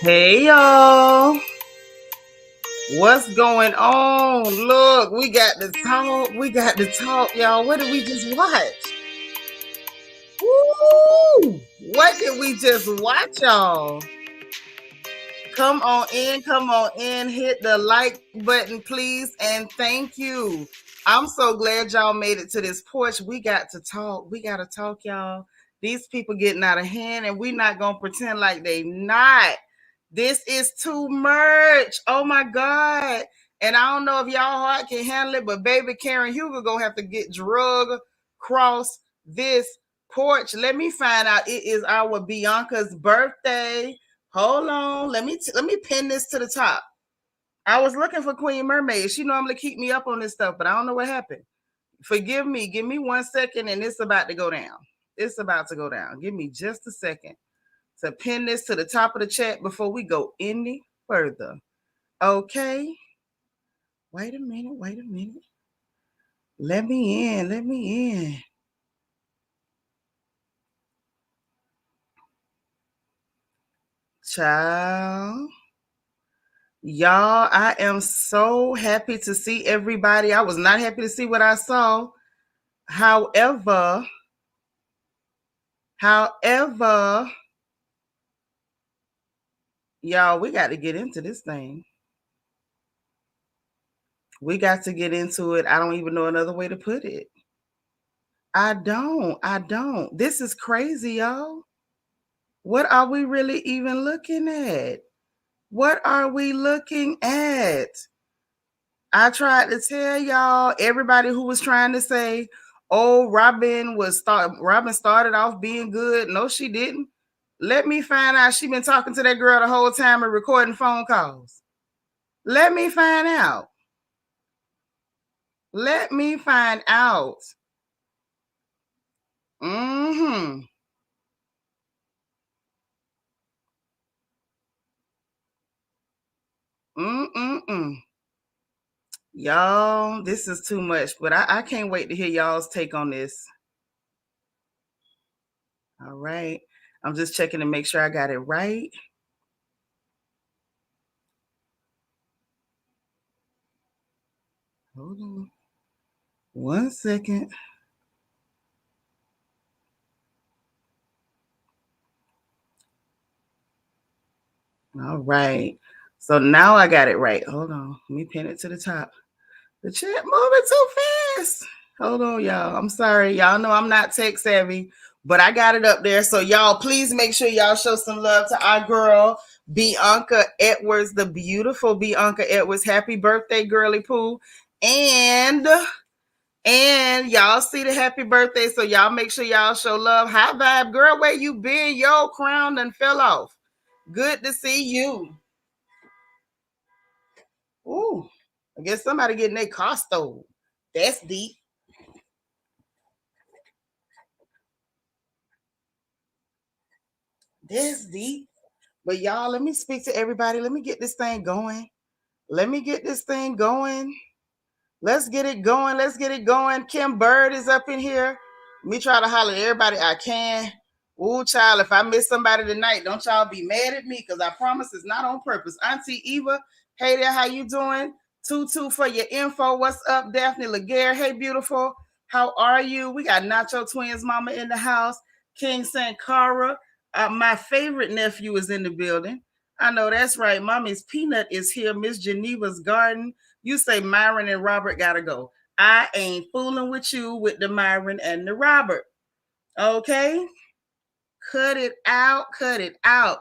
Hey y'all, what's going on? Look, we got to talk, y'all. What did we just watch? Woo! What did we just watch, y'all? Come on in, hit the like button, please, and thank you. I'm so glad y'all made it to this porch. We got to talk, y'all. These people getting out of hand, and we're not gonna pretend like they not. This is too much. Oh my God. And I don't know if y'all heart can handle it, but baby Karen Hugo gonna have to get drug across this porch. Let me find out. It is our Bianca's birthday. Hold on. Let me pin this to the top. I was looking for Queen Mermaid. She normally keep me up on this stuff, but I don't know what happened. Forgive me. Give me 1 second, and it's about to go down. It's about to go down. Give me just a second to pin this to the top of the chat before we go any further. Okay. Wait a minute. Let me in. Child. Y'all, I am so happy to see everybody. I was not happy to see what I saw. However, y'all, we got to get into this thing. We got to get into it. I don't even know another way to put it. I don't. This is crazy, y'all. What are we really even looking at? What are we looking at? I tried to tell y'all, everybody who was trying to say, oh, Robin started off being good. No, she didn't. Let me find out she been talking to that girl the whole time and recording phone calls. Let me find out. Mm-hmm. Y'all, this is too much, but I can't wait to hear y'all's take on this. All right. I'm just checking to make sure I got it right. Hold on. 1 second. All right. So now I got it right. Hold on. Let me pin it to the top. The chat moving too fast. Hold on, y'all. I'm sorry. Y'all know I'm not tech savvy, but I got it up there. So y'all, please make sure y'all show some love to our girl, Bianca Edwards, the beautiful Bianca Edwards. Happy birthday, girly poo. And y'all see the happy birthday. So y'all make sure y'all show love. High vibe, girl. Where you been? Your crown done fell off. Good to see you. Ooh, I guess somebody getting their car stolen. That's deep. That's deep. But y'all, let me speak to everybody. Let me get this thing going. Let's get it going. Kim Bird is up in here. Me try to holler at everybody I can. Ooh, child, if I miss somebody tonight, don't y'all be mad at me because I promise it's not on purpose. Auntie Eva, hey there, how you doing? Tutu for your info. What's up, Daphne Laguerre? Hey, beautiful. How are you? We got Nacho Twins Mama in the house. King Sankara. My favorite nephew is in the building. I know that's right. Mommy's Peanut is here. Miss Geneva's Garden. You say Myron and Robert gotta go. I ain't fooling with you with the Myron and the Robert. Okay? Cut it out. Cut it out.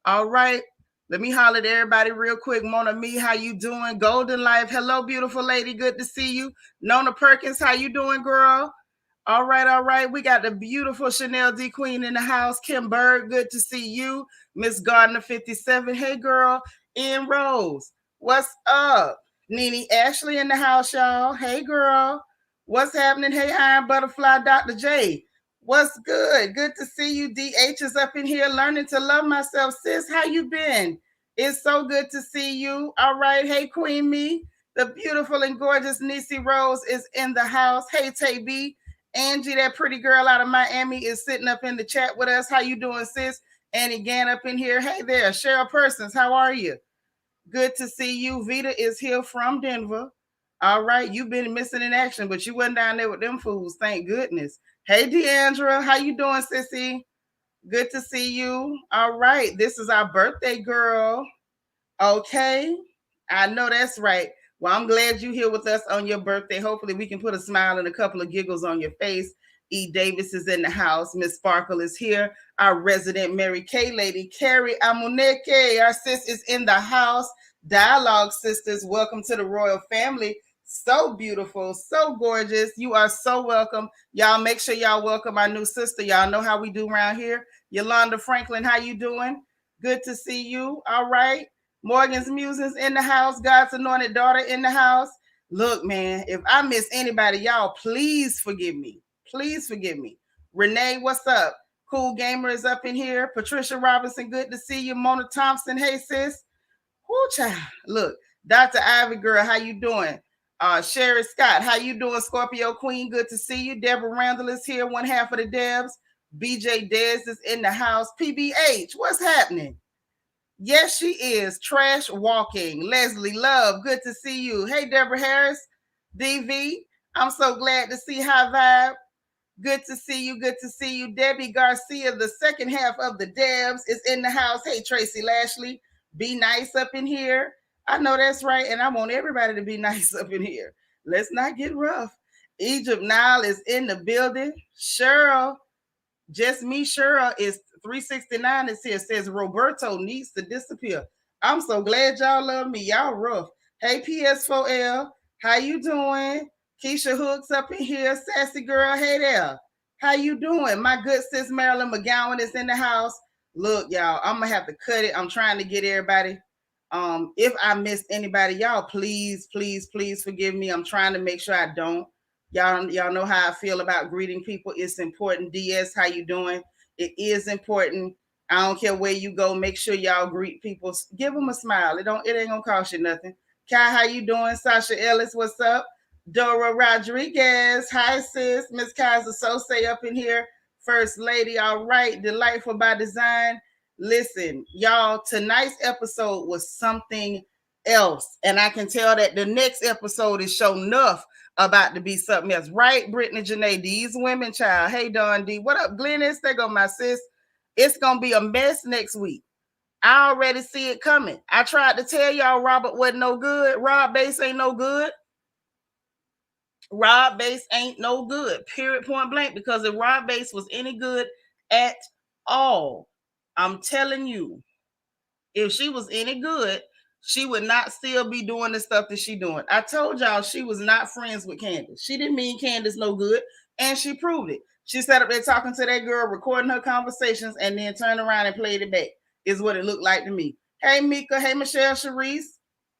All right. Let me holler at everybody real quick. Mona Me, how you doing? Golden Life. Hello, beautiful lady. Good to see you. Nona Perkins, how you doing, girl? All right, all right. We got the beautiful Chanel D Queen in the house. Kim Berg, good to see you. Miss Gardner 57. Hey, girl. Ian Rose, what's up? Nene Ashley in the house, y'all. Hey, girl. What's happening? Hey, Iron Butterfly, Dr. J. What's good? Good to see you. DH is up in here learning to love myself. Sis, how you been? It's so good to see you. All right. Hey, Queen Me. The beautiful and gorgeous Nisi Rose is in the house. Hey, Tay B. Angie, that pretty girl out of Miami, is sitting up in the chat with us. How you doing, sis? Annie Gann up in here. Hey there. Cheryl Persons, how are you? Good to see you. Vita is here from Denver. All right. You've been missing in action, but you went down there with them fools. Thank goodness. Hey, Deandra. How you doing, sissy? Good to see you. All right. This is our birthday girl. Okay. I know that's right. Well, I'm glad you're here with us on your birthday. Hopefully, we can put a smile and a couple of giggles on your face. E. Davis is in the house. Miss Sparkle is here. Our resident Mary Kay lady, Carrie Amuneke. Our sis is in the house. Dialogue sisters, welcome to the royal family. So beautiful, so gorgeous. You are so welcome. Y'all make sure y'all welcome our new sister. Y'all know how we do around here. Yolanda Franklin, how you doing? Good to see you. All right. Morgan's Musings in the house. God's anointed daughter in the house. Look, man, if I miss anybody, y'all, please forgive me. Please forgive me. Renee, what's up? Cool Gamer is up in here. Patricia Robinson, good to see you. Mona Thompson, hey, sis. Whoo, child. Look, Dr. Ivy Girl, how you doing? Sherry Scott, how you doing? Scorpio Queen, good to see you. Deborah Randall is here, one half of the Debs. BJ Dez is in the house. PBH, what's happening? Yes, she is. Trash walking. Leslie Love, good to see you. Hey, Deborah Harris. DV, I'm so glad to see High Vibe. Good to see you. Good to see you. Debbie Garcia, the second half of the Debs, is in the house. Hey, Tracy Lashley, be nice up in here. I know that's right, and I want everybody to be nice up in here. Let's not get rough. Egypt Nile is in the building. Cheryl, just me, Cheryl is 369 is here. Says Roberto needs to disappear. I'm so glad y'all love me. Y'all rough. Hey, PS4L, how you doing? Keisha Hooks up in here. Sassy girl, hey there. How you doing? My good sis Marilyn McGowan is in the house. Look, y'all, I'm gonna have to cut it. I'm trying to get everybody. If I missed anybody, y'all, please, please, please forgive me. I'm trying to make sure I don't. Y'all know how I feel about greeting people. It's important. DS, how you doing? It is important. I don't care where you go. Make sure y'all greet people. Give them a smile. It ain't gonna cost you nothing. Kai, how you doing? Sasha Ellis, what's up? Dora Rodriguez, hi sis. Miss Kaiser Sose up in here. First lady, all right. Delightful by design. Listen, y'all, tonight's episode was something else. And I can tell that the next episode is sure enough about to be something else. Right, Brittany Janae, these women, child. Hey, Don D. What up, Glennis? There go my sis. It's going to be a mess next week. I already see it coming. I tried to tell y'all Robert wasn't no good. Rob Bass ain't no good. Rob Bass ain't no good. Period, point blank. Because if Rob Bass was any good at all, I'm telling you, if she was any good, she would not still be doing the stuff that she doing. I told y'all she was not friends with Candace. She didn't mean Candace no good, and she proved it. She sat up there talking to that girl, recording her conversations, and then turned around and played it back, is what it looked like to me. Hey, Mika. Hey, Michelle Charisse.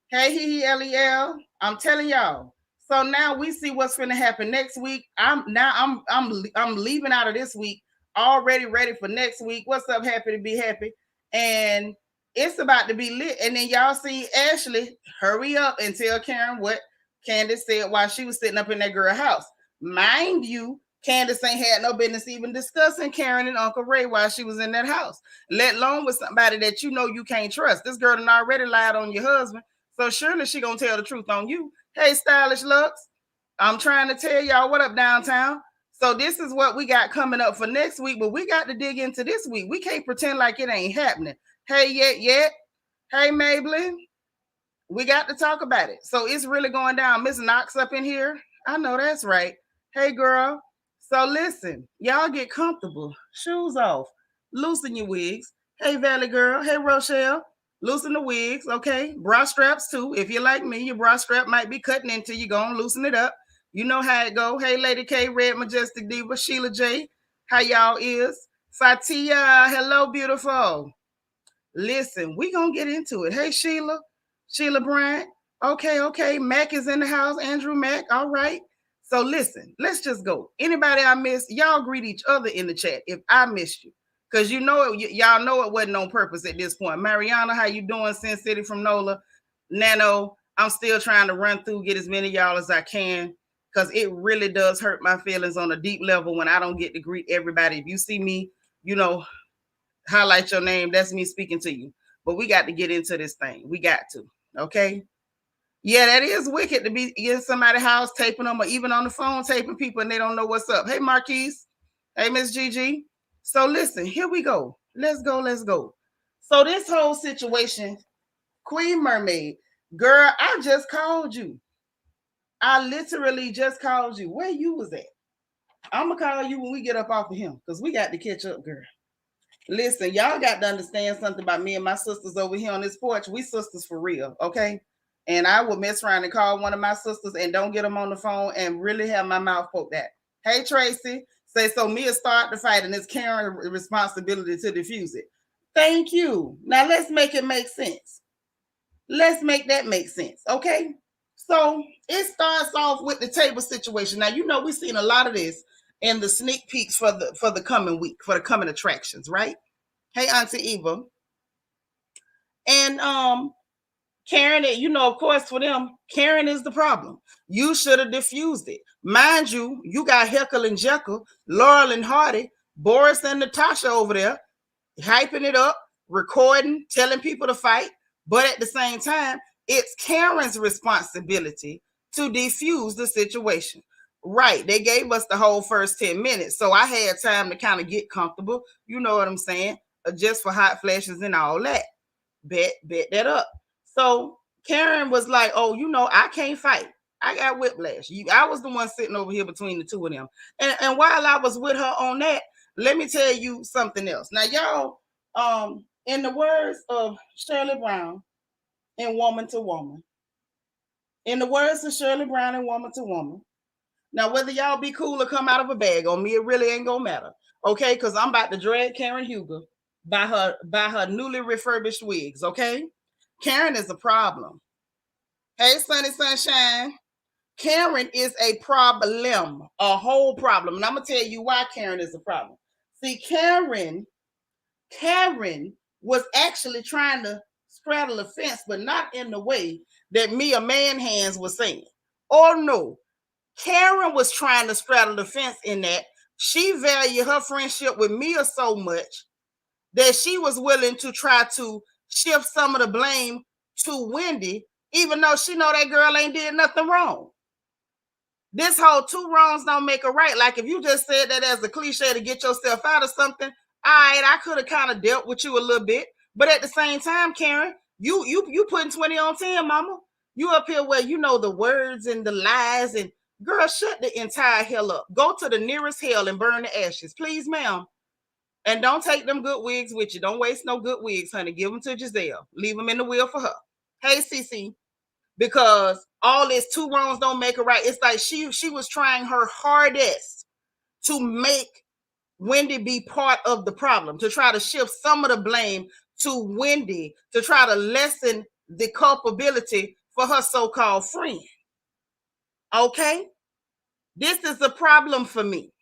Hey, Hee Lel. I'm telling y'all. So now we see what's going to happen next week. I'm leaving out of this week, already ready for next week. What's up? Happy to be happy. And it's about to be lit. And then y'all see Ashley hurry up and tell Karen what Candace said while she was sitting up in that girl house. Mind you, Candace ain't had no business even discussing Karen and Uncle Ray while she was in that house, let alone with somebody that you know you can't trust. This girl done already lied on your husband, so surely she gonna tell the truth on you. Hey, Stylish Lux, I'm trying to tell y'all what up downtown. So this is what we got coming up for next week, but we got to dig into this week. We can't pretend like it ain't happening. Hey, yet. Hey, Maybelline, we got to talk about it. So it's really going down. Miss Knox up in here. I know that's right. Hey, girl. So listen, y'all get comfortable. Shoes off. Loosen your wigs. Hey, Valley girl. Hey, Rochelle. Loosen the wigs, okay? Bra straps too. If you're like me, your bra strap might be cutting into you. Go and loosen it up. You know how it go. Hey, Lady K, Red Majestic Diva, Sheila J. How y'all is? Fatia, hello, beautiful. Listen, we gonna get into it. Hey, Sheila Bryant. Okay. Mac is in the house. Andrew Mac. All right. So listen, let's just go. Anybody I missed, y'all greet each other in the chat if I missed you. Because you know it, y'all know it wasn't on purpose at this point. Mariana, how you doing? Sin City from NOLA. Nano, I'm still trying to run through, get as many of y'all as I can. Because it really does hurt my feelings on a deep level when I don't get to greet everybody. If you see me, you know, highlight your name, that's me speaking to you. But we got to get into this thing. We got to. Okay. Yeah, that is wicked to be in somebody's house taping them or even on the phone taping people and they don't know what's up. Hey, Marquise. Hey, Miss Gigi. So listen, here we go. Let's go. So this whole situation, Queen Mermaid, girl, I just called you. I literally just called you. Where you was at? I'm going to call you when we get up off of him because we got to catch up, girl. Listen, y'all got to understand something about me and my sisters over here on this porch. We sisters for real, okay? And I will mess around and call one of my sisters and don't get them on the phone and really have my mouth poked at. Hey, Tracy, say so Mia start the fight and it's Karen's responsibility to defuse it. Thank you. Now let's make it make sense. Let's make that make sense, okay? So it starts off with the table situation. Now, you know, we've seen a lot of this in the sneak peeks for the coming week, for the coming attractions, right? Hey, Auntie Eva. And Karen, you know, of course, for them, Karen is the problem. You should have diffused it. Mind you, you got Heckle and Jekyll, Laurel and Hardy, Boris and Natasha over there, hyping it up, recording, telling people to fight. But at the same time, it's Karen's responsibility to defuse the situation. Right. They gave us the whole first 10 minutes. So I had time to kind of get comfortable. You know what I'm saying? Just for hot flashes and all that. Bet that up. So Karen was like, oh, you know, I can't fight. I got whiplash. I was the one sitting over here between the two of them. And while I was with her on that, let me tell you something else. Now, y'all, in the words of Shirley Brown in Woman to Woman, in the words of Shirley Brown in Woman to Woman, now whether y'all be cool or come out of a bag on me, it really ain't gonna matter. Okay, because I'm about to drag Karen Huger by her newly refurbished wigs. Okay, Karen is a problem. Hey, Sunny Sunshine. Karen is a problem, a whole problem. And I'm gonna tell you why Karen is a problem. See, Karen was actually trying to straddle the fence, but not in the way that Mia Manhands was saying. Oh no, Karen was trying to straddle the fence in that she valued her friendship with Mia so much that she was willing to try to shift some of the blame to Wendy, even though she know that girl ain't did nothing wrong. This whole two wrongs don't make a right. Like if you just said that as a cliche to get yourself out of something, all right, I could have kind of dealt with you a little bit. But at the same time, Karen, you putting 20 on 10, mama. You up here where you know the words and the lies and girl, shut the entire hell up. Go to the nearest hell and burn the ashes, please, ma'am. And don't take them good wigs with you. Don't waste no good wigs, honey. Give them to Giselle. Leave them in the wheel for her. Hey, Cece. Because all this two wrongs don't make a right. It's like she was trying her hardest to make Wendy be part of the problem, to try to shift some of the blame to Wendy, to try to lessen the culpability for her so-called friend. Okay? This is a problem for me.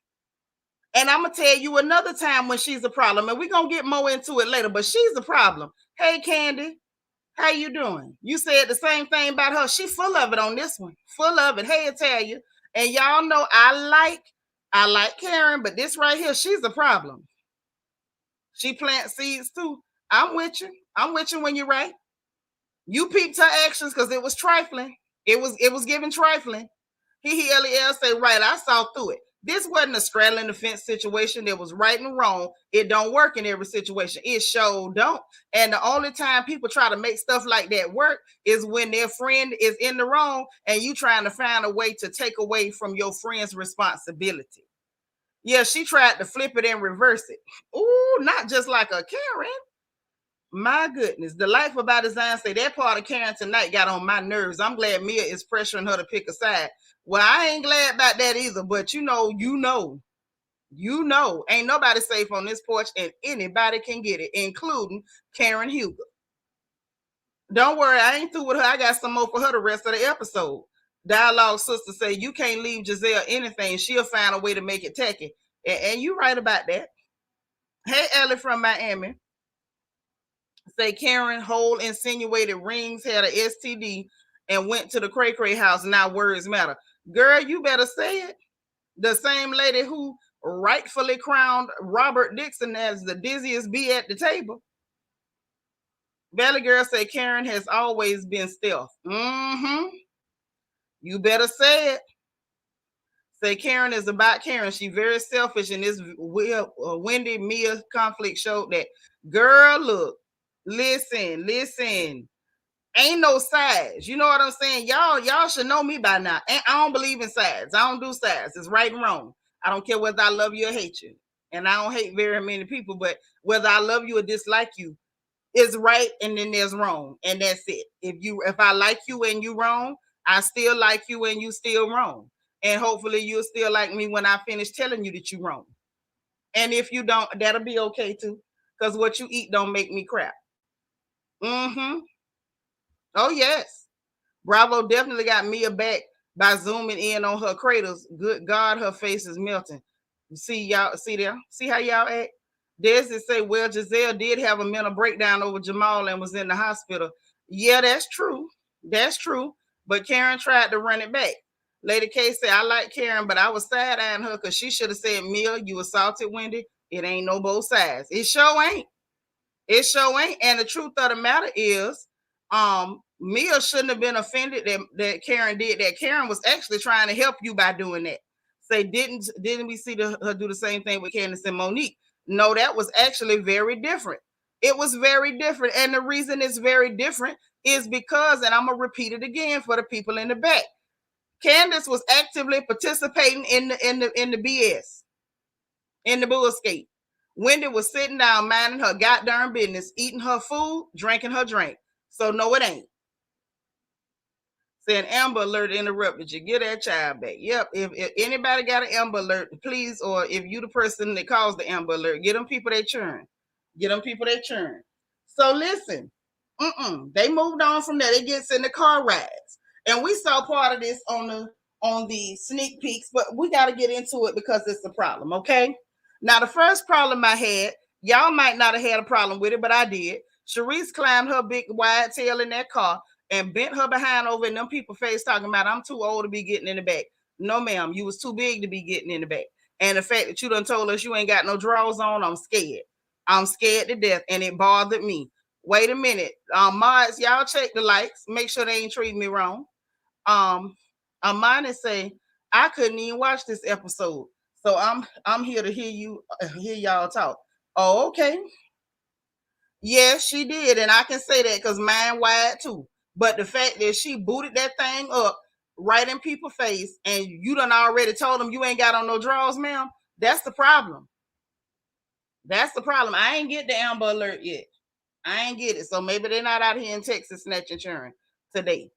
And I'm going to tell you another time when she's a problem. And we're going to get more into it later, but she's a problem. Hey, Candy. How you doing? You said the same thing about her. She full of it on this one. Full of it. Hey, Italia. And y'all know I like I like Karen, but this right here, she's a problem. She plants seeds too. I'm with you. I'm with you when you're right. You peeped her actions because it was trifling. It was giving trifling. He say, right, I saw through it. This wasn't a straddling the fence situation. That was right and wrong. It don't work in every situation. It sure don't. And the only time people try to make stuff like that work is when their friend is in the wrong and you trying to find a way to take away from your friend's responsibility. Yeah, she tried to flip it and reverse it. Ooh, not just like a Karen. My goodness, the life about design say that part of Karen tonight got on my nerves. I'm glad Mia is pressuring her to pick a side. Well, I ain't glad about that either, but ain't nobody safe on this porch, and anybody can get it, including Karen Huger. Don't worry, I ain't through with her. I got some more for her the rest of the episode. Dialogue sister say you can't leave Giselle anything. She'll find a way to make it tacky. And you right about that. Hey, Ellie from Miami. Say Karen Hole insinuated Rings had a STD and went to the Cray Cray house. Now words matter. Girl, you better say it. The same lady who rightfully crowned Robert Dixon as the dizziest bee at the table. Valley Girl say Karen has always been stealth. Mm-hmm. You better say it. Say Karen is about Karen. She very selfish, and this Wendy Mia conflict showed that. Girl, look, listen. Ain't no sides. You know what I'm saying? Y'all should know me by now. And I don't believe in sides. I don't do sides. It's right and wrong. I don't care whether I love you or hate you. And I don't hate very many people, but whether I love you or dislike you is right, and then there's wrong. And that's it. If I like you and you wrong, I still like you and you still wrong. And hopefully you'll still like me when I finish telling you that you're wrong. And if you don't, that'll be okay too. Because what you eat don't make me crap. Mm-hmm. Oh, yes. Bravo definitely got Mia back by zooming in on her cradles. Good God, her face is melting. See y'all, see there? See how y'all act? Desi say, well, Giselle did have a mental breakdown over Jamal and was in the hospital. Yeah, that's true. That's true. But Karen tried to run it back. Lady K said, I like Karen, but I was side-eyeing her because she should have said, Mia, you assaulted Wendy. It ain't no both sides. It sure ain't. It sure ain't. And the truth of the matter is, Mia shouldn't have been offended that Karen did that. Karen was actually trying to help you by doing that. Say, didn't we see her do the same thing with Candace and Monique? No, that was actually very different. It was very different. And the reason it's very different is because, and I'm going to repeat it again for the people in the back, Candace was actively participating in the BS, in the bullscape. Wendy was sitting down, minding her goddamn business, eating her food, drinking her drink. So no, it ain't. Saying Amber Alert interrupted you. Get that child back. Yep. If anybody got an Amber Alert, please, or if you the person that caused the Amber Alert, get them people they churn. Get them people they churn. So listen, they moved on from there. They gets in the car rides. And we saw part of this on the sneak peeks, but we got to get into it because it's a problem, okay? Now, the first problem I had, y'all might not have had a problem with it, but I did. Sharice climbed her big wide tail in that car and bent her behind over in them people face talking about, I'm too old to be getting in the back. No, ma'am, you was too big to be getting in the back. And the fact that you done told us you ain't got no drawers on, I'm scared. I'm scared to death, and it bothered me. Wait a minute. Mods, y'all check the likes. Make sure they ain't treating me wrong. Amani say, I couldn't even watch this episode. So I'm here to hear y'all talk. Oh, okay. Yes, she did, and I can say that because mine wide too. But the fact that she booted that thing up right in people's face, and you done already told them you ain't got on no drawers, ma'am, that's the problem. That's the problem. I ain't get the Amber Alert yet. I ain't get it. So maybe they're not out here in Texas snatching children today.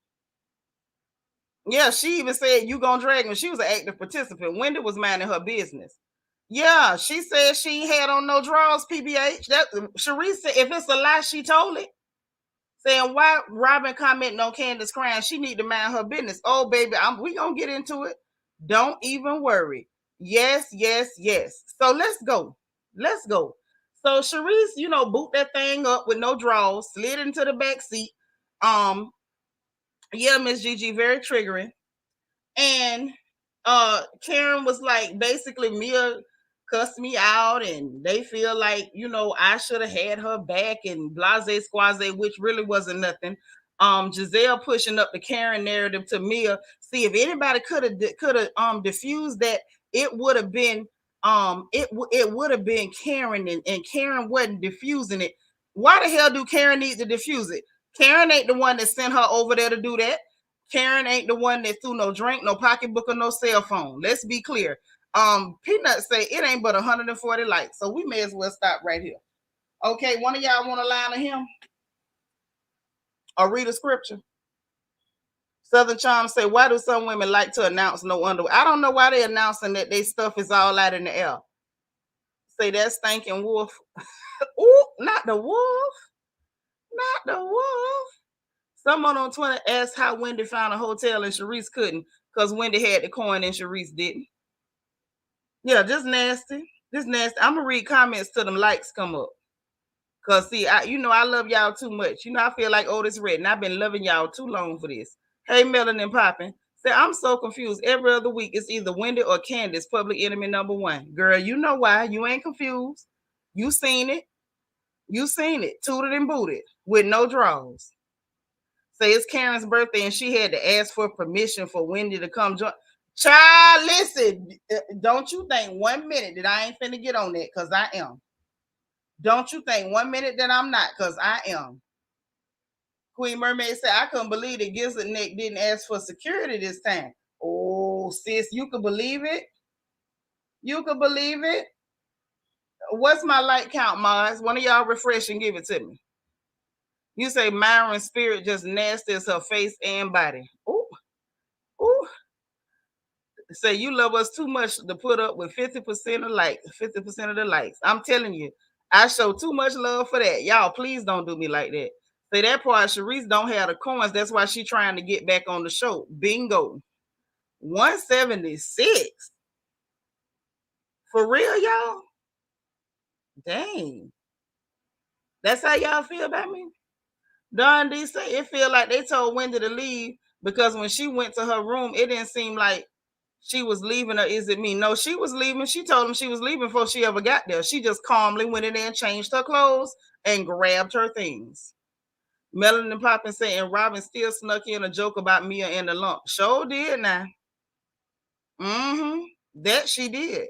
Yeah, she even said you gonna drag me. She was an active participant. Wendy was minding her business. Yeah, she said she had on no drawers, PBH. That Sharice said if it's a lie, she told it. Saying why Robin commenting on Candace crying, she need to mind her business. Oh, baby, we gonna get into it. Don't even worry. Yes. So let's go. So Sharice, boot that thing up with no drawers, slid into the back seat. Yeah, Miss Gigi, very triggering. And Karen was like, basically Mia cussed me out and they feel like, I should have had her back and blase squaze, which really wasn't nothing. Giselle pushing up the Karen narrative to Mia. See, if anybody could have diffused that, it would have been it would have been Karen, and Karen wasn't diffusing it. Why the hell do Karen need to diffuse it? Karen ain't the one that sent her over there to do that. Karen ain't the one that threw no drink, no pocketbook, or no cell phone. Let's be clear. Peanut say it ain't but 140 likes, so we may as well stop right here. Okay, one of y'all want a line of him or read a scripture? Southern Charm say, why do some women like to announce no underwear? I don't know why they announcing that they stuff is all out in the air. Say that stinking wolf. Ooh, not the wolf. Not the wolf. Someone on Twitter asked how Wendy found a hotel and Sharice couldn't because Wendy had the coin and Sharice didn't. Yeah, just nasty. Just nasty. I'm gonna read comments till them likes come up. Cause see, I love y'all too much. I feel like Otis Redding. I've been loving y'all too long for this. Hey, Melanin Poppin. Say, I'm so confused. Every other week it's either Wendy or Candace, public enemy number one. Girl, you know why. You ain't confused. You seen it. You seen it. Tooted and booted with no draws. Say it's Karen's birthday and she had to ask for permission for Wendy to come join. Child, listen, don't you think 1 minute that I ain't finna get on that, because I am. Don't you think 1 minute that I'm not, because I am. Queen Mermaid said, I couldn't believe that Gizzard Neck didn't ask for security this time. Oh, sis, you could believe it? You could believe it? What's my like count, Mars? One of y'all refresh and give it to me. You say Myron's spirit just nasty as her face and body. Ooh, ooh. Say you love us too much to put up with 50% of likes, 50% of the likes. I'm telling you, I show too much love for that. Y'all, please don't do me like that. Say that part, Sharice don't have the coins. That's why she trying to get back on the show. Bingo. 176. For real, y'all? Dang. That's how y'all feel about me? Don D say it feel like they told Wendy to leave because when she went to her room, it didn't seem like she was leaving, or is it me? No, she was leaving. She told him she was leaving before she ever got there. She just calmly went in there and changed her clothes and grabbed her things. Melanie and Poppin saying Robin still snuck in a joke about Mia and the lump. Sure did now. That she did.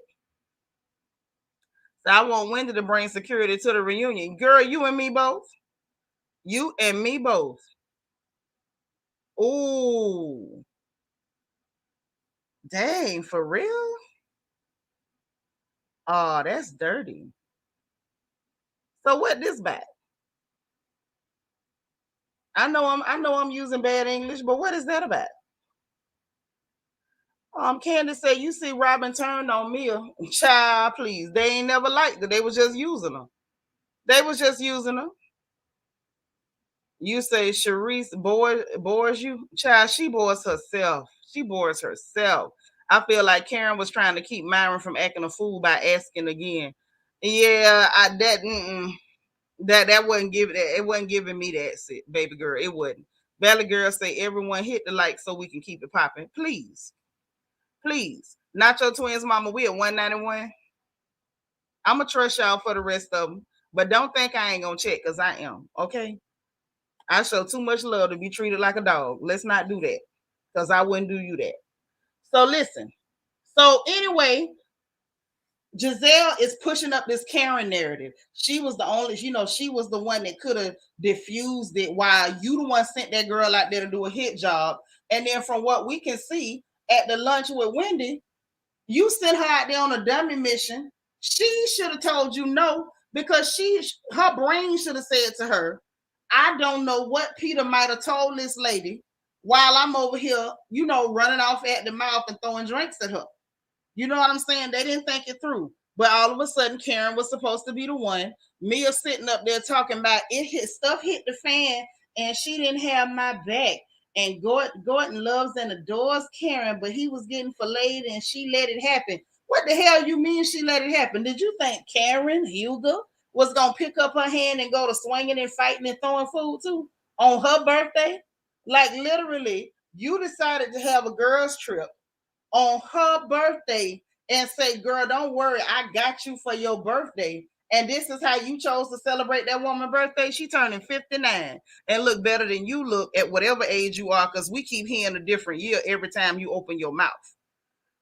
So I want Wendy to bring security to the reunion. Girl, you and me both. You and me both. Ooh. Dang, for real? Oh, that's dirty. So what this back? I know I'm using bad English, but what is that about? Candace said, you see Robin turned on Mia. Child, please. They ain't never liked her. They was just using her. They was just using her. You say Sharice bores you? Child, she bores herself. She bores herself. I feel like Karen was trying to keep Myron from acting a fool by asking again. Yeah, that wasn't giving that. It wasn't giving me that, baby girl. It wasn't. Valley girl say everyone hit the like so we can keep it popping. Please. Please. Nacho Twins mama, we at 191. I'm gonna trust y'all for the rest of them. But don't think I ain't gonna check, because I am. Okay. I show too much love to be treated like a dog. Let's not do that. Because I wouldn't do you that. So listen. So anyway, Giselle is pushing up this Karen narrative. She was the only, she was the one that could have diffused it, while you the one sent that girl out there to do a hit job. And then from what we can see at the lunch with Wendy, you sent her out there on a dummy mission. She should have told you no, because her brain should have said to her, I don't know what Peter might have told this lady while I'm over here, running off at the mouth and throwing drinks at her. You know what I'm saying? They didn't think it through. But all of a sudden, Karen was supposed to be the one. Mia sitting up there talking about stuff hit the fan and she didn't have my back. And Gordon loves and adores Karen, but he was getting filleted and she let it happen. What the hell you mean she let it happen? Did you think Karen, Hugo, was going to pick up her hand and go to swinging and fighting and throwing food too on her birthday? Like literally, you decided to have a girls trip on her birthday and say, girl, don't worry, I got you for your birthday. And this is how you chose to celebrate that woman's birthday. She turning 59 and look better than you look at whatever age you are, because we keep hearing a different year every time you open your mouth.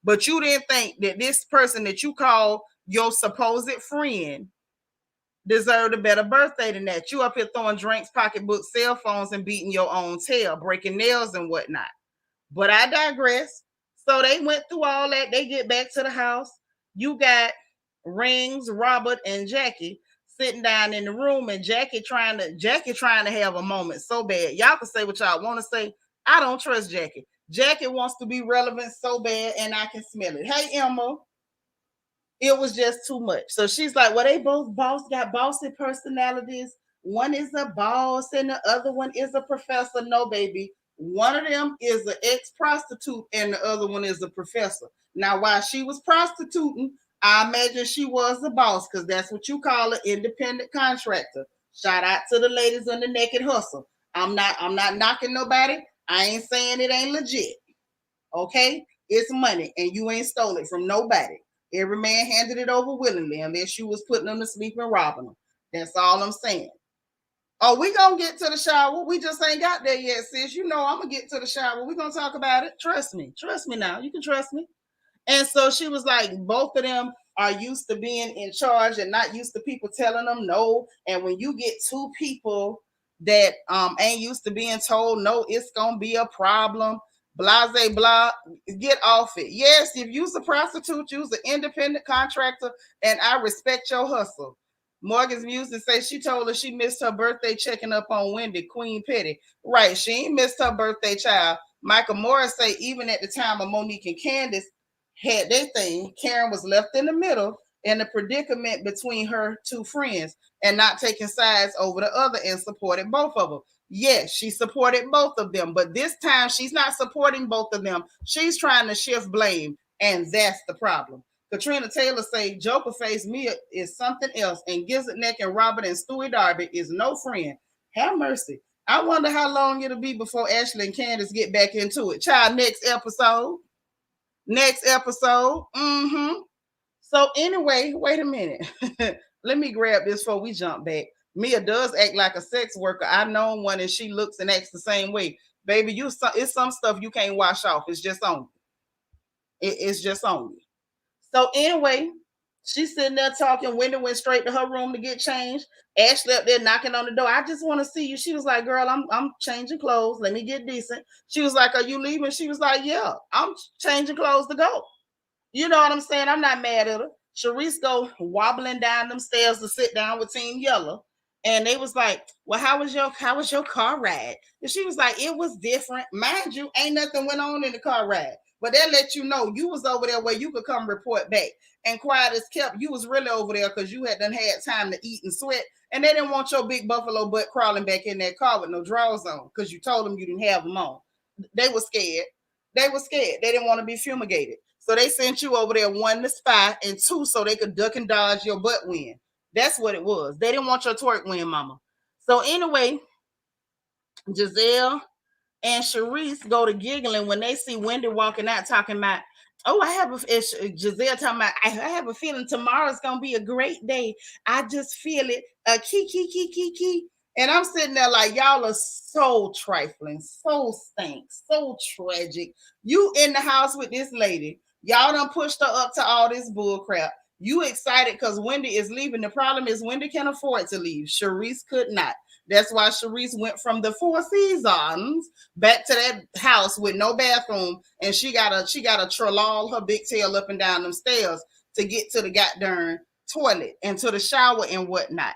But you didn't think that this person that you call your supposed friend deserved a better birthday than that. You up here throwing drinks, pocketbooks, cell phones, and beating your own tail, breaking nails and whatnot. But I digress. So they went through all that. They get back to the house. You got Rings, Robert, and Jackie sitting down in the room, and Jackie trying to have a moment so bad. Y'all can say what y'all want to say. I don't trust Jackie. Jackie wants to be relevant so bad, and I can smell it. Hey, Emma. It was just too much. So she's like, well, they both got bossy personalities. One is a boss and the other one is a professor. No, baby. One of them is an ex-prostitute and the other one is a professor. Now, while she was prostituting, I imagine she was a boss, because that's what you call an independent contractor. Shout out to the ladies on the Naked Hustle. I'm not knocking nobody. I ain't saying it ain't legit. Okay? It's money and you ain't stole it from nobody. Every man handed it over willingly, unless you was putting them to sleep and robbing them. That's all I'm saying. Oh, we gonna get to the shower. We just ain't got there yet, sis. You know I'm gonna get to the shower. We gonna talk about it. Trust me. Trust me now. You can trust me. And so she was like, both of them are used to being in charge and not used to people telling them no. And when you get two people that ain't used to being told no, it's gonna be a problem. Blase blah, get off it. Yes, if you's a prostitute, you's an independent contractor, and I respect your hustle. Morgan's music say she told her she missed her birthday checking up on Wendy, Queen Petty. Right, she ain't missed her birthday, child. Michael Morris say even at the time of Monique and Candace had their thing, Karen was left in the middle in the predicament between her two friends and not taking sides over the other and supported both of them. Yes, she supported both of them, but this time she's not supporting both of them. She's trying to shift blame, and that's the problem. Katrina Taylor say Joker Face Mia is something else, and Gizzard Neck and Robert and Stewie Darby is no friend. Have mercy. I wonder how long it'll be before Ashley and Candace get back into it. Child, next episode. So anyway, wait a minute. Let me grab this before we jump back. Mia does act like a sex worker. I've known one and she looks and acts the same way. Baby, it's some stuff you can't wash off. It's just on you. It's just on you. So anyway, she's sitting there talking. Wendy went straight to her room to get changed. Ashley up there knocking on the door. I just want to see you. She was like, girl, I'm changing clothes. Let me get decent. She was like, are you leaving? She was like, yeah, I'm changing clothes to go. You know what I'm saying? I'm not mad at her. Sharice go wobbling down them stairs to sit down with Team Yellow. And they was like, well, how was your car ride? And she was like, it was different. Mind you, ain't nothing went on in the car ride. But they'll let you know you was over there where you could come report back. And quiet as kept, you was really over there because you had time to eat and sweat. And they didn't want your big buffalo butt crawling back in that car with no drawers on because you told them you didn't have them on. They were scared. They didn't want to be fumigated. So they sent you over there, one, to spy, and two, so they could duck and dodge your butt wind. That's what it was. They didn't want your twerk wind, mama. So anyway, Giselle and Sharice go to giggling when they see Wendy walking out talking about, Giselle talking about, I have a feeling tomorrow's going to be a great day. I just feel it. Key. And I'm sitting there like, y'all are so trifling, so stank, so tragic. You in the house with this lady. Y'all done pushed her up to all this bull crap. You excited because Wendy is leaving. The problem is Wendy can afford to leave. Sharice could not. That's why Sharice went from the Four Seasons back to that house with no bathroom, and she gotta trollol her big tail up and down them stairs to get to the goddamn toilet and to the shower and whatnot.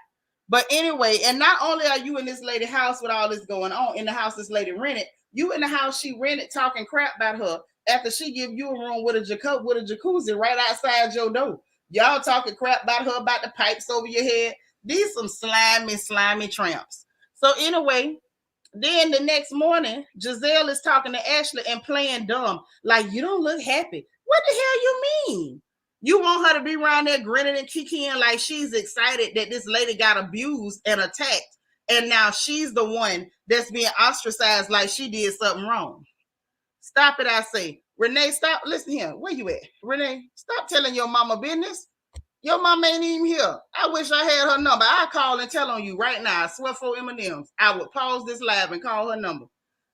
But anyway, and not only are you in this lady house with all this going on, in the house this lady rented, you in the house she rented talking crap about her after she give you a room with a jacuzzi right outside your door. Y'all talking crap about her, about the pipes over your head. These some slimy tramps. So anyway, then the next morning, Giselle is talking to Ashley and playing dumb. Like, you don't look happy. What the hell you mean? You want her to be around there grinning and kicking like she's excited that this lady got abused and attacked. And now she's the one that's being ostracized like she did something wrong. Stop it, I say. Renee, stop. Listen here. Where you at? Renee, stop telling your mama business. Your mama ain't even here. I wish I had her number. I'll call and tell on you right now. I swear for M&M's. I would pause this live and call her number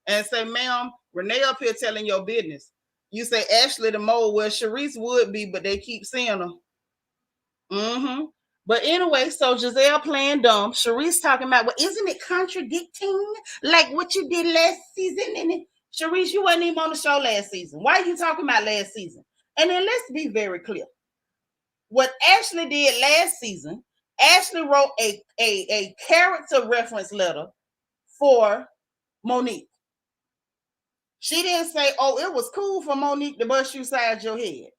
and say, ma'am, Renee up here telling your business. You say Ashley the mole. Well, Sharice would be, but they keep seeing her. Mm-hmm. But anyway, so Giselle playing dumb. Sharice talking about, well, isn't it contradicting like what you did last season? And Sharice, you wasn't even on the show last season. Why are you talking about last season? And then let's be very clear. What Ashley did last season, Ashley wrote a character reference letter for Monique. She didn't say, oh, it was cool for Monique to bust you side your head.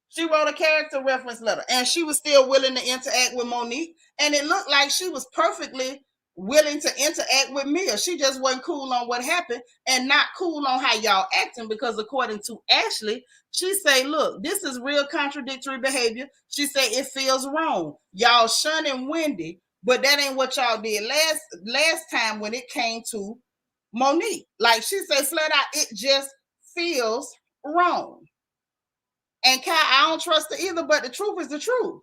She wrote a character reference letter and she was still willing to interact with Monique. And it looked like she was perfectly willing to interact with Mia. She just wasn't cool on what happened and not cool on how y'all acting, because according to Ashley, she say, look, this is real contradictory behavior. She say it feels wrong. Y'all shunning Wendy, but that ain't what y'all did last time when it came to Monique. Like she say flat out, it just feels wrong. And Kai, I don't trust her either, but the truth is the truth.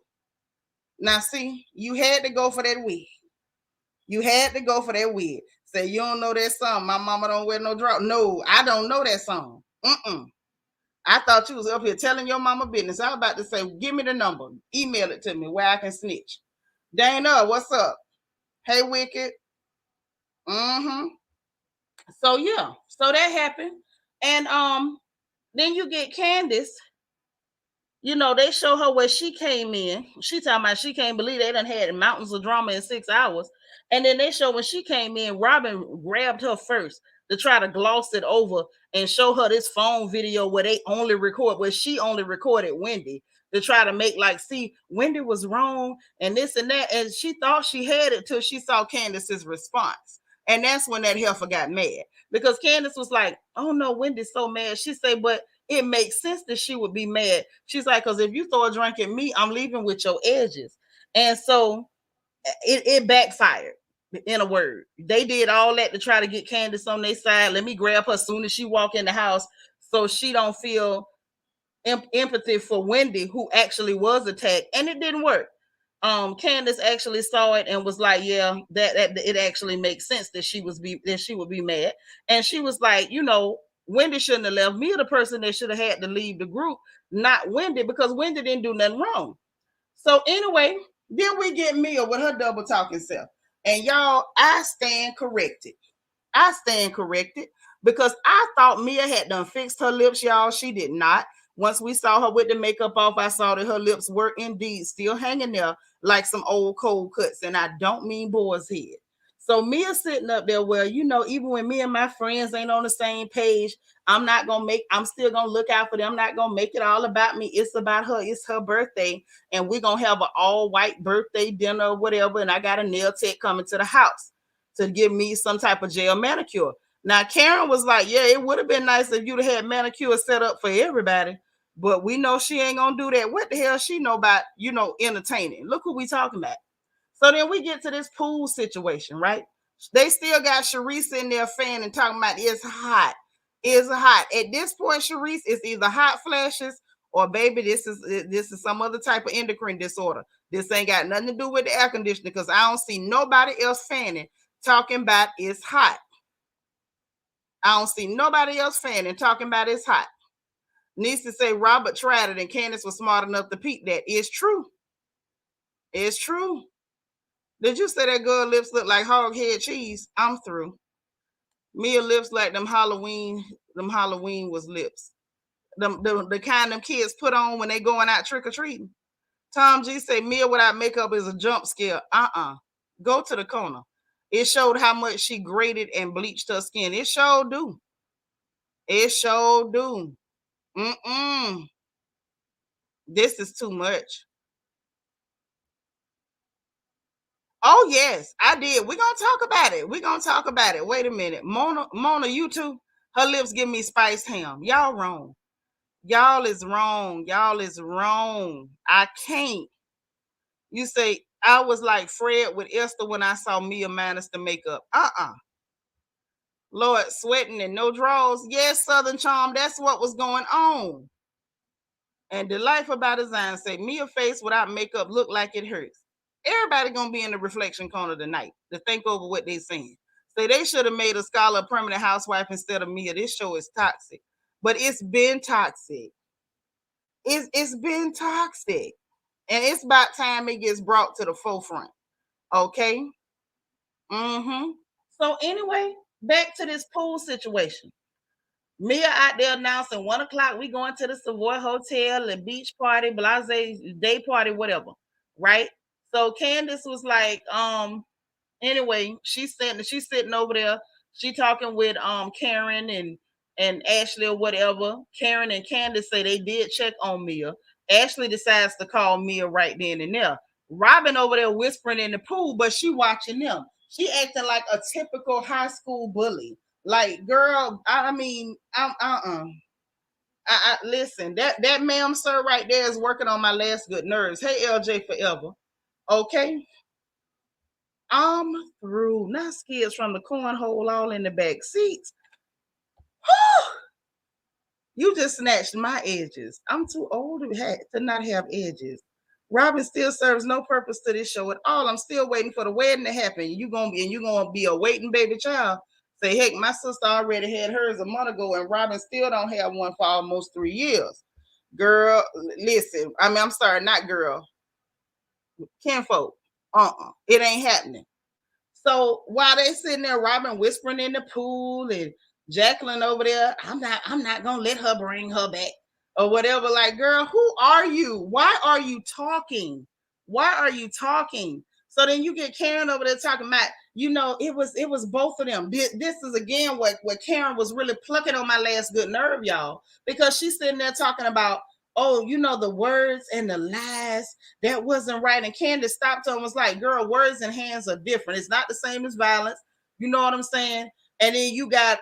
Now, see, you had to go for that wig. You had to go for that wig. Say, you don't know that song. My mama don't wear no drop. No, I don't know that song. I thought you was up here telling your mama business. I was about to say, give me the number. Email it to me where I can snitch. Dana, what's up? Hey, Wicked. So, yeah. So that happened. And then you get Candace. You know, they show her where she came in. She talking about she can't believe they done had mountains of drama in 6 hours. And then they show when she came in, Robin grabbed her first to try to gloss it over and show her this phone video where they only record, where she only recorded Wendy to try to make like, see, Wendy was wrong and this and that. And she thought she had it till she saw Candace's response. And that's when that heifer got mad, because Candace was like, oh no, Wendy's so mad. She said, but it makes sense that she would be mad. She's like, because if you throw a drink at me, I'm leaving with your edges. And so it backfired. In a word, they did all that to try to get Candace on their side. Let me grab her as soon as she walk in the house so she don't feel empathy for Wendy, who actually was attacked, and it didn't work. Candace actually saw it and was like, yeah, that it actually makes sense that she would be mad. And she was like, you know, Wendy shouldn't have left. Me, the person that should have had to leave the group, not Wendy, because Wendy didn't do nothing wrong. So anyway, then we get Mia with her double talking self. And y'all, I stand corrected. I stand corrected because I thought Mia had done fixed her lips, y'all. She did not. Once we saw her with the makeup off, I saw that her lips were indeed still hanging there like some old cold cuts. And I don't mean boar's head. So Mia sitting up there, well, you know, even when me and my friends ain't on the same page, I'm still gonna look out for them. I'm not gonna make it all about me. It's about her. It's her birthday. And we're gonna have an all-white birthday dinner or whatever. And I got a nail tech coming to the house to give me some type of gel manicure. Now, Karen was like, yeah, it would have been nice if you'd have had manicure set up for everybody, but we know she ain't gonna do that. What the hell she know about, you know, entertaining? Look who we talking about. So then we get to this pool situation, right? They still got Sharice in there fanning, talking about it's hot. It's hot. At this point, Sharice, it's either hot flashes or baby, this is some other type of endocrine disorder. This ain't got nothing to do with the air conditioner, because I don't see nobody else fanning talking about it's hot. I don't see nobody else fanning talking about it's hot. Needs to say Robert tried it and Candace was smart enough to peep that. It's true. It's true. Did you say that girl lips look like hog head cheese? I'm through. Mia lips like them Halloween was lips. The kind them kids put on when they going out trick-or-treating. Tom G say Mia without makeup is a jump scare. Go to the corner. It showed how much she graded and bleached her skin. It sure do. It sure do. This is too much. Oh, yes, I did. We're going to talk about it. Wait a minute. Mona, you too? Her lips give me spiced ham. Y'all wrong. Y'all is wrong. I can't. You say, I was like Fred with Esther when I saw Mia minus the makeup. Lord, sweating and no drawers. Yes, Southern Charm, that's what was going on. And the life about design say Mia face without makeup look like it hurts. Everybody gonna be in the reflection corner tonight to think over what they saying. Say they should have made a scholar a permanent housewife instead of Mia. This show is toxic. But it's been toxic. It's been toxic. And it's about time it gets brought to the forefront. Okay. Mm-hmm. So anyway, back to this pool situation. Mia out there announcing 1 o'clock, we going to the Savoy Hotel, the beach party, blase day party, whatever. Right? So Candace was like, anyway, she's sitting over there. She talking with Karen and Ashley or whatever. Karen and Candace say they did check on Mia. Ashley decides to call Mia right then and there. Robin over there whispering in the pool, but she watching them. She acting like a typical high school bully. Like, girl, I mean, I listen, that ma'am sir right there is working on my last good nerves. Hey, LJ forever. Okay. I'm through. Now kids from the cornhole all in the back seats. You just snatched my edges. I'm too old to not have edges. Robin still serves no purpose to this show at all. I'm still waiting for the wedding to happen. You gonna be a waiting baby child. Say, heck, my sister already had hers a month ago, and Robin still don't have one for almost 3 years. Girl, listen. I mean, I'm sorry, not girl. Kinfolk. It ain't happening. So while they sitting there, Robin whispering in the pool and Jacqueline over there, I'm not gonna let her bring her back or whatever. Like, girl, who are you? Why are you talking? Why are you talking? So then you get Karen over there talking about, it was both of them. This is again what Karen was really plucking on my last good nerve, y'all, because she's sitting there talking about, oh, the words and the lies that wasn't right. And Candace stopped her and was like, girl, words and hands are different. It's not the same as violence. You know what I'm saying? And then you got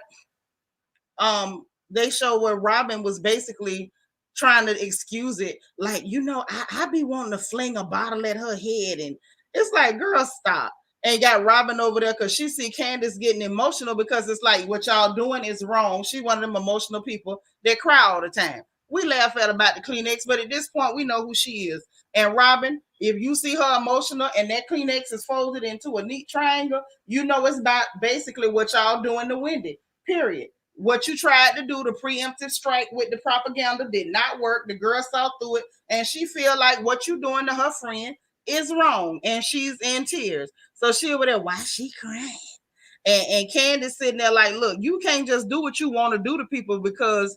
they show where Robin was basically trying to excuse it, like, I be wanting to fling a bottle at her head. And it's like, girl, stop. And got Robin over there because she see Candace getting emotional, because it's like, what y'all doing is wrong. She one of them emotional people that cry all the time. We laugh at about the Kleenex, but at this point, we know who she is. And Robin, if you see her emotional and that Kleenex is folded into a neat triangle, it's about basically what y'all doing to Wendy, period. What you tried to do, the preemptive strike with the propaganda, did not work. The girl saw through it, and she feel like what you doing to her friend is wrong, and she's in tears. So she over there, why she crying? And Candace sitting there like, look, you can't just do what you want to do to people because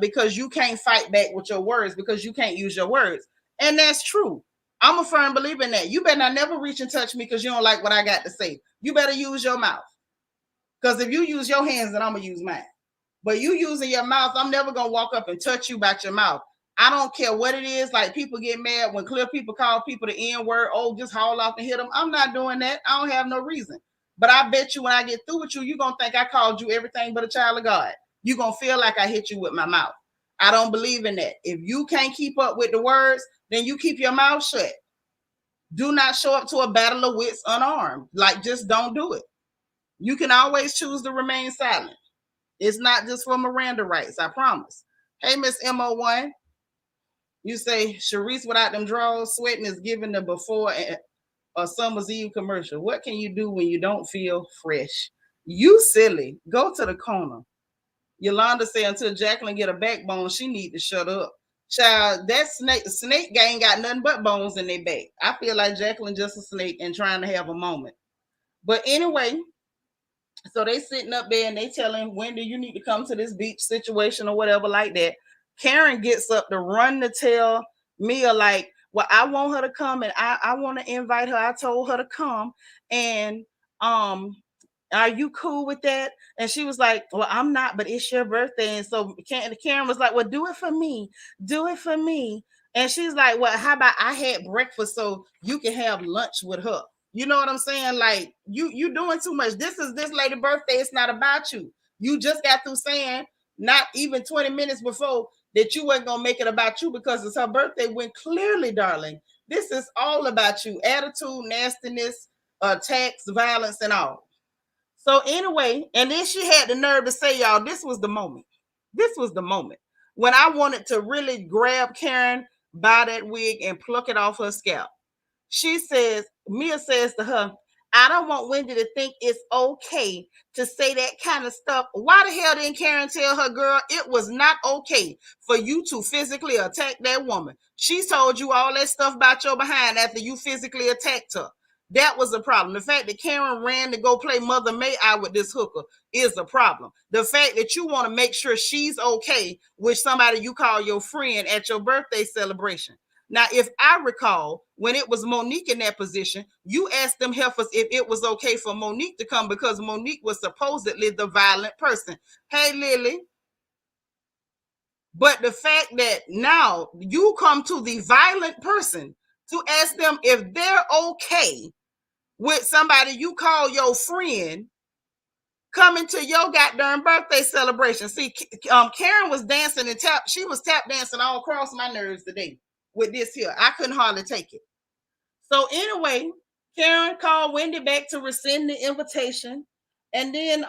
because you can't fight back with your words, because you can't use your words. And that's true. I'm a firm believer in that. You better not never reach and touch me because you don't like what I got to say. You better use your mouth. Because if you use your hands, then I'm going to use mine. But you using your mouth, I'm never going to walk up and touch you about your mouth. I don't care what it is. Like, people get mad when clear people call people the N-word. Oh, just haul off and hit them. I'm not doing that. I don't have no reason. But I bet you when I get through with you, you're going to think I called you everything but a child of God. You're going to feel like I hit you with my mouth. I don't believe in that. If you can't keep up with the words, then you keep your mouth shut. Do not show up to a battle of wits unarmed. Like, just don't do it. You can always choose to remain silent. It's not just for Miranda rights, I promise. Hey, Miss MO1, you say Sharice without them drawers sweating is giving the before a Summer's Eve commercial. What can you do when you don't feel fresh? You silly. Go to the corner. Yolanda said until Jacqueline get a backbone, she need to shut up. Child, that snake gang got nothing but bones in their back. I feel like Jacqueline just a snake and trying to have a moment. But anyway, so they sitting up there and they telling Wendy, you need to come to this beach situation or whatever like that. Karen gets up to run to tell Mia, like, well, I want her to come and I want to invite her. I told her to come. And are you cool with that? And she was like, well, I'm not, but it's your birthday. And so Karen was like, well, do it for me. Do it for me. And she's like, well, how about I had breakfast so you can have lunch with her? You know what I'm saying? Like, you doing too much. This is this lady's birthday. It's not about you. You just got through saying not even 20 minutes before that you weren't going to make it about you because it's her birthday, when clearly, darling, this is all about you. Attitude, nastiness, attacks, violence, and all. So anyway, and then she had the nerve to say, y'all, this was the moment. This was the moment when I wanted to really grab Karen by that wig and pluck it off her scalp. She says, Mia says to her, I don't want Wendy to think it's okay to say that kind of stuff. Why the hell didn't Karen tell her, girl, it was not okay for you to physically attack that woman? She told you all that stuff about your behind after you physically attacked her. That was a problem. The fact that Karen ran to go play Mother May I with this hooker is a problem. The fact that you want to make sure she's okay with somebody you call your friend at your birthday celebration. Now, if I recall, when it was Monique in that position, you asked them heifers if it was okay for Monique to come because Monique was supposedly the violent person. Hey, Lily. But the fact that now you come to the violent person to ask them if they're okay with somebody you call your friend coming to your goddamn birthday celebration. See, Karen was dancing and she was tap dancing all across my nerves today with this here. I couldn't hardly take it. So anyway, Karen called Wendy back to rescind the invitation. And then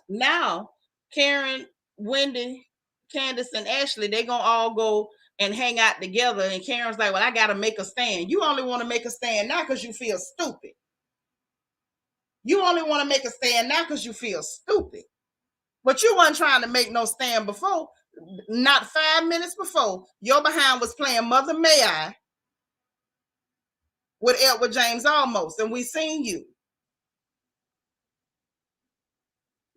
now Karen, Wendy, Candace, and Ashley, they're gonna all go and hang out together. And Karen's like, well, I gotta make a stand. You only want to make a stand now because you feel stupid. You only want to make a stand now because you feel stupid. But you weren't trying to make no stand before. Not 5 minutes before, your behind was playing Mother May I with Edward James almost, and we seen you.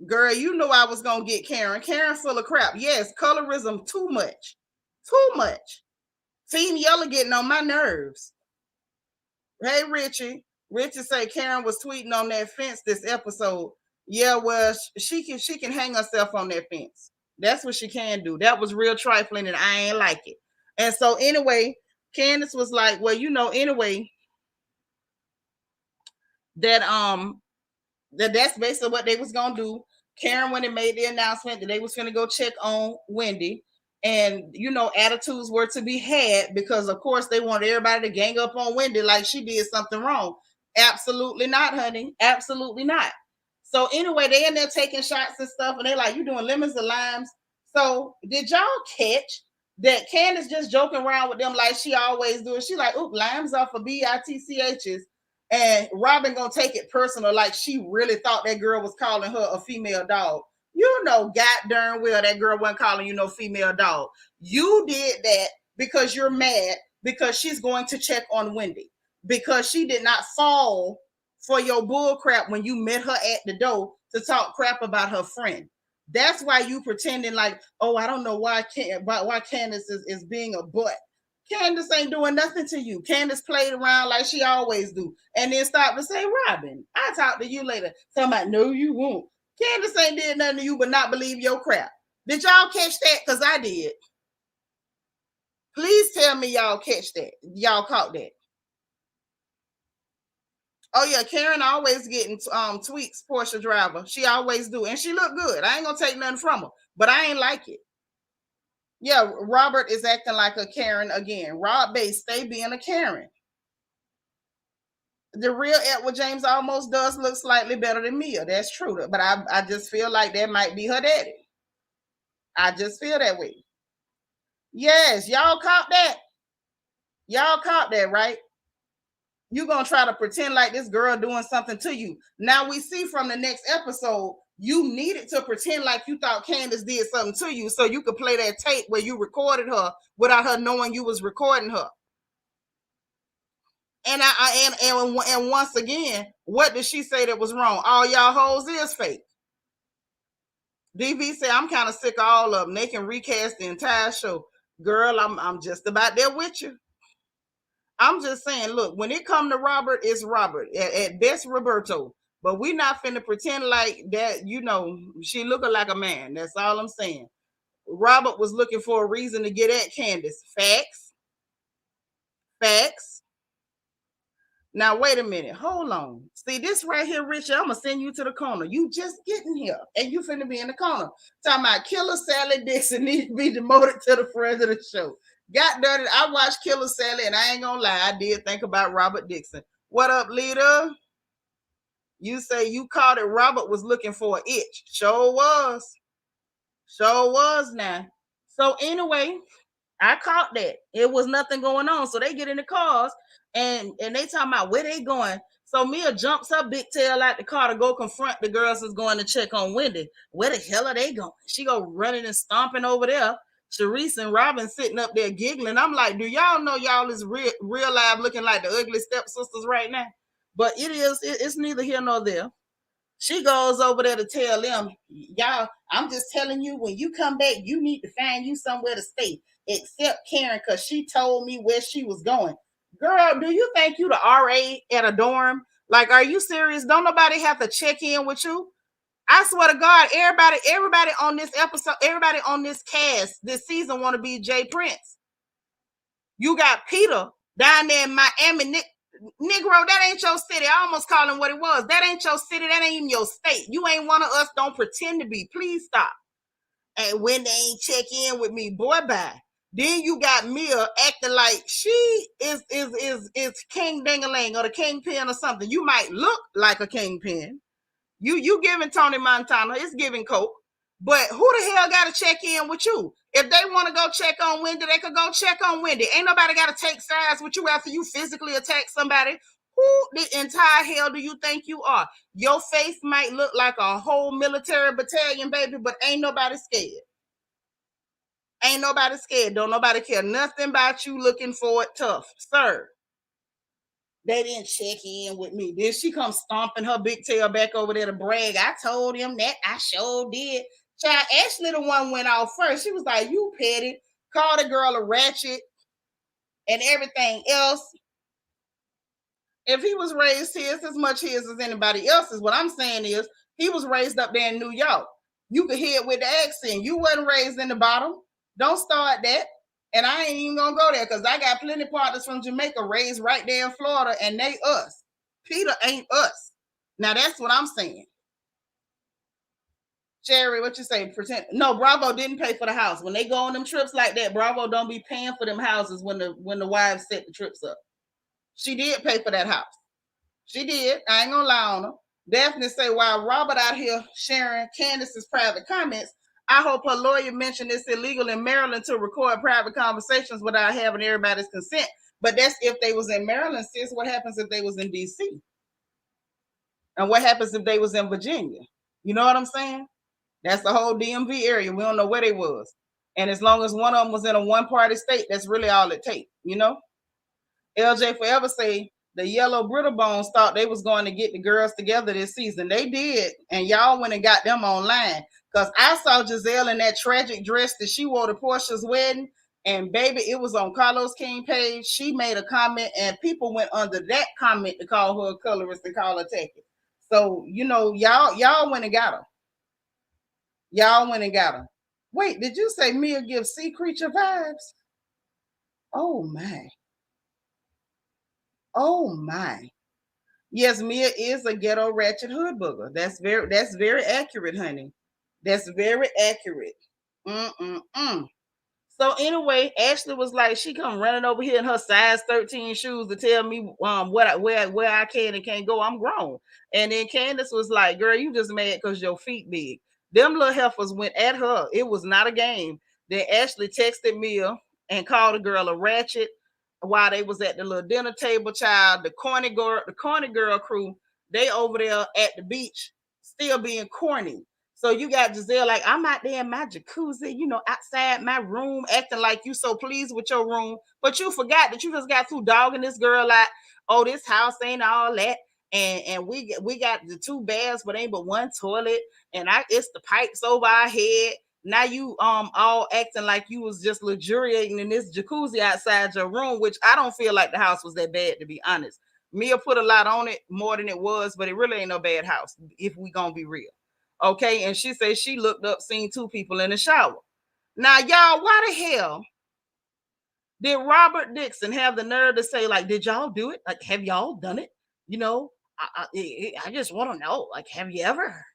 Girl, you know I was gonna get Karen. Karen full of crap. Yes, colorism too much. Too much. Team Yellow getting on my nerves. Hey, Richie. Richie say Karen was tweeting on that fence this episode. Yeah, well, she can hang herself on that fence. That's what she can do. That was real trifling, and I ain't like it. And so anyway, Candace was like, well, anyway, that's basically what they was gonna do. Karen, when it made the announcement that they was gonna go check on Wendy, and attitudes were to be had because of course they wanted everybody to gang up on Wendy like she did something wrong. Absolutely not, honey. Absolutely not. So anyway, they in there taking shots and stuff, and they like, you doing lemons and limes. So did y'all catch that Candace just joking around with them like she always do? She like, oop, limes are for BITCHs. And Robin gonna take it personal, like she really thought that girl was calling her a female dog. You know, god darn well that girl wasn't calling you no female dog. You did that because you're mad because she's going to check on Wendy because she did not fall for your bull crap when you met her at the door to talk crap about her friend. That's why you pretending like, oh, I don't know why Candace is being a butt. Candace ain't doing nothing to you. Candace played around like she always do. And then stop to say, Robin, I'll talk to you later. Somebody, no, you won't. Candace ain't did nothing to you but not believe your crap. Did y'all catch that? Because I did. Please tell me y'all catch that. Y'all caught that. Oh, yeah, Karen always getting tweets, Porsche driver. She always do. And she look good. I ain't going to take nothing from her. But I ain't like it. Yeah, Robert is acting like a Karen again. Rob Bates, stay being a Karen. The real Edward James almost does look slightly better than Mia. That's true. But I just feel like that might be her daddy. I just feel that way. Yes, y'all caught that. Y'all caught that, right? You're going to try to pretend like this girl doing something to you. Now we see from the next episode, you needed to pretend like you thought Candace did something to you so you could play that tape where you recorded her without her knowing you was recording her. And once again, what did she say that was wrong? All y'all hoes is fake. DV said, I'm kind of sick of all of them. They can recast the entire show. Girl, I'm just about there with you. I'm just saying, look, when it come to Robert, it's Robert. At best, Roberto. But we not finna pretend like that, she looking like a man. That's all I'm saying. Robert was looking for a reason to get at Candace. Facts. Facts. Now, wait a minute. Hold on. See, this right here, Richard, I'm going to send you to the corner. You just getting here, and you finna be in the corner. Talking about Killer Sally Dixon needs to be demoted to the friend of the show. Got dirty. I watched Killer Sally, and I ain't going to lie. I did think about Robert Dixon. What up, leader? You say you caught it. Robert was looking for an itch. Sure was. Sure was now. So anyway, I caught that. It was nothing going on. So they get in the cars and they talking about where they going. So Mia jumps her big tail out the car to go confront the girls that's going to check on Wendy. Where the hell are they going? She go running and stomping over there. Sharice and Robin sitting up there giggling. I'm like, do y'all know y'all is real live looking like the ugly stepsisters right now? But it's neither here nor there. She goes over there to tell them, y'all, I'm just telling you, when you come back, you need to find you somewhere to stay, except Karen, because she told me where she was going. Girl, do you think you the RA at a dorm? Like, are you serious? Don't nobody have to check in with you? I swear to God, everybody on this episode, everybody on this cast this season want to be Jay Prince. You got Peter down there in Miami, Negro, that ain't your city. I almost call him what it was. That ain't your city. That ain't even your state. You ain't one of us. Don't pretend to be. Please stop. And when they ain't check in with me, boy, bye. Then you got Mia acting like she is King Dingaling or the Kingpin or something. You might look like a Kingpin. You giving Tony Montana. It's giving Coke. But who the hell got to check in with you? If they want to go check on Wendy, they could go check on Wendy. Ain't nobody got to take sides with you after you physically attack somebody. Who the entire hell do you think you are? Your face might look like a whole military battalion, baby, but ain't nobody scared. Ain't nobody scared. Don't nobody care nothing about you looking for it tough, sir. They didn't check in with me. Then she comes stomping her big tail back over there to brag. I told him that. I sure did. Child, Ashley the one went off first. She was like, you petty. Called a girl a ratchet and everything else. If he was raised his as much his as anybody else's, what I'm saying is he was raised up there in New York. You could hear it with the accent. You wasn't raised in the bottom. Don't start that. And I ain't even gonna go there because I got plenty of partners from Jamaica raised right there in Florida, and they us. Peter ain't us. Now that's what I'm saying. Sherry, what you say? Pretend no, Bravo didn't pay for the house. When they go on them trips like that, Bravo don't be paying for them houses when the wives set the trips up. She did pay for that house. She did. I ain't gonna lie on her. Daphne say, while Robert out here sharing Candace's private comments, I hope her lawyer mentioned it's illegal in Maryland to record private conversations without having everybody's consent. But that's if they was in Maryland, sis. What happens if they was in D.C.? And what happens if they was in Virginia? You know what I'm saying? That's the whole DMV area. We don't know where they was. And as long as one of them was in a one-party state, that's really all it takes, you know? LJ Forever say the Yellow Brittlebones thought they was going to get the girls together this season. They did, and y'all went and got them online. Because I saw Giselle in that tragic dress that she wore to Portia's wedding, and baby, it was on Carlos King page. She made a comment, and people went under that comment to call her a colorist and call her tacky. So, you know, y'all went and got her. Y'all went and got her. Wait, did you say Mia gives sea creature vibes? Oh, my. Oh my. Yes, Mia is a ghetto ratchet hood booger. That's very accurate, honey. That's very accurate. Mm-mm-mm. So anyway, Ashley was like, she come running over here in her size 13 shoes to tell me where I can and can't go. I'm grown. And then Candace was like, girl, you just mad because your feet big. Them little heifers went at her. It was not a game. Then Ashley texted Mia and called the girl a ratchet while they was at the little dinner table, child. The corny girl crew, they over there at the beach still being corny. So you got Giselle like, I'm out there in my jacuzzi, you know, outside my room, acting like you so pleased with your room. But you forgot that you just got through dogging this girl like, oh, this house ain't all that. And we got the two baths, but ain't but one toilet. And it's the pipes over our head. Now you all acting like you was just luxuriating in this jacuzzi outside your room, which I don't feel like the house was that bad, to be honest. Mia put a lot on it, more than it was, but it really ain't no bad house, if we gonna be real. Okay, and she said she looked up, seen two people in the shower. Now, y'all, why the hell did Robert Dixon have the nerve to say, like, did y'all do it? Like, have y'all done it? You know, I just want to know, like, have you ever?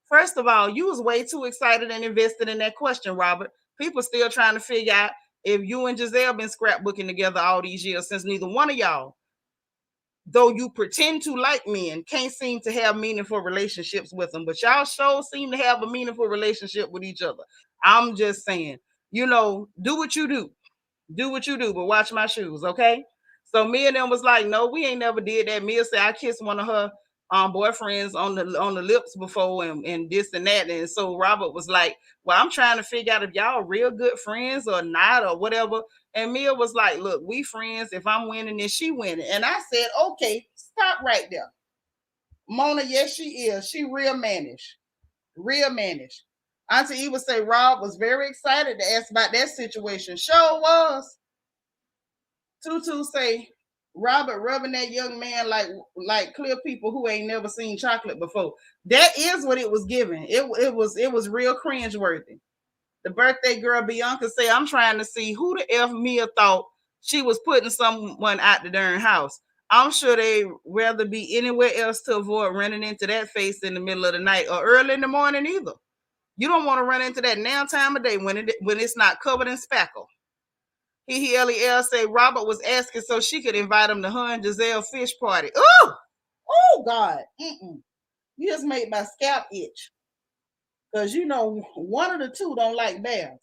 First of all, you was way too excited and invested in that question, Robert. People still trying to figure out if you and Giselle been scrapbooking together all these years since neither one of y'all though you pretend to like men, can't seem to have meaningful relationships with them. But y'all sure seem to have a meaningful relationship with each other. I'm just saying, do what you do. Do what you do, but watch my shoes, okay? So me and them was like, no, we ain't never did that. Mia said I kissed one of her boyfriends on the lips before and this and that. And so Robert was like, well, I'm trying to figure out if y'all real good friends or not or whatever. And Mia was like, look, we friends. If I'm winning, then she winning. And I said, okay, stop right there. Mona, yes, she is. She real mannish. Real mannish. Auntie Eva say Rob was very excited to ask about that situation. Sure was. Tutu say Robert rubbing that young man like clear people who ain't never seen chocolate before. That is what it was giving. It was real cringeworthy. The birthday girl Bianca say, I'm trying to see who the F Mia thought she was putting someone out the darn house. I'm sure they rather be anywhere else to avoid running into that face in the middle of the night or early in the morning either. You don't want to run into that now time of day when it's not covered in spackle. Lel say Robert was asking so she could invite him to her and Giselle fish party. Oh God. Mm-mm. You just made my scalp itch. Because one of the two don't like bears.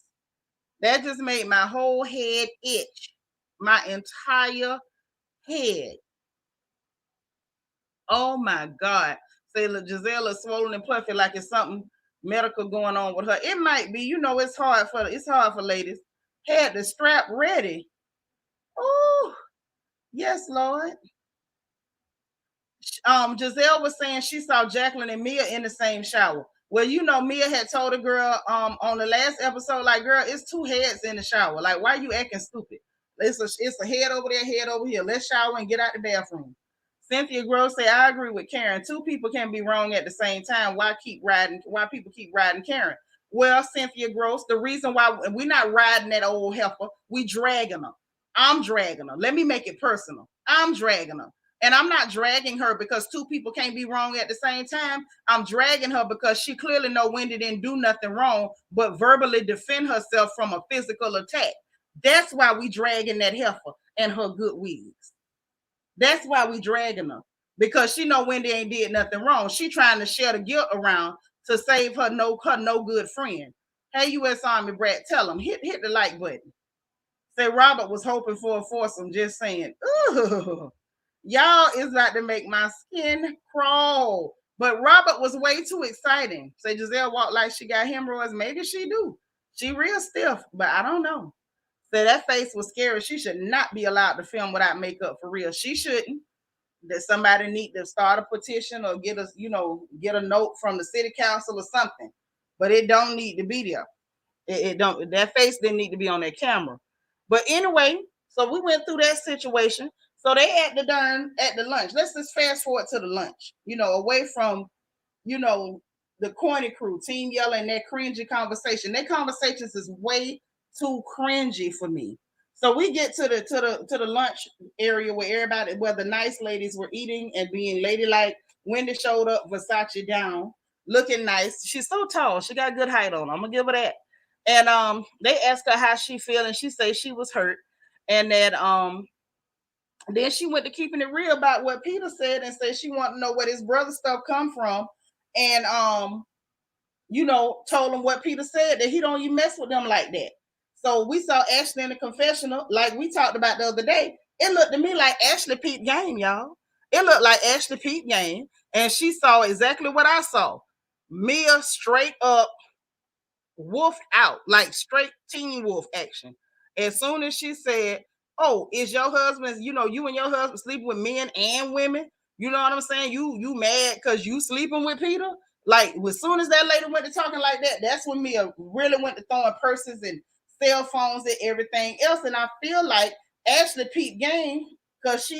That just made my whole head itch. My entire head. Oh my God. Say Giselle is swollen and puffy like it's something medical going on with her. It might be, it's hard for ladies. Had the strap ready. Oh, yes, Lord. Giselle was saying she saw Jacqueline and Mia in the same shower. Well, Mia had told a girl on the last episode, like, girl, it's two heads in the shower. Like, why are you acting stupid? It's a head over there, head over here. Let's shower and get out the bathroom. Cynthia Gross say, I agree with Karen. Two people can be wrong at the same time. Why people keep riding Karen? Well, Cynthia Gross, the reason why we're not riding that old heifer, we dragging her. I'm dragging her. Let me make it personal. I'm dragging her. And I'm not dragging her because two people can't be wrong at the same time. I'm dragging her because she clearly know Wendy didn't do nothing wrong, but verbally defend herself from a physical attack. That's why we dragging that heifer and her good wigs. That's why we dragging her, because she know Wendy ain't did nothing wrong. She trying to share the guilt around to save her no good friend. Hey, U.S. Army brat, tell them hit the like button. Say Robert was hoping for a foursome. Just saying. Ooh. Y'all is about to make my skin crawl. But Robert was way too exciting. Say Giselle walked like she got hemorrhoids. Maybe she do. She real stiff, but I don't know. Say that face was scary. She should not be allowed to film without makeup for real. She shouldn't. That somebody need to start a petition or get a note from the city council or something. But it don't need to be there. It don't. That face didn't need to be on that camera. But anyway, so we went through that situation. So they at the lunch. Let's just fast forward to the lunch. Away from the corny crew, Team Yellow, and that cringy conversation. Their conversations is way too cringy for me. So we get to the lunch area where the nice ladies were eating and being ladylike. Wendy showed up, Versace down, looking nice. She's so tall. She got good height on her. I'm gonna give her that. And they asked her how she feel, and she said she was hurt, and that then she went to keeping it real about what Peter said and said she wanted to know where his brother stuff come from, and told him what Peter said, that he don't even mess with them like that. So we saw Ashley in the confessional, like we talked about the other day. It looked to me like Ashley peeped game, y'all. It looked like Ashley peeped game, and she saw exactly what I saw. Mia straight up wolf out, like straight Teen Wolf action. As soon as she said, oh, is your husband, you and your husband sleeping with men and women? You know what I'm saying? You mad because you sleeping with Peter? Like, as soon as that lady went to talking like that, that's when Mia really went to throwing purses and cell phones and everything else. And I feel like Ashley peeped game because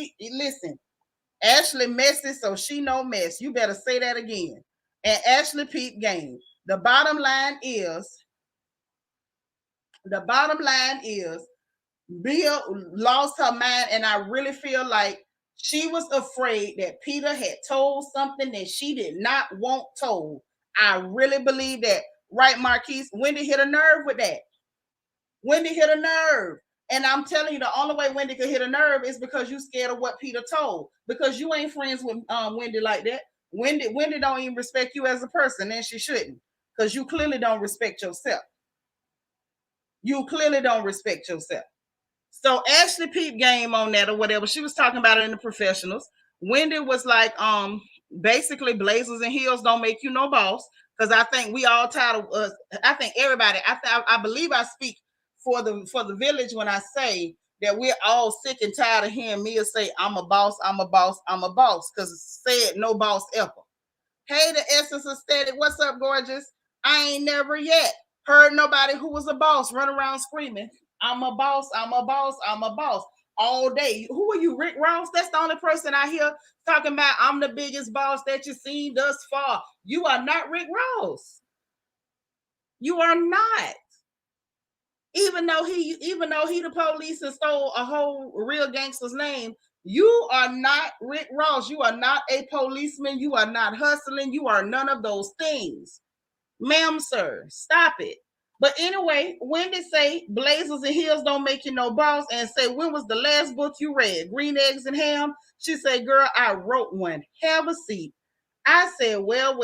Ashley messy, so she no mess. You better say that again. And Ashley peeped game. The bottom line is, Mia lost her mind, and I really feel like she was afraid that Peter had told something that she did not want told. I really believe that. Right, Marquise? Wendy hit a nerve with that. Wendy hit a nerve. And I'm telling you, the only way Wendy could hit a nerve is because you scared of what Peter told. Because you ain't friends with Wendy like that. Wendy don't even respect you as a person, and she shouldn't. Because you clearly don't respect yourself. You clearly don't respect yourself. So Ashley peeped game on that or whatever. She was talking about it in the professionals. Wendy was like, basically blazers and heels don't make you no boss. Because I think we all tired of I think everybody, I believe I speak for the village when I say that we're all sick and tired of hearing Mia say, I'm a boss, I'm a boss, I'm a boss. Because said no boss ever. Hey, the essence of static. What's up, gorgeous? I ain't never yet heard nobody who was a boss run around screaming, I'm a boss, I'm a boss, I'm a boss all day. Who are you, Rick Ross? That's the only person I hear talking about I'm the biggest boss that you've seen thus far. You are not Rick Ross. You are not. Even though he the police and stole a whole real gangster's name, you are not Rick Ross. You are not a policeman. You are not hustling. You are none of those things. Ma'am, sir, stop it. But anyway, Wendy say blazers and heels don't make you no boss, and say, when was the last book you read? Green Eggs and Ham? She said, girl, I wrote one. Have a seat. I said, well.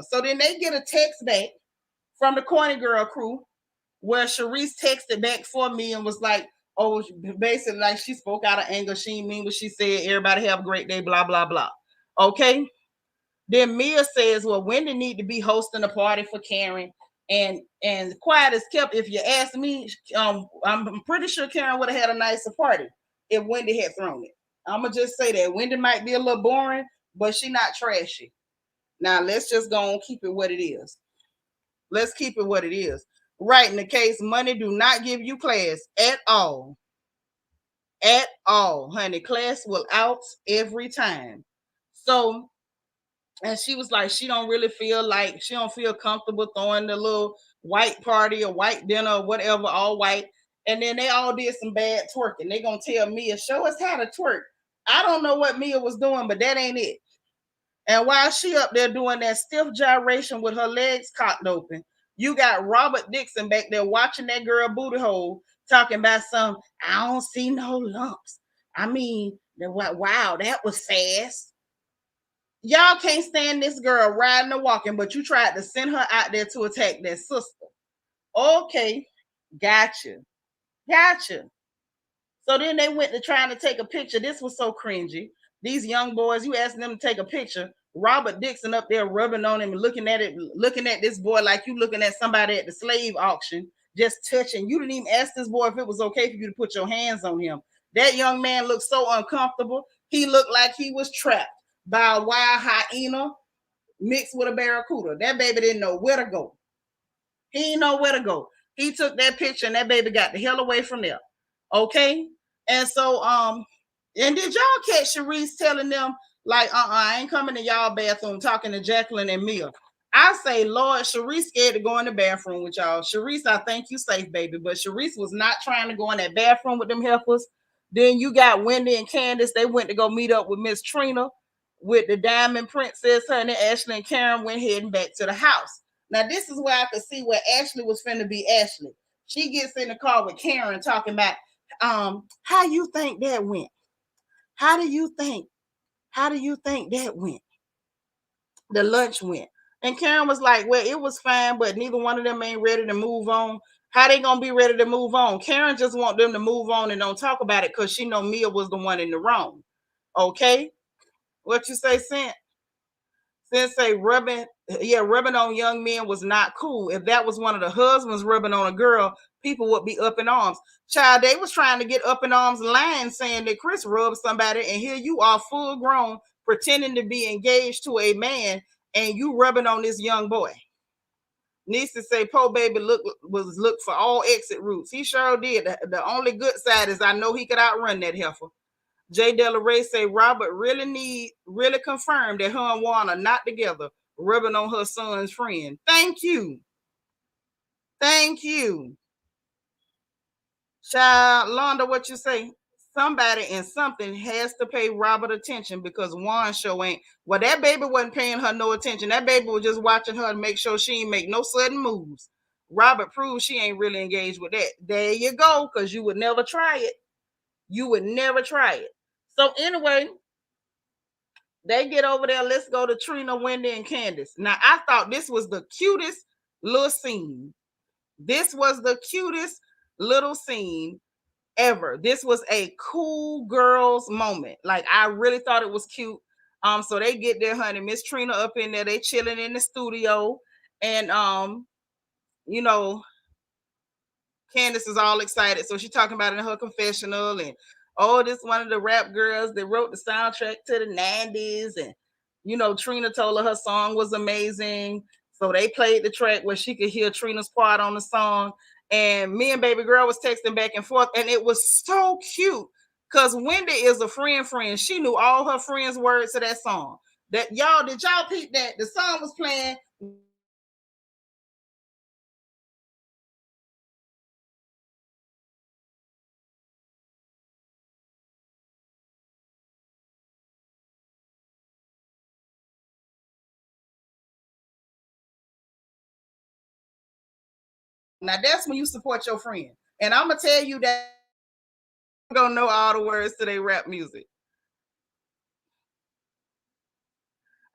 So then they get a text back from the Corny Girl crew where Sharice texted back for me and was like, oh, basically like she spoke out of anger. She didn't mean what she said. Everybody have a great day, blah, blah, blah. Okay. Then Mia says, well, Wendy need to be hosting a party for Karen. And quiet as kept, if you ask me, I'm pretty sure Karen would have had a nicer party if Wendy had thrown it. I'm going to just say that. Wendy might be a little boring, but she not trashy. Now, let's just go and keep it what it is. Let's keep it what it is. Right, in the case, money do not give you class at all. At all, honey. Class will out every time. So, and she was like, she don't feel comfortable throwing the little white party or white dinner or whatever, all white. And then they all did some bad twerking. They gonna tell Mia, show us how to twerk. I don't know what Mia was doing, but that ain't it. And while she up there doing that stiff gyration with her legs cocked open, you got Robert Dixon back there watching that girl booty hole, talking about some, I don't see no lumps. I mean, wow, that was fast. Y'all can't stand this girl riding or walking, but you tried to send her out there to attack that sister. Okay, gotcha. So then they went to trying to take a picture. This was so cringy. These young boys, you asked them to take a picture. Robert Dixon up there rubbing on him and looking at this boy like you looking at somebody at the slave auction, just touching. You didn't even ask this boy if it was okay for you to put your hands on him. That young man looked so uncomfortable. He looked like he was trapped by a wild hyena mixed with a barracuda. That baby didn't know where to go. He didn't know where to go. He took that picture and that baby got the hell away from there. Okay? And so, and did y'all catch Sharice telling them, like, I ain't coming to y'all bathroom talking to Jacqueline and Mia? I say, Lord, Sharice scared to go in the bathroom with y'all. Sharice, I think you safe, baby. But Sharice was not trying to go in that bathroom with them heifers. Then you got Wendy and Candace. They went to go meet up with Miss Trina with the Diamond Princess. Honey, Ashley and Karen went heading back to the house. Now, this is where I could see where Ashley was finna be Ashley. She gets in the car with Karen talking about, how you think that went? How do you think that went? The lunch went. And Karen was like, well, it was fine, but neither one of them ain't ready to move on. How they gonna be ready to move on? Karen just want them to move on and don't talk about it because she know Mia was the one in the wrong. Okay? What you say, Sent? Sent say rubbing on young men was not cool. If that was one of the husbands rubbing on a girl, people would be up in arms. Child, they was trying to get up in arms lying, saying that Chris rubbed somebody, and here you are full grown pretending to be engaged to a man, and you rubbing on this young boy. Nisa say, "Po baby look for all exit routes. He sure did. The only good side is I know he could outrun that heifer." Jay Della Ray say Robert really confirmed that her and Juan are not together, rubbing on her son's friend. Thank you. Child, Londa, what you say? Somebody and something has to pay Robert attention because Juan show ain't. Well, that baby wasn't paying her no attention. That baby was just watching her and make sure she ain't make no sudden moves. Robert proves she ain't really engaged with that. There you go, because you would never try it. You would never try it. So anyway, they get over there. Let's go to Trina, Wendy, and Candace. Now, I thought this was the cutest little scene. This was the cutest little scene ever. This was a cool girls moment. Like, I really thought it was cute. So they get there, honey. Miss Trina up in there. They chilling in the studio. And you know, Candace is all excited. So she's talking about it in her confessional, and oh, this one of the rap girls that wrote the soundtrack to the 90s. And Trina told her song was amazing. So they played the track where she could hear Trina's part on the song. And me and baby girl was texting back and forth, and it was so cute because Wendy is a friend. She knew all her friends' words to that song. That y'all, did y'all peep that? The song was playing. Now that's when you support your friend. And I'm gonna tell you that I'm gonna know all the words to their rap music.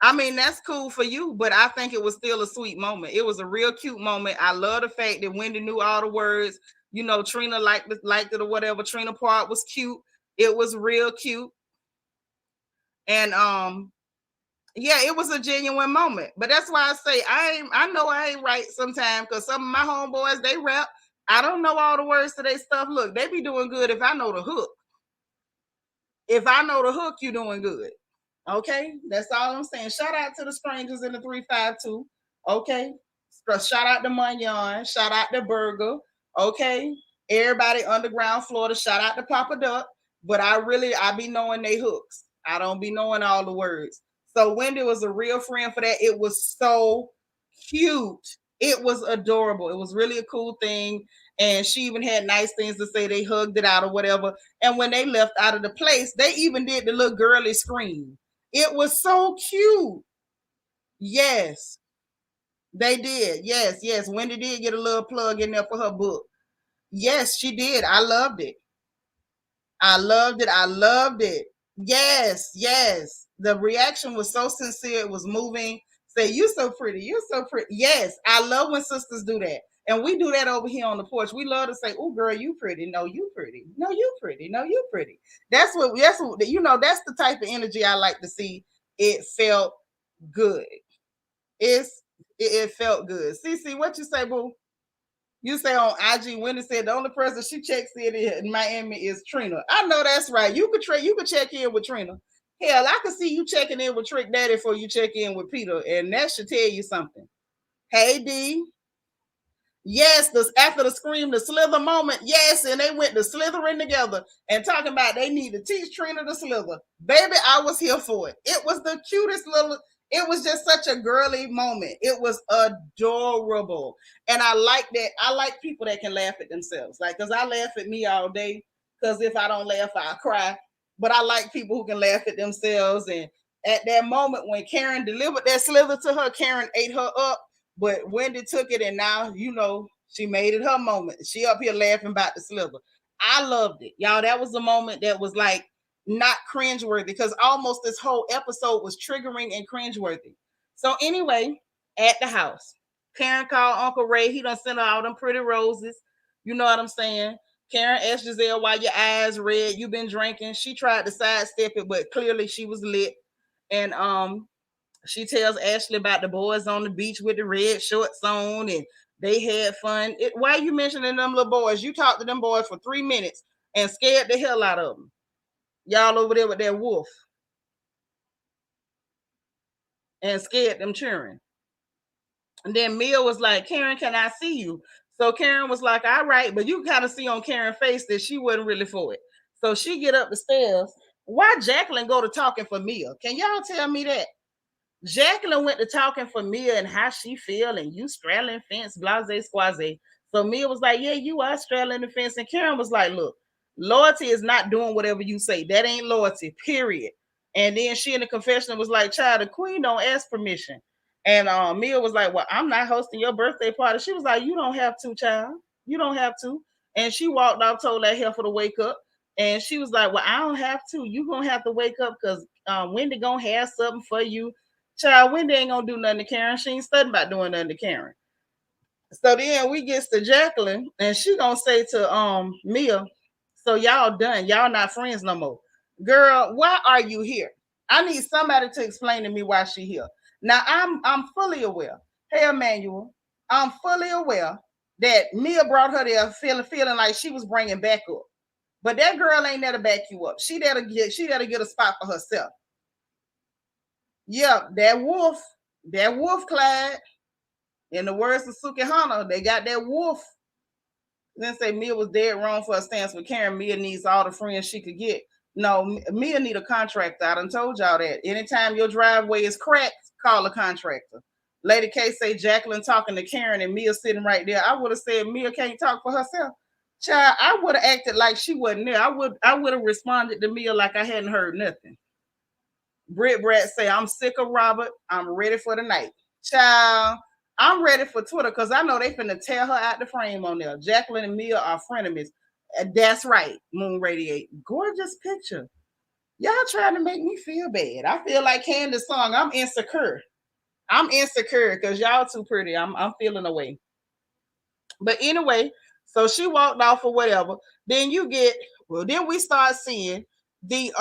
I mean, that's cool for you, but I think it was still a sweet moment. It was a real cute moment. I love the fact that Wendy knew all the words. Trina liked it or whatever. Trina part was cute. It was real cute. And yeah, it was a genuine moment. But that's why I say I know I ain't right sometimes, because some of my homeboys, they rap. I don't know all the words to their stuff. Look, they be doing good if I know the hook. If I know the hook, you doing good. Okay, that's all I'm saying. Shout out to the strangers in the 352. Okay, so shout out to Munyon. Shout out to Burger. Okay, everybody underground Florida. Shout out to Papa Duck. But I be knowing they hooks. I don't be knowing all the words. So Wendy was a real friend for that. It was so cute. It was adorable. It was really a cool thing. And she even had nice things to say. They hugged it out or whatever. And when they left out of the place, they even did the little girly scream. It was so cute. Yes, they did. Yes. Wendy did get a little plug in there for her book. Yes, she did. I loved it. I loved it. I loved it. Yes. The reaction was so sincere. It was moving. Say, you so pretty. You're so pretty. Yes, I love when sisters do that. And we do that over here on the porch. We love to say, oh, girl, you pretty. No, you pretty. No, you pretty. No, you pretty. That's what, that's that's the type of energy I like to see. It felt good. It felt good. CC, what you say, boo? You say on IG, Wendy said the only person she checks in Miami is Trina. I know that's right. You could check in with Trina. Hell, I could see you checking in with Trick Daddy before you check in with Peter, and that should tell you something. Hey D. Yes, after the scream, the slither moment. Yes, and they went to slithering together and talking about they need to teach Trina to slither. Baby, I was here for it. It was the cutest little. It was just such a girly moment. It was adorable, and I like that. I like people that can laugh at themselves. Like, cause I laugh at me all day. Cause if I don't laugh, I cry. But I like people who can laugh at themselves. And at that moment when Karen delivered that slither to her, Karen ate her up, but Wendy took it, and now she made it her moment. She up here laughing about the slither. I loved it, y'all. That was a moment that was like not cringeworthy, because almost this whole episode was triggering and cringeworthy. So anyway, at the house, Karen called Uncle Ray. He done sent her all them pretty roses. You know what I'm saying? Karen asked Giselle, why your eyes red? You been drinking? She tried to sidestep it, but clearly she was lit. And she tells Ashley about the boys on the beach with the red shorts on, and they had fun. Why are you mentioning them little boys? You talked to them boys for 3 minutes and scared the hell out of them. Y'all over there with that wolf and scared them cheering. And then Mia was like, Karen, can I see you? So Karen was like, all right, but you kind of see on Karen's face that she wasn't really for it. So she get up the stairs. Why Jacqueline go to talking for Mia? Can y'all tell me that? Jacqueline went to talking for Mia and how she feel, and you straddling fence, blase squaze. So Mia was like, yeah, you are straddling the fence. And Karen was like, look, loyalty is not doing whatever you say. That ain't loyalty, period. And then she in the confessional was like, child, the queen don't ask permission. And Mia was like, well, I'm not hosting your birthday party. She was like, you don't have to, child. You don't have to. And she walked off, told that heifer to wake up. And she was like, well, I don't have to. You going to have to wake up because Wendy going to have something for you. Child, Wendy ain't going to do nothing to Karen. She ain't studying about doing nothing to Karen. So then we gets to Jacqueline, and she going to say to Mia, so y'all done. Y'all not friends no more. Girl, why are you here? I need somebody to explain to me why she here. Now I'm fully aware. Hey Emmanuel, I'm fully aware that Mia brought her there feeling like she was bringing back up. But that girl ain't there to back you up. She there to get a spot for herself. Yep, that wolf Clyde. In the words of Suki Hana, they got that wolf. Then say Mia was dead wrong for a stance with Karen. Mia needs all the friends she could get. No, Mia need a contractor. I done told y'all that. Anytime your driveway is cracked, call a contractor. Lady K say Jacqueline talking to Karen and Mia sitting right there. I would have said Mia can't talk for herself. Child, I would have acted like she wasn't there. I would have responded to Mia like I hadn't heard nothing. Britt Brett say, I'm sick of Robert. I'm ready for the night. Child, I'm ready for Twitter because I know they finna tear her out the frame on there. Jacqueline and Mia are frenemies. That's right, Moon Radiate. Gorgeous picture. Y'all trying to make me feel bad. I feel like Candace's song. I'm insecure. I'm insecure because y'all too pretty. I'm feeling away. But anyway, so she walked off or whatever. Then then we start seeing the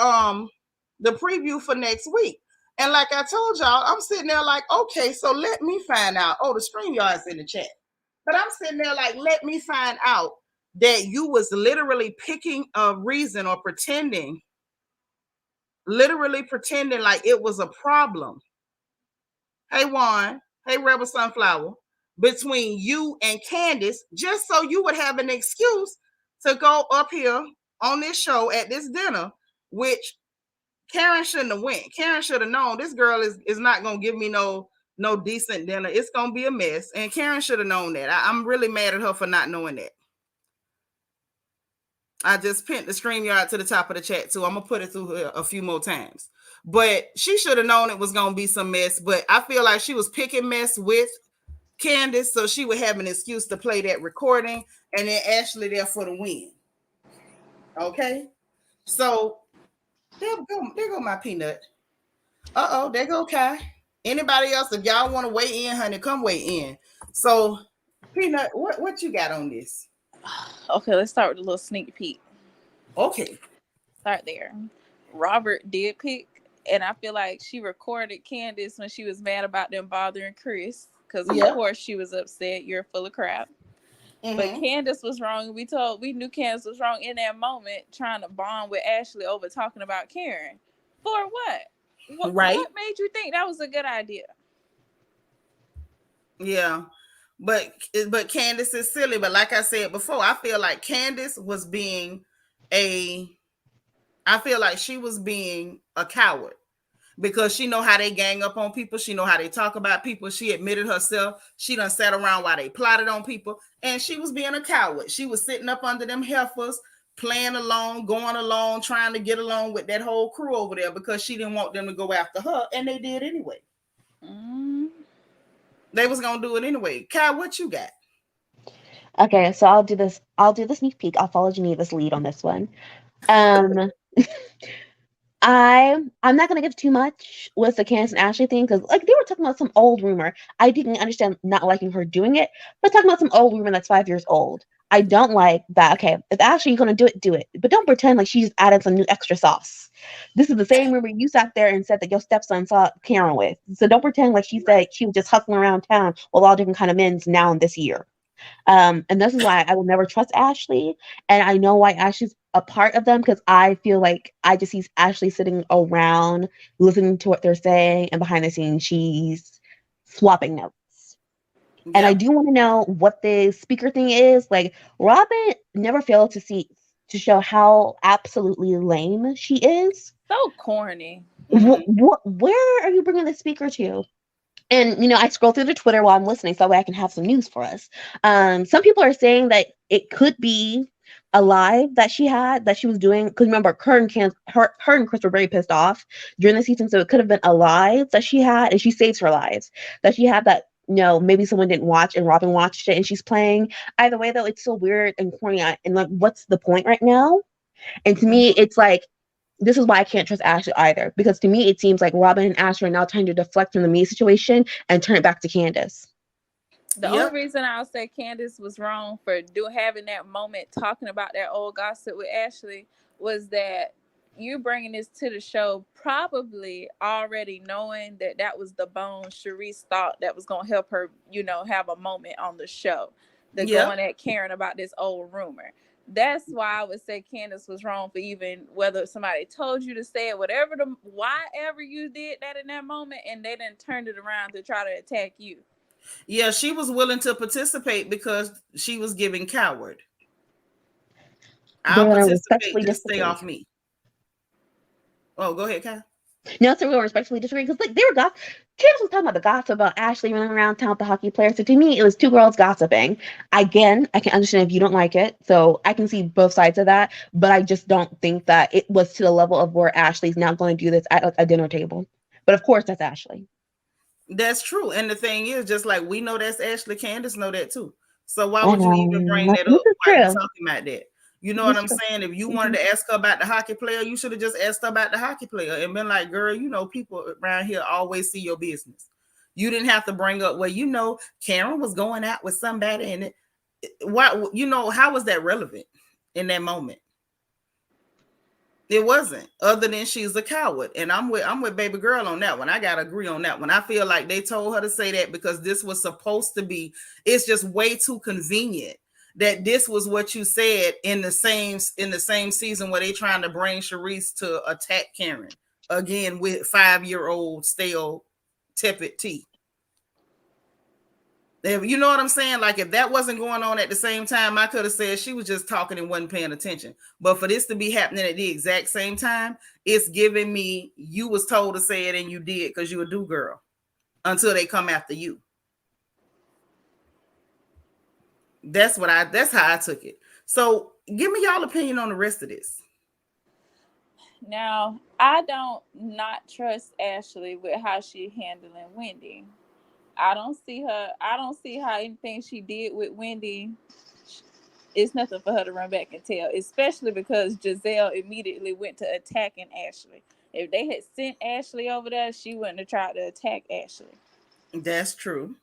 preview for next week. And like I told y'all, I'm sitting there like, okay, so let me find out. Oh, the StreamYard's in the chat. But I'm sitting there like, let me find out that you was literally picking a reason or literally pretending like it was a problem. Hey, Juan. Hey, Rebel Sunflower. Between you and Candace, just so you would have an excuse to go up here on this show at this dinner, which Karen shouldn't have went. Karen should have known this girl is not gonna give me no decent dinner. It's gonna be a mess, and Karen should have known that. I'm really mad at her for not knowing that. I just pinned the StreamYard to the top of the chat too. I'm gonna put it through a few more times, but she should have known it was gonna be some mess. But I feel like she was picking mess with Candace, so she would have an excuse to play that recording, and then Ashley there for the win. Okay, so there go my peanut. There go Kai. Anybody else? If y'all want to weigh in, honey, come weigh in. So, Peanut, what you got on this? Okay, let's start with a little sneak peek. Okay. Start there. Robert did pick, and I feel like she recorded Candace when she was mad about them bothering Chris. Because, of course, she was upset. You're full of crap. Mm-hmm. But Candace was wrong. We knew Candace was wrong in that moment, trying to bond with Ashley over talking about Karen. For what? What made you think that was a good idea? Yeah. But Candace is silly. But like I said before, I feel like Candace was being I feel like she was being a coward because she know how they gang up on people. She know how they talk about people. She admitted herself. She done sat around while they plotted on people. And she was being a coward. She was sitting up under them heifers, playing along, going along, trying to get along with that whole crew over there because she didn't want them to go after her. And they did anyway. They was going to do it anyway. Kai, what you got? Okay, so I'll do the sneak peek. I'll follow Geneva's lead on this one. I'm not gonna give too much with the Candace and Ashley thing because like they were talking about some old rumor. I didn't understand not liking her doing it, but talking about some old rumor that's 5 years old. I don't like that. Okay, if Ashley you're gonna do it. But don't pretend like she's added some new extra sauce. This is the same rumor you sat there and said that your stepson saw Karen with. So don't pretend like she said she was just hustling around town with all different kind of men now in this year. And this is why I will never trust Ashley. And I know why Ashley's a part of them because I feel like I just see Ashley sitting around listening to what they're saying, and behind the scenes she's swapping notes. Yep. And I do want to know what the speaker thing is. Like Robin never failed to show how absolutely lame she is. So corny. Where are you bringing the speaker to? And, I scroll through the Twitter while I'm listening so that way I can have some news for us. Some people are saying that it could be alive that she had that she was doing, because remember her and Chris were very pissed off during the season, so it could have been a lie that she had, and she saves her lives that she had that, maybe someone didn't watch and Robin watched it and she's playing. Either way though, it's so weird and corny, and like, what's the point right now? And to me it's like, this is why I can't trust Ashley either, because to me it seems like Robin and Ashley are now trying to deflect from the Mia situation and turn it back to Candace. The only reason I'll say Candace was wrong for having that moment talking about that old gossip with Ashley was that you bringing this to the show probably already knowing that was the bone Sharice thought that was going to help her, have a moment on the show. Going at Karen about this old rumor. That's why I would say Candace was wrong for even whether somebody told you to say it, whatever you did that in that moment, and they didn't turn it around to try to attack you. Yeah, she was willing to participate because she was giving coward. I'll participate, just stay off me. Oh, go ahead, Kyle. No, so we were respectfully disagree because like they were Candace was talking about the gossip about Ashley running around town with the hockey player. So to me, it was two girls gossiping. Again, I can understand if you don't like it, so I can see both sides of that. But I just don't think that it was to the level of where Ashley's now going to do this at a dinner table. But of course, that's Ashley. That's true, and the thing is, just like we know that's Ashley, Candace know that too. So why would you even bring that up? Why are you talking about that? You know what I'm saying? If you wanted to ask her about the hockey player, you should have just asked her about the hockey player and been like, girl, people around here always see your business. You didn't have to bring up, well, Karen was going out with somebody, and how was that relevant in that moment? It wasn't, other than she's a coward. And I'm with baby girl on that one. I gotta agree on that one. I feel like they told her to say that because this was supposed to be, it's just way too convenient that this was what you said in the same season where they trying to bring Sharice to attack Karen again with 5-year-old stale tepid tea. You know what I'm saying? Like, if that wasn't going on at the same time, I could have said she was just talking and wasn't paying attention. But for this to be happening at the exact same time, it's giving me, you was told to say it and you did because you a do girl until they come after you. That's how I took it. So give me y'all opinion on the rest of this. Now, I don't not trust Ashley with how she handling Wendy. I don't see how anything she did with Wendy, it's nothing for her to run back and tell, especially because Giselle immediately went to attacking Ashley. If they had sent Ashley over there, she wouldn't have tried to attack Ashley. That's true.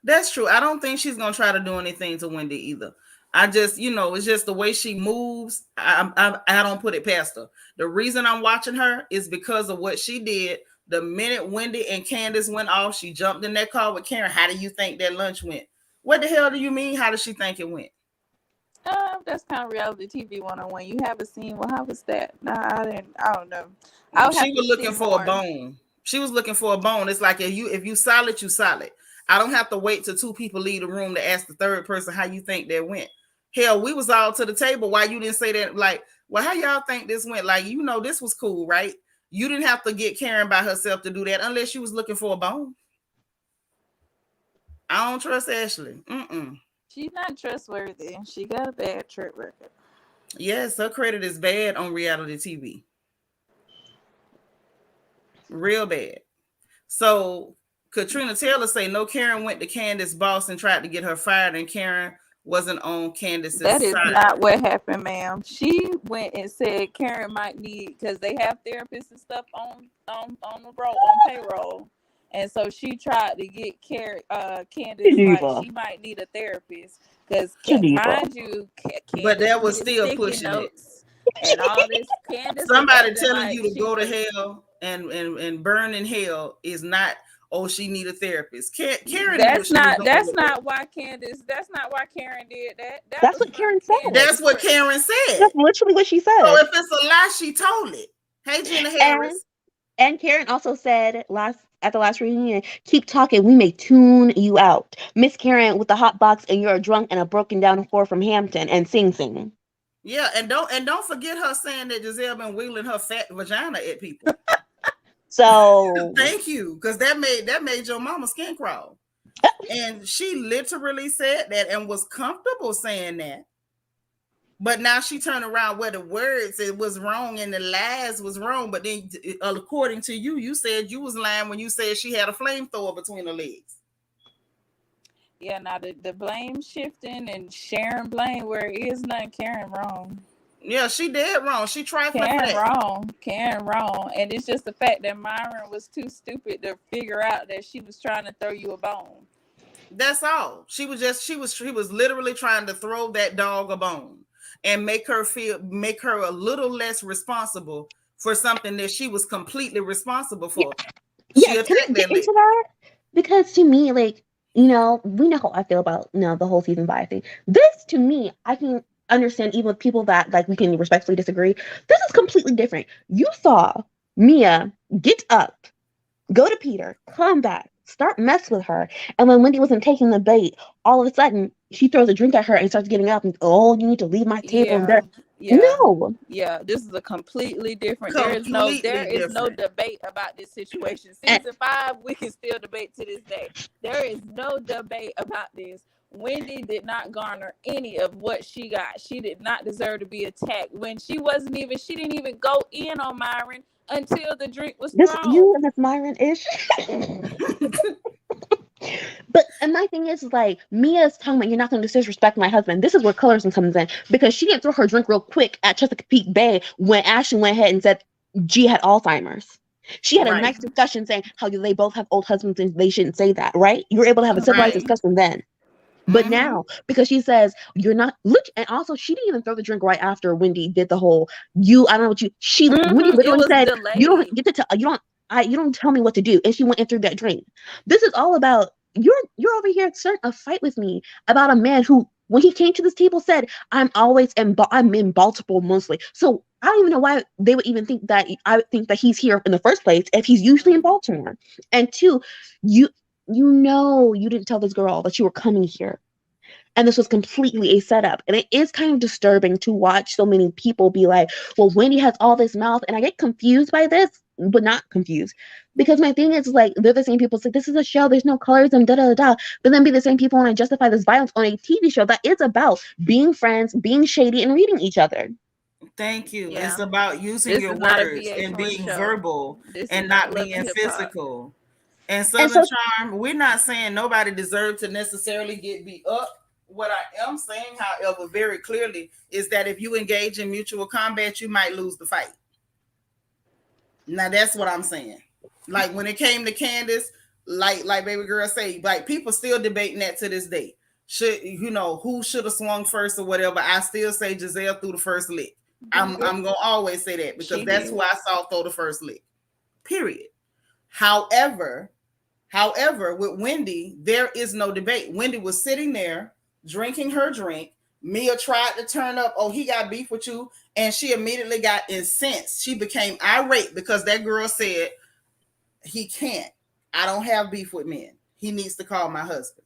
That's true. I don't think she's going to try to do anything to Wendy either. I just, it's just the way she moves. I don't put it past her. The reason I'm watching her is because of what she did. The minute Wendy and Candace went off, she jumped in that car with Karen. How do you think that lunch went? What the hell do you mean? How does she think it went? That's kind of reality TV 101. You have a scene. Well, how was that? Nah, I don't know. She was looking for a bone. She was looking for a bone. It's like if you solid, you solid. I don't have to wait till two people leave the room to ask the third person how you think that went. Hell, we was all to the table. Why you didn't say that? Like, well, how y'all think this went? Like, this was cool, right? You didn't have to get Karen by herself to do that unless she was looking for a bone. I don't trust Ashley. She's not trustworthy. She got a bad track record. Yes, her credit is bad on reality TV. Real bad. So Katrina Taylor say no, Karen went to Candace's boss and tried to get her fired, and Karen wasn't on Candace's side. That is not what happened, ma'am. She went and said Karen might need, because they have therapists and stuff on payroll. And so she tried to get Candace, like she might need a therapist. Because mind you, Candace, but that was still pushing it. And all this Candace, somebody telling you to go to hell and burn in hell is not, oh, she need a therapist. Karen, that's not why Karen did that. That's what Karen said. That's what Karen said. That's literally what she said. So if it's a lie, she told it. Hey, Gina Harris. And Karen also said at the last reunion, keep talking, we may tune you out. Miss Karen with the hot box and you're a drunk and a broken down whore from Hampton and sing. Yeah, and don't forget her saying that Giselle been wheeling her fat vagina at people. So thank you, because that made your mama skin crawl. And she literally said that and was comfortable saying that. But now she turned around where the words it was wrong and the lies was wrong. But then, according to you, you said you was lying when you said she had a flamethrower between her legs. Yeah, now the blame shifting and sharing blame where it is none. Karen wrong. Yeah, she did wrong. She trifling for Karen that. wrong. Karen wrong. And it's just the fact that Myron was too stupid to figure out that she was trying to throw you a bone. That's all. She was literally trying to throw that dog a bone and make her a little less responsible for something that she was completely responsible for. Yeah, can I get into that? Because to me, like, we know how I feel about the whole season 5 thing. This, to me, I can understand even with people that like we can respectfully disagree. This is completely different. You saw Mia get up, go to Peter, come back, start mess with her, and when Wendy wasn't taking the bait, all of a sudden she throws a drink at her and starts getting up and you need to leave my table. And no. Yeah, this is a completely different. There is no debate about this situation. Season 5, we can still debate to this day. There is no debate about this. Wendy did not garner any of what she got. She did not deserve to be attacked when she didn't even go in on Myron until the drink was thrown. You and this Myron ish. But and my thing is like Mia's talking about you're not going to disrespect my husband. This is where colorism comes in because she didn't throw her drink real quick at Chesapeake Bay when Ashley went ahead and said G had Alzheimer's. She had a nice discussion saying how they both have old husbands and they shouldn't say that, right? You were able to have a civilized discussion then. But now, because she says you're not and also she didn't even throw the drink right after Wendy did the whole I don't know what Wendy literally said delayed. You don't get to tell you don't tell me what to do, and she went in through that drink. This is all about you're over here starting a fight with me about a man who when he came to this table said I'm in Baltimore mostly. So I don't even know why they would even think that I would think that he's here in the first place if he's usually in Baltimore. And two, you didn't tell this girl that you were coming here. And this was completely a setup. And it is kind of disturbing to watch so many people be like, well, Wendy has all this mouth. And I get confused by this, but not confused. Because my thing is like, they're the same people say, this is a show, there's no colorism, da-da-da-da. But then be the same people when I justify this violence on a TV show that is about being friends, being shady, and reading each other. Thank you. Yeah. It's about using your words and being verbal and not being physical. And Southern Charm, we're not saying nobody deserves to necessarily get beat up. What I am saying, however, very clearly, is that if you engage in mutual combat, you might lose the fight. Now, that's what I'm saying. Like, when it came to Candace, like baby girl say, like, people still debating that to this day. Who should have swung first or whatever. I still say Giselle threw the first lick. I'm going to always say that because that's who I saw throw the first lick. Period. However, with Wendy, there is no debate. Wendy was sitting there drinking her drink. Mia tried to turn up, he got beef with you, and she immediately got incensed. She became irate because that girl said, he can't. I don't have beef with men. He needs to call my husband.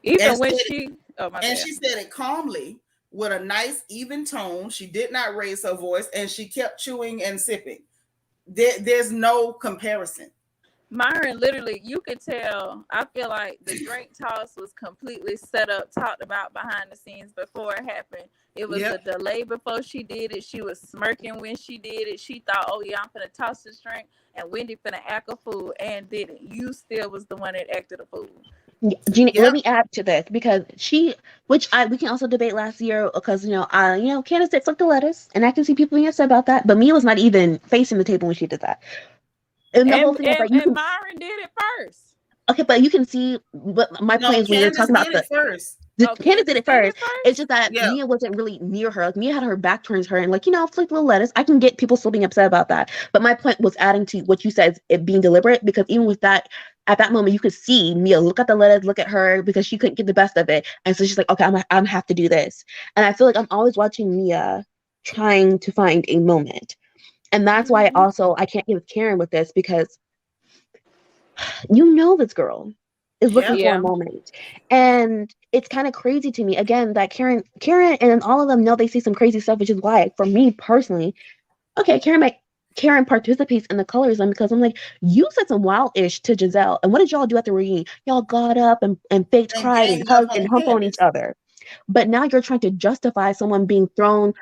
She said it calmly with a nice even tone. She did not raise her voice, and she kept chewing and sipping. There's no comparison. Myron, literally, you could tell. I feel like the drink toss was completely set up, talked about behind the scenes before it happened. It was a delay before she did it. She was smirking when she did it. She thought, I'm finna toss this drink, and Wendy finna act a fool, and didn't. You still was the one that acted a fool. Jeannie, let me add to this because we can also debate last year because Candace did flip the letters, and I can see people being upset about that, but Mia was not even facing the table when she did that. And the whole thing is like Myron did it first. Okay, but you can see what my point is when you're talking about first. Candace did it first. It's just that Mia wasn't really near her. Like, Mia had her back towards her and flick little lettuce. I can get people still being upset about that. But my point was adding to what you said, it being deliberate, because even with that, at that moment, you could see Mia look at the lettuce, look at her, because she couldn't get the best of it. And so she's like, okay, I'm gonna have to do this. And I feel like I'm always watching Mia trying to find a moment. And that's why I can't get with Karen with this, because this girl is looking for a moment. And it's kind of crazy to me, again, that Karen and all of them know they see some crazy stuff, which is why, for me personally, okay, Karen participates in the colorism because I'm like, you said some wild-ish to Giselle. And what did y'all do at the reunion? Y'all got up and faked cried and hugged and humped on each other. But now you're trying to justify someone being thrown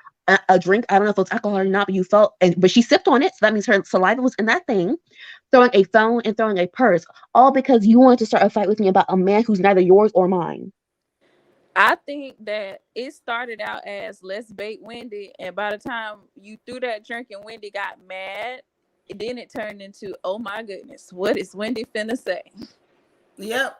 a drink. I don't know if it's alcohol or not, but you felt, but she sipped on it, so that means her saliva was in that thing. Throwing a phone and throwing a purse, all because you wanted to start a fight with me about a man who's neither yours or mine. I think that it started out as let's bait Wendy, and by the time you threw that drink and Wendy got mad, then it turned into, oh my goodness, what is Wendy finna say? Yep,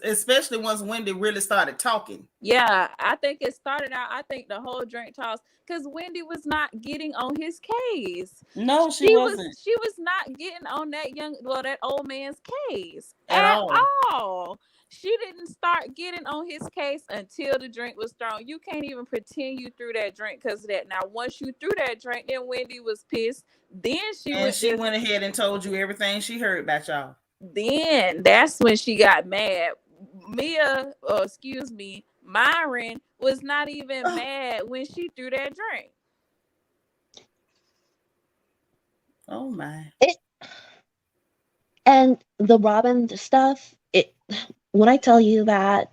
especially once Wendy really started talking. Yeah, I think it started out. I think the whole drink toss, because Wendy was not getting on his case. No, she wasn't. She was not getting on that old man's case At all. She didn't start getting on his case until the drink was thrown. You can't even pretend you threw that drink because of that. Now, once you threw that drink, then Wendy was pissed. Then she went ahead and told you everything she heard about y'all. Then that's when she got mad. Myron was not even mad when she threw that drink. Oh my. And the Robin stuff, when I tell you that,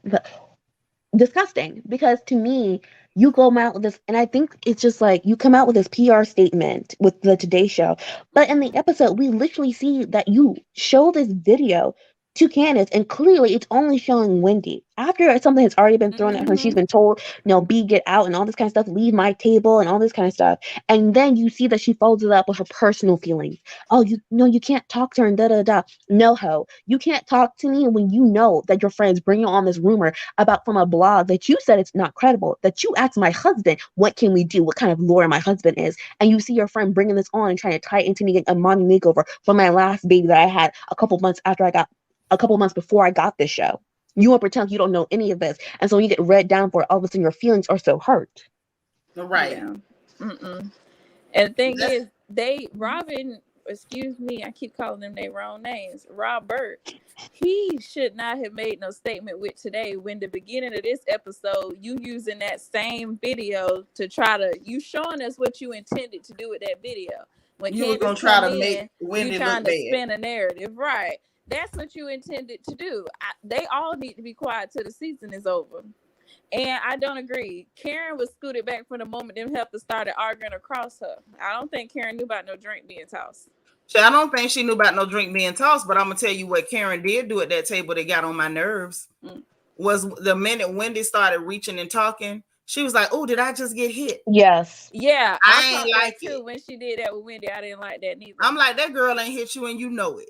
disgusting, because to me, you go out with this, and I think it's just like you come out with this PR statement with the Today Show, but in the episode, we literally see that you show this video to Candace, and clearly it's only showing Wendy. After something has already been thrown at her, she's been told, get out and all this kind of stuff, leave my table and all this kind of stuff. And then you see that she folds it up with her personal feelings. Oh, you can't talk to her and da-da-da. No, ho. You can't talk to me when you know that your friends bring you on this rumor about from a blog that you said it's not credible, that you asked my husband, what can we do? What kind of lawyer my husband is? And you see your friend bringing this on and trying to tie it into me getting a mommy makeover for my last baby that I had a couple months before I got this show. You want to pretend you don't know any of this. And so when you get read down for it, all of a sudden your feelings are so hurt. Right. Yeah. And the thing is, Robin, excuse me, I keep calling them their wrong names. Robert, he should not have made no statement with Today when the beginning of this episode, you using that same video to you showing us what you intended to do with that video. When you were going to try to make Wendy look bad. Spin a narrative, right? That's what you intended to do. They all need to be quiet till the season is over. And I don't agree. Karen was scooted back from the moment them helpers started arguing across her. I don't think Karen knew about no drink being tossed. I don't think she knew about no drink being tossed, but I'm going to tell you what Karen did do at that table that got on my nerves. Was the minute Wendy started reaching and talking, she was like, oh, did I just get hit? Yes. Yeah. I ain't like it. Too. When she did that with Wendy, I didn't like that neither. I'm like, that girl ain't hit you and you know it.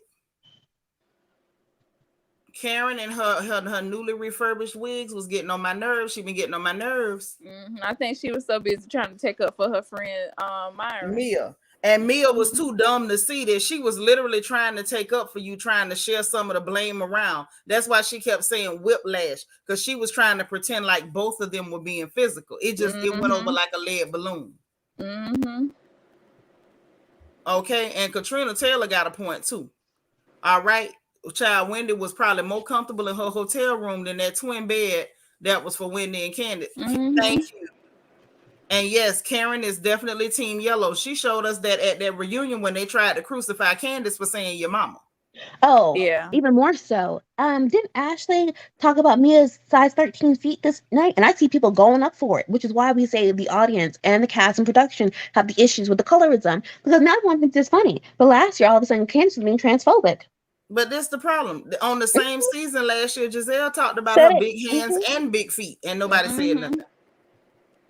Karen and her newly refurbished wigs was getting on my nerves. She been getting on my nerves. I think she was so busy trying to take up for her friend Myra. Mia. And Mia was too dumb to see that she was literally trying to take up for you, trying to share some of the blame around. That's why she kept saying whiplash, because she was trying to pretend like both of them were being physical. It went over like a lead balloon. Okay, and Katrina Taylor got a point too. All right. Child, Wendy was probably more comfortable in her hotel room than that twin bed that was for Wendy and Candace. Thank you. And yes, Karen is definitely Team Yellow. She showed us that at that reunion when they tried to crucify Candace for saying your mama. Oh, yeah. Even more so. Didn't Ashley talk about Mia's size 13 feet this night? And I see people going up for it, which is why we say the audience and the cast and production have the issues with the colorism, because not everyone thinks it's funny. But last year, all of a sudden, Candace was being transphobic. But this is the problem. On the same season last year, Giselle talked about her big hands and big feet, and nobody said nothing.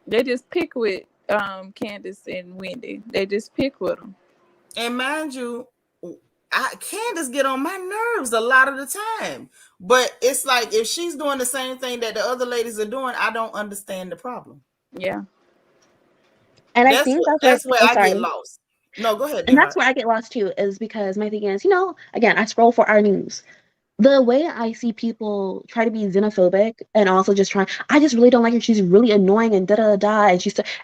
They just pick with Candace and Wendy. They just pick with them. And mind you, Candace get on my nerves a lot of the time. But it's like if she's doing the same thing that the other ladies are doing, I don't understand the problem. Yeah. And I think that's where I get lost. No, go ahead. And that's where I get lost too, is because my thing is, again, I scroll for our news. The way I see people try to be xenophobic and also I just really don't like her. She's really annoying and da-da-da.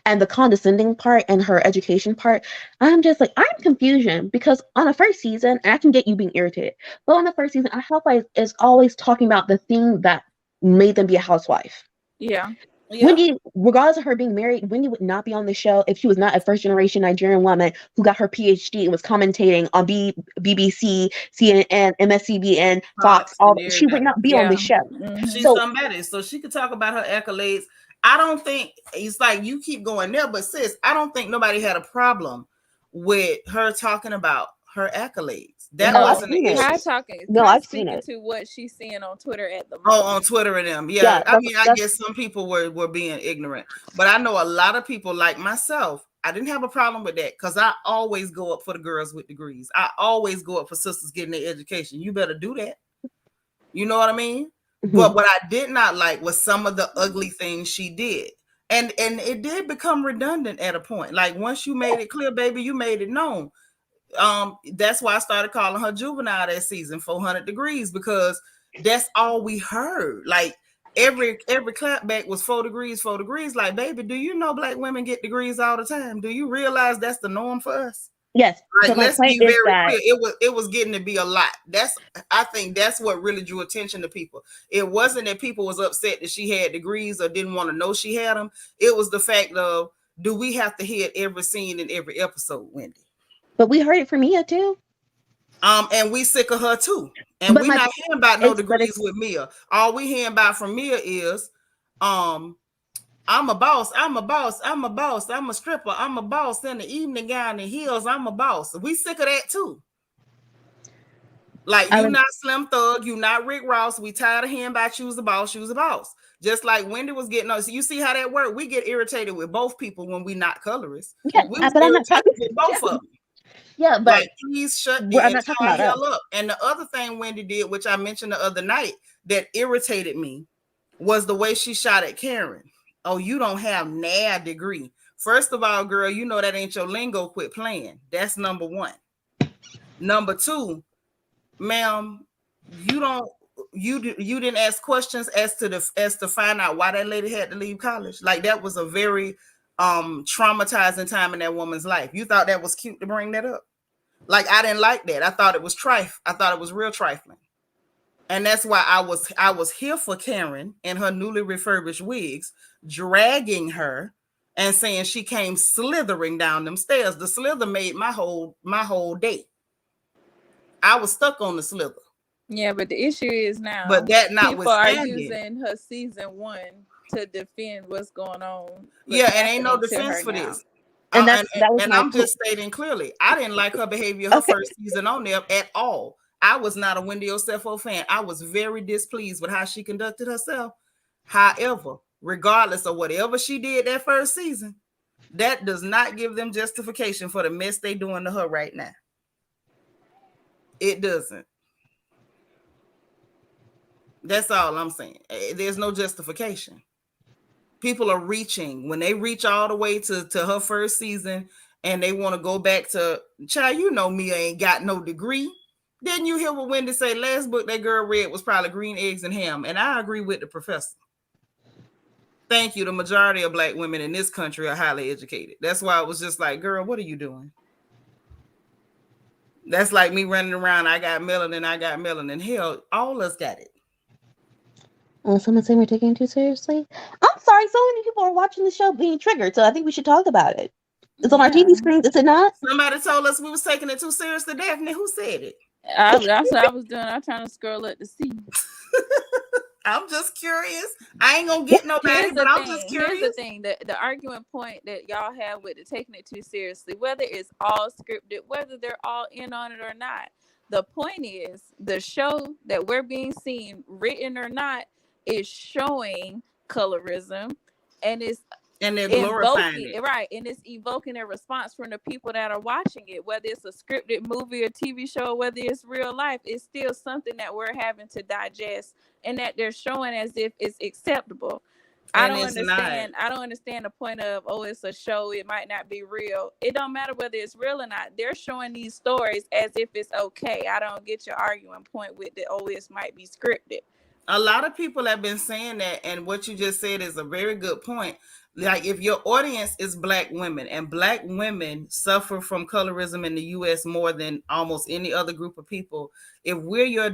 And the condescending part and her education part, I'm just like, I'm confusion, because on the first season, and I can get you being irritated, but on the first season, I felt like is always talking about the thing that made them be a housewife. Yeah. Wendy, regardless of her being married, Wendy would not be on the show if she was not a first-generation Nigerian woman who got her PhD and was commentating on BBC, CNN, MSCBN, Fox. She would not be on the show. She's somebody, so she could talk about her accolades. I don't think it's like you keep going there, but sis, I don't think nobody had a problem with her talking about her accolades. That No, I've wasn't seen the it. issue. No, Kai I've seen speaking it. to what she's seeing on Twitter at the Oh, moment. on Twitter and them. Yeah. Yeah, I mean, I that's guess some people were being ignorant, but I know a lot of people like myself. I didn't have a problem with that because I always go up for the girls with degrees. I always go up for sisters getting their education. You better do that. You know what I mean? But what I did not like was some of the ugly things she did. And it did become redundant at a point. Like once you made it clear, baby, you made it known. That's why I started calling her juvenile that season, 400 degrees, because that's all we heard. Like every clapback was 4 degrees, 4 degrees. Like, baby, do you know black women get degrees all the time? Do you realize that's the norm for us? Yes. Like, So my let's point be is very that clear. It was getting to be a lot. I think that's what really drew attention to people. It wasn't that people was upset that she had degrees or didn't want to know she had them. It was the fact of, do we have to hit every scene in every episode, Wendy? but we heard it from Mia too. And we sick of her too. And But we not hearing about no degrees it's with Mia. All we hearing about from Mia is, I'm a boss. I'm a boss. I'm a boss. I'm a stripper. I'm a boss in the evening gown and heels. I'm a boss. We sick of that too. Like, you not Slim Thug, you not Rick Ross. We tired of hearing about you was a boss, you was a boss. Just like Wendy was getting on. So you see how that worked? We get irritated with both people when we not colorists. Yeah, We was but I'm not talking with both of them. Yeah, but like, please shut the I'm not talking entire about hell up. And the other thing Wendy did, which I mentioned the other night, that irritated me, was the way she shot at Karen. Oh, you don't have a degree. First of all, girl, you know that ain't your lingo. Quit playing. That's number one. Number two, ma'am, you didn't ask questions as to find out why that lady had to leave college. Like, that was a very traumatizing time in that woman's life. You thought that was cute to bring that up? Like, I didn't like that. I thought it was I thought it was real trifling. And that's why I was here for Karen and her newly refurbished wigs, dragging her and saying she came slithering down them stairs. The slither made my whole day. I was stuck on the slither. Yeah, but the issue is now, but that people are notwithstanding, using her season 1 to defend what's going on. Yeah, and ain't no defense for now. this. And that was my I'm just stating clearly, I didn't like her behavior her first season on there at all. I was not a Wendy Osefo fan. I was very displeased with how she conducted herself. However, regardless of whatever she did that first season, that does not give them justification for the mess they doing to her right now. It doesn't. That's all I'm saying. There's no justification. People are reaching. When they reach all the way to her first season and they want to go back to, child, you know Mia ain't got no degree. Didn't you hear what Wendy say? Last book that girl read was probably Green Eggs and Ham. And I agree with the professor. Thank you. The majority of black women in this country are highly educated. That's why I was just like, girl, what are you doing? That's like me running around. I got melanin. Hell, all us got it. Someone saying we're taking it too seriously. I'm sorry, so many people are watching the show being triggered, so I think we should talk about it. It's on our TV screens, is it not? Somebody told us we was taking it too seriously, Daphne. Who said it? That's what I was doing. I'm trying to scroll up to see. I'm just curious. I ain't gonna get nobody, but I'm just curious. Here's the thing: the argument point that y'all have with the taking it too seriously, whether it's all scripted, whether they're all in on it or not. The point is, the show that we're being seen, written or not, is showing colorism, and they're glorifying it, right? And it's evoking a response from the people that are watching it, whether it's a scripted movie or TV show, whether it's real life. It's still something that we're having to digest, and that they're showing as if it's acceptable. I don't understand. I don't understand the point of, oh, it's a show, it might not be real. It don't matter whether it's real or not. They're showing these stories as if it's okay. I don't get your arguing point with the, oh, it might be scripted. A lot of people have been saying that, and what you just said is a very good point. Like, if your audience is black women, and black women suffer from colorism in the U.S. more than almost any other group of people, if we're your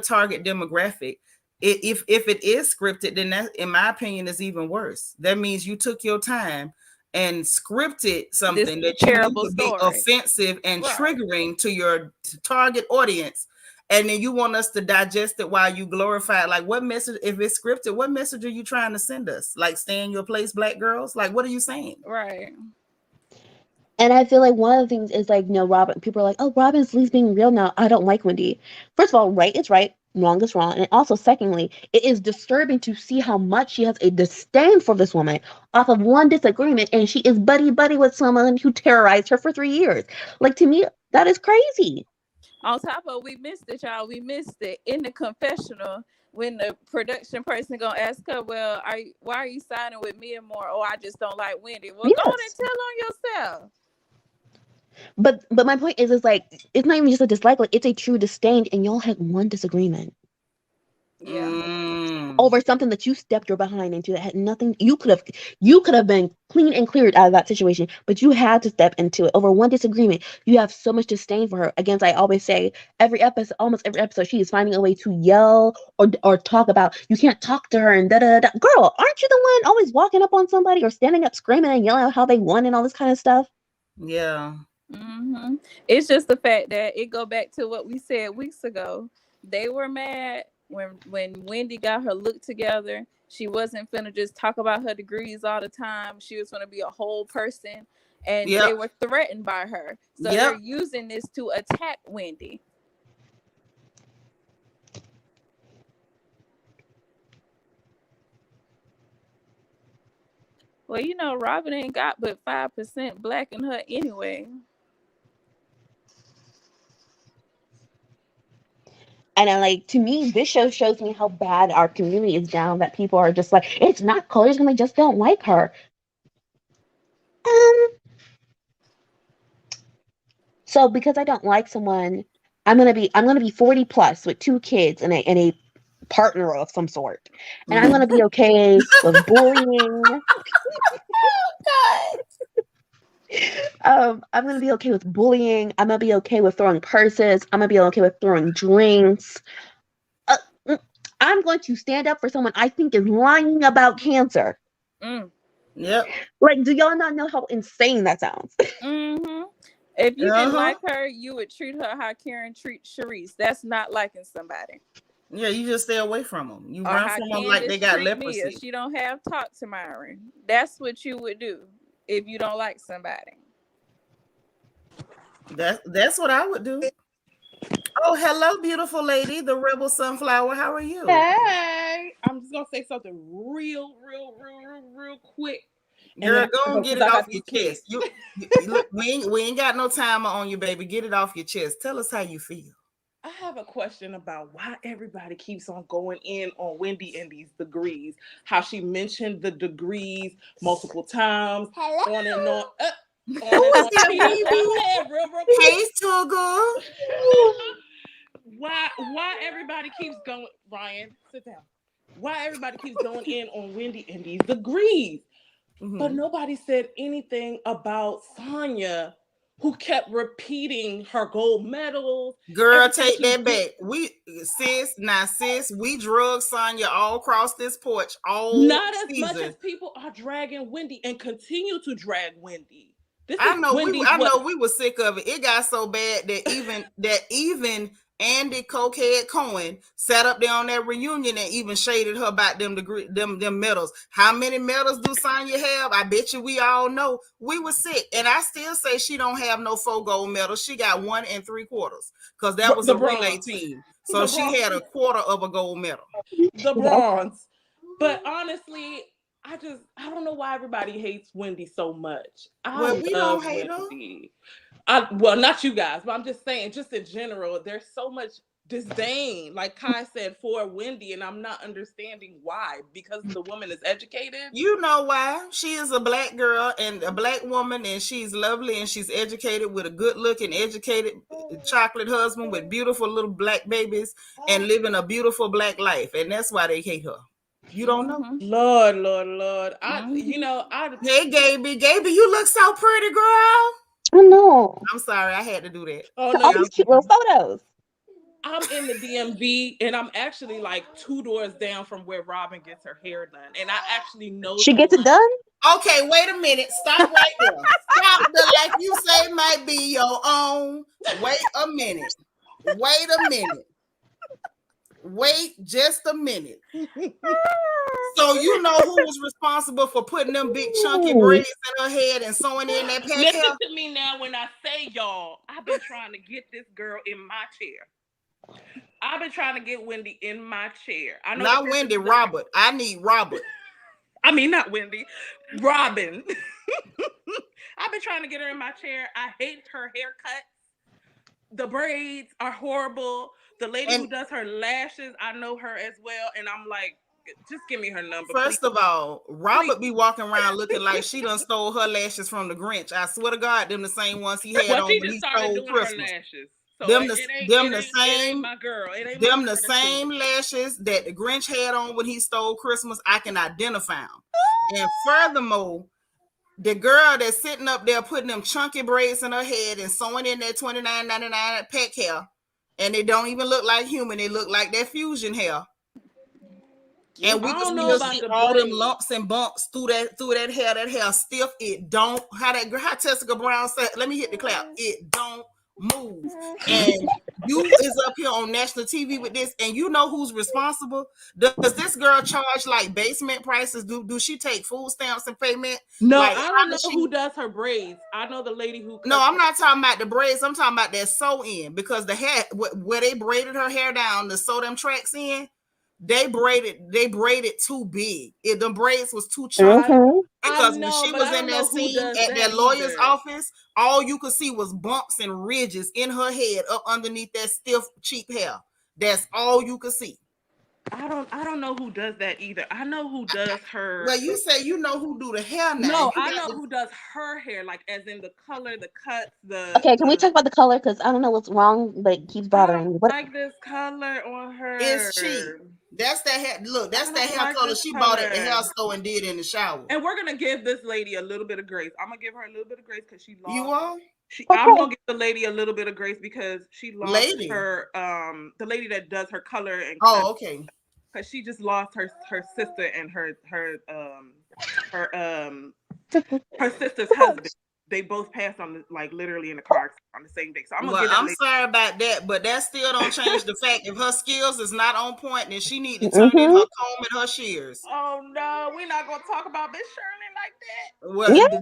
target demographic, if it is scripted, then that, in my opinion, is even worse. That means you took your time and scripted something that you knew would be offensive and triggering to your target audience, and then you want us to digest it while you glorify it. Like, what message, if it's scripted, what message are you trying to send us? Like, stay in your place, black girls? Like, what are you saying? Right. And I feel like one of the things is like, Robin, people are like, oh, Robin's at least being real now. I don't like Wendy. First of all, right is right, wrong is wrong. And also, secondly, it is disturbing to see how much she has a disdain for this woman off of one disagreement. And she is buddy buddy with someone who terrorized her for 3 years. Like, to me, that is crazy. On top of, we missed it, y'all. We missed it in the confessional when the production person gonna ask her, well, why are you siding with me and more? Oh, I just don't like Wendy. Well, Yes. go on and tell on yourself. But like, like, it's not even just a dislike, like, it's a true disdain, and y'all had one disagreement. Yeah. Over something that you stepped your behind into that had nothing. You could have been clean and cleared out of that situation, but you had to step into it over one disagreement. You have so much disdain for her. Again, I always say, almost every episode, she is finding a way to yell or talk about, you can't talk to her and da da da. Girl, aren't you the one always walking up on somebody or standing up screaming and yelling out how they won and all this kind of stuff? Yeah. Mm-hmm. It's just the fact that it go back to what we said weeks ago. They were mad when Wendy got her look together. She wasn't finna just talk about her degrees all the time. She was gonna be a whole person, and they were threatened by her. So they're using this to attack Wendy. Well, Robin ain't got but 5% black in her anyway. And like, to me, this show shows me how bad our community is down, that people are just like, it's not colors and they just don't like her. So because I don't like someone, I'm gonna be 40 plus with 2 kids and a partner of some sort. And I'm gonna be okay with bullying. I'm gonna be okay with bullying. I'm gonna be okay with throwing purses. I'm gonna be okay with throwing drinks. I'm going to stand up for someone I think is lying about cancer. Yep. Like, do y'all not know how insane that sounds? Mm-hmm. If you didn't like her, you would treat her how Karen treats Sharice. That's not liking somebody. Yeah, you just stay away from them. You run from them like they got leprosy. Mia. She don't have talk to Myron. That's what you would do if you don't like somebody. That's what I would do. Oh, hello, beautiful lady, the Rebel Sunflower. How are you? Hey, I'm just gonna say something real quick. Girl, go and get it off your chest. Look, we ain't got no timer on you, baby. Get it off your chest. Tell us how you feel. I have a question about why everybody keeps on going in on Wendy and these degrees. How she mentioned the degrees multiple times. Hello. On and on. Who is that, baby? Hey, Tuggle. Why everybody keeps going? Ryan, sit down. Why everybody keeps going in on Wendy and these degrees? But nobody said anything about Sonya, who kept repeating her gold medals. Girl, take that back. Sis, we drug Sonya all across this porch all not as season. Much as people are dragging Wendy and continue to drag Wendy. I know we were sick of it. It got so bad that even Andy Cokehead Cohen sat up there on that reunion and even shaded her about them medals. How many medals do Sonya have? I bet you we all know. We were sick, and I still say she don't have no 4 gold medals. She got 1 3/4 because that was a relay team. So she had 1/4 of a gold medal. The bronze. But honestly, I don't know why everybody hates Wendy so much. We don't hate Wendy. her. Well, not you guys, but I'm just saying, just in general, there's so much disdain, like Kai said, for Wendy, and I'm not understanding why. Because the woman is educated. You know why? She is a black girl and a black woman, and she's lovely and she's educated with a good-looking, educated chocolate husband with beautiful little black babies and living a beautiful black life, and that's why they hate her. You don't know? Lord. Hey, Gaby, you look so pretty, girl. Oh no! I'm sorry, I had to do that. Oh no! All these cute little photos. I'm in the DMV, and I'm actually like 2 doors down from where Robin gets her hair done, and I actually know she gets it done. Okay, wait a minute. Stop right there. Stop the like you say might be your own. Wait a minute. Wait just a minute. So you know who was responsible for putting them big chunky braids in her head and sewing in that pack Listen hair? to me now when I say y'all, I've been trying to get this girl in my chair. I've been trying to get Wendy in my chair. I know not Wendy, Robert. I need Robert. I mean, not Wendy, Robin. I've been trying to get her in my chair. I hate her haircut. The braids are horrible. The lady who does her lashes, I know her as well. And I'm like, just give me her number. First please. of all, Robert be walking around looking like she done stole her lashes from the Grinch. I swear to God, them the same ones he had on when he stole Christmas. So them the same my girl. Them the same lashes that the Grinch had on when he stole Christmas. I can identify them. And furthermore, the girl that's sitting up there putting them chunky braids in her head and sewing in that $29.99 pack hair, and it don't even look like human. It look like that fusion hair. And we can still see all them lumps and bumps through that hair. That hair stiff. It don't. How Tessica Brown said, let me hit the clap. It don't move. And you is up here on national TV with this, and you know who's responsible? Does this girl charge like basement prices? Do she take food stamps and payment? No, like, I don't know who does her braids. I know the lady who. No, I'm not talking about the braids. I'm talking about that sew in, because the hair where they braided her hair down to sew them tracks in. They braided too big. The braids was too chunky. Because when she was in that scene at that lawyer's office, all you could see was bumps and ridges in her head up underneath that stiff, cheap hair. That's all you could see. I don't know who does that either. I know who does her. Well, you say you know who do the hair now. No, I know who does her hair, like as in the color, the cuts, the. Okay, can we talk about the color? Because I don't know what's wrong, but it keeps bothering me. Like this color on her. It's cheap. That's that hair. Look, that's that hair color she bought at the hair store and did in the shower. And we're gonna give this lady a little bit of grace. I'm gonna give her a little bit of grace because she lost. You are? I'm gonna give the lady a little bit of grace because she lost her. The lady that does her color and. Oh, okay. Because she just lost her sister and her sister's husband. They both passed on literally in the car on the same day. So I'm sorry about that, but that still don't change the fact if her skills is not on point, then she need to turn in her comb and her shears. Oh no, we're not gonna talk about Miss Shirley like that. Well, yeah.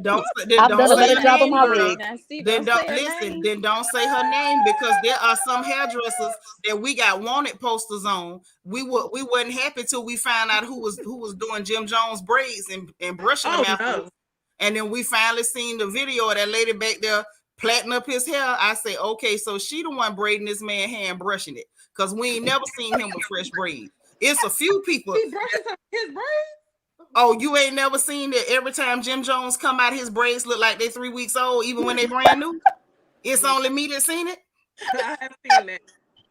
don't say her name, because there are some hairdressers that we got wanted posters on. We wasn't happy till we found out who was doing Jim Jones braids and brushing them afterwards. And then we finally seen the video of that lady back there plaiting up his hair. I say, okay, so she the one braiding this man hair and brushing it, because we ain't never seen him with fresh braids. It's a few people. He brushes his braids? Oh, you ain't never seen that every time Jim Jones come out, his braids look like they 3 weeks old, even when they brand new? It's only me that seen it? I have seen that.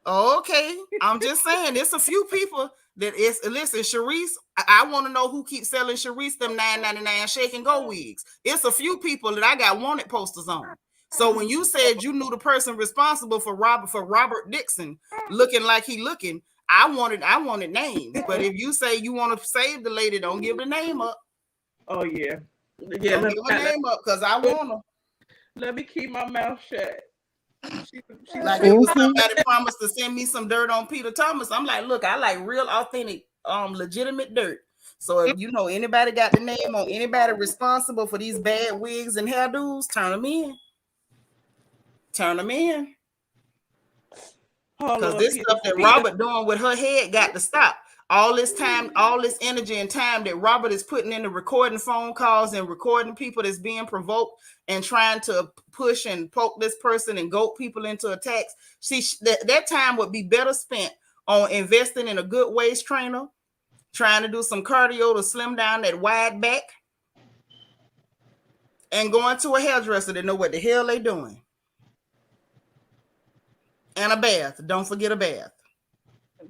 Okay, I'm just saying, it's a few people that is. Listen, Sharice, I want to know who keeps selling Sharice them $9.99 shake and go wigs. It's a few people that I got wanted posters on. So when you said you knew the person responsible for Robert Dixon looking like he looking, I wanted names. But if you say you want to save the lady, don't give the name up. Oh yeah, don't give her name up, because I want her. Let me keep my mouth shut. Like it was somebody promised to send me some dirt on Peter Thomas. I'm like, look, I like real, authentic, legitimate dirt. So if you know anybody got the name on anybody responsible for these bad wigs and hairdos, turn them in. Because this stuff that Robert doing with her head got to stop. All this time, all this energy and time that Robert is putting into recording phone calls and recording people that's being provoked and trying to push and poke this person and goat people into attacks. See, that time would be better spent on investing in a good waist trainer, trying to do some cardio to slim down that wide back, and going to a hairdresser that know what the hell they doing. And a bath. Don't forget a bath.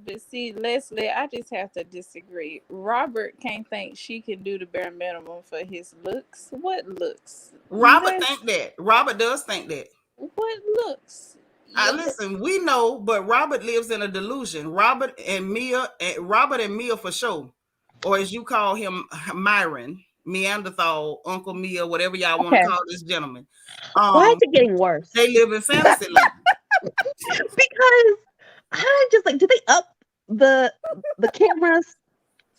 But see, Leslie, I just have to disagree. Robert can't think she can do the bare minimum for his looks. What looks? Robert think that. Robert does think that. What looks? Listen, we know, but Robert lives in a delusion. Robert and Mia for sure, or as you call him, Myron, Neanderthal, Uncle Mia, whatever y'all want to call this gentleman. Why is it getting worse? They live in fantasy land. Because I'm just like, did they up the cameras.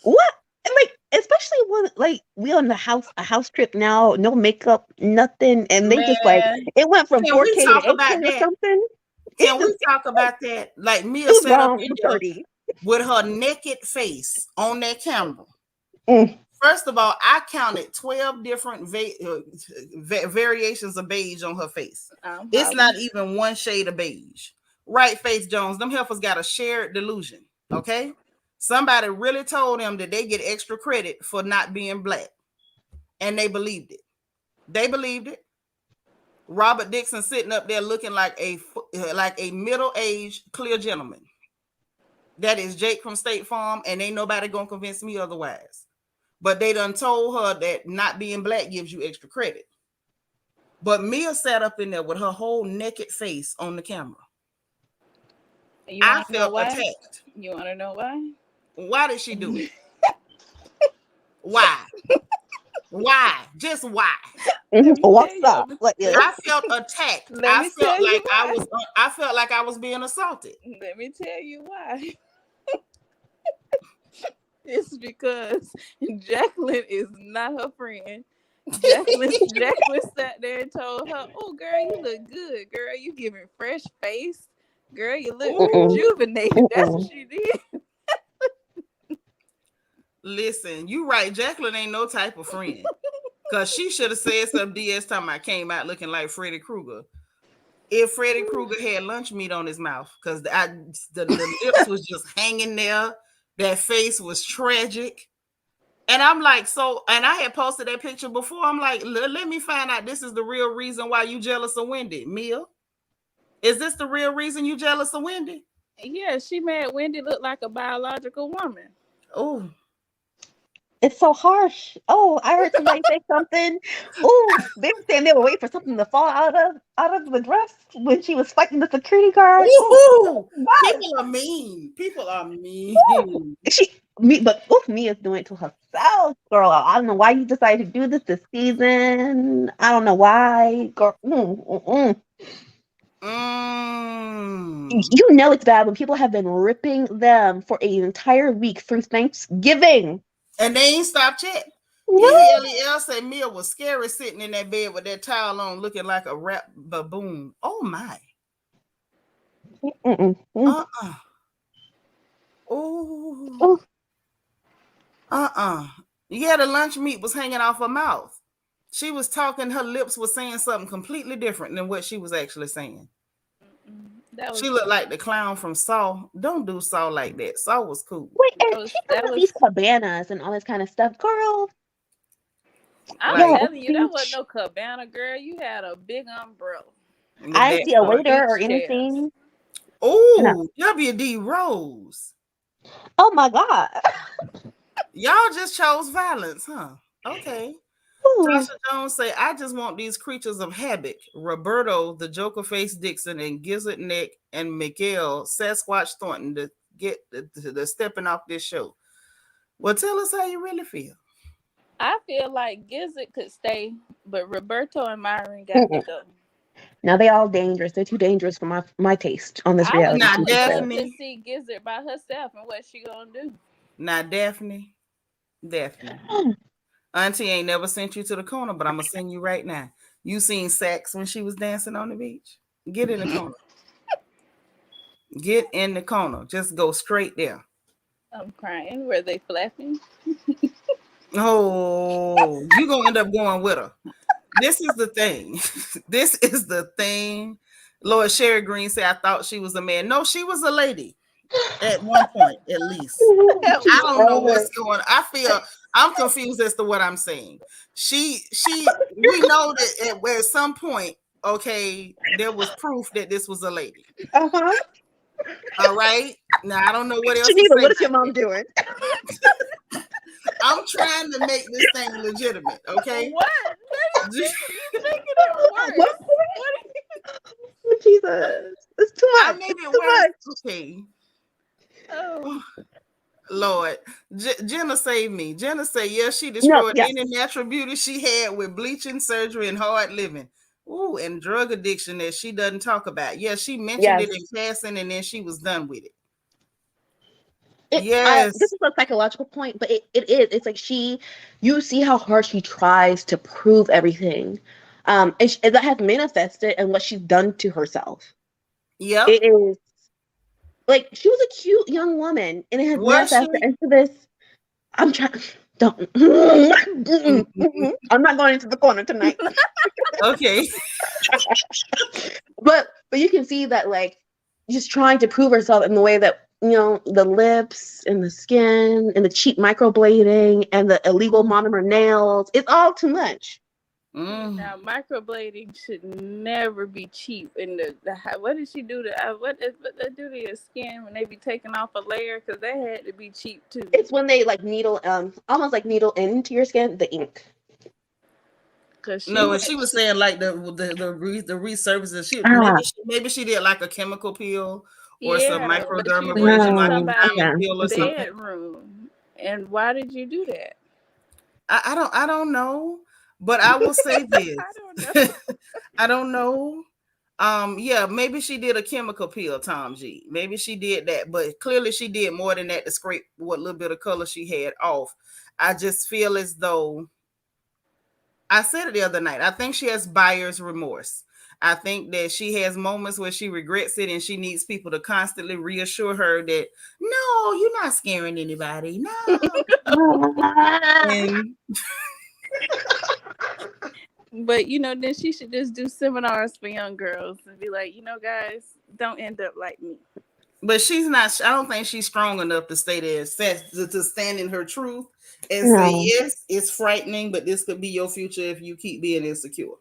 What? And like, especially when like we on a house trip now, no makeup, nothing, and they just like Man, it went from can we 4K to talk 8K about or that? something. Can we talk about that? Like It Mia was sat up wrong in for there 30. with her naked face on that camera. Mm. First of all, I counted 12 different variations of beige on her face. It's not even one shade of beige. Right, Faith Jones, them heifers got a shared delusion, okay? Somebody really told them that they get extra credit for not being black, and they believed it. They believed it. Robert Dixon sitting up there looking like a middle-aged clear gentleman. That is Jake from State Farm, and ain't nobody gonna convince me otherwise. But they done told her that not being black gives you extra credit. But Mia sat up in there with her whole naked face on the camera. I felt attacked. You want to know why? Why did she do it? Why? Why? Just why? What's up? Like, I felt attacked. I felt like I was being assaulted. Let me tell you why. It's because Jacqueline is not her friend. Jacqueline sat there and told her, "Oh, girl, you look good. Girl, you giving fresh face. Girl, you look rejuvenated." That's what she did. Listen, you right. Jacqueline ain't no type of friend. Because she should have said something DS time I came out looking like Freddy Krueger. If Freddy Krueger had lunch meat on his mouth, because the lips was just hanging there. That face was tragic. And I'm like, and I had posted that picture before. I'm like, let me find out this is the real reason why you jealous of Wendy. Mia, is this the real reason you jealous of Wendy? Yeah, she made Wendy look like a biological woman. Oh. It's so harsh. Oh, I heard somebody say something. Oh, they were saying they were waiting for something to fall out of the dress when she was fighting the security guard. Oh, people are mean. People are mean. But Mia's doing it to herself, girl. I don't know why you decided to do this season. I don't know why, girl. You know it's bad when people have been ripping them for an entire week through Thanksgiving. And they ain't stopped yet. Yeah, LEL said Mia was scary sitting in that bed with that towel on looking like a rap baboon. Oh my. Oh. Yeah, the lunch meat was hanging off her mouth. She was talking, her lips were saying something completely different than what she was actually saying. She looked like the clown from Saw. Don't do Saw like that. Saw was cool. Wait, and she got these cabanas and all this kind of stuff, girl. I'm telling you, that wasn't no cabana, girl. You had a big umbrella. I didn't see a waiter or anything. Oh, WD Rose. Oh my God. Y'all just chose violence, huh? Okay. Tasha Jones say, I just want these creatures of habit. Roberto, the Joker face Dixon, and Gizzard Neck and Miguel Sasquatch Thornton to get the stepping off this show. Well, tell us how you really feel. I feel like Gizzard could stay, but Roberto and Myron got to go. Now they all dangerous. They're too dangerous for my taste on this reality. I would love to see Gizzard by herself and what she gonna do. Now, Daphne. Auntie ain't never sent you to the corner, but I'm gonna send you right now. You seen Sax when she was dancing on the beach? Get in the corner. Get in the corner. Just go straight there. I'm crying. Were they flapping? Oh, you gonna end up going with her. This is the thing. This is the thing. Lord Sherry Green said, I thought she was a man. No, she was a lady at one point, at least. I don't know what's going on. I'm confused as to what I'm saying. We know that at some point, okay, there was proof that this was a lady. Uh-huh. All right. Now I don't know what else. Seanitra, what is your mom doing? I'm trying to make this thing legitimate, okay? What? You're making it worse. What Jesus. It's too much. I made it worse. Okay. Oh. Lord. Jenna saved me. Jenna said, yeah, she destroyed any natural beauty she had with bleaching, surgery, and hard living. Ooh, and drug addiction that she doesn't talk about. Yeah, she mentioned it in passing and then she was done with it. This is a psychological point, but it is. It's like you see how hard she tries to prove everything. And that has manifested in what she's done to herself. Yep. It is like she was a cute young woman, and it has manifested into this. I'm trying. Don't. I'm not going into the corner tonight. Okay. But you can see that, like, just trying to prove herself in the way that, the lips and the skin and the cheap microblading and the illegal monomer nails. It's all too much. Now, microblading should never be cheap. And what did she do to what they do to your skin when they be taking off a layer? Because that had to be cheap too. It's when they like needle, almost like needle into your skin the ink. She was saying like the resurfaces. Maybe she did like a chemical peel or some microdermabrasion peel or something. Bedroom. And why did you do that? I don't know. But I will say this. I don't know. Yeah, maybe she did a chemical peel, Tom G. Maybe she did that, but clearly she did more than that to scrape what little bit of color she had off. I just feel as though, I said it the other night, I think she has buyer's remorse. I think that she has moments where she regrets it and she needs people to constantly reassure her that, no, you're not scaring anybody. No. And but then she should just do seminars for young girls and be like, guys, don't end up like me. But she's not. I don't think she's strong enough to stay there, to stand in her truth and say, yes, it's frightening, but this could be your future if you keep being insecure.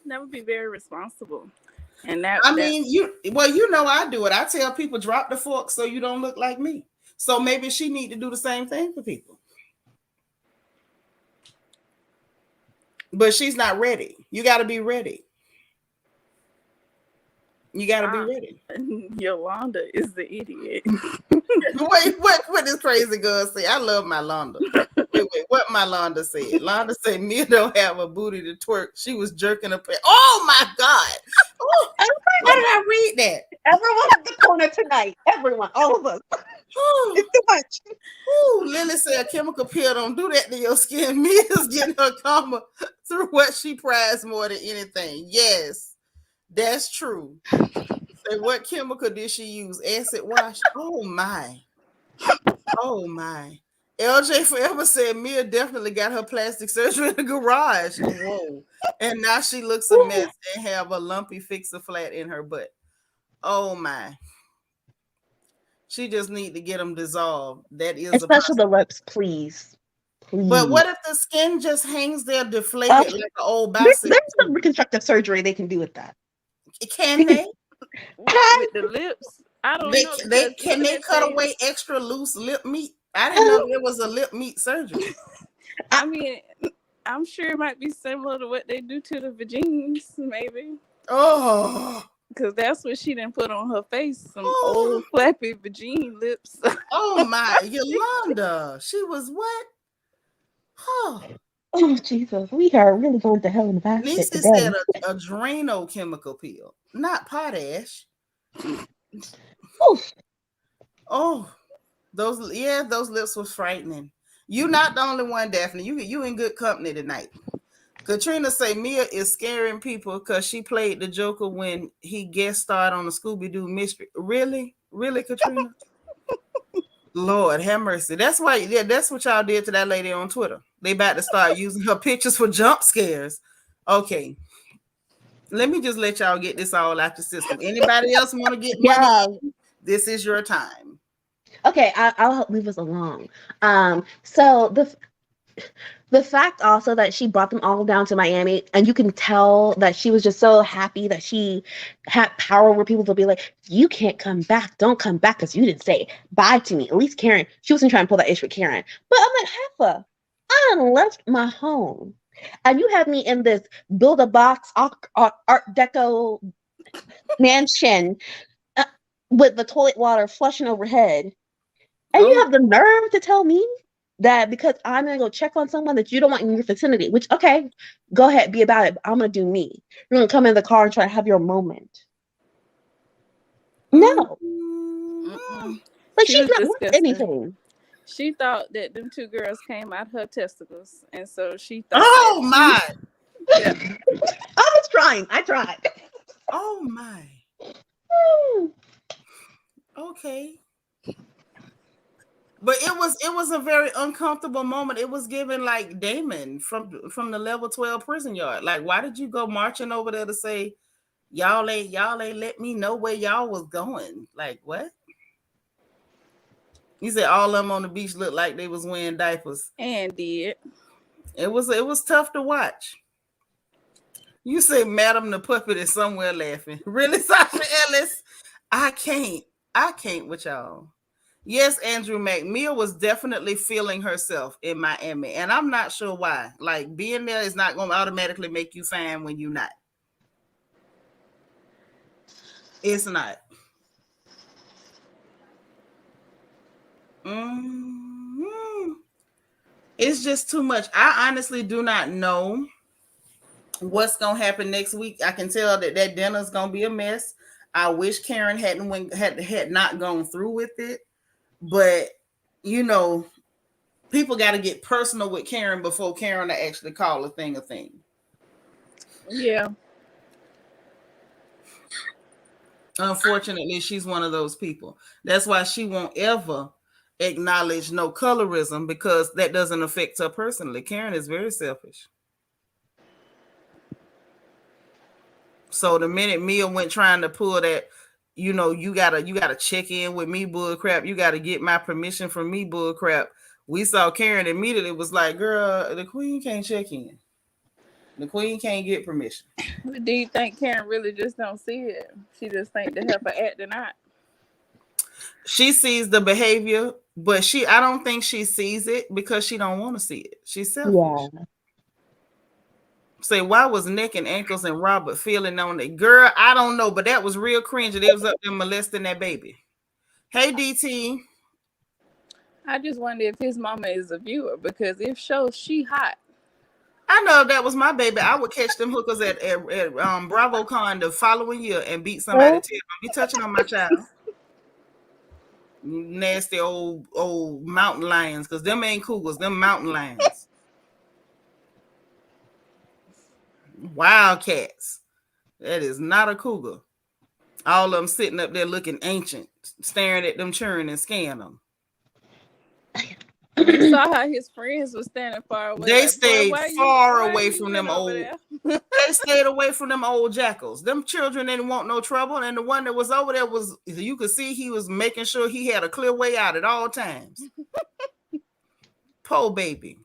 That would be very responsible. And I do it. I tell people, drop the fork so you don't look like me. So maybe she need to do the same thing for people. But she's not ready. You got to be ready. You got to be ready. Yolanda is the idiot. Wait, what this crazy girl say? I love my Londa. Wait, what my Londa said? Londa said, Mia don't have a booty to twerk. She was jerking up. Oh, my God. Oh, why did I read that? Everyone in the corner tonight. Everyone. All of us. It's too much. Lily said, chemical peel don't do that to your skin. Mia's getting her karma through what she prized more than anything. Yes, that's true. Say, what chemical did she use? Acid wash? Oh, my. LJ Forever said Mia definitely got her plastic surgery in the garage. Whoa. And now she looks a mess and have a lumpy fix-a-flat in her butt. Oh, my. She just need to get them dissolved. That is especially the lips, please. But what if the skin just hangs there deflated like an old bicep? There's some reconstructive surgery they can do with that. Can they? With the lips? I don't know. Can they cut away extra loose lip meat? I didn't know there was a lip meat surgery. I mean, I'm sure it might be similar to what they do to the vagines, maybe. Oh. Because that's what she didn't put on her face. Some old flappy vagine lips. Oh, my. Yolanda. She was what? Oh, Jesus. We are really going to hell in a basket Nisi today. said a Drano chemical peel, not potash. Oh, those lips was frightening. You're not the only one, Daphne. You in good company tonight. Katrina say Mia is scaring people because she played the Joker when he guest starred on the Scooby-Doo mystery. Really, Katrina? Lord have mercy. That's why. Yeah, that's what y'all did to that lady on Twitter. They about to start using her pictures for jump scares. Okay, let me just let y'all get this all out the system. Anybody else want to get money? This is your time. Okay, I'll leave us alone. So the fact also that she brought them all down to Miami, and you can tell that she was just so happy that she had power where people will be like, you can't come back. Don't come back because you didn't say bye to me. At least Karen, she wasn't trying to pull that ish with Karen. But I'm like, Heffa, I done left my home. And you have me in this build-a-box art deco mansion with the toilet water flushing overhead. And you have the nerve to tell me that because I'm going to go check on someone that you don't want in your vicinity, which, okay, go ahead, be about it. But I'm going to do me. You're going to come in the car and try to have your moment. No. Like, She she's was not worth disgusting. anything. She thought that them two girls came out her testicles, and so she thought. Oh my! Yeah. I was trying. I tried. Oh my! Okay. But it was a very uncomfortable moment. It was given like Damon from the level 12 prison yard. Like, why did you go marching over there to say y'all ain't let me know where y'all was going? Like, what? You said all of them on the beach looked like they was wearing diapers. And did. It was tough to watch. You say Madam the Puppet is somewhere laughing. Really, Sasha Ellis? I can't with y'all. Yes, Andrew Mack. Mia was definitely feeling herself in Miami, and I'm not sure why. Like, being there is not going to automatically make you fine when you're not. It's not. Mm-hmm. It's just too much. I honestly do not know what's going to happen next week. I can tell that dinner's going to be a mess. I wish Karen had not gone through with it, but you know, people got to get personal with Karen before Karen actually call a thing a thing. Yeah. Unfortunately, she's one of those people. That's why she won't ever acknowledge no colorism, because that doesn't affect her personally. Karen is very selfish. So the minute Mia went trying to pull that, you know, you gotta check in with me, bull crap. You gotta get my permission from me, bull crap. We saw Karen immediately was like, girl, the queen can't check in. The queen can't get permission. Do you think Karen really just don't see it? She just think to help her acting out. She sees the behavior, but I don't think she sees it because she don't want to see it. She's selfish. Yeah. Say, why was Nick and Ankles and Robert feeling on it? Girl, I don't know, but that was real cringy. They was up there molesting that baby. Hey, DT. I just wonder if his mama is a viewer, because if so, she hot. I know if that was my baby, I would catch them hookers at BravoCon the following year and beat somebody to it. Don't be touching on my child. Nasty old mountain lions, because them ain't cougars, them mountain lions. Wildcats. That is not a cougar. All of them sitting up there looking ancient, staring at them churn and scan them. You saw how his friends were standing far away. They like, stayed far away from them old. They stayed away from them old jackals. Them children didn't want no trouble, and the one that was over there was, you could see he was making sure he had a clear way out at all times. Poor baby.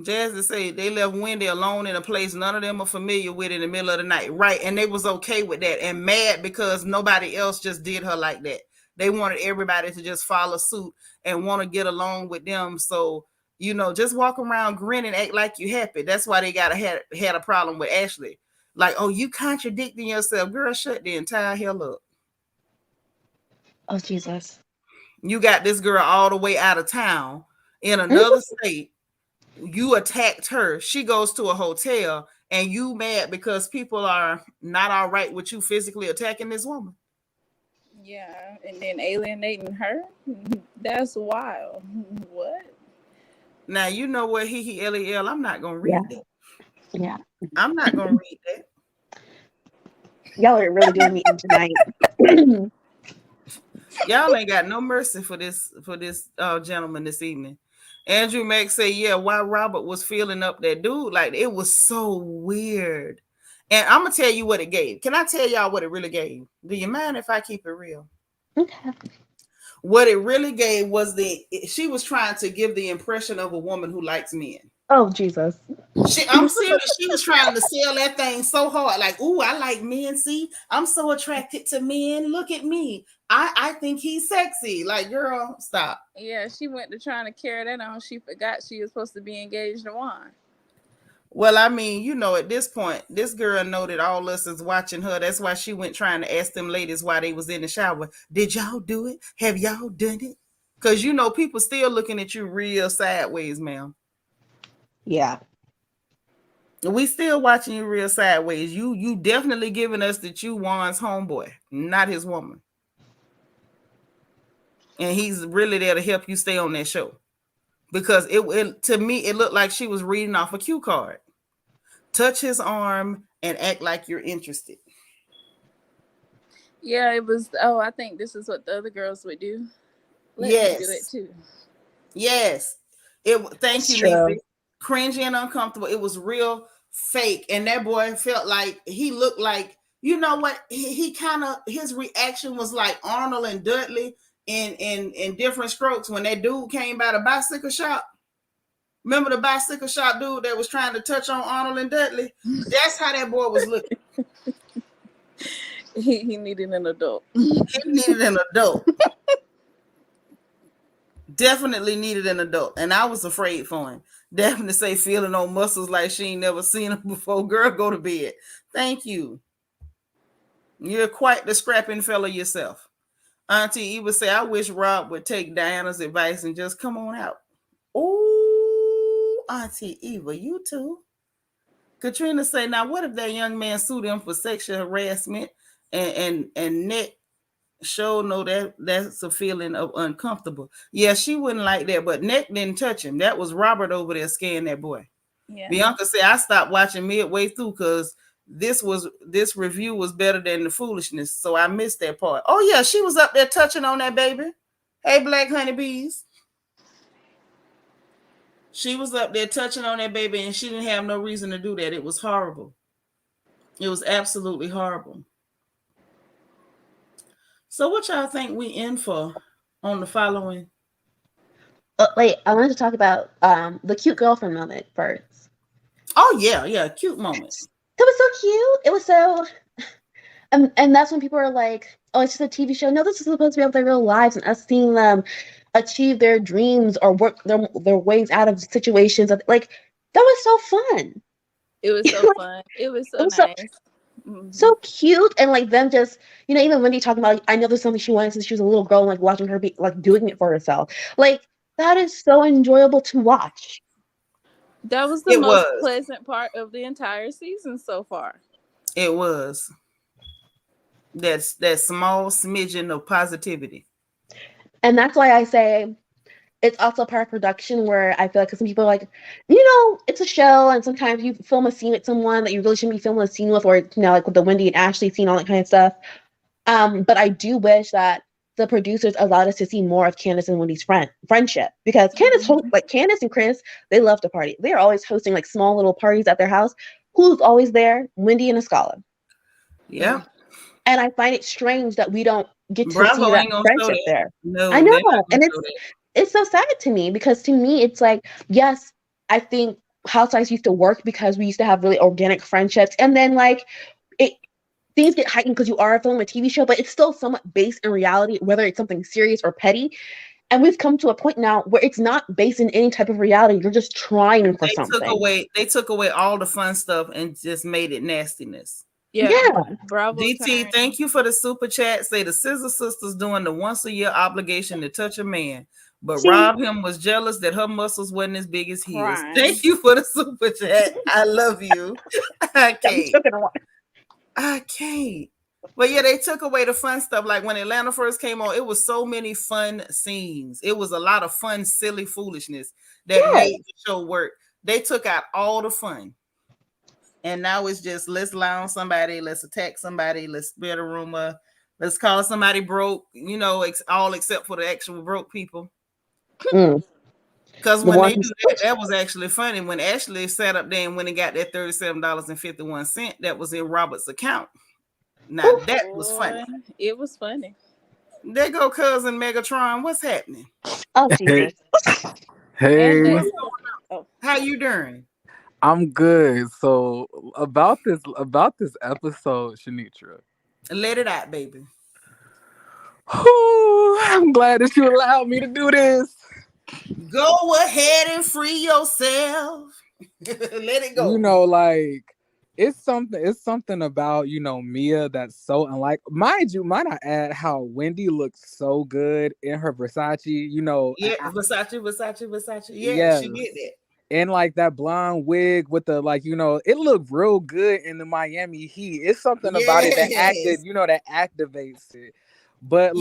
Jazzy say they left Wendy alone in a place none of them are familiar with in the middle of the night. Right, and they was okay with that and mad because nobody else just did her like that. They wanted everybody to just follow suit and want to get along with them. So, you know, just walk around grinning, act like you happy. That's why they had a problem with Ashley. Like, oh, you contradicting yourself. Girl, shut the entire hell up. Oh, Jesus. You got this girl all the way out of town in another state. You attacked her. She goes to a hotel and you mad because people are not all right with you physically attacking this woman. Yeah, and then alienating her. That's wild. What? Now, you know what, LEL, I'm not going to read that. Yeah. I'm not going to read that. Y'all are really doing me in tonight. Y'all ain't got no mercy for this gentleman this evening. Andrew Mack say, yeah, why Robert was feeling up that dude, like, it was so weird. And I'm going to tell you what it gave. Can I tell y'all what it really gave? Do you mind if I keep it real? Okay. What it really gave was she was trying to give the impression of a woman who likes men. Oh, Jesus. I'm serious. She was trying to sell that thing so hard. Like, ooh, I like men. See, I'm so attracted to men. Look at me. I think he's sexy. Like, girl, stop. Yeah, she went to trying to carry that on. She forgot she was supposed to be engaged to Juan. Well, I mean, you know, at this point, this girl know that all us is watching her. That's why she went trying to ask them ladies why they was in the shower. Did y'all do it? Have y'all done it? Because, you know, people still looking at you real sideways, ma'am. Yeah. We still watching you real sideways. You definitely giving us that you Juan's homeboy, not his woman. and he's really there to help you stay on that show. Because it to me, it looked like she was reading off a cue card. Touch his arm and act like you're interested. Yeah, it was. Oh, I think this is what the other girls would do. Let me do it too. Yes. Thank you, Lisa. Cringy and uncomfortable. It was real fake. And that boy felt like he looked like, you know what? He kind of, his reaction was like Arnold and Dudley in Different Strokes when that dude came by the bicycle shop. Remember the bicycle shop dude that was trying to touch on Arnold and Dudley? That's how that boy was looking. He needed an adult. He needed an adult. Definitely needed an adult. And I was afraid for him. Definitely say feeling on muscles like she ain't never seen them before. Girl, go to bed. Thank you. You're quite the scrapping fella yourself. Auntie Eva say, I wish Rob would take Diana's advice and just come on out. Oh, Auntie Eva, you too. Katrina say, now what if that young man sued him for sexual harassment and Nick show no that's a feeling of uncomfortable. Yeah, she wouldn't like that, but Nick didn't touch him. That was Robert over there scaring that boy. Yeah. Bianca said, I stopped watching midway through because this review was better than the foolishness, so I missed that part. Oh yeah, she was up there touching on that baby. Hey, black honeybees. She was up there touching on that baby, and she didn't have no reason to do that. It was horrible. It was absolutely horrible. So what y'all think we in for on the following? Wait, I wanted to talk about the cute girlfriend moment first. Oh yeah, cute moment. It was so cute. It was so, and that's when people are like, "Oh, it's just a TV show." No, this is supposed to be about their real lives and us seeing them achieve their dreams or work their ways out of situations. Like that was so fun. It was so fun. It was so nice. So cute, and like them just, even Wendy talking about, like, I know there's something she wanted since she was a little girl, and like watching her be like doing it for herself, like that is so enjoyable to watch. That was the most pleasant part of the entire season so far. It was. That's that small smidgen of positivity, and that's why I say it's also part of production where I feel like some people are like, it's a show, and sometimes you film a scene with someone that you really shouldn't be filming a scene with, or like with the Wendy and Ashley scene, all that kind of stuff. But I do wish that the producers allowed us to see more of Candace and Wendy's friendship, because Candace and Chris, they love to party. They're always hosting like small little parties at their house. Who's always there? Wendy and Escala. Yeah. And I find it strange that we don't get to see that friendship there. No, I know, and it's so sad to me, because to me it's like, yes, I think Housewives used to work because we used to have really organic friendships, and then like things get heightened because you are filming a TV show, but it's still somewhat based in reality, whether it's something serious or petty. And we've come to a point now where it's not based in any type of reality. You're just trying for something. They took away all the fun stuff and just made it nastiness. Yeah. Bravo. DT, thank you for the super chat. Say the Scissor Sisters doing the once a year obligation to touch a man, but Rob him was jealous that her muscles wasn't as big as his. Right. Thank you for the super chat. I love you. I can't. But yeah, they took away the fun stuff. Like when Atlanta first came on, it was so many fun scenes. It was a lot of fun, silly foolishness that made the show work. They took out all the fun. And now it's just, let's lie on somebody, let's attack somebody, let's spread a rumor, let's call somebody broke, all except for the actual broke people. Because when they do that, that was actually funny. When Ashley sat up there and went and got that $37.51, that was in Robert's account. Now that was funny. It was funny. There go cousin Megatron. What's happening? Oh, Jesus. Hey. How you doing? I'm good. So about this episode, Seanitra. Let it out, baby. I'm glad that you allowed me to do this. Go ahead and free yourself. Let it go. It's something about, Mia that's so unlike. Might I add how Wendy looks so good in her Versace, Yeah, Versace. Yeah, she did that. And like that blonde wig with the it looked real good in the Miami Heat. It's something about it that that activates it. But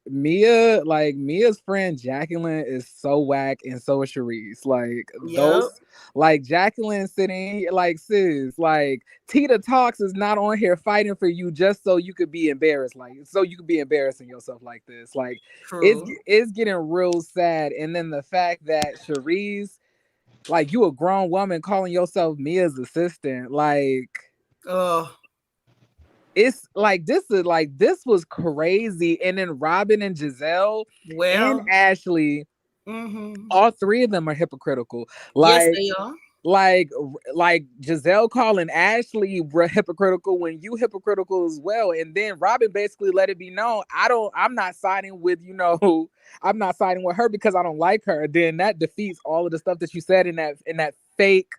Mia's friend Jacqueline is so whack, and so is Sharice. Like Yep. those, like Jacqueline sitting here, like sis, like Tita Talks is not on here fighting for you just so you could be embarrassed, like so you could be embarrassing yourself like this. Like True. it's getting real sad. And then the fact that Sharice, like you a grown woman calling yourself Mia's assistant, like Oh, it's like this was crazy. And then Robin and Giselle and well. Ashley, all three of them are hypocritical. Yes, Like they are. like like Giselle calling Ashley hypocritical when you hypocritical as well. And then Robin basically let it be known, I'm not siding with, I'm not siding with her because I don't like her. Then that defeats all of the stuff that you said in that fake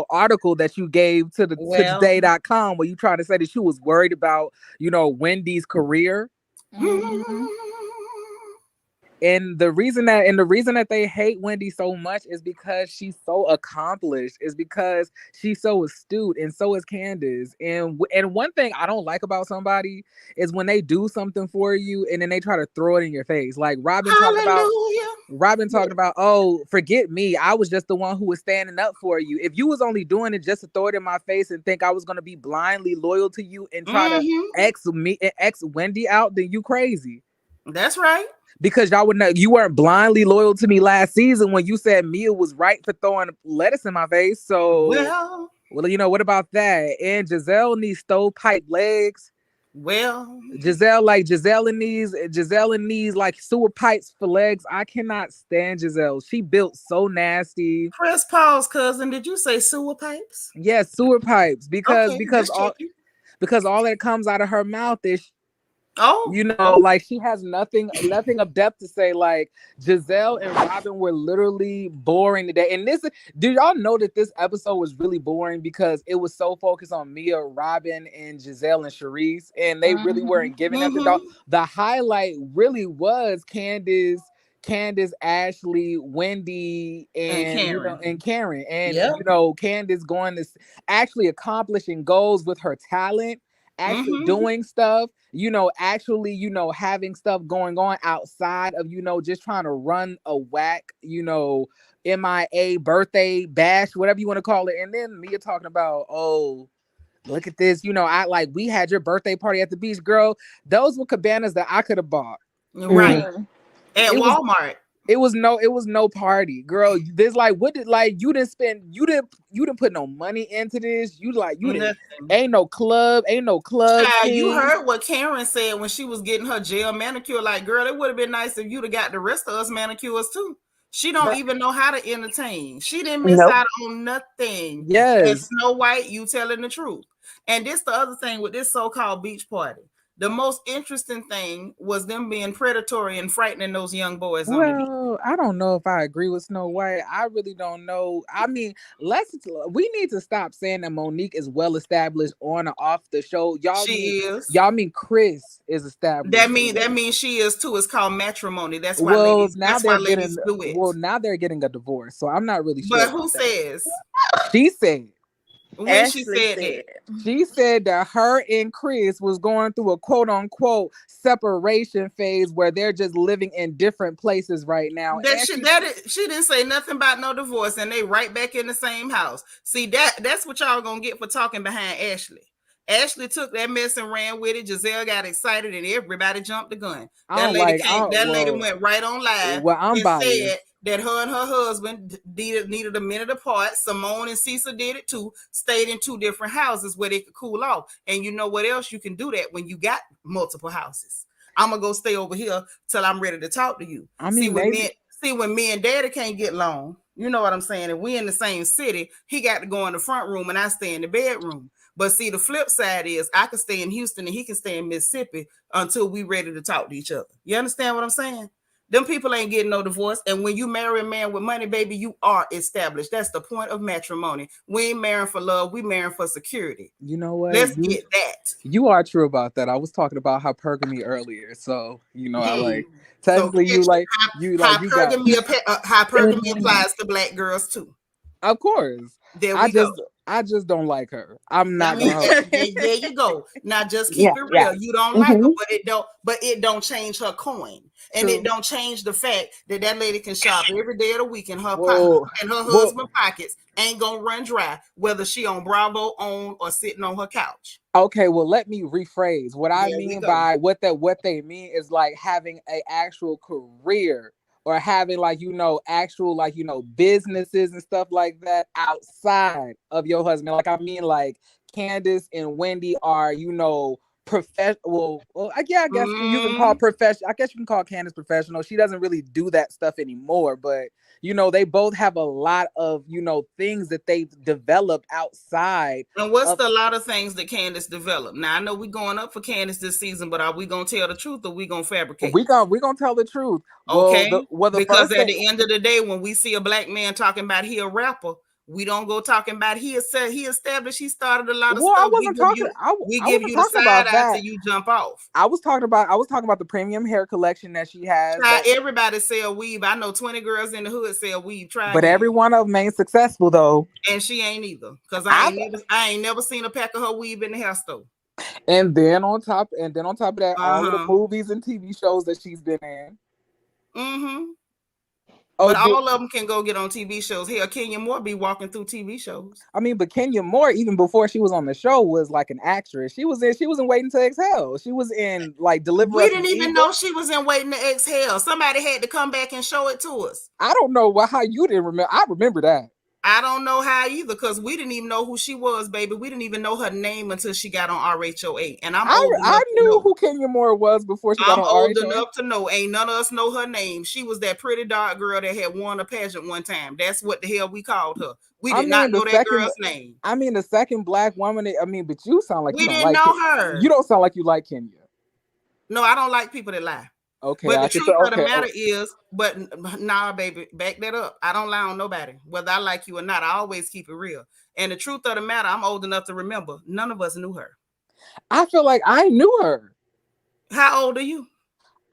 article that you gave to the to Well. today.com, where you trying to say that she was worried about Wendy's career. Mm-hmm. And the reason that they hate Wendy so much is because she's so accomplished, is because she's so astute, and so is Candace. And one thing I don't like about somebody is when they do something for you and then they try to throw it in your face. Like Robin talking about, oh, forget me, I was just the one who was standing up for you. If you was only doing it just to throw it in my face and think I was going to be blindly loyal to you and try to X Wendy out, then you crazy. That's right. Because you weren't blindly loyal to me last season when you said Mia was right for throwing lettuce in my face. So, well, what about that? And Giselle needs stovepipe legs. Well, Giselle in these like sewer pipes for legs. I cannot stand Giselle. She built so nasty. Press pause, cousin. Did you say sewer pipes? Yes, sewer pipes. Because Okay, because all that comes out of her mouth is, oh, like she has nothing of depth to say. Like Giselle and Robin were literally boring today. And do y'all know that this episode was really boring because it was so focused on Mia, Robin, and Giselle and Sharice, and they really weren't giving up the dog. The highlight really was Candace, Ashley, Wendy, and Karen. And Candace going to actually accomplishing goals with her talent, actually doing stuff, actually, having stuff going on outside of, just trying to run a whack, MIA birthday bash, whatever you want to call it. And then Mia talking about, oh, look at this, we had your birthday party at the beach, girl. Those were cabanas that I could have bought. Right. At Walmart. It was no party, girl. There's you didn't put no money into this. Ain't no club. You heard what Karen said when she was getting her gel manicure. Like, girl, it would have been nice if you'd have got the rest of us manicures too. She don't even know how to entertain. She didn't miss out on nothing. Yes. And Snow White, you telling the truth. And this the other thing with this so-called beach party. The most interesting thing was them being predatory and frightening those young boys on the beach. I don't know if I agree with Snow White. I really don't know. I mean, we need to stop saying that Monique is well established on or off the show. Y'all mean Chris is established. That means she is too. It's called matrimony. That's why ladies do it. Well, now they're getting a divorce, so I'm not really sure. But who says? She said. When she said that. She said that her and Chris was going through a quote unquote separation phase where they're just living in different places right now. She didn't say nothing about no divorce, and they right back in the same house. See, that's what y'all gonna get for talking behind Ashley. Ashley took that mess and ran with it. Giselle got excited and everybody jumped the gun. That lady went right on live and said that her and her husband needed a minute apart. Simone and Cecil did it too. Stayed in two different houses where they could cool off. And you know what else? You can do that when you got multiple houses. I'm going to go stay over here till I'm ready to talk to you. I mean, when me and Daddy can't get along, you know what I'm saying? And we in the same city, he got to go in the front room and I stay in the bedroom. But see, the flip side is I can stay in Houston and he can stay in Mississippi until we ready to talk to each other. You understand what I'm saying? Them people ain't getting no divorce. And when you marry a man with money, baby, you are established. That's the point of matrimony. We ain't marrying for love. We marrying for security. You know what? Let's get that. You are true about that. I was talking about hypergamy earlier. So, I technically hypergamy applies to black girls too. Of course. There we go. I just don't like her. I'm I not mean, gonna hold. there you go. Now just keep Yeah, it yeah. real. You don't like her, Mhm. but it don't change her coin, and True. it don't change the fact that that lady can shop every day of the week, and her Well, and her well, husband pockets ain't gonna run dry, whether she on Bravo on or sitting on her couch. okay, well, let me rephrase. What I There we mean go. by what they mean is like having a actual career or having like actual like businesses and stuff like that outside of your husband. Like I mean like Candace and Wendy are professional. Well, yeah, I guess you can call professional. I guess you can call Candace professional. She doesn't really do that stuff anymore, but they both have a lot of things that they've developed outside. And what's the lot of things that Candace developed? Now I know we're going up for Candace this season, but are we gonna tell the truth or we gonna fabricate? We gonna tell the truth. Okay, The because first at thing. the end of the day, when we see a black man talking about he a rapper, we don't go talking about he established he started a lot of Well, I stuff. wasn't talking. We I give wasn't you the talking side about eye that. till you jump off. I was talking about the premium hair collection that she has. Try everybody sell weave. I know 20 girls in the hood sell weave. Try But again. every one of them ain't successful though. And she ain't either. Because I ain't never seen a pack of her weave in the hair store. And then on top of that, all of the movies and TV shows that she's been in. Mm-hmm. Oh, but all of them can go get on TV shows. Hell, Kenya Moore be walking through TV shows. I mean, but Kenya Moore, even before she was on the show, was like an actress. She was in Waiting to Exhale. She was in like Deliver We Us didn't from even Evil. know she was in Waiting to Exhale. Somebody had to come back and show it to us. I don't know how you didn't remember. I remember that. I don't know how either, because we didn't even know who she was, baby. We didn't even know her name until she got on RHOA. And I knew who Kenya Moore was before she got on RHOA. I'm old enough to know. Ain't none of us know her name. She was that pretty dark girl that had won a pageant one time. That's what the hell we called her. We did not know that girl's name. I mean, the second black woman. But you sound like we didn't know her. You don't sound like you like Kenya. No, I don't like people that lie. Okay, but the truth of the matter is, nah, baby, back that up. I don't lie on nobody, whether I like you or not. I always keep it real. And the truth of the matter, I'm old enough to remember, none of us knew her. I feel like I knew her. How old are you?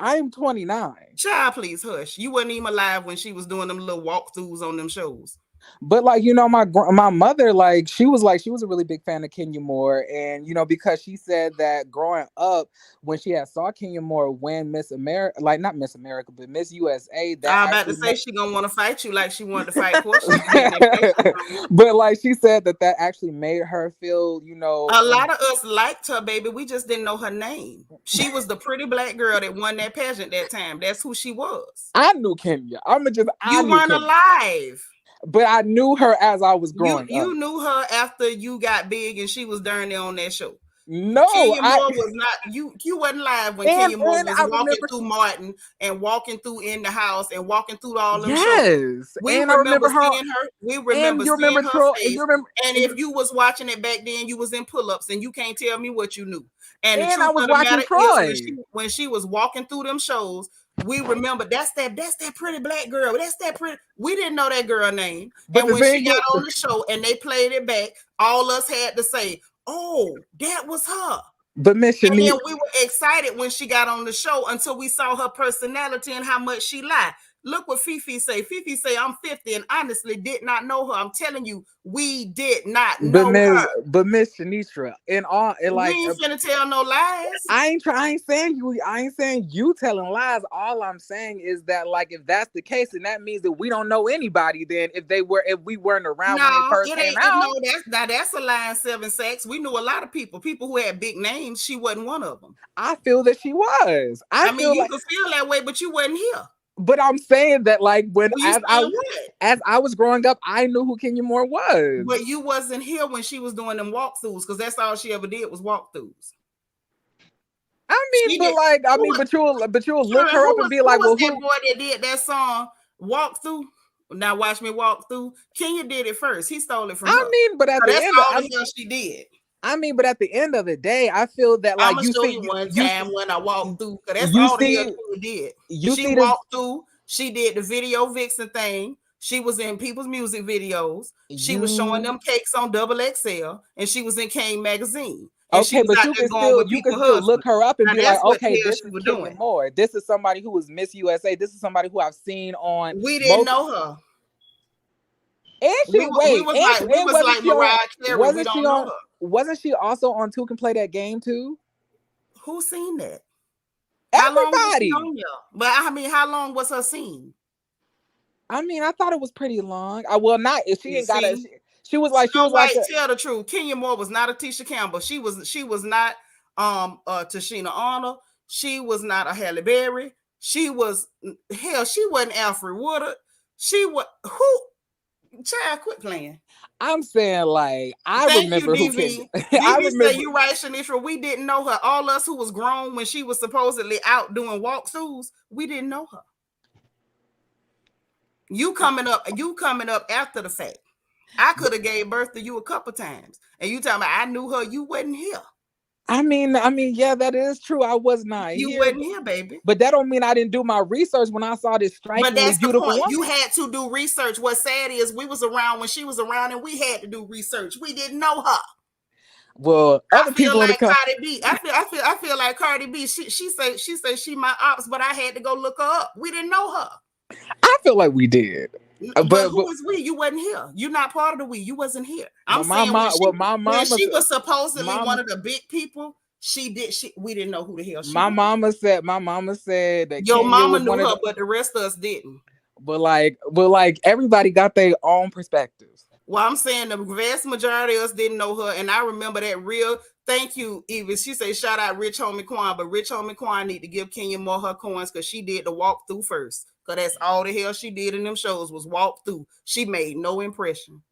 I'm 29. Child, please hush. You wasn't even alive when she was doing them little walkthroughs on them shows. But like, my mother, like she was a really big fan of Kenya Moore, and because she said that growing up when she had saw Kenya Moore win Miss America, like not Miss America but Miss USA, that I'm about to say she gonna want to fight you like she wanted to fight Porch. But like she said that actually made her feel, a lot of us liked her, baby. We just didn't know her name. She was the pretty black girl that won that pageant that time. That's who she was. I knew Kenya. You weren't alive. But I knew her as I was growing up. You knew her after you got big and she was darn near on that show. No, Kenya Moore was not. You wasn't live when Kenya Moore was walking through Martin and walking through in the house and walking through all them shows. We remember seeing her. We remember seeing her face. And if you was watching it back then, you was in pull-ups, and you can't tell me what you knew. And the truth I was of the watching matter Troy. is, when she was walking through them shows, we remember that's that pretty black girl. That's that pretty. We didn't know that girl name. But when she got on the show and they played it back, all us had to say, "Oh, that was her." But Miss Seanitra, and then we were excited when she got on the show until we saw her personality and how much she lied. Look what Fifi say. Fifi say, I'm 50 and honestly did not know her. I'm telling you, we did not know her. But Miss Seanitra, we ain't finna tell no lies. I ain't saying you telling lies. All I'm saying is that, like, if that's the case, then that means that we don't know anybody. Then if we weren't around when they first came out. No, that's a lie in 7 Sacks. We knew a lot of people who had big names. She wasn't one of them. I feel that she was. I mean, you could feel that way, but you wasn't here. But I'm saying that, like, as I was growing up, I knew who Kenya Moore was. But you wasn't here when she was doing them walkthroughs, because that's all she ever did was walkthroughs. But you'll look her up and be like, well, who? That boy that did that song Walkthrough? Now watch me walk through. Kenya did it first. He stole it from her. But at the end, she did. But at the end of the day, I feel that, like, I'm gonna show you one time when I walked through, because that's all the hell Kenya did. She walked through. She did the video vixen thing. She was in people's music videos. She was showing them cakes on XXL, and she was in Kane magazine. Okay, but you can still look her up and be like, okay, this is Kenya Moore. This is somebody who was Miss USA. This is somebody who I've seen on. We didn't know her. And We was like Mariah Carey. We don't know her. Wasn't she also on Two Can Play That Game too? Who seen that? How long was she Everybody. on there? But I mean, how long was her scene? I mean, I thought it was pretty long. Not if she You ain't got see? it. She was like Tell the truth. Kenya Moore was not a Tisha Campbell. She was not Tashina Arnold. She was not a Halle Berry. She wasn't Alfred Woodard. She was who? Child, quit playing. I'm saying, like, I remember who Kenya. I remember. Say you right, Seanitra. We didn't know her. All us who was grown when she was supposedly out doing walkthroughs, we didn't know her. You coming up after the fact. I could have gave birth to you a couple times, and you talking about I knew her. You wasn't here. I mean, yeah, that is true. I was not you here. wasn't here, baby. But that don't mean I didn't do my research when I saw this strikingly beautiful woman. You had to do research. What's sad is we was around when she was around, and we had to do research. We didn't know her. Well, other people like Cardi B. I feel like Cardi B. She say she my ops, but I had to go look her up. We didn't know her. I feel like we did. But who was we? You wasn't here. You're not part of the we. You wasn't here. I'm saying when she was supposedly one of the big people, we didn't know who the hell she was. My mama said that your mama knew her, but the rest of us didn't. But everybody got their own perspectives. Well, I'm saying the vast majority of us didn't know her, and I remember that real. Thank you, Eva. She said, "Shout out Rich Homie Quan," but Rich Homie Quan need to give Kenya Moore her coins because she did the walk through first. Because that's all the hell she did in them shows was walk through. She made no impression.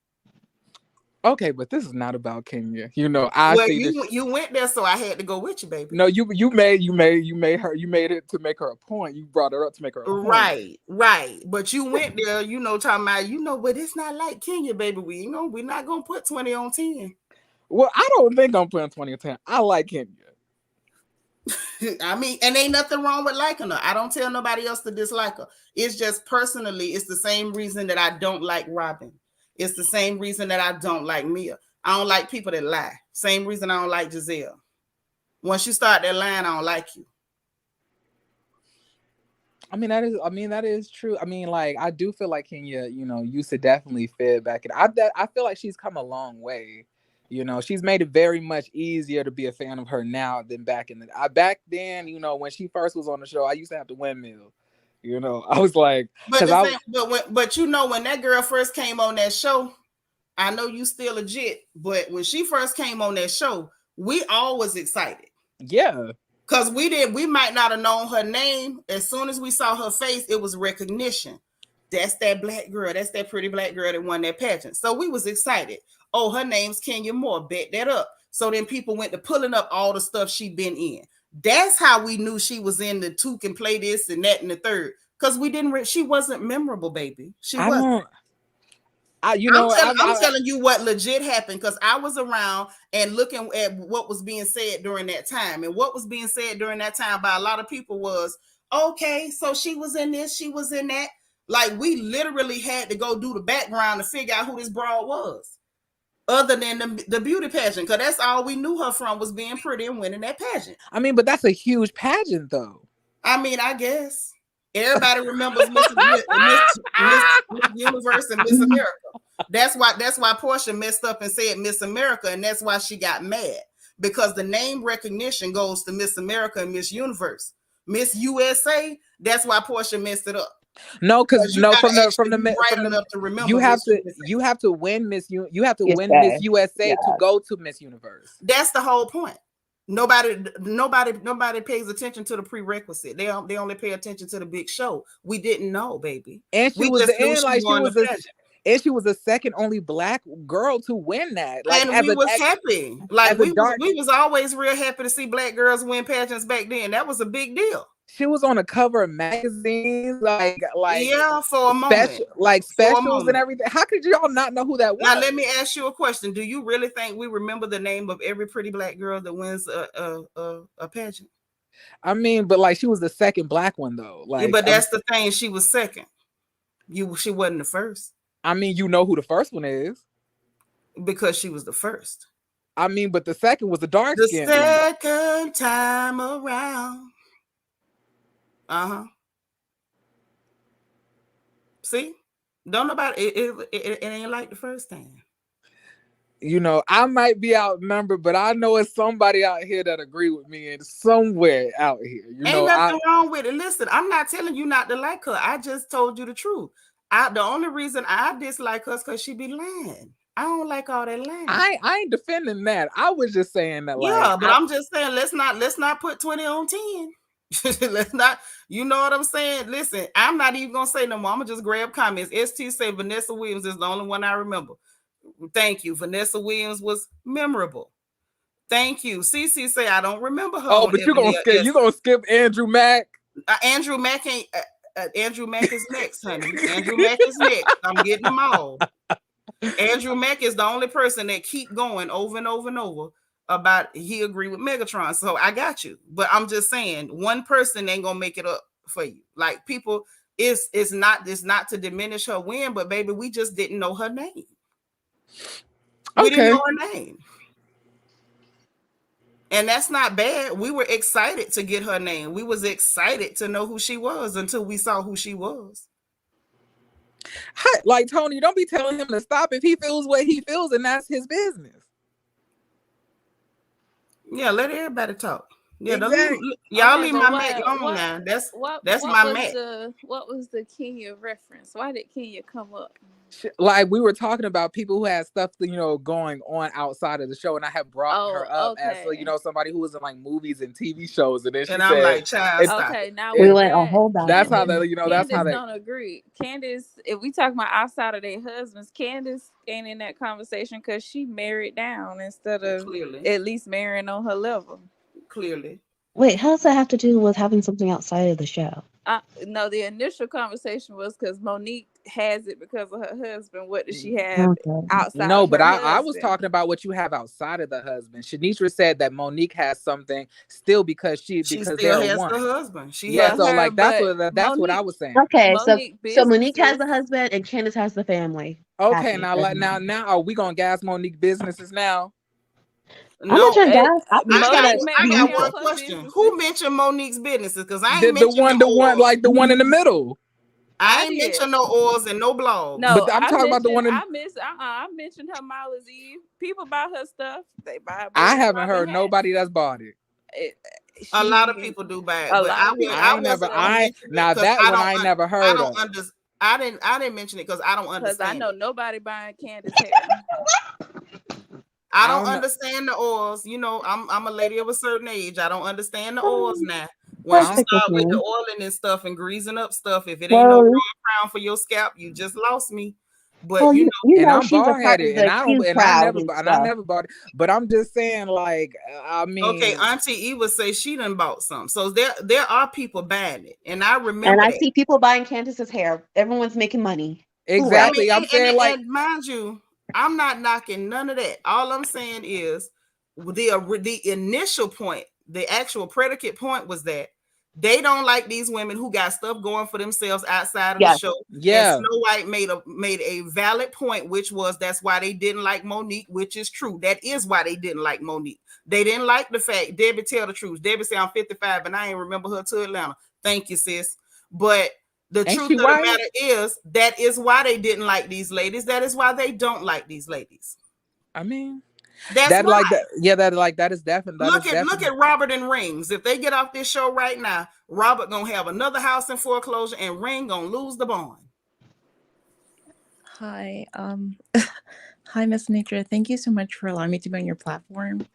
Okay, but this is not about Kenya. You went there, so I had to go with you, baby. No, you made it to make her a point. You brought her up to make her a point. Right. But you went there, talking about, but it's not like Kenya, baby. We're not gonna put 20 on 10. Well, I don't think I'm putting 20 on 10. I like Kenya. I mean, and ain't nothing wrong with liking her. I don't tell nobody else to dislike her. It's just personally, it's the same reason that I don't like Robin. It's the same reason that I don't like Mia. I don't like people that lie. Same reason I don't like Giselle. Once you start that line, I don't like you. I mean, that is true. I mean, like, I do feel like Kenya, used to definitely fit back in. I feel like she's come a long way. She's made it very much easier to be a fan of her now than back in back then, when she first was on the show, I used to have to windmill. I was like, when that girl first came on that show, I know you still legit, but when she first came on that show, we all was excited. Yeah. Because we might not have known her name. As soon as we saw her face, it was recognition. That's that black girl. That's that pretty black girl that won that pageant. So we was excited. Oh, her name's Kenya Moore. Bet that up. So then people went to pulling up all the stuff she'd been in. That's how we knew she was in the Two Can Play This and that and the third. Because she wasn't memorable, baby. She wasn't. I'm telling you what legit happened because I was around and looking at what was being said during that time. And what was being said during that time by a lot of people was, okay, so she was in this, she was in that. Like, we literally had to go do the background to figure out who this broad was. Other than the beauty pageant, because that's all we knew her from was being pretty and winning that pageant. I mean, but that's a huge pageant, though. I mean, I guess. Everybody remembers Miss Universe and Miss America. That's why Portia messed up and said Miss America, and that's why she got mad. Because the name recognition goes to Miss America and Miss Universe. Miss USA, that's why Portia messed it up. No, because you have to win Miss Miss USA to go to Miss Universe. That's the whole point. Nobody pays attention to the prerequisite. They only pay attention to the big show. We didn't know, baby. And she was the second only black girl to win that. Like, and we was happy. Like, we was always real happy to see black girls win pageants back then. That was a big deal. She was on the cover of magazines, like for a moment, specials and everything. How could y'all not know who that was? Now let me ask you a question: do you really think we remember the name of every pretty black girl that wins a pageant? I mean, but she was the second black one though. But that's the thing; she was second. She wasn't the first. I mean, you know who the first one is because she was the first. I mean, but the second was the dark skin. The second time around. See, Don't nobody. It ain't like the first time. You know, I might be outnumbered, but I know it's somebody out here that agree with me, and somewhere out here, Ain't nothing wrong with it. Listen, I'm not telling you not to like her. I just told you the truth. The only reason I dislike her is because she be lying. I don't like all that lying. I ain't defending that. I was just saying that, yeah, but I'm just saying let's not put 20 on 10. Let's not, you know what I'm saying? Listen, I'm not even gonna say no more. I'm gonna just grab comments. ST say Vanessa Williams is the only one I remember. Thank you. Vanessa Williams was memorable. Thank you. CC say I don't remember her. Oh, but you're gonna skip Andrew Mack. Andrew Mack ain't. Andrew Mack is next, honey. Andrew Mack is next. I'm getting them all. Andrew Mack is the only person that keep going over and over and over about he agree with Megatron. So I got you. But I'm just saying one person ain't gonna make it up for you. Like people, it's not to diminish her win, but baby, we just didn't know her name. We didn't know her name. And that's not bad. We were excited to get her name. We was excited to know who she was until we saw who she was. Like, Tony, don't be telling him to stop if he feels what he feels, and that's his business. Yeah, let everybody talk. Yeah, exactly. Y'all leave my Mac alone now. That's my Mac. What was the Kenya reference? Why did Kenya come up? Like we were talking about people who had stuff, going on outside of the show, and I had brought her up as somebody who was in like movies and TV shows, and then she said, I'm like, child, okay, now we went a whole back. That's how they, that's how they don't agree. Candace, if we talk about outside of their husbands, Candace ain't in that conversation because she married down instead of at least marrying on her level. Clearly. Wait, how does that have to do with having something outside of the show? No, the initial conversation was because Monique has it because of her husband. What does she have outside? No, of but her I was talking about what you have outside of the husband. Seanitra said that Monique has something still because she still has the husband. That's what I was saying. Okay, so Monique has the husband and Candace has the family. Okay, now are we gonna gas Monique businesses now? No, I'm not trying to gas. I got one question. Who mentioned Monique's businesses? Because I ain't mentioned the one in the middle. I ain't mentioned no oils and no blogs. No, but I'm talking about the one. I mentioned her Miles Eve. People buy her stuff. They buy it. I haven't heard nobody that's bought it. A lot of people do buy it, but I never heard of. I didn't mention it because I don't understand. Because I know nobody buying Candace hair. I don't understand the oils. I'm a lady of a certain age. I don't understand the oils now. When you start with the oiling and stuff and greasing up stuff, if it ain't no raw crown for your scalp, you just lost me. But and I'm bald headed, and I never bought it. But I'm just saying, like, I mean, okay, Auntie Eva says she done bought some, so there are people buying it, and I remember. And I see people buying Candace's hair. Everyone's making money. Exactly. I'm saying, like, mind you, I'm not knocking none of that. All I'm saying is the initial point, the actual predicate point was that they don't like these women who got stuff going for themselves outside of the show. Yeah. And Snow White made a valid point, which was that's why they didn't like Monique, which is true. That is why they didn't like Monique. They didn't like the fact, Debbie tell the truth. Debbie said I'm 55 and I ain't remember her to Atlanta. Thank you, sis. But the truth of the matter is that is why they didn't like these ladies. That is why they don't like these ladies. I mean, that's that why. That is definitely. Look at Robert and Rings. If they get off this show right now, Robert gonna have another house in foreclosure, and Ring gonna lose the bond. Hi, hi, Miss Seanitra. Thank you so much for allowing me to be on your platform.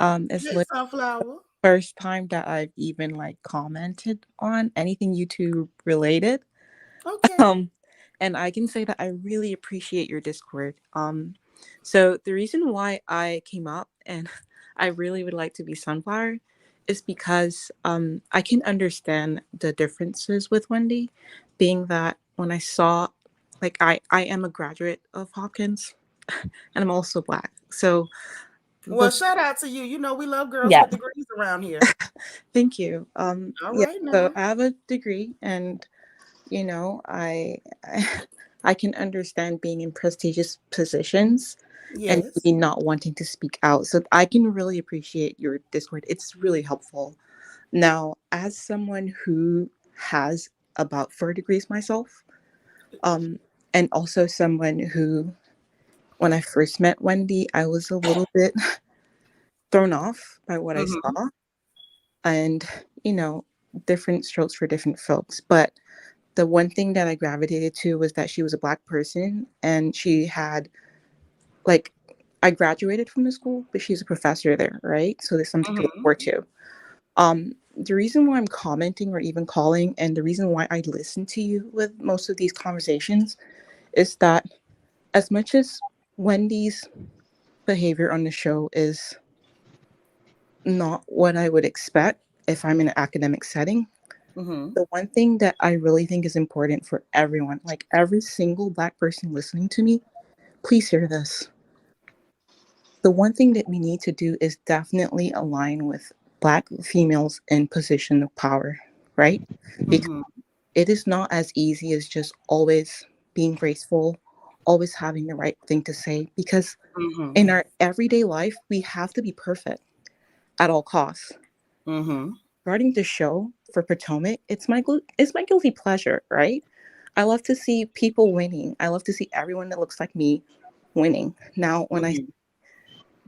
It's Sunflower. First time that I've even commented on anything YouTube related. Okay. And I can say that I really appreciate your Discord. So the reason why I came up and I really would like to be Sunflower is because I can understand the differences with Wendy, being that when I saw, I am a graduate of Hopkins and I'm also Black. So well, shout out to you. We love girls with degrees around here. Thank you. All right now. So I have a degree, and I can understand being in prestigious positions and me not wanting to speak out. So I can really appreciate your Discord. It's really helpful. Now, as someone who has about 4 degrees myself, and also someone who, when I first met Wendy, I was a little bit thrown off by what I saw. And, you know, different strokes for different folks. But the one thing that I gravitated to was that she was a Black person, and she had, like, I graduated from the school, but she's a professor there, right? So there's something to look forward to. The reason why I'm commenting or even calling, and the reason why I listen to you with most of these conversations, is that as much as Wendy's behavior on the show is not what I would expect if I'm in an academic setting, the one thing that I really think is important for everyone, like every single Black person listening to me, please hear this. The one thing that we need to do is definitely align with Black females in position of power, right? Because it is not as easy as just always being graceful, always having the right thing to say, because in our everyday life, we have to be perfect at all costs. Regarding the show for Potomac, it's my guilty pleasure, right? I love to see people winning. I love to see everyone that looks like me winning. Now, when I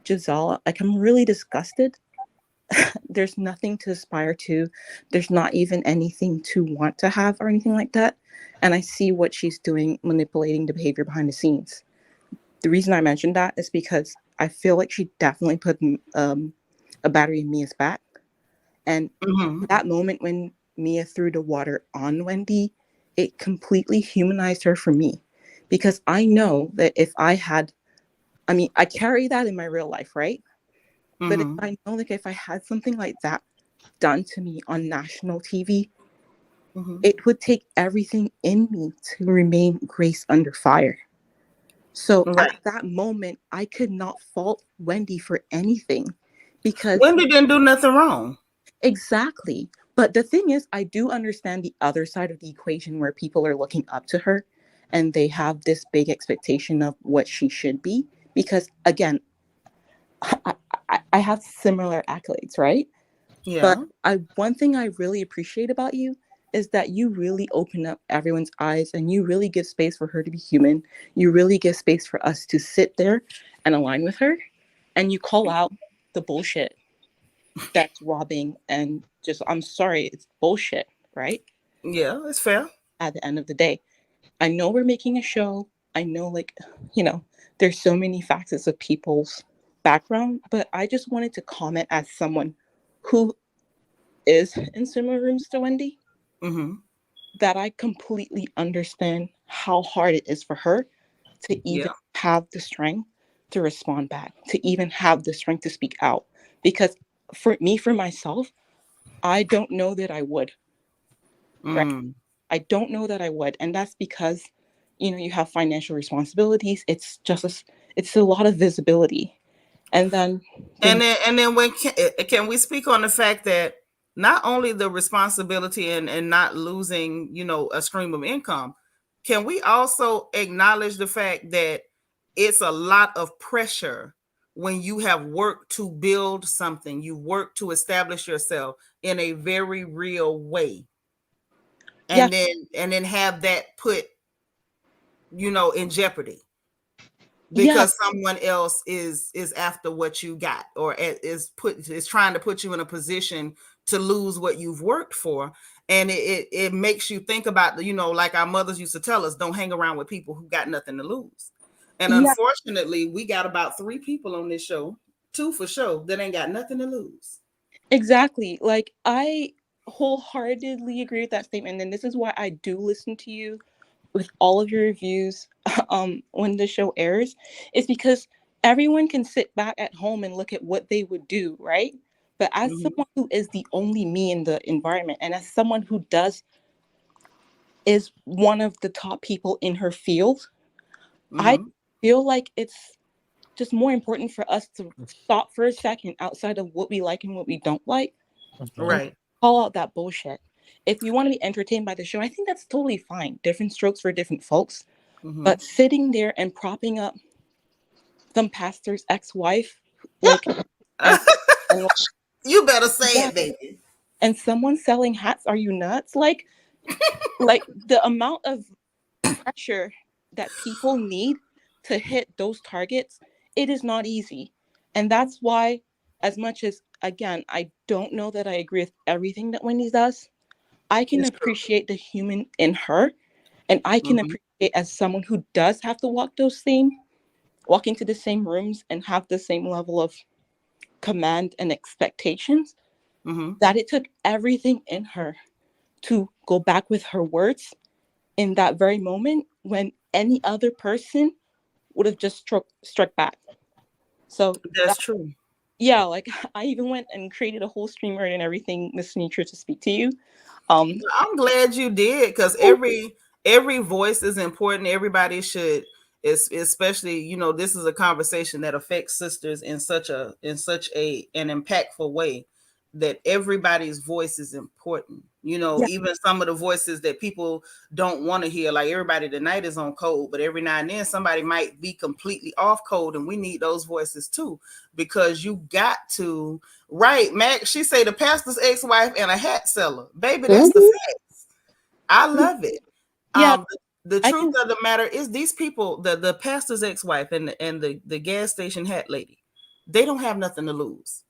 Giselle, like, I'm really disgusted. There's nothing to aspire to. There's not even anything to want to have or anything like that. And I see what she's doing, manipulating the behavior behind the scenes. The reason I mentioned that is because I feel like she definitely put a battery in Mia's back. And that moment when Mia threw the water on Wendy, it completely humanized her for me. Because I know that if I carry that in my real life, right? But if I know, like, if I had something like that done to me on national TV, it would take everything in me to remain grace under fire. So at that moment, I could not fault Wendy for anything, because Wendy didn't do nothing wrong. Exactly. But the thing is, I do understand the other side of the equation where people are looking up to her and they have this big expectation of what she should be. Because again, I have similar accolades, right? Yeah. But one thing I really appreciate about you is that you really open up everyone's eyes and you really give space for her to be human. You really give space for us to sit there and align with her. And you call out the bullshit that's robbing and just, I'm sorry, it's bullshit, right? Yeah, it's fair. At the end of the day, I know we're making a show. I know, like, there's so many facets of people's background, but I just wanted to comment as someone who is in similar rooms to Wendy, that I completely understand how hard it is for her to even have the strength to respond back, to even have the strength to speak out. Because for myself, I don't know that I would, right? I don't know that I would. And that's because, you have financial responsibilities. It's a lot of visibility. And then when can we speak on the fact that not only the responsibility and not losing, a stream of income, can we also acknowledge the fact that it's a lot of pressure when you have worked to build something, you work to establish yourself in a very real way, and then have that put, in jeopardy because someone else is after what you got, or is trying to put you in a position to lose what you've worked for. And it makes you think about like our mothers used to tell us, don't hang around with people who got nothing to lose. And unfortunately, we got about 3 people on this show, 2 for sure, that ain't got nothing to lose. Exactly. Like, I wholeheartedly agree with that statement. And this is why I do listen to you with all of your reviews when the show airs, is because everyone can sit back at home and look at what they would do, right? But as someone who is the only me in the environment, and as someone who is one of the top people in her field, I feel like it's just more important for us to stop for a second outside of what we like and what we don't like, and call out that bullshit. If you want to be entertained by the show, I think that's totally fine. Different strokes for different folks. But sitting there and propping up some pastor's ex-wife, like, and you better say it, baby. And someone selling hats, are you nuts? Like the amount of pressure that people need to hit those targets, it is not easy. And that's why, as much as, again, I don't know that I agree with everything that Wendy does, I can It's true. appreciate the human in her. And I can Mm-hmm. appreciate, as someone who does have to walk into the same rooms and have the same level of command and expectations, Mm-hmm. that it took everything in her to go back with her words in that very moment when any other person would have just struck back. So That's true. yeah, like I even went and created a whole streamer and everything, Miss Seanitra, to speak to you. I'm glad you did, because every voice is important. Everybody should, especially, this is a conversation that affects sisters in such an impactful way, that everybody's voice is important. Yeah, Even some of the voices that people don't want to hear, like everybody tonight is on code, but every now and then somebody might be completely off code, and we need those voices too, because you got to. Right, Mac. She say the pastor's ex-wife and a hat seller. Baby, that's the Mhm. facts. I love it. yeah, The I truth can. of the matter is, these people, the pastor's ex-wife and the gas station hat lady, they don't have nothing to lose.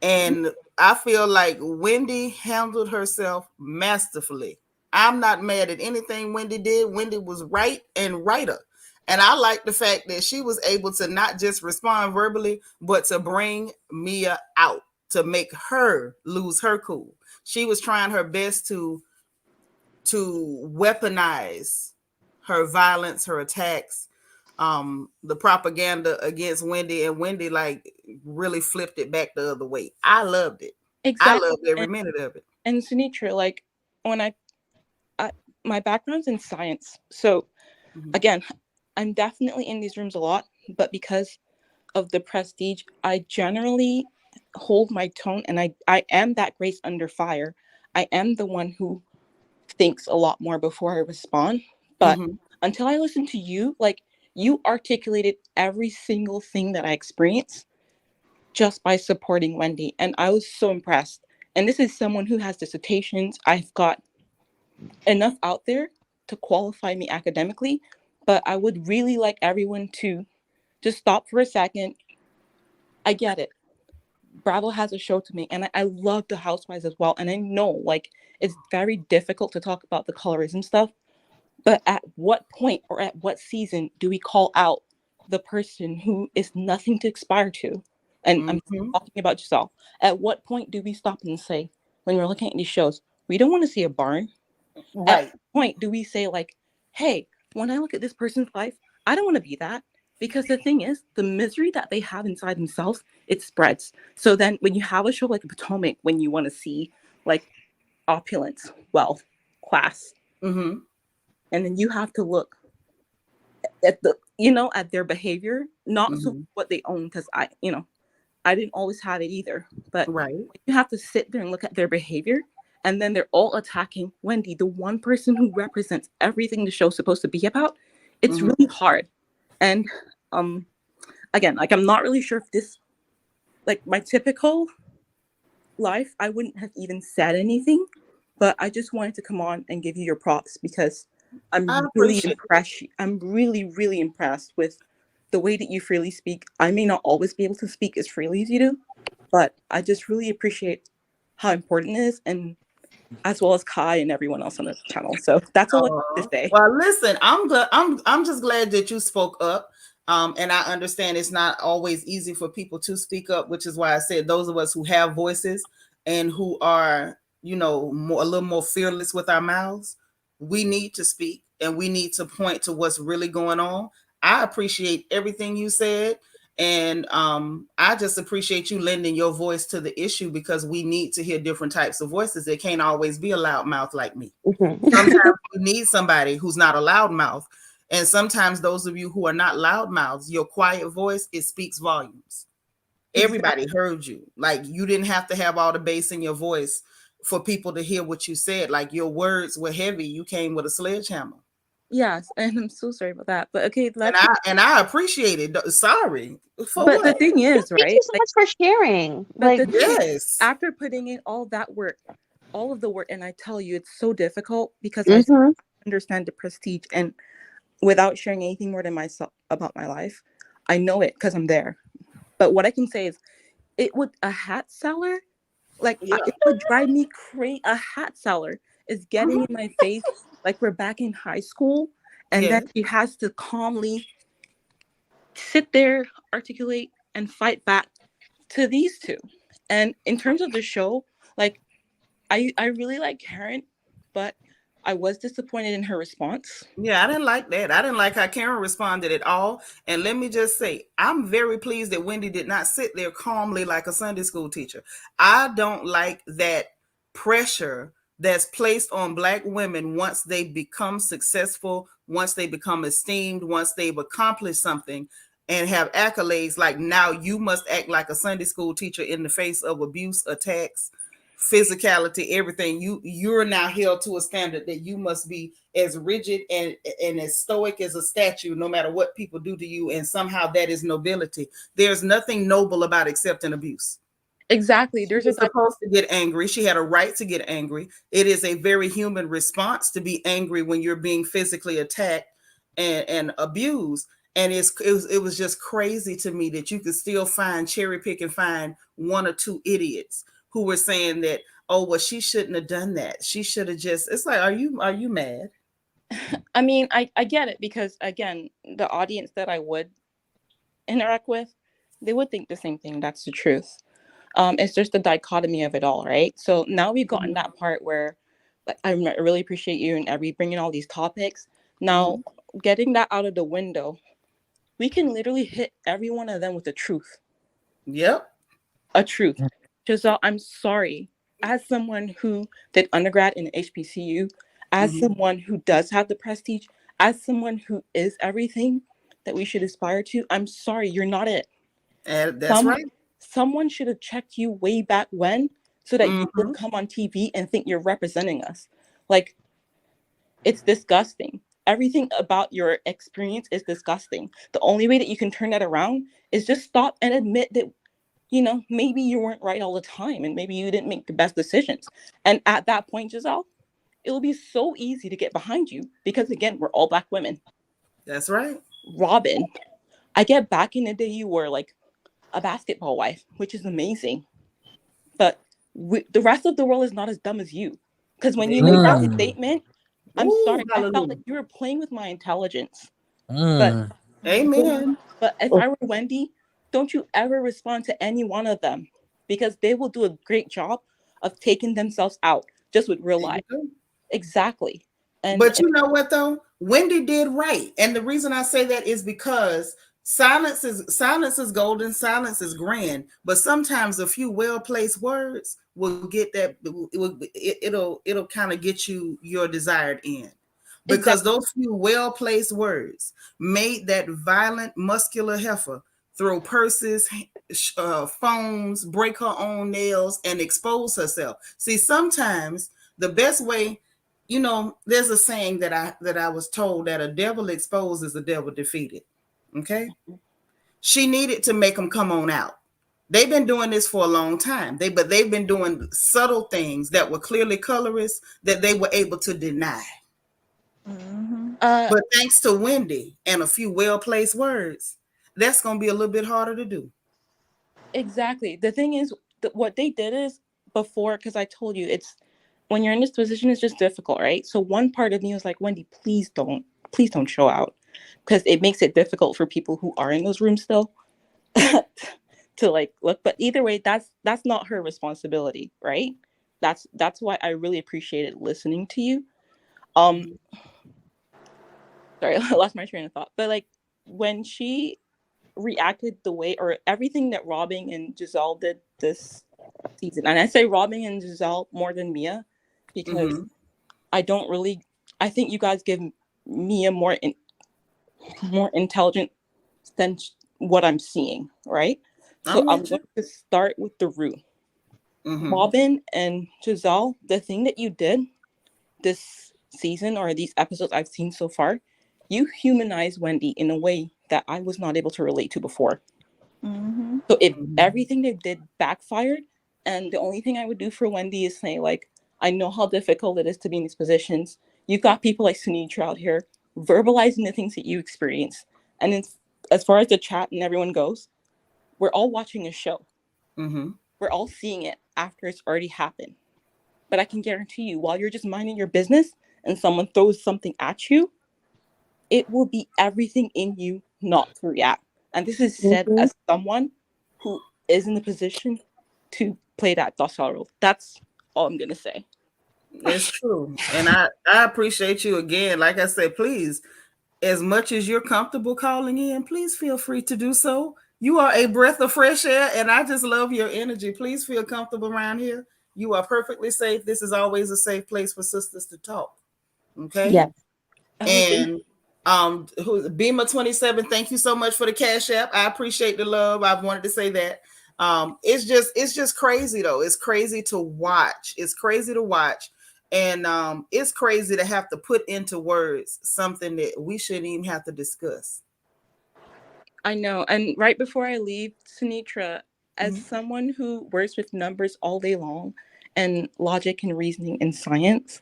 And I feel like Wendy handled herself masterfully. I'm not mad at anything Wendy did. Wendy was right and righter. And I like the fact that she was able to not just respond verbally, but to bring Mia out, to make her lose her cool. She was trying her best to weaponize her violence, her attacks, the propaganda against Wendy, and Wendy like really flipped it back the other way. I loved it. I Exactly. loved every minute of it. And Sunitra, like when I my background's in science, so Mhm. again, I'm definitely in these rooms a lot, but because of the prestige, I generally hold my tone, and I am that grace under fire. I am the one who thinks a lot more before I respond. But Mhm. until I listen to you, like you articulated every single thing that I experienced just by supporting Wendy. And I was so impressed. And this is someone who has dissertations. I've got enough out there to qualify me academically, but I would really like everyone to just stop for a second. I get it. Bravo has a show to me, and I love the Housewives as well. And I know, like, it's very difficult to talk about the colorism stuff, but at what point or at what season do we call out the person who is nothing to aspire to? And I'm Mhm. talking about Giselle. At what point do we stop and say, when we're looking at these shows, we don't want to see a barn? At Right. what point do we say, like, hey, when I look at this person's life, I don't want to be that? Because the thing is, the misery that they have inside themselves, it spreads. So then when you have a show like Potomac, when you want to see like opulence, wealth, class, Mhm. and then you have to look at at their behavior, not so Mhm. what they own, because I didn't always have it either. But Right. you have to sit there and look at their behavior, and then they're all attacking Wendy, the one person who represents everything the show's supposed to be about. It's Mhm. really hard. And again, like I'm not really sure if this, like my typical life, I wouldn't have even said anything, but I just wanted to come on and give you your props because I I'm really appreciate it. impressed. I'm really, really impressed with the way that you freely speak. I may not always be able to speak as freely as you do, but I just really appreciate how important it is, and as well as Kai and everyone else on the channel. So that's all I have to say. Well, listen, I'm glad. I'm just glad that you spoke up. And I understand it's not always easy for people to speak up, which is why I said those of us who have voices and who are, a little more fearless with our mouths, we need to speak and we need to point to what's really going on. I appreciate everything you said. And I just appreciate you lending your voice to the issue, because we need to hear different types of voices. It can't always be a loud mouth like me. Mhm. Sometimes you need somebody who's not a loudmouth. And sometimes those of you who are not loudmouths, your quiet voice, it speaks volumes. Exactly. Everybody heard you. Like, you didn't have to have all the bass in your voice for people to hear what you said. Like, your words were heavy. You came with a sledgehammer. Yes, and I'm so sorry about that. But okay, And let's. I appreciate it. Sorry. For But the what? thing is, Thank you right? so Like, much for sharing. but Like, the thing is, Yes. after putting in all that work, all of the work, and I tell you, it's so difficult because I mhm. understand the prestige. And without sharing anything more than myself about my life. I know it because I'm there. But what I can say is, it would a hat seller, like Yeah. it would drive me crazy. A hat seller is getting in my face like we're back in high school, and Yeah. then she has to calmly sit there, articulate, and fight back to these two. And in terms of the show, like I really like Karen, but I was disappointed in her response. Yeah, I didn't like that. I didn't like how Karen responded at all. And let me just say, I'm very pleased that Wendy did not sit there calmly like a Sunday school teacher. I don't like that pressure that's placed on Black women once they become successful, once they become esteemed, once they've accomplished something and have accolades. Like now you must act like a Sunday school teacher in the face of abuse, attacks, physicality, everything. You're now held to a standard that you must be as rigid and as stoic as a statue, no matter what people do to you, and somehow that is nobility. There's nothing noble about accepting abuse. Exactly. She There's was supposed to get angry. She had a right to get angry. It is a very human response to be angry when you're being physically attacked and abused. And it was just crazy to me that you could still find cherry pick and find one or two idiots who were saying that, oh, well, she shouldn't have done that. She should have just. It's like, are you mad? I mean, I get it, because again, the audience that I would interact with, they would think the same thing. That's the truth. It's just the dichotomy of it all, right? So now we've gotten that part where, like, I really appreciate you and Every bringing all these topics. Now, getting that out of the window, we can literally hit every one of them with the truth. Yep. A truth. Giselle, I'm sorry. As someone who did undergrad in HBCU, as someone who does have the prestige, as someone who is everything that we should aspire to, I'm sorry, you're not it. And that's right. Someone should have checked you way back when, so that you would come on TV and think you're representing us. Like, it's disgusting. Everything about your experience is disgusting. The only way that you can turn that around is just stop and admit that, maybe you weren't right all the time, and maybe you didn't make the best decisions. And at that point, Giselle, it will be so easy to get behind you, because again, we're all Black women. That's right. Robin, I get back in the day you were like a basketball wife, which is amazing. But the rest of the world is not as dumb as you. Because when you made that statement, I'm sorry, I felt like you were playing with my intelligence. But amen. But if I were Wendy, don't you ever respond to any one of them, because they will do a great job of taking themselves out just with real life. Exactly. But you know what though? Wendy did right. And the reason I say that is because silence is golden, silence is grand, but sometimes a few well-placed words will get that it'll kind of get you your desired end. Because those few well-placed words made that violent muscular heifer throw purses, phones, break her own nails, and expose herself. See, sometimes the best way, there's a saying that I was told, that a devil exposed is a devil defeated. Okay. She needed to make them come on out. They've been doing this for a long time. But they've been doing subtle things that were clearly colorists that they were able to deny. But thanks to Wendy and a few well-placed words, that's going to be a little bit harder to do. Exactly. The thing is, what they did is, before, because I told you, it's when you're in this position, it's just difficult, right? So one part of me was like, Wendy, please don't show out, because it makes it difficult for people who are in those rooms still to like look. But either way, that's not her responsibility, right? That's why I really appreciated listening to you. Sorry, I lost my train of thought. But like, when she reacted the way, or everything that Robin and Giselle did this season, and I say Robin and Giselle more than Mia, because I think you guys give Mia more intelligent than what I'm seeing, right? So I'm going to start with the root. Robin and Giselle, the thing that you did this season, or these episodes I've seen so far, you humanize Wendy in a way that I was not able to relate to before. So if everything they did backfired, and the only thing I would do for Wendy is say, like, I know how difficult it is to be in these positions. You've got people like Seanitra out here verbalizing the things that you experience. And as far as the chat and everyone goes, we're all watching a show. We're all seeing it after it's already happened. But I can guarantee you, while you're just minding your business and someone throws something at you, it will be everything in you not to react. And this is said as someone who is in the position to play that docile role. That's all I'm going to say. It's true. And I appreciate you again. Like I said, please, as much as you're comfortable calling in, please feel free to do so. You are a breath of fresh air, and I just love your energy. Please feel comfortable around here. You are perfectly safe. This is always a safe place for sisters to talk. Okay? Yes. And Beamer 27, thank you so much for the Cash App. I appreciate the love. I wanted to say that. It's just crazy though. It's crazy to watch. It's crazy to watch. And it's crazy to have to put into words something that we shouldn't even have to discuss. I know. And right before I leave, Seanitra, as someone who works with numbers all day long and logic and reasoning and science,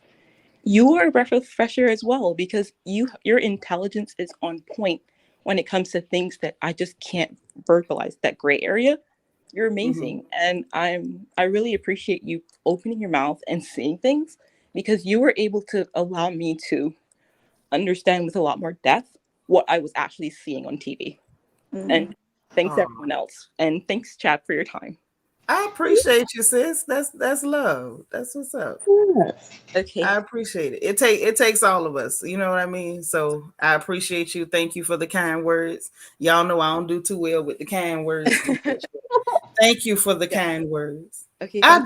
you are a breath of fresh air as well, because your intelligence is on point when it comes to things that I just can't verbalize, that gray area. You're amazing. And I really appreciate you opening your mouth and saying things, because you were able to allow me to understand with a lot more depth what I was actually seeing on TV. And thanks everyone else. And thanks, Chad, for your time. I appreciate you, sis. That's love. That's what's up. Yes. Okay. I appreciate it. It takes all of us. You know what I mean? So I appreciate you. Thank you for the kind words. Y'all know I don't do too well with the kind words. Thank you for the kind words. Okay. I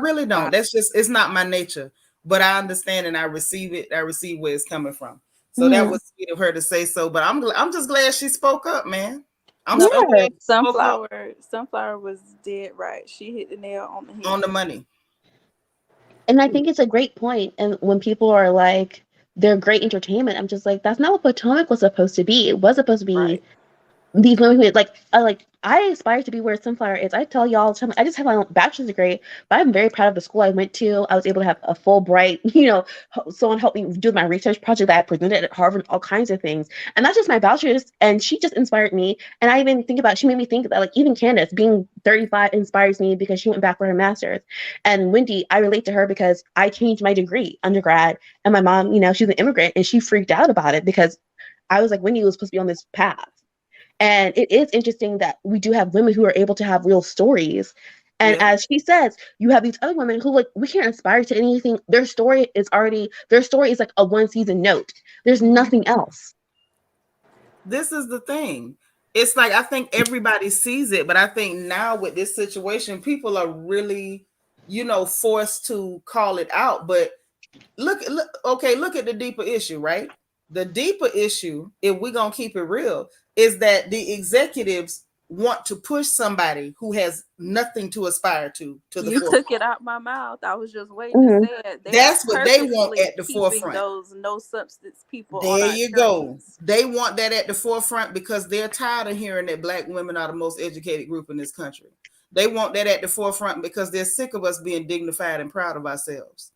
really don't. That's just, it's not my nature. But I understand and I receive it. I receive where it's coming from. So that was sweet of her to say so. But I'm just glad she spoke up, man. I'm so glad she spoke up. Sunflower was dead right. She hit the nail on the head. On the money. And I think it's a great point. And when people are like, they're great entertainment, I'm just like, that's not what Potomac was supposed to be. It was supposed to be these women who I aspire to be where Sunflower is. I tell y'all all the time, I just have my own bachelor's degree, but I'm very proud of the school I went to. I was able to have a Fulbright, someone helped me do my research project that I presented at Harvard, all kinds of things. And that's just my bachelor's, and she just inspired me. And I even think about, she made me think that, like, even Candace being 35 inspires me because she went back for her master's. And Wendy, I relate to her because I changed my degree, undergrad, and my mom, she's an immigrant, and she freaked out about it because I was like, Wendy was supposed to be on this path. And it is interesting that we do have women who are able to have real stories. And as she says, you have these other women who, like, we can't aspire to anything. Their story is like a one season note. There's nothing else. This is the thing. It's like, I think everybody sees it, but I think now with this situation, people are really, forced to call it out. But look at the deeper issue, right? The deeper issue, if we're going to keep it real, is that the executives want to push somebody who has nothing to aspire to the you forefront. took it out my mouth. I was just waiting to say it. That's what they want at the forefront. Those no substance people. There you go. They want that at the forefront because they're tired of hearing that Black women are the most educated group in this country. They want that at the forefront because they're sick of us being dignified and proud of ourselves.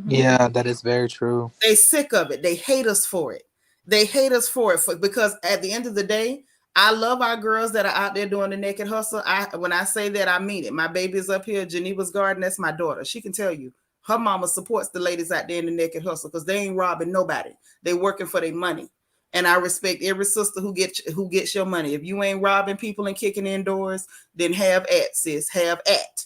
Yeah, that is very true. They're sick of it. They hate us for it. Because at the end of the day, I love our girls that are out there doing the naked hustle. When I say that, I mean it. My baby is up here, Geneva's Garden. That's my daughter. She can tell you. Her mama supports the ladies out there in the naked hustle because they ain't robbing nobody. They working for their money. And I respect every sister who gets your money. If you ain't robbing people and kicking in doors, then have at, sis. Have at.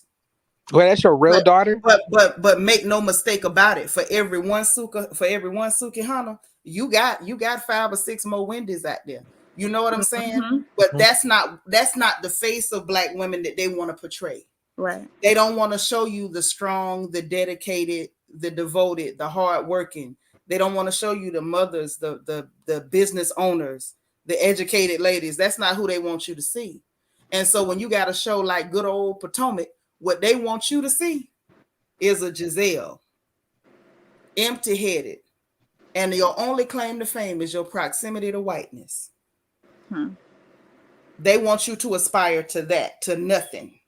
Well, that's your real daughter. But make no mistake about it. For every one Suki Hana, you got 5 or 6 more Wendy's out there. You know what I'm saying? But that's not the face of Black women that they want to portray. Right. They don't want to show you the strong, the dedicated, the devoted, the hardworking. They don't want to show you the mothers, the business owners, the educated ladies. That's not who they want you to see. And so when you got a show like Good Old Potomac, what they want you to see is a Giselle, empty-headed, and your only claim to fame is your proximity to whiteness. They want you to aspire to that, to nothing.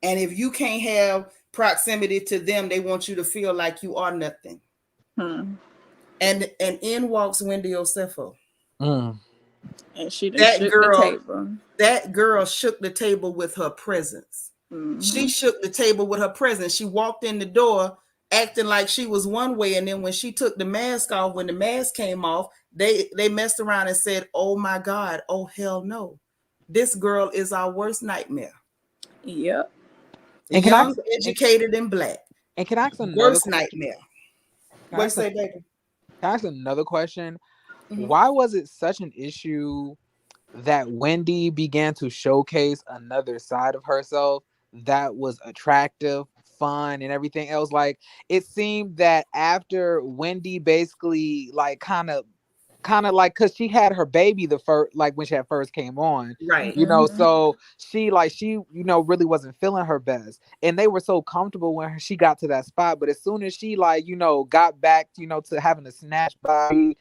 And if you can't have proximity to them, they want you to feel like you are nothing. And in walks Wendy Osefo. Mm. And she done That shook the girl, table. that girl shook the table with her presence. She shook the table with her presence. She walked in the door acting like she was one way, and then when she took the mask off, when the mask came off, they messed around and said, "Oh my God, oh hell no, this girl is our worst nightmare." Yep. And can Young, I educated, and black. and can I ask another Worst question? nightmare. Can I What you ask, say, baby? can I ask another question? Mhm. Why was it such an issue that Wendy began to showcase another side of herself that was attractive, fun, and everything else? Like, it seemed that after Wendy basically like kind of like, because she had her baby the first, like when she had first came on, Right. so she really wasn't feeling her best, and they were so comfortable when she got to that spot. But as soon as she like got back to having a snatch body,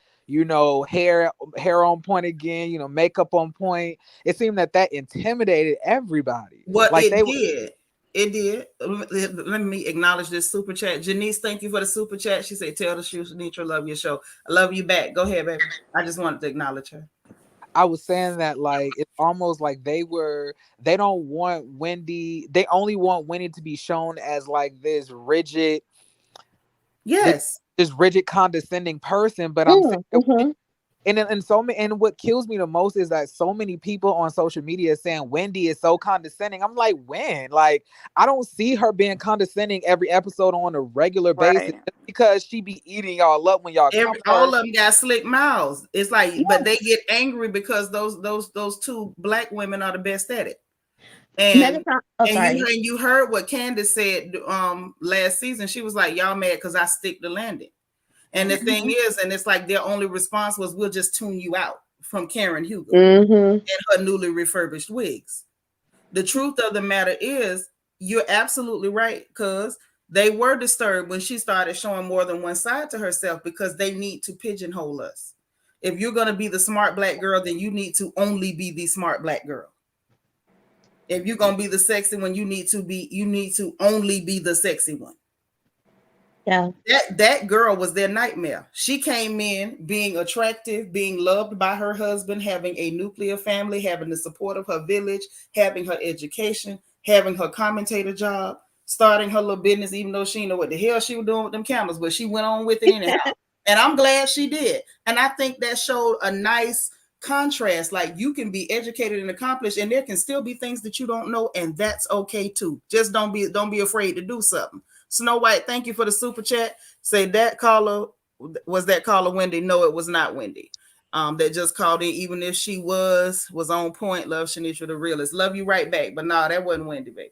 hair on point again, makeup on point, it seemed that intimidated everybody. Well, Like it they were. did. It did. Let me acknowledge this super chat. Janice, thank you for the super chat. She said, "Tell the truth, Seanitra, love your show. I love you back." Go ahead, baby. I just wanted to acknowledge her. I was saying that like it's almost like they don't want Wendy, they only want Wendy to be shown as like this Yes. this rigid condescending person. But I'm saying Mm-hmm. and what kills me the most is that so many people on social media saying Wendy is so condescending. I'm like, when? Like, I don't see her being condescending every episode on a regular basis, Right. just because she be eating y'all up when y'all come to her. All of them got slick mouths. It's like, Yeah. but they get angry because those two black women are the best at it. And Megatron. Oh, sorry. you heard what Candace said last season. She was like, "Y'all mad because I stick the landing." And the thing is, and it's like their only response was, "We'll just tune you out," from Karen Hugo Mm-hmm. and her newly refurbished wigs. The truth of the matter is, you're absolutely right, because they were disturbed when she started showing more than one side to herself, because they need to pigeonhole us. If you're going to be the smart black girl, then you need to only be the smart black girl. If you're going to be the sexy one, you need to only be the sexy one. Yeah. That girl was their nightmare. She came in being attractive, being loved by her husband, having a nuclear family, having the support of her village, having her education, having her commentator job, starting her little business, even though she didn't know what the hell she was doing with them cameras, but she went on with it anyhow. And I'm glad she did. And I think that showed a nice contrast. Like, you can be educated and accomplished, and there can still be things that you don't know, and that's okay too. Just don't be afraid to do something. Snow White, thank you for the super chat. Say that caller, was that caller Wendy? No, it was not Wendy. That just called in, even if she was on point. Love, Seanitra, the realist. Love you right back. But no, that wasn't Wendy, baby.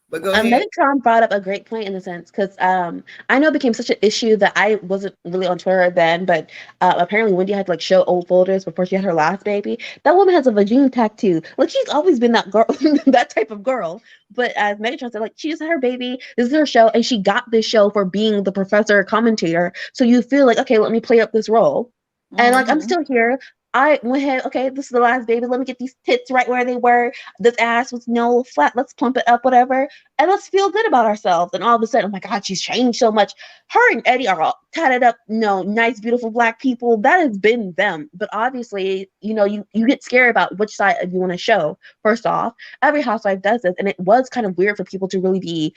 But go ahead. Megatron brought up a great point in a sense, because I know it became such an issue that I wasn't really on Twitter then, but apparently Wendy had to like show old folders before she had her last baby. That woman has a vagina tattoo. Like, she's always been that girl, that type of girl. But as Megatron said, like, she just had her baby. This is her show, and she got this show for being the professor commentator. So you feel like, okay, let me play up this role. And like, I'm still here. I went ahead, okay, this is the last baby. Let me get these tits right where they were. This ass was no flat. Let's plump it up, whatever. And let's feel good about ourselves. And all of a sudden, oh my God, she's changed so much. Her and Eddie are all tatted up, nice, beautiful black people. That has been them. But obviously, you get scared about which side you want to show. First off, every housewife does this. And it was kind of weird for people to really be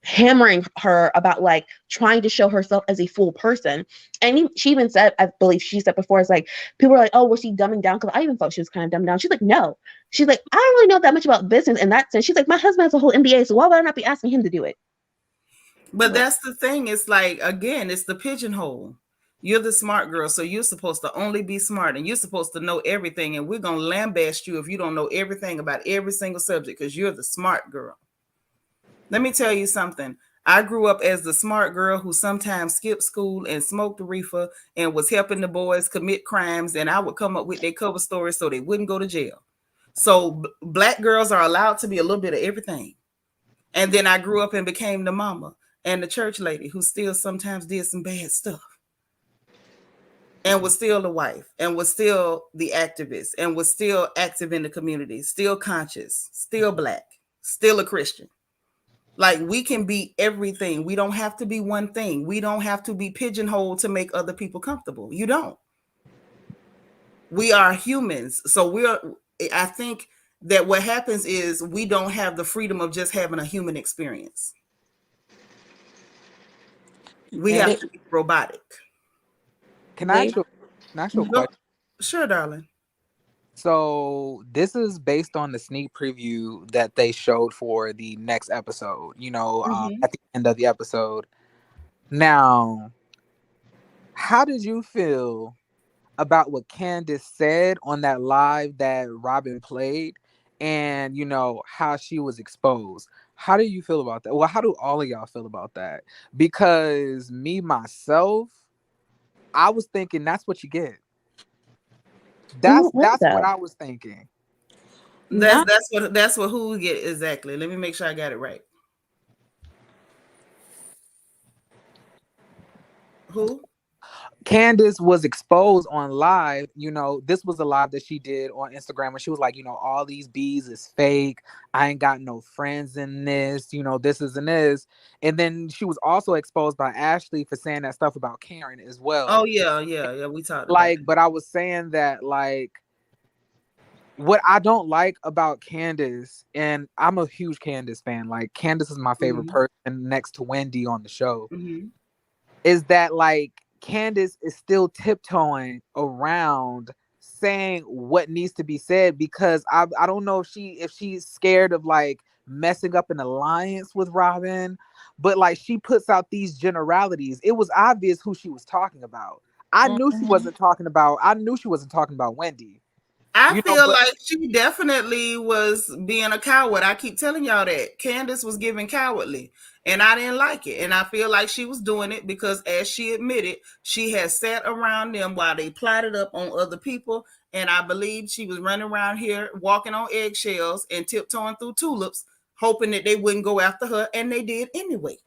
hammering her about like trying to show herself as a full person. And she even said, I believe she said before, it's like people are like, oh, was she dumbing down? Because I even thought she was kind of dumbing down. She's like, no. She's like, I don't really know that much about business in that sense. She's like, my husband has a whole MBA, so why would I not be asking him to do it? But that's the thing. It's like, again, it's the pigeonhole. You're the smart girl, so you're supposed to only be smart, and you're supposed to know everything. And we're gonna lambaste you if you don't know everything about every single subject, because you're the smart girl. Let me tell you something. I grew up as the smart girl who sometimes skipped school and smoked reefer and was helping the boys commit crimes, and I would come up with their cover stories so they wouldn't go to jail. So black girls are allowed to be a little bit of everything. And then I grew up and became the mama and the church lady who still sometimes did some bad stuff, and was still the wife, and was still the activist, and was still active in the community, still conscious, still black, still a Christian. Like, we can be everything. We don't have to be one thing. We don't have to be pigeonholed to make other people comfortable. You don't. We are humans. So I think that what happens is we don't have the freedom of just having a human experience. We have to be robotic. Can I ask you a question? Sure, darling. So this is based on the sneak preview that they showed for the next episode, at the end of the episode. Now, how did you feel about what Candace said on that live that Robin played, and how she was exposed? How do you feel about that? Well, how do all of y'all feel about that? Because me myself, I was thinking that's what you get. That's what I was thinking. That's what who get exactly. Let me make sure I got it right. Who? Candace was exposed on live. This was a live that she did on Instagram where she was like, all these bees is fake. I ain't got no friends in this, this isn't this. And then she was also exposed by Ashley for saying that stuff about Karen as well. Oh, yeah. We talked about that. But I was saying that, what I don't like about Candace, and I'm a huge Candace fan, like Candace is my favorite person next to Wendy on the show, is that Candace is still tiptoeing around saying what needs to be said, because I don't know if she's scared of messing up an alliance with Robin, but she puts out these generalities. It was obvious who she was talking about. I knew she wasn't talking about Wendy. I feel like she definitely was being a coward. I keep telling y'all that Candace was giving cowardly, and I didn't like it. And I feel like she was doing it because, as she admitted, she had sat around them while they plotted up on other people. And I believe she was running around here walking on eggshells and tiptoeing through tulips, hoping that they wouldn't go after her, and they did anyway.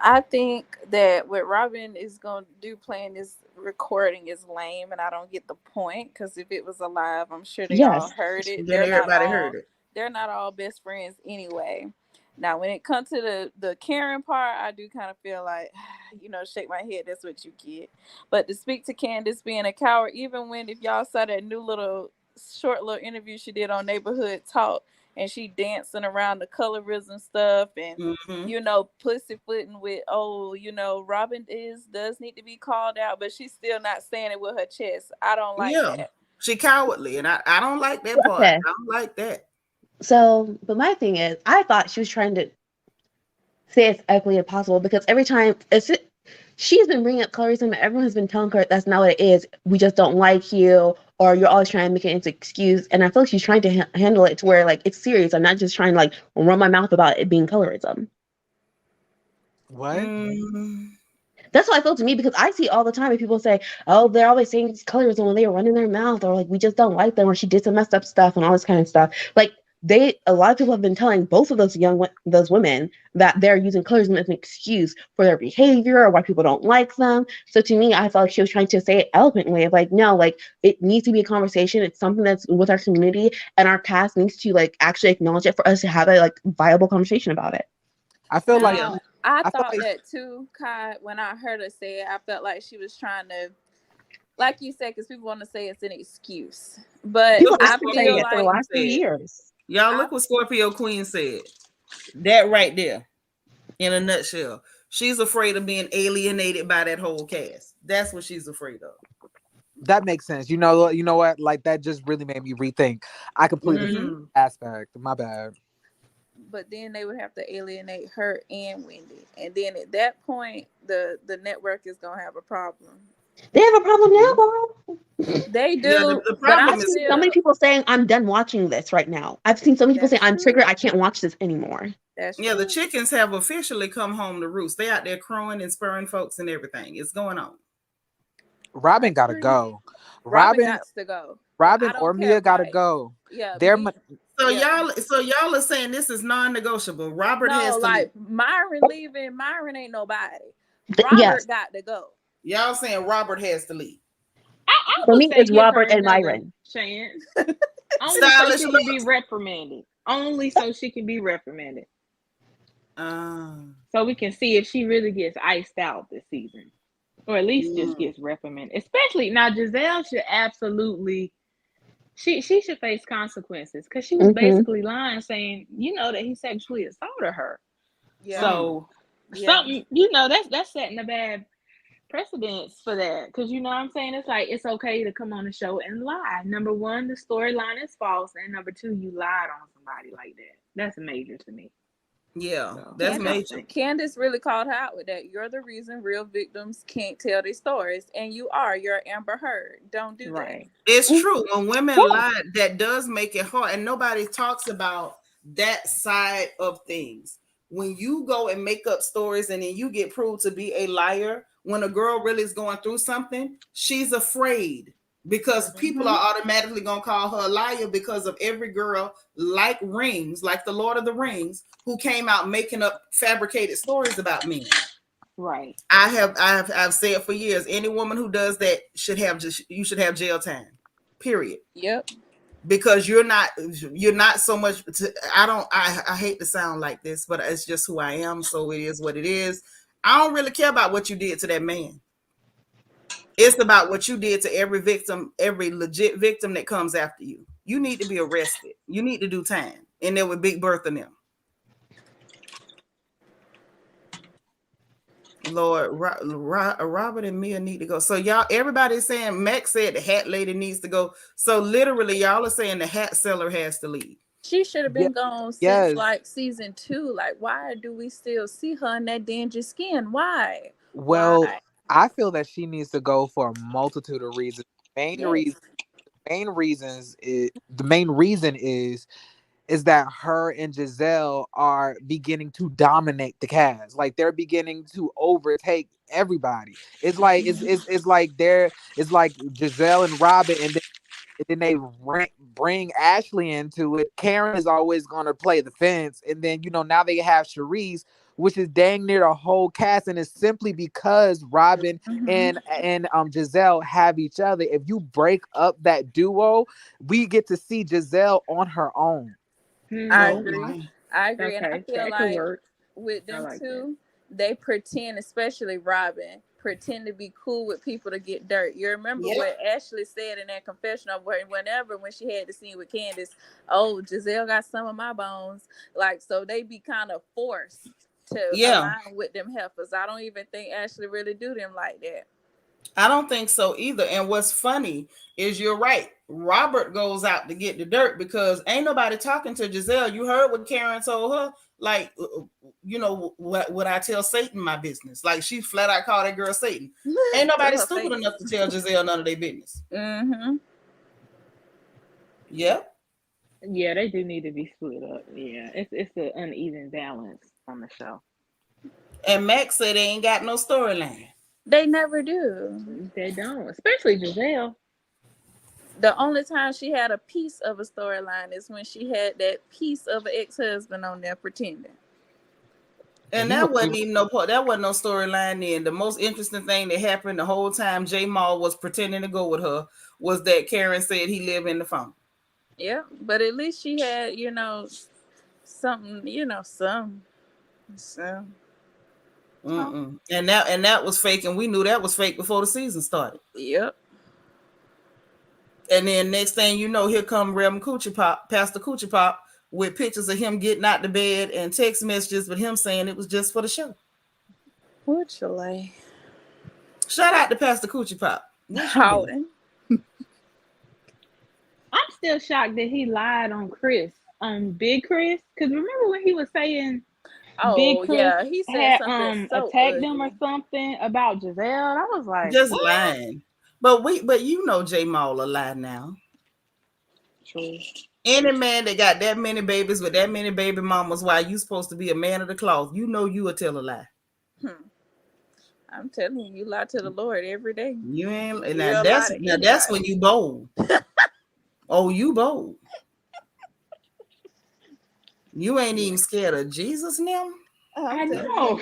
I think that what Robin is going to do playing this recording is lame, and I don't get the point, because if it was alive, I'm sure they all heard it. Everybody heard it. They're not all best friends anyway. Now, when it comes to the Karen part, I do kind of feel like, shake my head, that's what you get. But to speak to Candace being a coward, even when, if y'all saw that new short little interview she did on Neighborhood Talk, and she dancing around the colorism stuff and, pussyfooting with, Robin does need to be called out, but she's still not saying it with her chest. I don't like that. She cowardly, and I don't like that part. I don't like that. So, but my thing is, I thought she was trying to say it's ugly as possible, because every time she's been bringing up colorism, and everyone has been telling her that's not what it is. We just don't like you, or you're always trying to make it into an excuse. And I feel like she's trying to handle it to where it's serious. I'm not just trying to run my mouth about it being colorism. What? That's what I feel to me, because I see all the time people say, oh, they're always saying it's colorism when they were running their mouth, or we just don't like them, or she did some messed up stuff and all this kind of stuff. A lot of people have been telling both of those women that they're using colorism as an excuse for their behavior or why people don't like them. So to me, I felt like she was trying to say it eloquently of no, it needs to be a conversation. It's something that's with our community, and our cast needs to actually acknowledge it for us to have a viable conversation about it. I feel like I thought that too, Kai. When I heard her say it, I felt like she was trying to, like you said, because people want to say it's an excuse. But I feel like for the last 2 years. Y'all, look what Scorpio Queen said. That right there, in a nutshell. She's afraid of being alienated by that whole cast. That's what she's afraid of. That makes sense. You know what? That just really made me rethink. I completely aspect. My bad. But then they would have to alienate her and Wendy, and then at that point, the network is gonna have a problem. They have a problem now, bro. They do. Yeah, the problem I've seen so many people saying, I'm done watching this right now. I've seen so many people say, I'm triggered. I can't watch this anymore. The chickens have officially come home to roost. They out there crowing and spurring folks and everything. It's going on. Robin gotta go. Robin got to go. Robin or Mia gotta go. Yeah. So y'all are saying this is non-negotiable. Robert has to leave. Myron leaving. Myron ain't nobody. Robert got to go. Y'all saying Robert has to leave. For me, it's Robert and Myron. Chance. Only so she can be reprimanded. Only so she can be reprimanded. So we can see if she really gets iced out this season. or at least just gets reprimanded. Especially now, Giselle should absolutely. She should face consequences because she was basically lying, saying that he sexually assaulted her. Yeah. So something that's setting a bad precedence for that, because you know what I'm saying, it's like it's okay to come on the show and lie. Number one, the storyline is false, and number two, you lied on somebody like that. That's major to me. Yeah, So, that's Candace, major. Candace really called her out with that. You're the reason real victims can't tell their stories, and you're Amber Heard. Don't do right. that. It's true. When women lie, that does make it hard, and nobody talks about that side of things. When you go and make up stories and then you get proved to be a liar, when a girl really is going through something, she's afraid because people are automatically going to call her a liar because of every girl like Rings, like the Lord of the Rings, who came out making up fabricated stories about men. Right. I've said for years, any woman who does that should have jail time. Period. Yep. Because you're not so much I hate to sound like this, but it's just who I am, so it is what it is. I don't really care about what you did to that man. It's about what you did to every victim, every legit victim that comes after you. You need to be arrested. You need to do time. And there with Big Bertha and them. Lord, Robert and Mia need to go. So y'all, everybody's saying, Max said the hat lady needs to go. So literally, y'all are saying the hat seller has to leave. She should have been gone since like season 2. Like, why do we still see her in that dingy skin? Why? Well, Why? I feel that she needs to go for a multitude of reasons. The main reason is that her and Giselle are beginning to dominate the cast. Like they're beginning to overtake everybody. It's like it's like Giselle and Robin, and then they bring Ashley into it. Karen is always going to play the fence, and then now they have Charisse, which is dang near the whole cast, and it's simply because Robin and Giselle have each other. If you break up that duo, we get to see Giselle on her own. I agree. Okay, And I feel like with them two, they pretend, especially Robin, pretend to be cool with people to get dirt. You remember what Ashley said in that confessional when she had the scene with Candace, oh, Giselle got some of my bones. Like, so they be kind of forced to align with them heifers. I don't even think Ashley really do them like that. I don't think so either. And what's funny is you're right. Robert goes out to get the dirt because ain't nobody talking to Giselle. You heard what Karen told her. Like, what I tell Satan my business. Like, she flat out called that girl Satan. Ain't nobody stupid enough to tell Giselle none of their business. Yep. Yeah, they do need to be split up. Yeah, it's an uneven balance on the show. And Max said they ain't got no storyline. They never do. They don't, especially Giselle. The only time she had a piece of a storyline is when she had that piece of an ex-husband on there pretending. And that wasn't even no part. That wasn't no storyline then. The most interesting thing that happened the whole time J Maul was pretending to go with her was that Karen said he lived in the phone. Yeah, but at least she had, something, some. And that was fake, and we knew that was fake before the season started. Yep. And then next thing you know, here come Reverend Coochie Pop, Pastor Coochie Pop, with pictures of him getting out the bed and text messages with him saying it was just for the show. Literally. Shout out to Pastor Coochie Pop. I'm still shocked that he lied on Chris, on Big Chris. Because remember when he was saying Big Chris he said had attacked them or something about Giselle? I was like, just what? lying. But J Maul a lie now. True. Any man that got that many babies with that many baby mamas, why you supposed to be a man of the cloth? You will tell a lie. I'm telling you, you lie to the Lord every day. You ain't. Now that's when you bold. Oh, you bold. You ain't even scared of Jesus now. I know.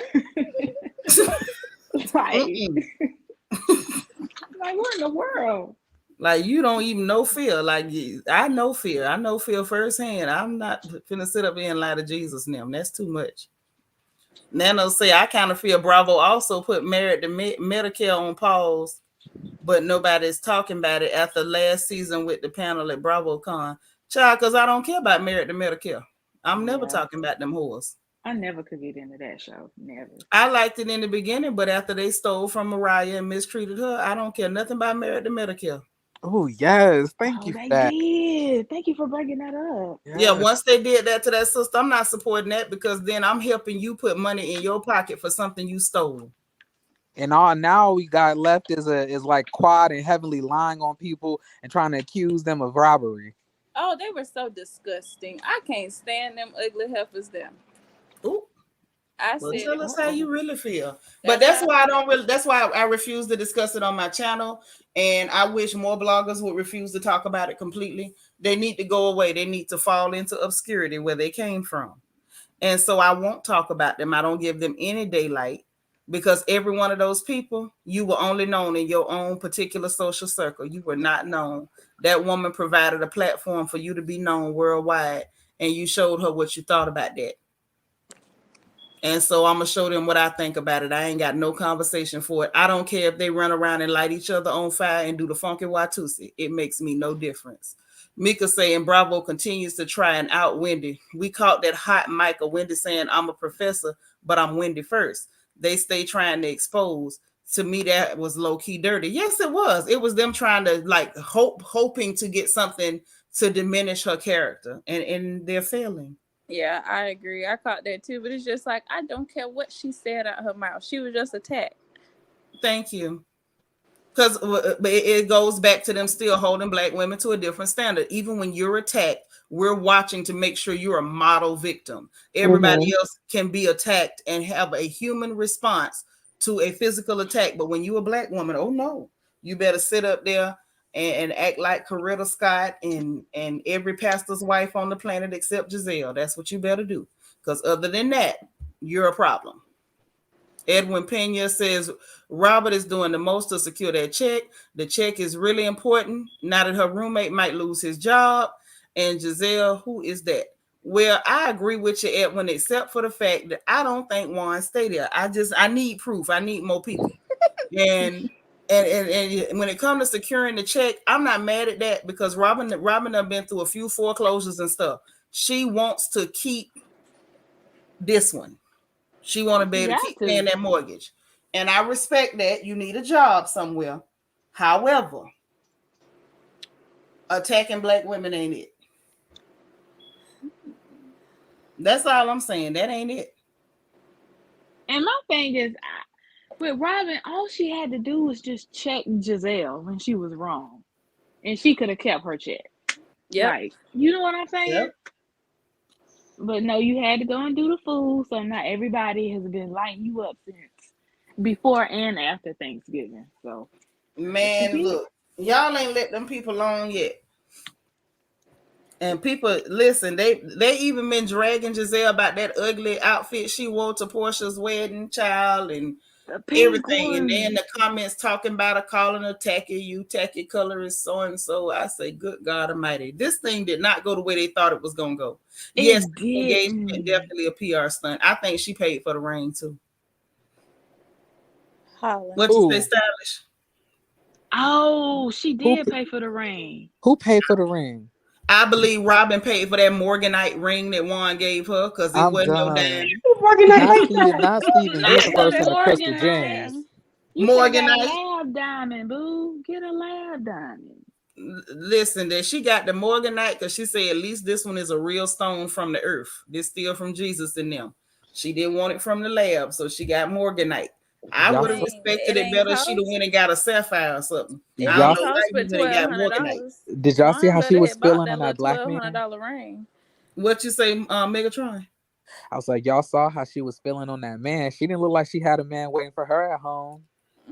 Right. Like, what in the world? Like, you don't even know fear. Like, I know fear. I know fear firsthand. I'm not finna sit up here and lie to Jesus now. That's too much. Nano say, I kind of feel Bravo also put Married to Medicare on pause, but nobody's talking about it after last season with the panel at BravoCon. Child, because I don't care about Married to Medicare. I'm never Yeah. talking about them whores. I never could get into that show. Never. I liked it in the beginning, but after they stole from Mariah and mistreated her, I don't care nothing about Married to Medicare. Oh yes, thank Oh, you for they that. did. Thank you for bringing that up. Yeah, Yes. once they did that to that sister, I'm not supporting that because then I'm helping you put money in your pocket for something you stole. And all now we got left is like Quad and Heavenly lying on people and trying to accuse them of robbery. Oh, they were so disgusting. I can't stand them ugly heifers there. Ooh. I Well, said tell it. us how you really feel. But That's that's how why I I feel. don't really. That's why I refuse to discuss it on my channel. And I wish more bloggers would refuse to talk about it completely. They need to go away. They need to fall into obscurity where they came from. And so I won't talk about them. I don't give them any daylight because every one of those people, you were only known in your own particular social circle. You were not known. That woman provided a platform for you to be known worldwide, and you showed her what you thought about that. And so I'm gonna show them what I think about it. I ain't got no conversation for it. I don't care if they run around and light each other on fire and do the funky Watusi. It makes me no difference. Mika saying Bravo continues to try and out Wendy. We caught that hot mic of Wendy saying I'm a professor, but I'm Wendy first. They stay trying to expose. To me, that was low key dirty. Yes, it was. It was them trying to like hoping to get something to diminish her character, and they're failing. Yeah, I agree. I caught that too, but it's just like I don't care what she said out her mouth. She was just attacked. Thank you. Because it goes back to them still holding black women to a different standard. Even when you're attacked, we're watching to make sure you're a model victim. Everybody else can be attacked and have a human response to a physical attack. But when you're a black woman, oh no, you better sit up there and act like Coretta Scott and every pastor's wife on the planet except Giselle. That's what you better do. Because other than that, you're a problem. Edwin Pena says Robert is doing the most to secure that check. The check is really important. Now that her roommate might lose his job. And Giselle, who is that? Well, I agree with you, Edwin, except for the fact that I don't think Juan stay there. I need proof. I need more people. And when it comes to securing the check, I'm not mad at that because Robin have been through a few foreclosures and stuff. She wants to keep this one. She want to be able to keep paying that mortgage. And I respect that. You need a job somewhere. However, attacking black women ain't it. That's all I'm saying. That ain't it. And my thing is, with Robin, all she had to do was just check Giselle when she was wrong. And she could have kept her check. Yep. Like, you know what I'm saying? Yep. But no, you had to go and do the food. So not everybody has been lighting you up since before and after Thanksgiving. So, Man, look, y'all ain't let them people on yet. And people, listen, they even been dragging Giselle about that ugly outfit she wore to Portia's wedding, child, and everything. And they in the comments talking about her, calling her tacky, you tacky colorist, so and so. I say, good God Almighty, this thing did not go the way they thought it was gonna go. Yes, engagement definitely a PR stunt. I think she paid for the ring too. What you say, Stylish? Oh, she did pay for the ring. Who paid for the ring? I believe Robin paid for that Morganite ring that Juan gave her because it wasn't no diamond. Not Steven Universe and the Crystal Gems. Morganite. Lab diamond, boo. Get a lab diamond. Listen, that she got the Morganite because she said at least this one is a real stone from the earth. This still from Jesus in them. She didn't want it from the lab, so she got Morganite. I would have respected it better if she'd have went and got a sapphire or something. It ain't cost but $1,200. Did y'all see how she was feeling on that black man? $1,200 ring. What you say, Megatron? I was like, y'all saw how she was feeling on that man. She didn't look like she had a man waiting for her at home.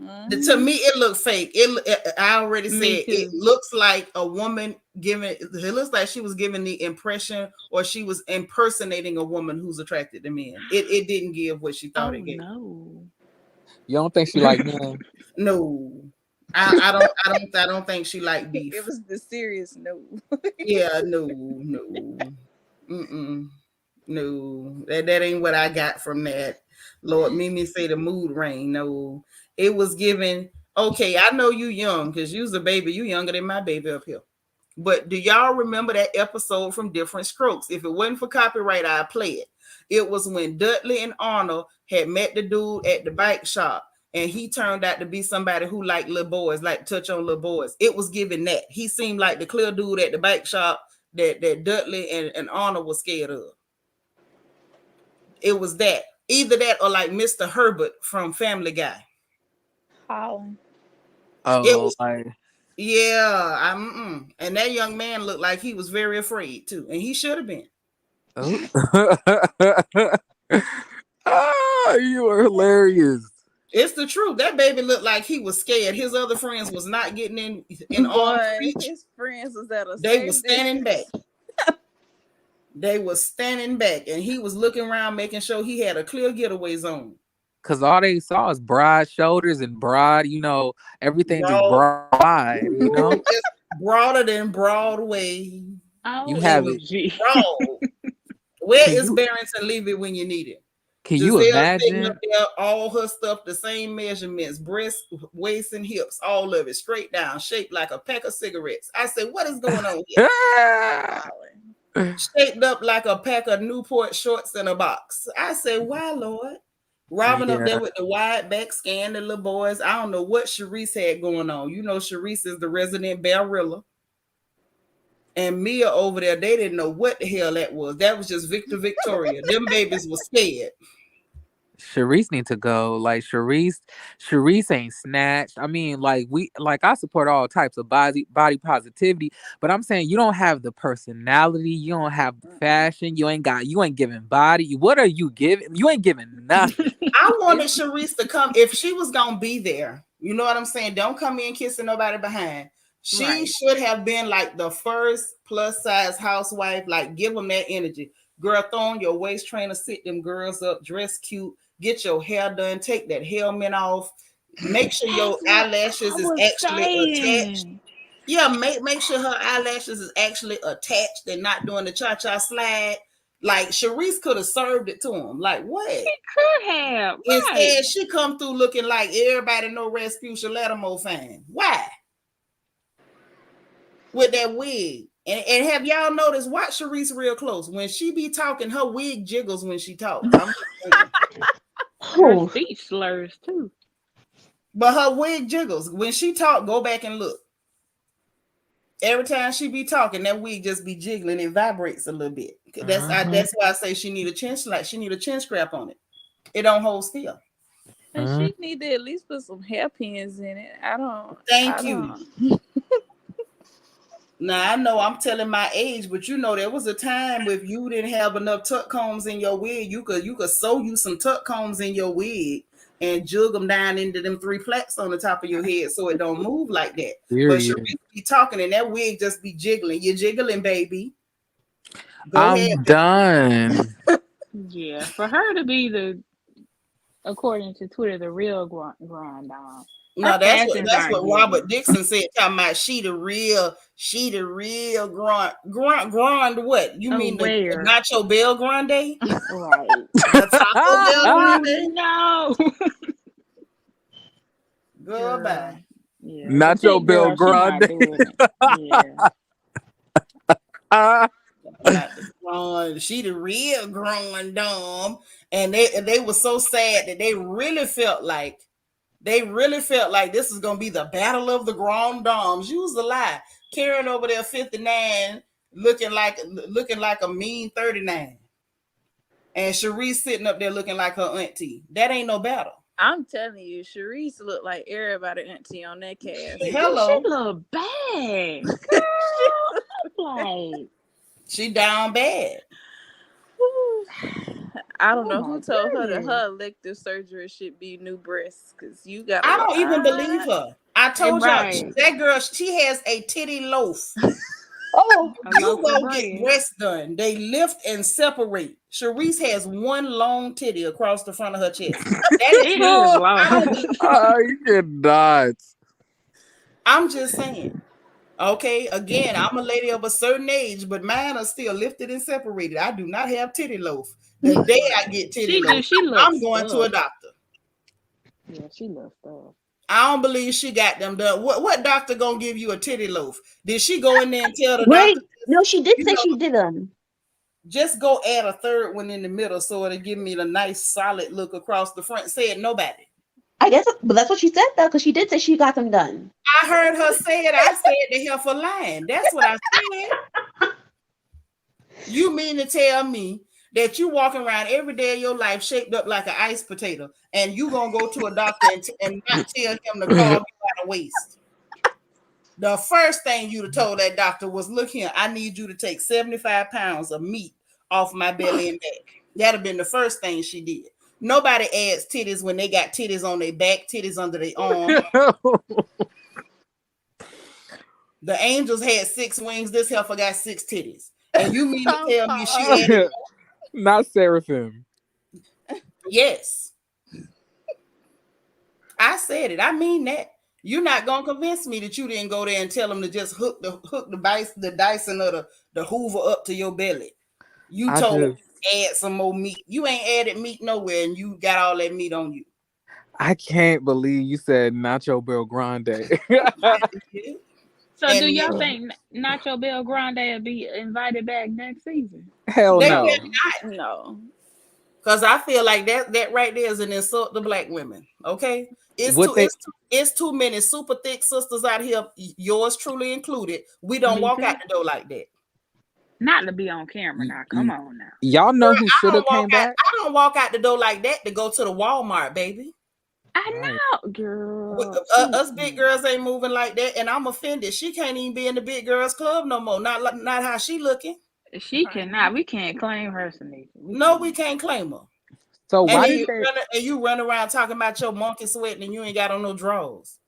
Mm-hmm. To me, it looked fake. I already said it looks like a woman giving. It looks like she was giving the impression, or she was impersonating a woman who's attracted to men. It didn't give what she thought it gave. No. You don't think she liked men? No, I don't think she liked beef. It was the serious no. Yeah, no, no, that ain't what I got from that. Lord, Mimi say the mood ring. No, it was given. Okay, I know you young because you's a baby. You younger than my baby up here. But do y'all remember that episode from Different Strokes? If it wasn't for copyright, I'd play it. It was when Dudley and Arnold had met the dude at the bike shop, and he turned out to be somebody who liked little boys, like touch on little boys. It was given that. He seemed like the clear dude at the bike shop that Dudley and Arnold was scared of. It was that. Either that or like Mr. Herbert from Family Guy. Holland. It Oh, was, like yeah. And that young man looked like he was very afraid too, and he should have been. oh. You are hilarious. It's the truth. That baby looked like he was scared. His other friends was not getting in arm's reach. His friends was at a They were standing back. They were standing back, and he was looking around, making sure he had a clear getaway zone. Cause all they saw is broad shoulders and broad, everything just broad, Just broader than Broadway. Oh, You have it. Broad. Where is Barrington Levy when you need him? Can you imagine? Up there, all her stuff, the same measurements, breast, waist, and hips, all of it straight down, shaped like a pack of cigarettes. I said, what is going on here? Shaped up like a pack of Newport shorts in a box. I said, why, Lord? Robin up there with the wide back, scanning the little boys. I don't know what Sharice had going on. You know, Sharice is the resident Barilla. And Mia over there, they didn't know what the hell that was. That was just Victoria. Them babies were scared. Sharice need to go. Like Sharice ain't snatched. I mean, I support all types of body positivity, but I'm saying you don't have the personality, you don't have the fashion, you ain't giving body. What are you giving? You ain't giving nothing. I wanted Sharice to come if she was gonna be there. You know what I'm saying? Don't come in kissing nobody behind. She should have been like the first plus size housewife. Like, give them that energy. Girl, throw on your waist trainer, sit them girls up, dress cute, get your hair done, take that helmet off, make sure your eyelashes is actually attached. Yeah, make sure her eyelashes is actually attached and not doing the cha-cha slide. Like, Sharice could have served it to him. Like, what? She could have. Instead, she come through looking like everybody know Rasputia Lattimore fan. Why? With that wig. And have y'all noticed, watch Sharice real close. When she be talking, her wig jiggles when she talks. Her speech slurs too. But her wig jiggles. When she talk, go back and look. Every time she be talking, that wig just be jiggling. It vibrates a little bit. That's why I say she need a chin slap. She need a chin strap on it. It don't hold still. And she need to at least put some hairpins in it. Thank you. Now, I know I'm telling my age, but there was a time if you didn't have enough tuck combs in your wig, you could sew you some tuck combs in your wig and jug them down into them 3 plaits on the top of your head so it don't move like that. But she be talking and that wig just be jiggling. You're jiggling, baby. Go ahead. Done. Yeah, for her to be according to Twitter, the real grind on. No, that's what Robert Dixon said. Talking about she the real grind. What you mean? The Nacho Bell Grande? Right. The Taco Bell Grande? No. Goodbye. Yeah. Nacho Bell Grande. She the real growing dumb, and they were so sad that they really felt like this is gonna be the battle of the Grand Dames. Use the lie. Karen over there 59 looking like a mean 39. And Sharice sitting up there looking like her auntie. That ain't no battle. I'm telling you, Sharice looked like everybody auntie on that cast. Hello. She look bad. Girl, she down bad. I don't know who told her that her elective surgery should be new breasts, because you got. I don't even believe her. I told y'all that girl, she has a titty loaf. You go get breasts done. They lift and separate. Sharice has one long titty across the front of her chest. That is long. You cannot. I'm just saying. Okay, again, I'm a lady of a certain age, but mine are still lifted and separated. I do not have titty loaf. The day I get titty She do. loaf, She looks I'm going to a doctor. Yeah, she looks stuff. I don't believe she got them done. What doctor gonna give you a titty loaf? Did she go in there and tell the Wait, doctor, no, she did you say know, she did them. just go add a third one in the middle so it'll give me the nice solid look across the front? Said nobody. I guess, but that's what she said though, because she did say she got them done. I heard her say it. I said to her for lying. That's what I said. You mean to tell me that you walking around every day of your life shaped up like an iced potato, and you gonna go to a doctor and not tell him to carve you out of waist? The first thing you'd have told that doctor was, look here, I need you to take 75 pounds of meat off my belly and back. That'd have been the first thing she did. Nobody adds titties when they got titties on their back, titties under their arm. The angels had 6 wings. This heifer got 6 titties. And you mean to tell me she added? Not seraphim. Yes. I said it. I mean that. You're not gonna convince me that you didn't go there and tell them to just hook the Dyson or the Hoover up to your belly. You told them to add some more meat. You ain't added meat nowhere, and you got all that meat on you. I can't believe you said Nacho Bel Grande. So do y'all think Nacho Bel Grande will be invited back next season? Hell They no. better not. No. Because I feel like that right there is an insult to black women. Okay. It's too many super thick sisters out here, yours truly included. We don't walk out the door like that. Not to be on camera now. Come on now. Y'all know who should have came back? I don't walk out the door like that to go to the Walmart, baby. I know, girl. Us big girls ain't moving like that, and I'm offended. She can't even be in the big girls club no more. Not how she looking. She cannot. We can't claim her, Seanitra. We can't claim her. So why you run around talking about your monkey sweating and you ain't got on no drawers?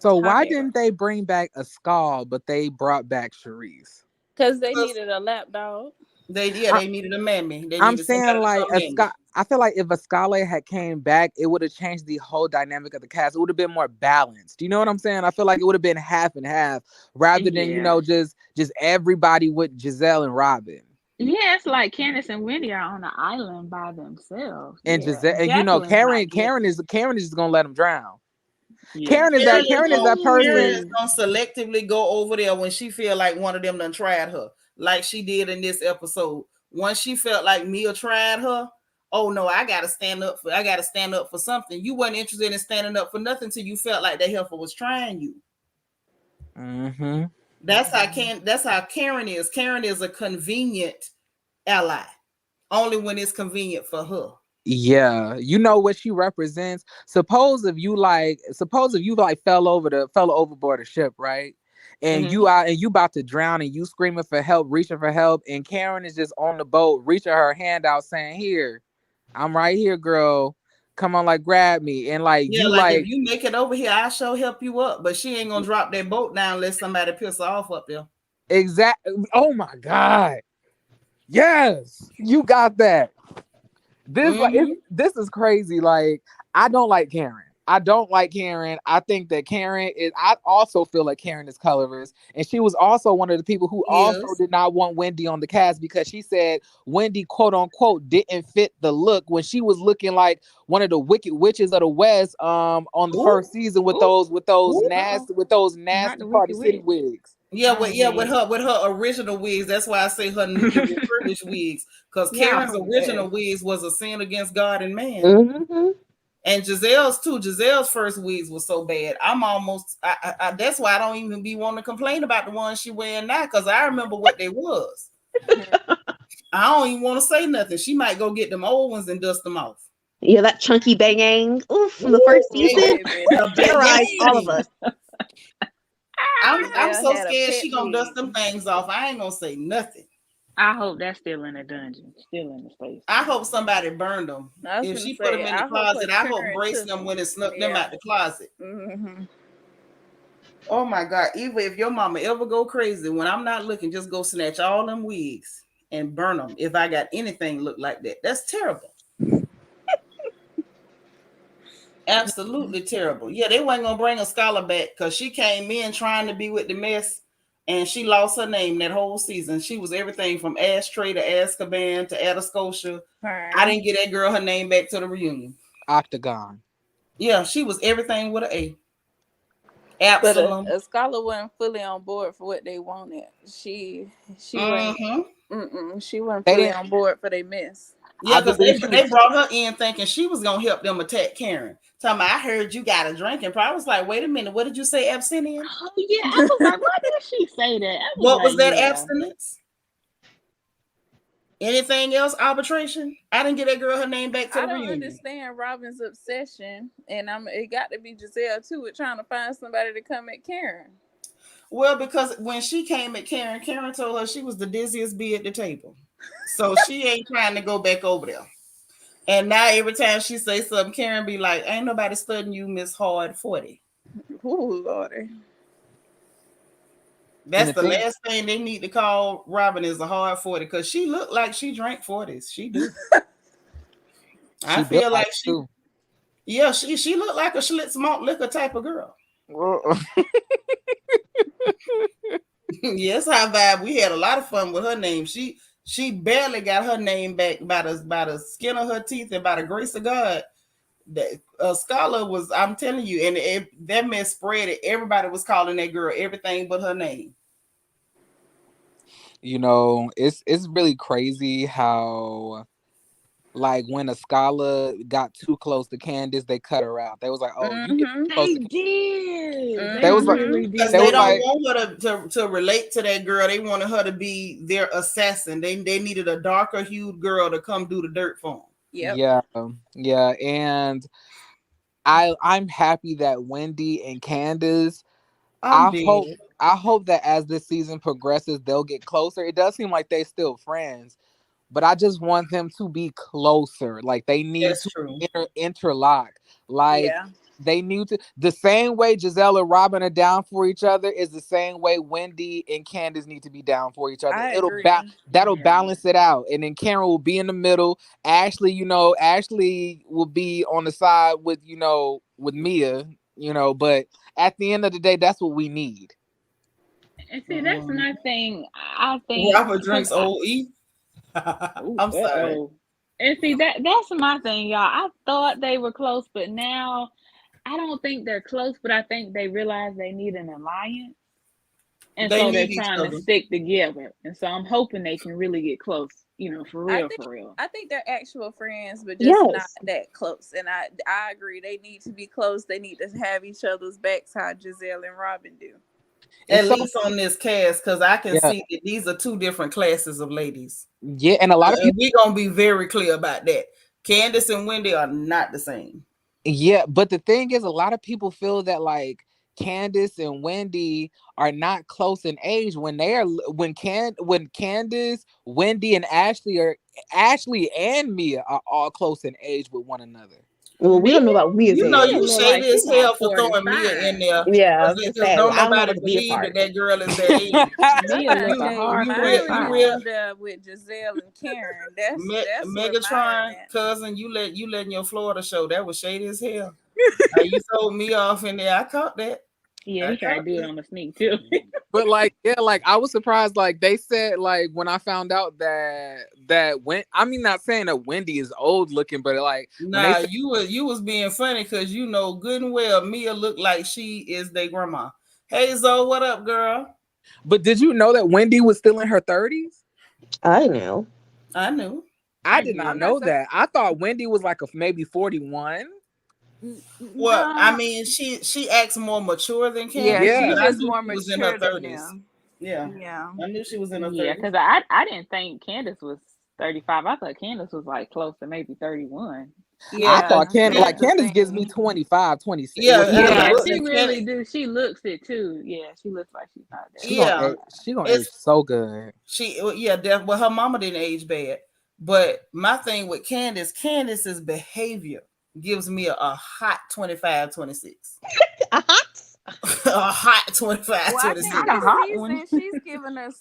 So why didn't they bring back a skull, but they brought back Charisse? Because they needed a lap dog. They needed a mammy. I'm saying like I feel like if a scholar had came back, it would have changed the whole dynamic of the cast. It would have been more balanced. Do you know what I'm saying? I feel like it would have been half and half rather than just everybody with Giselle and Robin. Yeah, it's like Candace and Wendy are on an island by themselves. And Giselle, and Karen is just gonna let them drown. Yeah. Karen is that person. Karen is gonna selectively go over there when she feel like one of them done tried her, like she did in this episode. Once she felt like Mia tried her, oh no, I gotta stand up for something. You weren't interested in standing up for nothing till you felt like that heifer was trying you. Mm-hmm. That's how Karen is. Karen is a convenient ally, only when it's convenient for her. Yeah, you know what she represents. Suppose if you fell overboard a ship, right? And you about to drown and you screaming for help, reaching for help, and Karen is just on the boat, reaching her hand out, saying, "Here, I'm right here, girl. Come on, like grab me." And if you make it over here, I sure help you up. But she ain't gonna drop that boat down unless somebody piss her off up there. Exactly. Oh my God. Yes, you got that. This is crazy. Like, I don't like Karen. I think that I also feel like Karen is colorist. And she was also one of the people who also did not want Wendy on the cast because she said Wendy, quote unquote, didn't fit the look when she was looking like one of the wicked witches of the West on the first season with those nasty Party City wigs. Yeah, with her original wigs. That's why I say her new refurbished wigs. Because Karen's original wigs was a sin against God and man. Mm-hmm. And Giselle's too. Giselle's first wigs was so bad. That's why I don't even be wanting to complain about the ones she wearing now, because I remember what they was. I don't even want to say nothing. She might go get them old ones and dust them off. Yeah, that chunky bang from the first season terrorized all of us. I'm so scared she gonna dust them things off. I ain't gonna say nothing. I hope that's still in the dungeon, still in the space. I hope somebody burned them. If she put them in the closet, I hope Brace them when it snuck them out the closet. Mm-hmm. Oh my God! Eva, if your mama ever go crazy when I'm not looking, just go snatch all them wigs and burn them. If I got anything look like that, that's terrible. Absolutely terrible. Yeah, they weren't gonna bring a scholar back because she came in trying to be with the mess. and she lost her name that whole season. She was everything from Ashtray to Azkaban to Atascotia. I didn't get that girl her name back to the reunion. Octagon. Yeah, she was everything with an A. But Absalom. a scholar wasn't fully on board for what they wanted. She went. She wasn't They fully didn't. on board for their mess. Yeah, I because believe she they was. brought her in thinking she was gonna help them attack Karen. Talking about, I heard you got a drink, and probably was like, wait a minute, what did you say, abstinent? Oh yeah, I was like, why did she say that? I was What like, was that yeah. abstinence? Anything else? Arbitration? I didn't get that girl her name back to I the don't reunion. understand Robin's obsession, and it got to be Giselle too with trying to find somebody to come at Karen. Well, because when she came at Karen, Karen told her she was the dizziest bee at the table. So she ain't trying to go back over there. And now every time she say something, Karen be like, ain't nobody studying you, Miss Hard 40. Ooh, Lordy. That's the last thing they need to call Robin is a hard 40, because she looked like she drank 40s. She do. I feel like she too. Yeah, she looked like a Schlitz malt liquor type of girl. Yes, high vibe. We had a lot of fun with her name. She barely got her name back by the skin of her teeth and by the grace of God. That Scholar was, I'm telling you, and that mess spread it. Everybody was calling that girl everything but her name. You know, it's really crazy how, like, when a scholar got too close to Candace, they cut her out. They was like, "Oh, you get too close They to Candace." did. They was like, really Because did. they was don't like, want her to relate to that girl. They wanted her to be their assassin. They needed a darker hued girl to come do the dirt for them. Yep. yeah, and I'm happy that Wendy and Candace. I'm dead. I hope that as this season progresses, they'll get closer. It does seem like they still friends, but I just want them to be closer. Like they need That's to true. interlock. Like Yeah. they need to. The same way Giselle and Robin are down for each other is the same way Wendy and Candace need to be down for each other. I agree. That'll Yeah. balance it out, and then Karen will be in the middle. Ashley will be on the side with with Mia. But at the end of the day, that's what we need. And see, that's my thing. I think Robert drinks Old E. I'm sorry. And see, that's my thing, y'all. I thought they were close, but now I don't think they're close. But I think they realize they need an alliance, and They so they're need each trying to other. stick together. And so I'm hoping they can really get close. For real, for real. I think they're actual friends, but just not that close. And I agree. They need to be close. They need to have each other's backs, how Giselle and Robin do. At least on this cast, because I can Yeah. see that these are two different classes of ladies. Yeah, and a lot of people. We're gonna be very clear about that. Candace and Wendy are not the same. Yeah, but the thing is, a lot of people feel that like Candace and Wendy are not close in age when Candace, Wendy, and Ashley and Mia are all close in age with one another. Well, we don't know about Mia's You know, age. you shady as hell for throwing Mia in there. Yeah, I was gonna say, don't I don't know nobody about the Mia believe part. that girl is that age. Mia look a hard you 45. real There with Giselle and Karen. That's Megatron cousin. You letting your Florida show. That was shady as hell. You sold me off in there. I caught that. Yeah, he tried to do it on the sneak too. But like, yeah, like I was surprised. Like they said, like when I found out not saying that Wendy is old looking, but like, nah, you was being funny because you know good and well Mia looked like she is their grandma. Hey Zoe, what up, girl? But did you know that Wendy was still in her 30s? I knew. I did not know that. I thought Wendy was like maybe 41. Well, I mean, she acts more mature than Candace. Yeah, she's just more mature. Was in her 30s. Yeah, I knew she was in her 30s. Yeah, because I didn't think Candace was 35. I thought Candace was like close to maybe 31. Yeah, I thought Candace gives me 25, 26. Yeah, she really do. She looks it too. Yeah, she looks like she's not that. She gonna age so good. Well, her mama didn't age bad. But my thing with Candace's behavior gives me a hot 25, 26. A hot 25, 26. Not a hot one. She's giving us.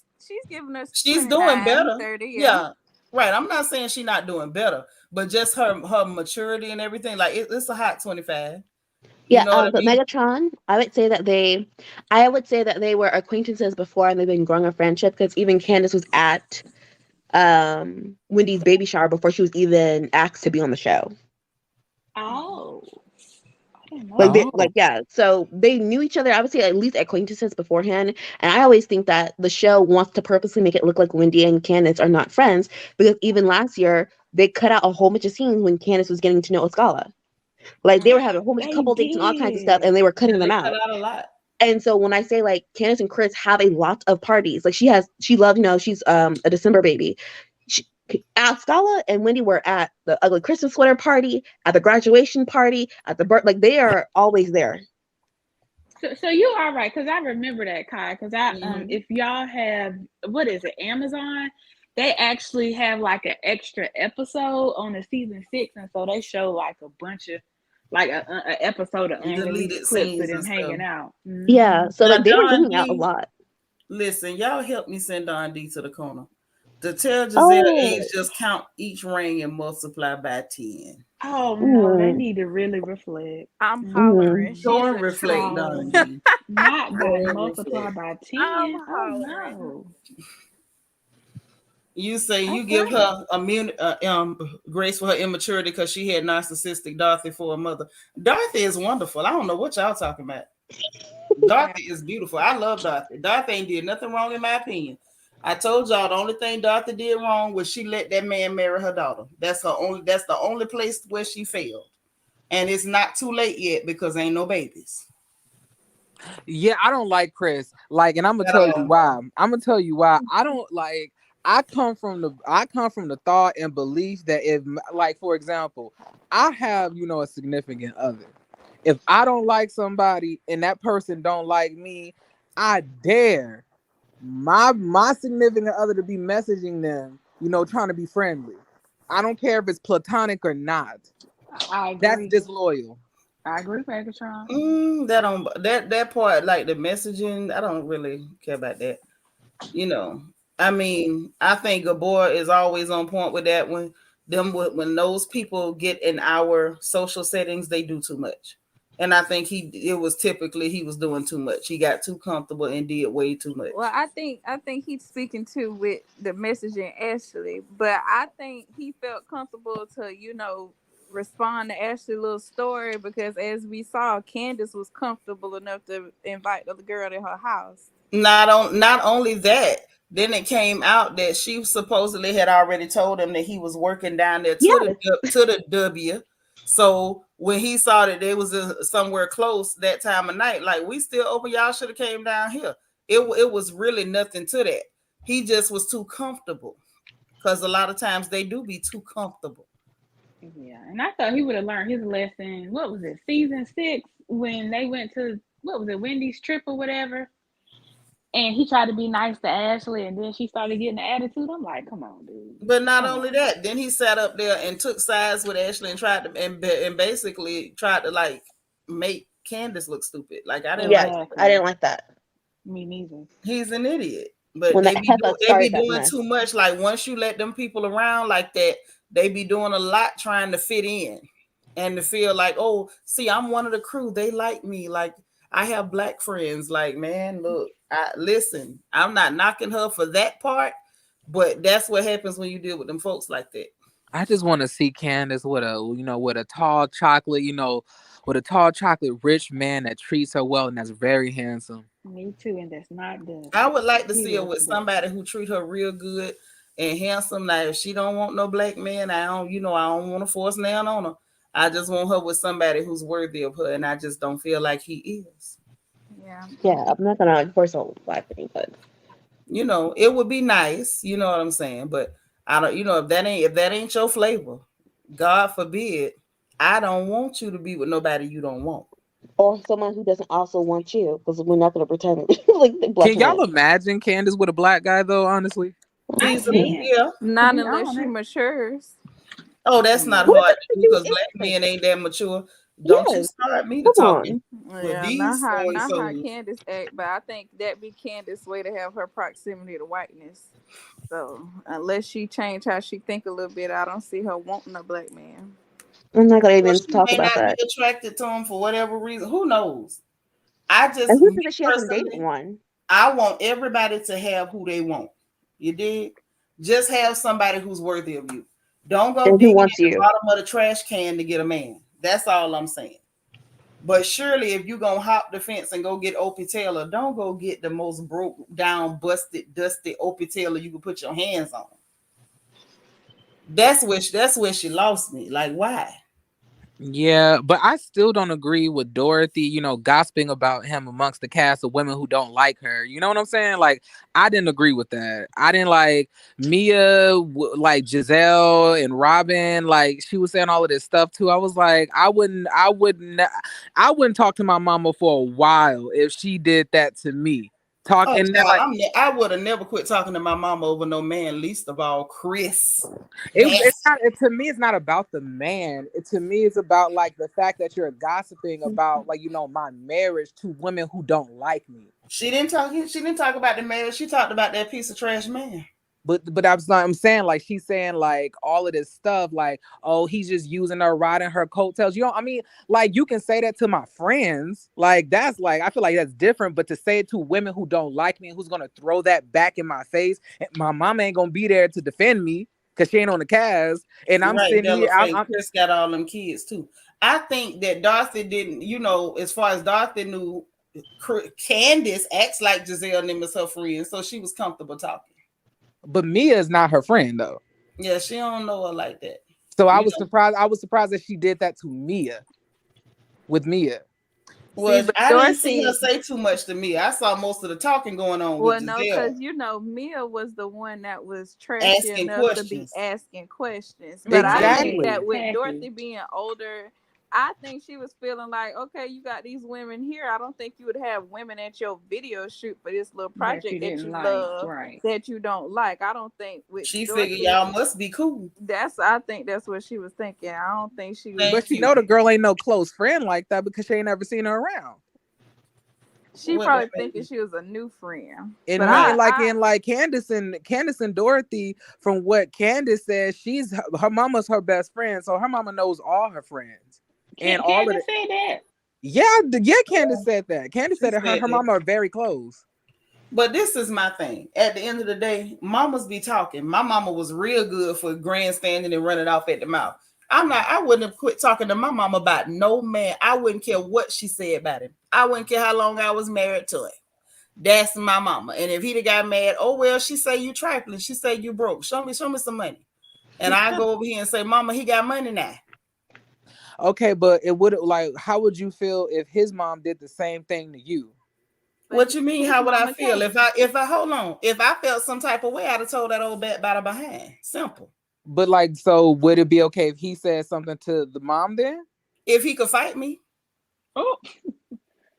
She's doing better. 30, yeah. Right. I'm not saying she's not doing better, but just her maturity and everything. Like it's a hot 25. You Yeah, know what I but mean? Megatron, I would say that they were acquaintances before and they've been growing a friendship because even Candace was at Wendy's baby shower before she was even asked to be on the show. Oh, I didn't know Like they, that. Oh, like yeah, so they knew each other. I would say at least acquaintances beforehand. And I always think that the show wants to purposely make it look like Wendy and Candace are not friends because even last year they cut out a whole bunch of scenes when Candace was getting to know Oscala. Like they were having a whole bunch of They couple dates and all kinds of stuff, and did. they were cutting Yeah, them they cut out. out a lot. And so when I say like Candace and Chris have a lot of parties, like she loved, she's a December baby. She, Scala and Wendy were at the ugly Christmas sweater party, at the graduation party, at the birth. Like they are always there. So you are right, because I remember that, Kai. Because Mhm. if y'all have, what is it, Amazon, they actually have like an extra episode on the season 6, and so they show like a bunch of like a episode of unreleased Deleted clips of scenes and them stuff. hanging out. Yeah. So Now, like they were Don hanging out a D, lot. listen, y'all help me send Don D to the corner. To tell Giselle age, Oh. just count each ring and multiply by 10. Oh no, they Mm, need to really reflect. I'm hollering. mm. Go She's and a reflect, troll. Don Hollering. D. Not by Go and multiply reflect. by I'm 10. Oh hollering. no. You say you give Okay. her grace for her immaturity because she had narcissistic Dorothy for a mother. Dorothy is wonderful. I don't know what y'all talking about. Yeah. Dorothy is beautiful. I love Dorothy. Dorothy ain't did nothing wrong in my opinion. I told y'all the only thing Dorothy did wrong was she let that man marry her daughter. That's the only place where she failed. And it's not too late yet because ain't no babies. yeah, I don't like Chris. Like, and I'm gonna At tell you all. why. I'm gonna tell you why. I don't like. I come from the thought and belief that if, like, for example, I have a significant other. If I don't like somebody and that person don't like me, I dare my significant other to be messaging them, trying to be friendly. I don't care if it's platonic or not. I That's agree. disloyal. I agree, Megatron. That part, like the messaging, I don't really care about that. You know, I mean, I think Gabor is always on point with that. When those people get in our social settings, they do too much. And I think it was typically he was doing too much. He got too comfortable and did way too Well, much. I think he's speaking to with the messaging Ashley, but I think he felt comfortable to respond to Ashley's little story because as we saw, Candace was comfortable enough to invite the girl to her house. Not only that, then it came out that she supposedly had already told him that he was working down there Yes. to the W. So when he saw that they was somewhere close that time of night, like we still open, y'all should have came down here. It was really nothing to that. He just was too comfortable because a lot of times they do be too comfortable. Yeah, and I thought he would have learned his lesson. What was it, season 6, when they went to, what was it, Wendy's trip or whatever, and he tried to be nice to Ashley, and then she started getting an attitude. I'm like, come on, dude, But not come only on. that, then he sat up there and took sides with Ashley and tried to and basically tried to like make Candace look stupid. Like I didn't Yes. like I Exactly. didn't like that. Me neither. he's an idiot. But When that Heather they be started that doing mess. too much. Like once you let them people around like that, they be doing a lot trying to fit in and to feel like, oh, see, I'm one of the crew. They like me. Like I have black friends. Like, man, look, listen, I'm not knocking her for that part, but that's what happens when you deal with them folks like that. I just want to see Candace with a tall chocolate, with a tall chocolate rich man that treats her well and that's very handsome. Me too, and that's not I Dusty. would like to He see her looks with Dusty. somebody who treat her real good and handsome. Like if she don't want no black man, I don't want to force down on her. I just want her with somebody who's worthy of her, and I just don't feel like he is. Yeah. Yeah, I'm not gonna force a black thing, but It would be nice. You know what I'm saying? But I don't. If that ain't your flavor, God forbid. I don't want you to be with nobody you don't want. or someone who doesn't also want you, because we're not gonna pretend like the black Can and y'all white. imagine Candace with a black guy though? Honestly, I Feasible, can't, yeah. to Not be unless she honest. matures. Oh, that's not Yeah. What hard does to that do do with because black men anything? ain't that mature. Don't you Yes, start me to come talking on. with Yeah, not these how so and not how so's. Candace act, but I think that be Candace's way to have her proximity to whiteness. So unless she change how she think a little bit, I don't see her wanting a black man. I'm not gonna Or even she talk may about not be that. attracted to him for whatever reason. Who knows? I just, And who me said that she hasn't dated personally, one? I want everybody to have who they want. You did? Just have somebody who's worthy of you. Don't go And who digging at wants the you? bottom of the trash can to get a man. That's all I'm saying. But surely, if you're going to hop the fence and go get Opie Taylor, don't go get the most broke down, busted, dusty Opie Taylor you can put your hands on. That's where she lost me. Like, why? Yeah, but I still don't agree with Dorothy, gossiping about him amongst the cast of women who don't like her. You know what I'm saying? Like, I didn't agree with that. I didn't like Mia, like Giselle and Robin. Like, she was saying all of this stuff too. I was like, I wouldn't talk to my mama for a while if she did that to me. Talk Oh, and then child, like I would have never quit talking to my mama over no man, least of all Chris. it's not to me it's not about the man. To me it's about like the fact that you're gossiping about like my marriage to women who don't like me. She didn't talk about the marriage. She talked about that piece of trash man. But I'm saying like she's saying like all of this stuff like, oh, he's just using her, riding her coattails. I mean, like you can say that to my friends, like that's like I feel like that's different. But to say it to women who don't like me and who's gonna throw that back in my face, and my mama ain't gonna be there to defend me because she ain't on the cast, and I'm Right, sitting Bella here. Face. Chris got all them kids too. I think that Dorothy didn't, as far as Dorothy knew, Candice acts like Giselle and them is her friend, so she was comfortable talking. But Mia is not her friend though. Yeah, she don't know her like that. So I was surprised. I was surprised that she did that to Mia. With Mia. Well, See, but I didn't see her Dorothy, say too much to me. I saw most of the talking going on with no, Giselle. because Mia was the one that was trashy Asking enough to be questions. asking questions. But I think Exactly. that with Tacky. Dorothy being older, I think she was feeling like, okay, you got these women here. I don't think you would have women at your video shoot for this little That you project that didn't you like, love, right? that you don't like. I don't think with She figured Dorothy, y'all must be cool. I think that's what she was thinking. I don't think she was. But Thank she you. know the girl ain't no close friend like that because she ain't never seen her around. She What that probably may thinking be. she was a new friend. And But me Right. and like Candace and Dorothy, from what Candace says, she's her mama's her best friend, so her mama knows all her friends and all of Candace it. said that. Yeah, Candace said that. Candace She said that said her that. mama are very close. But this is my thing. At the end of the day, mamas be talking. My mama was real good for grandstanding and running off at the mouth. I wouldn't have quit talking to my mama about no man. I wouldn't care what she said about him. I wouldn't care how long I was married to him. That's my mama. And if he'd have got mad, oh well, she say you trifling. She say you broke. Show me some money. And I go over here and say, Mama, he got money now. Okay, but it would like how would you feel if his mom did the same thing to you? What you mean? How would I feel if I hold on? If I felt some type of way, I'd have told that old bat by the behind. Simple. But like, so would it be okay if he said something to the mom then? If he could fight me, Oh,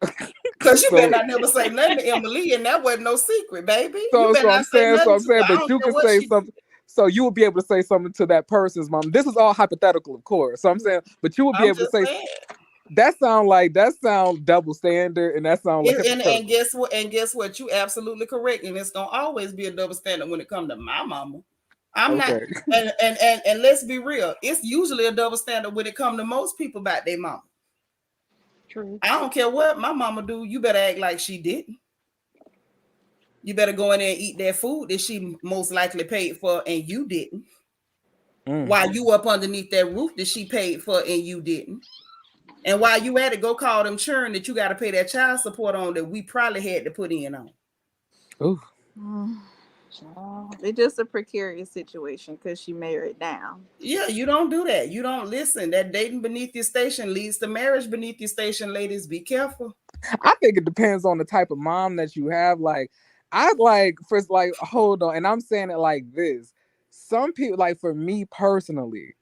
because you So better not never say nothing to Emily, and that wasn't no secret, baby. You so better so I'm not say saying, nothing to her. I but don't you care could what say she something. So you would be able to say something to that person's mom. This is all hypothetical, of course. So I'm saying, but you would be I'm able to just say saying. that sound double standard, and that sound like And hypocritical. guess what? And guess what? You absolutely correct. And it's gonna always be a double standard when it comes to my mama. I'm not. Okay. And let's be real. It's usually a double standard when it comes to most people about their mama. true. I don't care what my mama do. You better act like she didn't. You better go in there and eat that food that she most likely paid for and you didn't. While you up underneath that roof that she paid for and you didn't. And while you at it, go call them churn that you got to pay that child support on that we probably had to put in on. Ooh. It's just a precarious situation because she married down. Yeah, you don't do that. You don't listen. That dating beneath your station leads to marriage beneath your station. Ladies, be careful. I think it depends on the type of mom that you have. Like, I like first, like, hold on, and I'm saying it like this. Some people, like for me personally,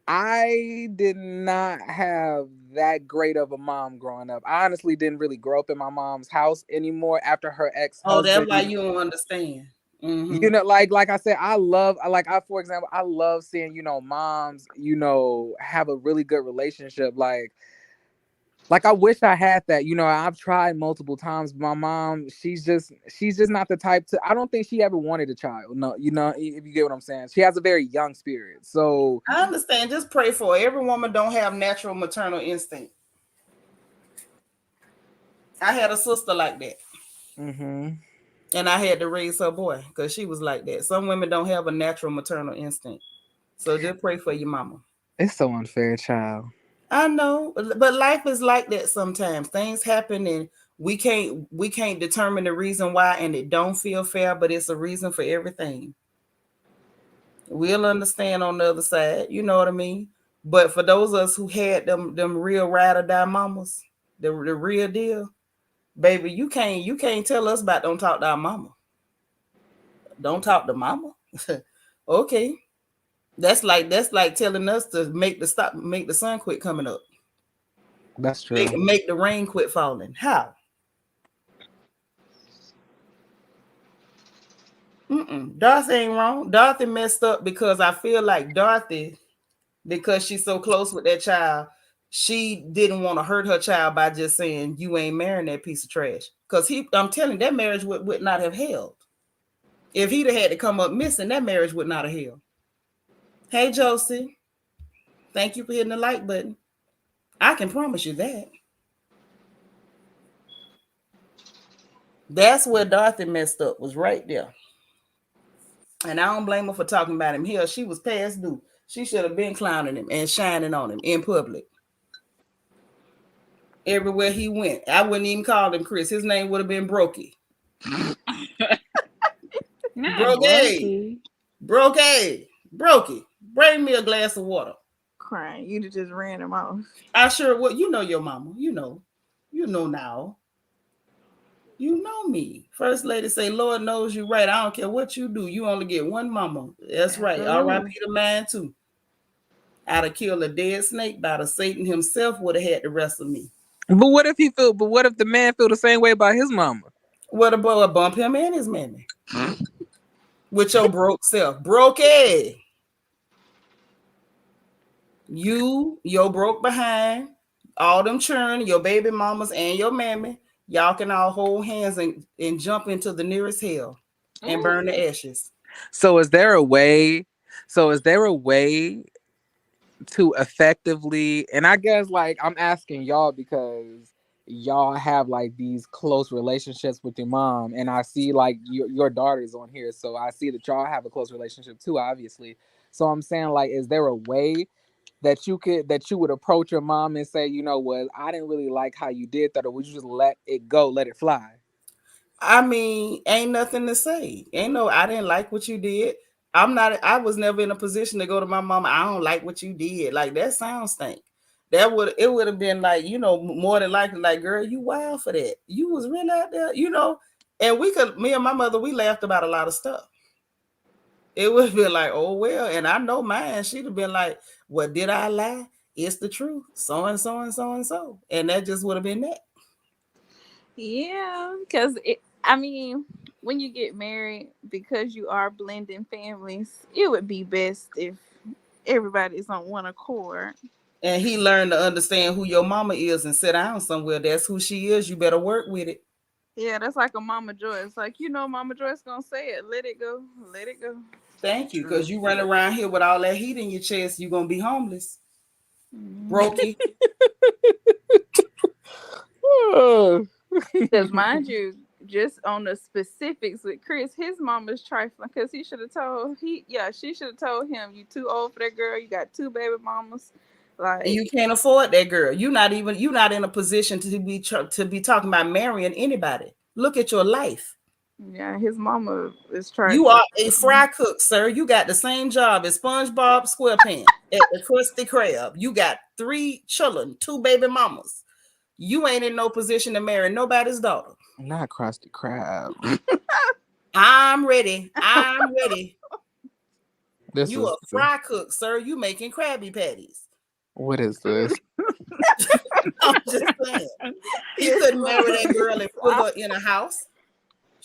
I did not have that great of a mom growing up. I honestly didn't really grow up in my mom's house anymore after her Oh, that's ex-husband. why you don't understand. You know, like I said, for example, I love seeing, moms, have a really good relationship. Like Like I wish I had that. You know, I've tried multiple times. But my mom, she's just not the type to. I don't think she ever wanted a child. No, you know, if you get what I'm saying. She has a very young spirit. So I understand. Just pray for her. Every woman don't have natural maternal instinct. I had a sister like that. And I had to raise her boy because she was like that. Some women don't have a natural maternal instinct. So just pray for your mama. it's so unfair, child. I know, but life is like that sometimes. Things happen and we can't determine the reason why, and it don't feel fair, but it's a reason for everything. We'll understand on the other side, you know what I mean? But for those of us who had them real ride or die mamas, the real deal, baby, you can't tell us about don't talk to our mama. Don't talk to mama. Okay. That's like telling us to make the sun quit coming up. That's true. Make the rain quit falling. How? Dorothy ain't wrong. Dorothy messed up because I feel like Dorothy, because she's so close with that child, she didn't want to hurt her child by just saying you ain't marrying that piece of trash. Because I'm telling you, that marriage would not have held. If he'd have had to come up missing, that marriage would not have held. Hey Josie, thank you for hitting the like button. I can promise you that. That's where Dorothy messed up, was right there. And I don't blame her for talking about him here. She was past due. She should have been clowning him and shining on him in public. Everywhere he went. I wouldn't even call him Chris. His name would have been Brokey. Brokey. Brokey. Bring me a glass of water. Crying. You just ran him off. I sure would. You know your mama. You know now. You know me. First lady say, Lord knows you right. I don't care what you do. You only get one mama. That's right. R.I.P. to mine too. I'd have killed a dead snake, but a Satan himself would have had the rest of me. But what if the man feel the same way about his mama? What about bump him and his mammy? With your broke self. Brokey. Your broke behind, all them churn, your baby mamas and your mammy, y'all can all hold hands and jump into the nearest hell and burn the ashes. So is there a way to effectively, and I guess like I'm asking y'all because y'all have like these close relationships with your mom, and I see like your daughter's on here, so I see that y'all have a close relationship too, obviously. So I'm saying, like, is there a way that you would approach your mom and say, you know what, I didn't really like how you did that, or would you just let it go, let it fly? I mean, ain't nothing to say. I didn't like what you did. I was never in a position to go to my mama, I don't like what you did. Like, that sounds stink. It would have been like, more than likely, like, girl, you wild for that. You was really out there, and me and my mother, we laughed about a lot of stuff. It would have been like, oh, well, and I know mine, she'd have been like, well, did I lie? It's the truth. So and so and so and so. And that just would have been that. Yeah, because when you get married, because you are blending families, it would be best if everybody's on one accord. And he learned to understand who your mama is and sit down somewhere. That's who she is. You better work with it. Yeah, that's like a Mama Joyce. Like, Mama Joyce gonna say it. Let it go. Let it go. Thank you. Because you run around here with all that heat in your chest, you're going to be homeless. Brokey. Because mind you, just on the specifics with Chris, his mama's trifling because she should have told him, you too old for that girl. You got 2 baby mamas. Like, you can't afford that girl. You're not in a position to be talking about marrying anybody. Look at your life. Yeah, his mama is trying. You are a fry cook, sir. You got the same job as SpongeBob SquarePants at the Krusty Krab. You got 3 children, 2 baby mamas. You ain't in no position to marry nobody's daughter. Not Krusty Krab. I'm ready. You a fry cook, sir. You making Krabby Patties. What is this? I'm just saying. He couldn't marry that girl and put her in a house.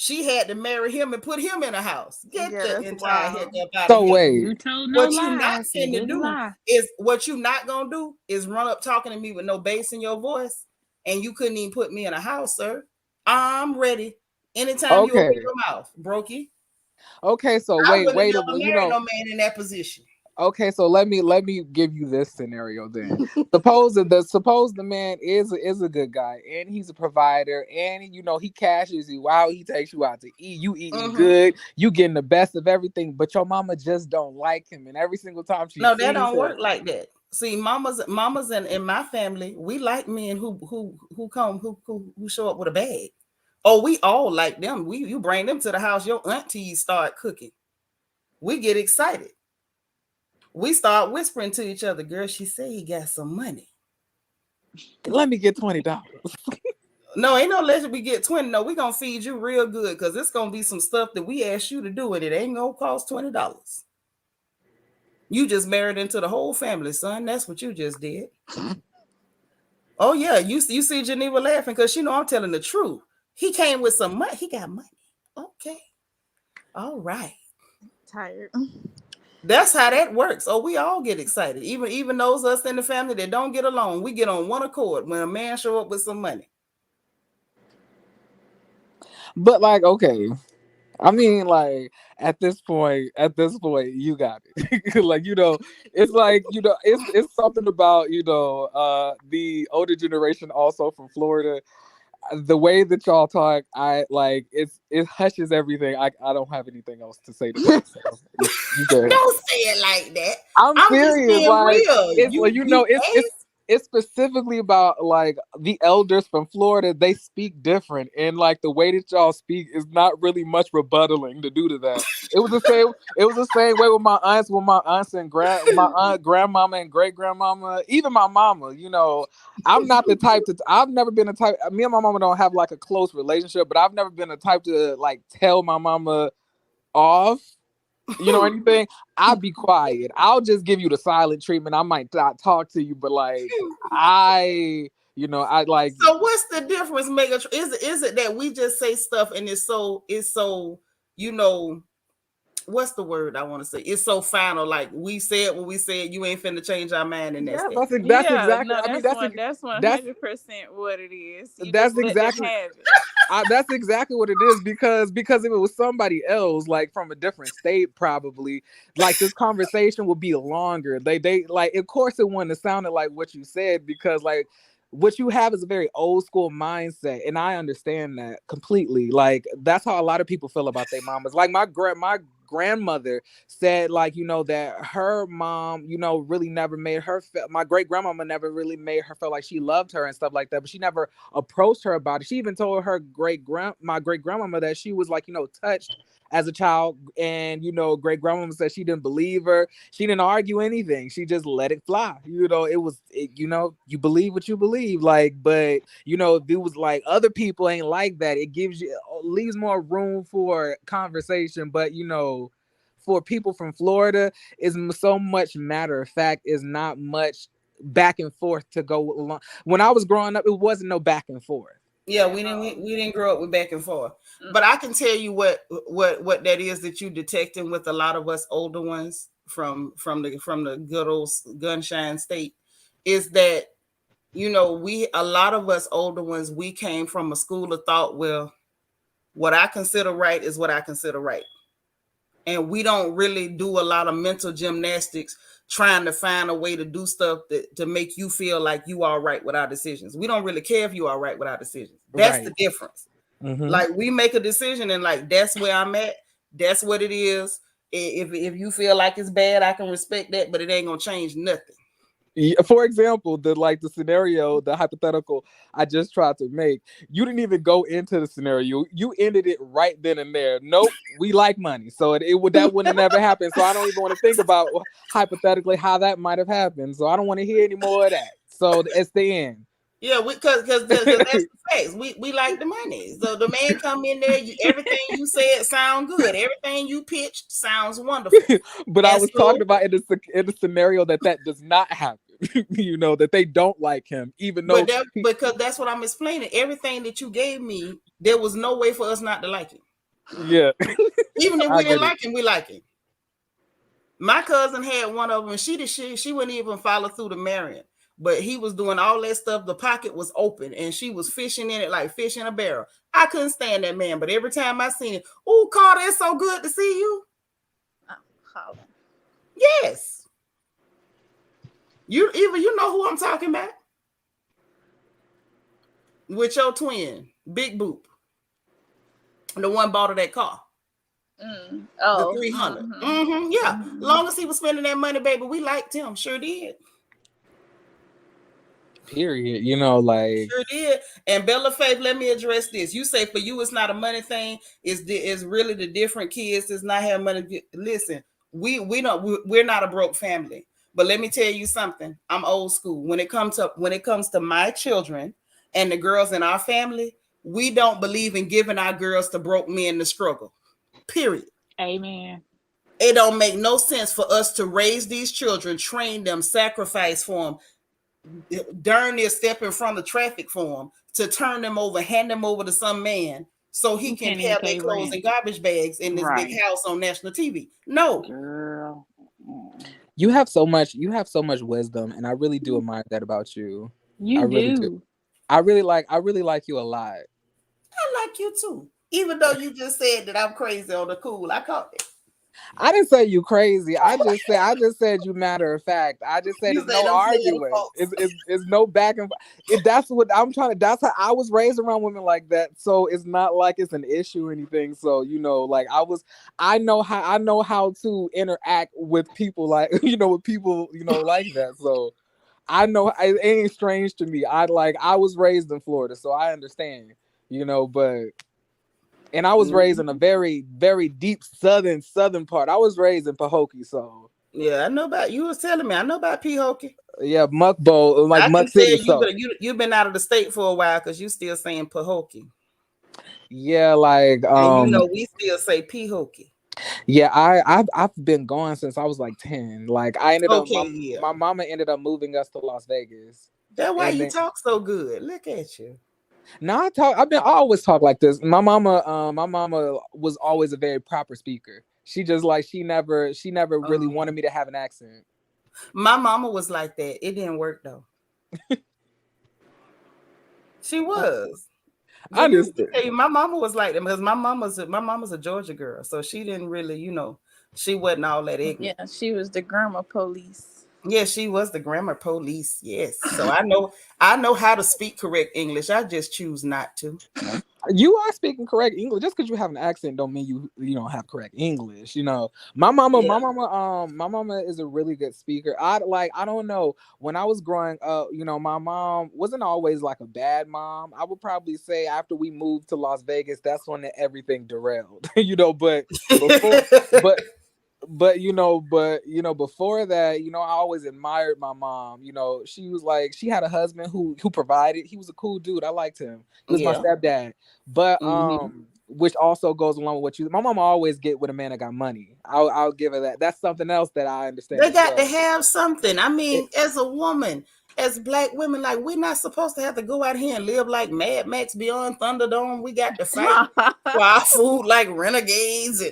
She had to marry him and put him in a house. Get the entire head up out of here. Wait. You told no What lies. you not You finna didn't do lie. is what you not gonna do is run up talking to me with no bass in your voice and you couldn't even put me in a house, sir. I'm ready. Anytime you open Okay. your mouth, brokey. Okay, so I wait, wouldn't have wait a never you married know, no man in that position. okay, so let me give you this scenario then. Suppose the man is a good guy and he's a provider and he cashes you out, he takes you out to eat, you eating good, you getting the best of everything, but your mama just don't like him, and every single time she No, that sees don't him. work like that. See, mamas in my family, we like men who come who show up with a bag. Oh, we all like them. You bring them to the house, your aunties start cooking. We get excited. We start whispering to each other, girl, she said he got some money. Let me get $20. No, ain't no let we get 20. No, we gonna feed you real good because it's gonna be some stuff that we asked you to do, and it ain't gonna cost $20. You just married into the whole family, son. That's what you just did. Oh yeah, you see Geneva laughing because she know I'm telling the truth. He came with some money. He got money. Okay, all right. Tired. That's how that works. Oh, we all get excited. Even those us in the family that don't get along, we get on one accord when a man show up with some money. But like, okay, I mean, like at this point, you got it. Like, it's like, it's something about, the older generation also from Florida. The way that y'all talk, I like it hushes everything. I don't have anything else to say to that. So you good. Don't say it like that. I'm I'm just serious. being Like, real. it's like, You it's specifically about like the elders from Florida. They speak different, and like the way that y'all speak is not really much rebuttaling to do to that. It was the same. It was the same way with my aunts and my aunt, grandmama, and great grandmama, even my mama. I'm not the type to. I've never been a type. Me and my mama don't have like a close relationship, but I've never been a type to like tell my mama off. Anything, I'll be quiet. I'll just give you the silent treatment. I might not talk to you, but like I like. So what's the difference, Megatron? Is it that we just say stuff and it's so what's the word I want to say? It's so final. Like we said what we said. You ain't finna change our mind, and that's Yeah, that. that's Yeah, exactly. no, I mean, that's that's 100% what it is. You just that's let them exactly. have it. That's exactly what it is because if it was somebody else like from a different state, probably like this conversation would be longer. They like, of course, it wouldn't have sounded like what you said because like what you have is a very old school mindset, and I understand that completely. Like that's how a lot of people feel about their mamas. Like my grandmother said, like, that her mom, really never made her my great grandmama never really made her feel like she loved her and stuff like that, but she never approached her about it. She even told her my great grandmama that she was like, touched as a child, and great grandmama said she didn't believe her. She didn't argue anything. She just let it fly. You believe what you believe, like, but if it was like other people ain't like that, it leaves more room for conversation. But for people from Florida, is so much matter of fact, is not much back and forth to go along. When I was growing up, it wasn't no back and forth. Yeah, we didn't grow up with back and forth. But I can tell you what that is that you detecting with a lot of us older ones from the good old gunshine state is that we a lot of us older ones, we came from a school of thought, well, what I consider right is what I consider right. And we don't really do a lot of mental gymnastics trying to find a way to do stuff to make you feel like you are right with our decisions. We don't really care if you are right with our decisions. That's the difference. Mm-hmm. Like we make a decision and like that's where I'm at. That's what it is. If you feel like it's bad, I can respect that, but it ain't gonna change nothing. For example, the scenario, the hypothetical I just tried to make, you didn't even go into the scenario. You ended it right then and there. Nope, we like money, so that wouldn't have never happened. So I don't even want to think about hypothetically how that might have happened. So I don't want to hear any more of that. So it's the end. Yeah, because that's the facts. We like the money. So the man come in there, everything you said sound good. Everything you pitched sounds wonderful. But I was talking about in the scenario that does not happen. That they don't like him, even though. Because that's what I'm explaining. Everything that you gave me, there was no way for us not to like him. Yeah. Even if we didn't like him, we like him. My cousin had one of them, and she wouldn't even follow through to marrying. but he was doing all that stuff. The pocket was open and she was fishing in it like fish in a barrel. I couldn't stand that man, but every time I seen him, oh, Carter, it's so good to see you. Yes. You know who I'm talking about? With your twin, Big Boop. The one bought her that car. Oh, the 300. Yeah. Long as he was spending that money, baby, we liked him. Sure did. Period. You know, like sure did. And Bella Faith, let me address this. You say for you it's not a money thing. It's really the different kids does not have money. Listen, we're not a broke family. But let me tell you something. I'm old school. When it comes to my children and the girls in our family, we don't believe in giving our girls to broke men to struggle. Period. Amen. It don't make no sense for us to raise these children, train them, sacrifice for them, darn near step in front of traffic for them, to turn them over, hand them over to some man so he can have their clothes and garbage bags in this big house on national TV. No. Girl. You have so much wisdom, and I really do admire that about you. I really do. I really like you a lot. I like you too. Even though you just said that I'm crazy on the cool. I caught it. I didn't say you crazy. I just said you matter of fact. I just said it's no arguing. It's no back and forth. That's what I'm trying to. That's how I was raised around women like that. So it's not like it's an issue or anything. So like I know how to interact with people like with people like that. So I know it ain't strange to me. I was raised in Florida, so I understand. But. And I was raised in a very, very deep southern part. I was raised in Pahokee, so yeah, I know about. You was telling me. I know about Pahokee. Yeah, Muckbo, like Muck City. You've been out of the state for a while because you still saying Pahokee. Yeah, like and we still say Pahokee. Yeah, I've been gone since I was like 10. Like I ended up my mama ended up moving us to Las Vegas. That's why you talk so good. Look at you. No, I always talk like this. My mama was always a very proper speaker. She just she never really wanted me to have an accent. My mama was like that. It didn't work though. She was. I understand. My mama was like that because my mama's a Georgia girl, so she didn't really, she wasn't all that ignorant. Yeah, she was the grammar police. Yeah, she was the grammar police. Yes. So I know how to speak correct English. I just choose not to. You are speaking correct English. Just because you have an accent don't mean you don't have correct English. My mama is a really good speaker. I don't know. When I was growing up, my mom wasn't always like a bad mom. I would probably say after we moved to Las Vegas, that's when everything derailed. But before before that, I always admired my mom. She was she had a husband who provided. He was a cool dude. I liked him. He was my stepdad. But which also goes along with what my mom always get with a man that got money. I'll give her that. That's something else that I understand. They got to have something. I mean, as a woman, as Black women, we're not supposed to have to go out here and live like Mad Max Beyond Thunderdome. We got to fight for our food like renegades.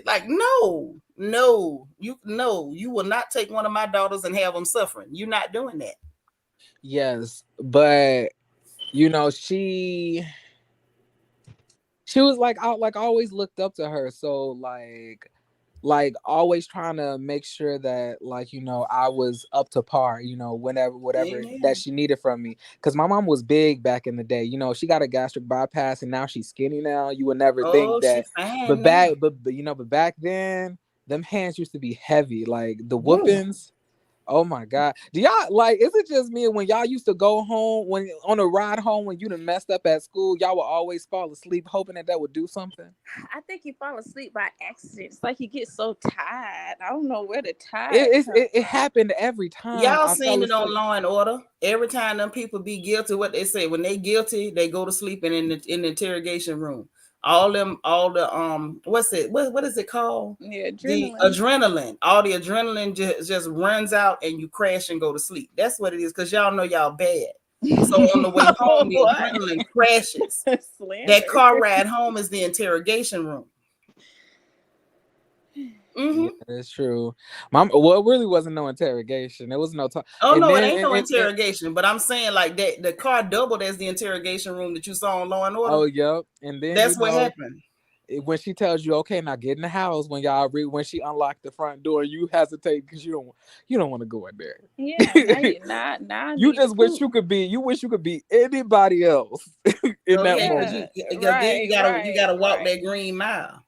No, you will not take one of my daughters and have them suffering. You're not doing that. Yes, but she was I always looked up to her. So always trying to make sure that I was up to par, whatever that she needed from me. Because my mom was big back in the day. She got a gastric bypass and now she's skinny now. You would never think that. But back then, them hands used to be heavy. The whoopings. Oh my God. Do y'all is it just me when y'all used to go home when on a ride home when you done messed up at school, y'all would always fall asleep hoping that would do something? I think you fall asleep by accident. It's you get so tired. I don't know where the tired. It happened every time. Y'all seen it on Law and Order. Every time them people be guilty, what they say when they guilty, they go to sleep in the interrogation room. All the what is it called? Yeah, adrenaline. The adrenaline. All the adrenaline just runs out and you crash and go to sleep. That's what it is, because y'all know y'all bad. So on the way home, the adrenaline crashes. That car ride home is the interrogation room. Mm-hmm. Yeah, that's true. Well, it really wasn't no interrogation. There was no talk. Oh And no, it then, ain't no interrogation. But I'm saying like that the car doubled as the interrogation room that you saw on Law and Order. oh, yep. And then That's what happened. when she tells you, okay, now get in the house. When she unlocked the front door, you hesitate because you don't want to go in there. Yeah, now You just wish you could be anybody else in that moment. Because then you gotta walk that green mile.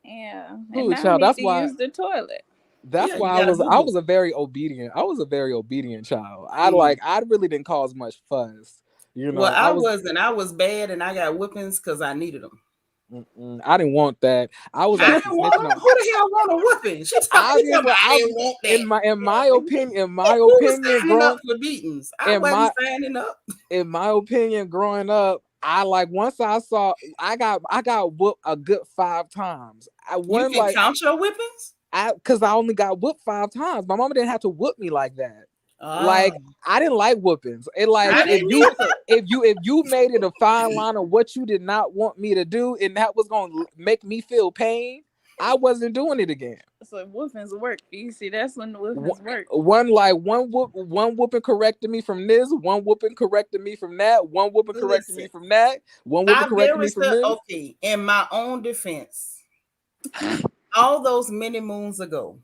Yeah, and Ooh, now child, I need to use the toilet. That's why I was a very obedient child. I really didn't cause much fuss. You know, well, I was bad and I got whippings because I needed them. I didn't want that. I was actually snitching on. Who the hell want a whipping? I didn't want that. In my opinion, signing up for beatings. I wasn't signing up. In my opinion, growing up, once I saw I got whooped a good 5 times. You can count your whippings? Because I only got whooped 5 times. My mama didn't have to whoop me like that. Like I didn't like whoopings. If you made it a fine line of what you did not want me to do, and that was gonna make me feel pain, I wasn't doing it again. So whoopings work. You see, that's when the whoopings work. One whooping corrected me from this. One whooping corrected me from that. One whooping corrected me from that. One whooping corrected me from this. Okay, in my own defense, all those many moons ago,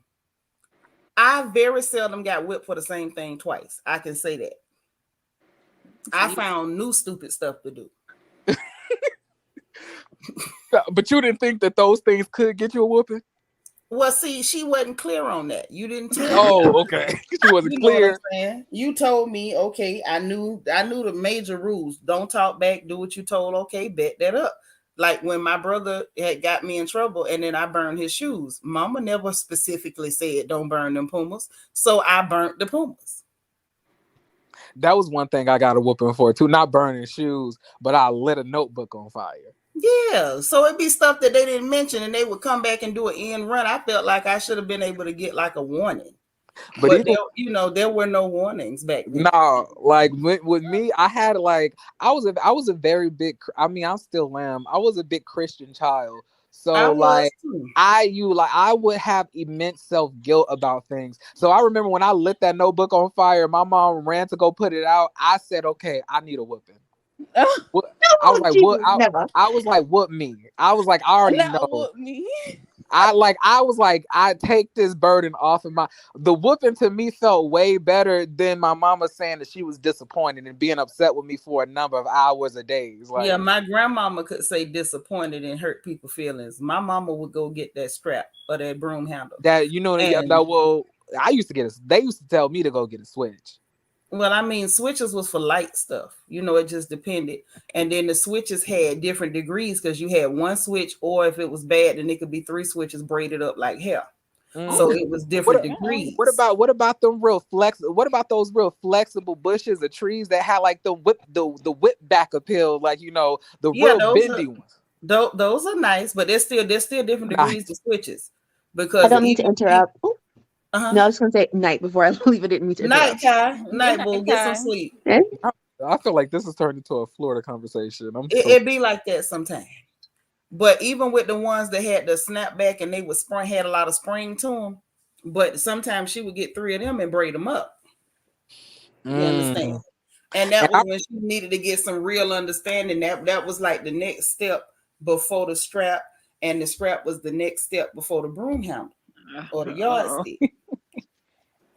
I very seldom got whipped for the same thing twice. I can say that. I found new stupid stuff to do. But you didn't think that those things could get you a whooping? Well, see, she wasn't clear on that. You didn't tell me. Oh, okay. She wasn't clear. You told me, okay, I knew the major rules. Don't talk back, do what you told, okay, bet that up. Like when my brother had got me in trouble and then I burned his shoes. Mama never specifically said don't burn them Pumas. So I burnt the Pumas. That was one thing I got a whooping for too. Not burning shoes, but I lit a notebook on fire. Yeah. So it'd be stuff that they didn't mention and they would come back and do an end run. I felt like I should have been able to get like a warning. But there were no warnings back then. No, like with me, I had I was a very big. I mean, I still am. I was a big Christian child, so I would have immense self-guilt about things. So I remember when I lit that notebook on fire, my mom ran to go put it out. I said, "Okay, I need a whooping." I was like, "What?" I was like, "What me?" I was like, "I already know." Whoop me. I was like, I take this burden off of the whooping to me felt way better than my mama saying that she was disappointed and being upset with me for a number of hours or days. Like, yeah, my grandmama could say disappointed and hurt people's feelings. My mama would go get that strap or that broom handle. That I used to get they used to tell me to go get a switch. Well, I mean, switches was for light stuff. It just depended. And then the switches had different degrees because you had one switch, or if it was bad, then it could be 3 switches braided up like hair. So it was different degrees. What about them what about those real flexible bushes or trees that had like the whip back appeal, like the real bendy ones? Those are nice, but there's still different degrees to switches. Because I don't mean to interrupt. No, I was going to say night before I leave. I didn't mean to interrupt. Night, we'll get some sleep. I feel like this has turned into a Florida conversation. It'd be like that sometimes. But even with the ones that had the snapback and they would had a lot of spring to them, but sometimes she would get 3 of them and braid them up. You understand? And that was when she needed to get some real understanding. That was like the next step before the strap, and the strap was the next step before the broom handle or the yardstick.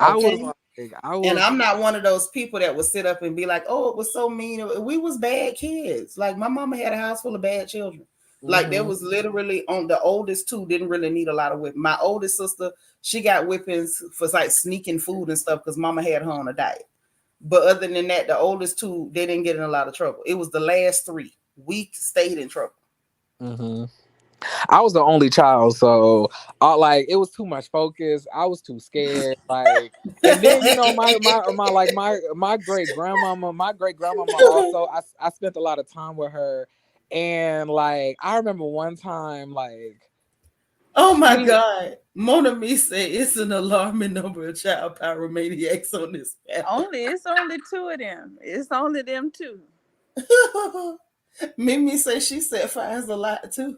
Okay? And I'm not one of those people that would sit up and be like, oh, it was so mean. We was bad kids. Like my mama had a house full of bad children. Like there was literally the oldest 2 didn't really need a lot of whipping. My oldest sister, she got whippings for like sneaking food and stuff because mama had her on a diet. But other than that, the oldest 2, they didn't get in a lot of trouble. It was the last 3. We stayed in trouble. I was the only child, so it was too much focus. I was too scared. And then my great grandmama also. I spent a lot of time with her, and I remember one time oh my God, Mona Me said it's an alarming number of child pyromaniacs on this panel. It's only 2 of them. It's only them 2. Mimi said she set fires a lot too.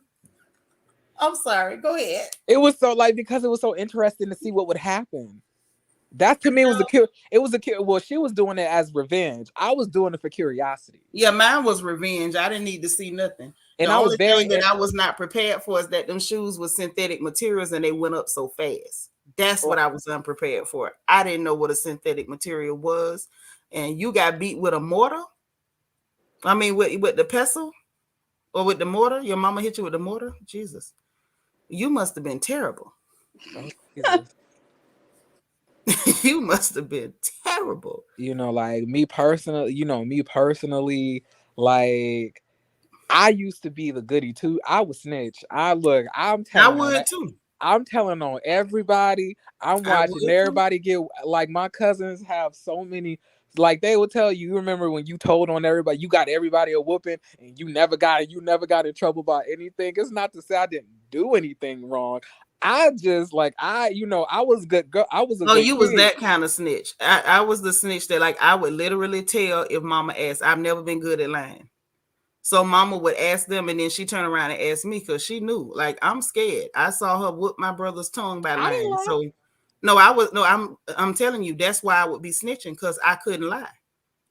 I'm sorry. Go ahead. It was so like because it was so interesting to see what would happen. That to me was a kill. It was a kill. Well, she was doing it as revenge. I was doing it for curiosity. Yeah, mine was revenge. I didn't need to see nothing. And The I was only very thing that I was not prepared for is that them shoes were synthetic materials and they went up so fast. That's what I was unprepared for. I didn't know what a synthetic material was. And you got beat with a mortar? I mean, with the pestle or with the mortar? Your mama hit you with the mortar? Jesus. You must have been terrible. Oh, Jesus. You must have been terrible. You know, like me personally, like I used to be the goody too. I was snitch. I'm telling on would that. too. I'm telling on everybody. I'm watching everybody get like my cousins have so many. Like they will tell you. You remember when you told on everybody, you got everybody a whooping, and you never got in trouble about anything. It's not to say I didn't do anything wrong. I just I was good girl. I was a good you kid. was that kind of snitch. I was the snitch that like I would literally tell if mama asked. I've never been good at lying. So mama would ask them and then she turned around and asked me because she knew like I'm scared. I saw her whoop my brother's tongue by lying. So I'm telling you, that's why I would be snitching because I couldn't lie.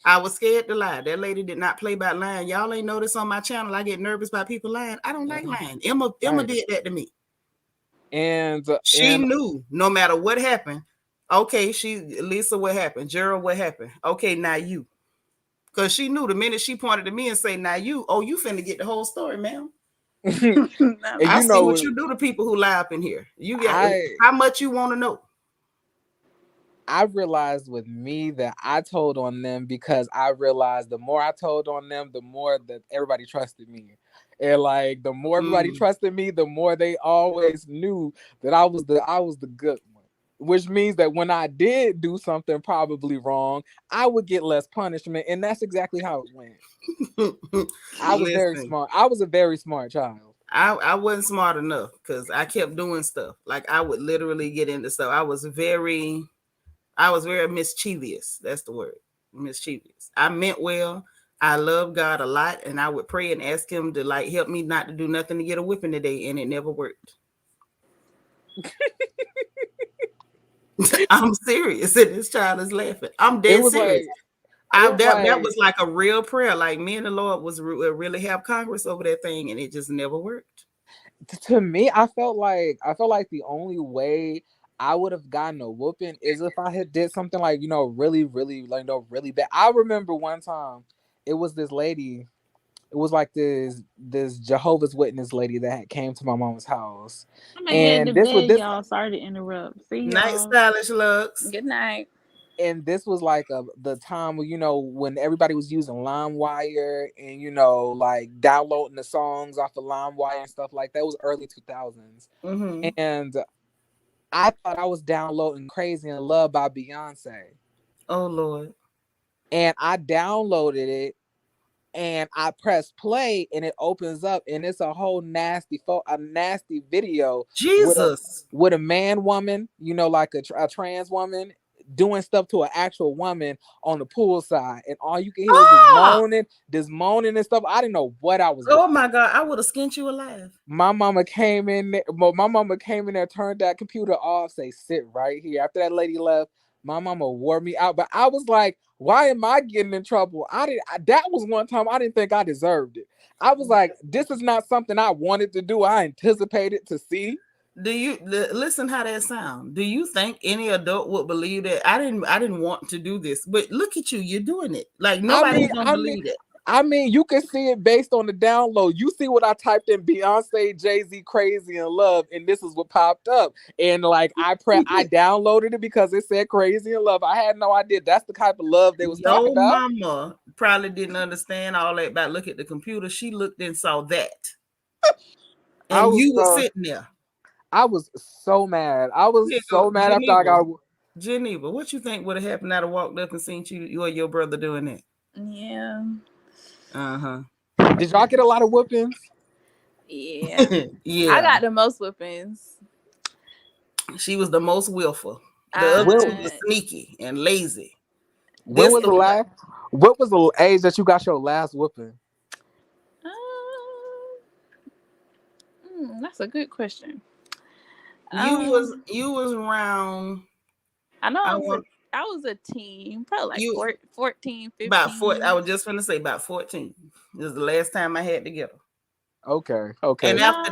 I was scared to lie. That lady did not play by lying. Y'all ain't noticed on my channel I get nervous by people lying. I don't like lying. Emma did that to me. And she knew no matter what happened. Okay, Lisa, what happened? Gerald, what happened? Okay, now you. Because she knew the minute she pointed to me and say, now you finna get the whole story, ma'am. I see what you do to people who lie up in here. You got how much you want to know. I realized with me that I told on them because I realized the more I told on them, the more that everybody trusted me. And like the more everybody trusted me, the more they always knew that I was the good one. Which means that when I did do something probably wrong, I would get less punishment. And that's exactly how it went. I was very smart. I was a very smart child. I wasn't smart enough because I kept doing stuff. Like I would literally get into stuff. I was very mischievous. That's the word. Mischievous. I meant well. I love God a lot, and I would pray and ask him to like help me not to do nothing to get a whipping today, and it never worked. I'm serious, and this child is laughing. I'm dead serious. That was like a real prayer. Like me and the Lord was really have Congress over that thing, and it just never worked. To me, I felt like the only way I would have gotten a whooping is if I had did something like really, really really bad. I remember one time it was this lady. It was like this Jehovah's Witness lady that came to my mama's house. I'm gonna head to bed, y'all. Sorry to interrupt. See y'all. Night, stylish looks. Good night. And this was like the time when everybody was using LimeWire and like downloading the songs off of LimeWire and stuff like that. It was early 2000s. Mm-hmm. And I thought I was downloading Crazy in Love by Beyonce. Oh Lord. And I downloaded it and I press play and it opens up and it's a whole nasty video. Jesus. With a man woman, like a trans woman doing stuff to an actual woman on the pool side, and all you can hear is this moaning and stuff. I didn't know what I was doing. Oh my God, I would have skinned you alive. My mama came in there, turned that computer off, say sit right here. After that lady left, my mama wore me out. But I was like, why am I getting in trouble? That was one time I didn't think I deserved it. I was like, this is not something I wanted to do. I anticipated to see. Do you listen how that sound? Do you think any adult would believe that? I didn't want to do this, but look at you, you're doing it. Like nobody's gonna believe it. I mean, you can see it based on the download. You see what I typed in Beyonce, Jay-Z, Crazy in Love, and this is what popped up. And like I downloaded it because it said Crazy in Love. I had no idea that's the type of love they was talking about. Mama probably didn't understand all that about look at the computer. She looked and saw that. And you were sitting there. I was so mad. I was so mad after I got. Geneva, what you think would have happened? I'd have walked up and seen you or your brother doing it. Yeah. Did y'all get a lot of whoopings? Yeah. Yeah. I got the most whoopings. She was the most willful. The other two was sneaky and lazy. What was the age that you got your last whooping? That's a good question. You was around. I know I want I was a teen, probably like you 14, 15. about 4. I was just gonna say about 14. This is the last time I had to get her. Okay. And Nah,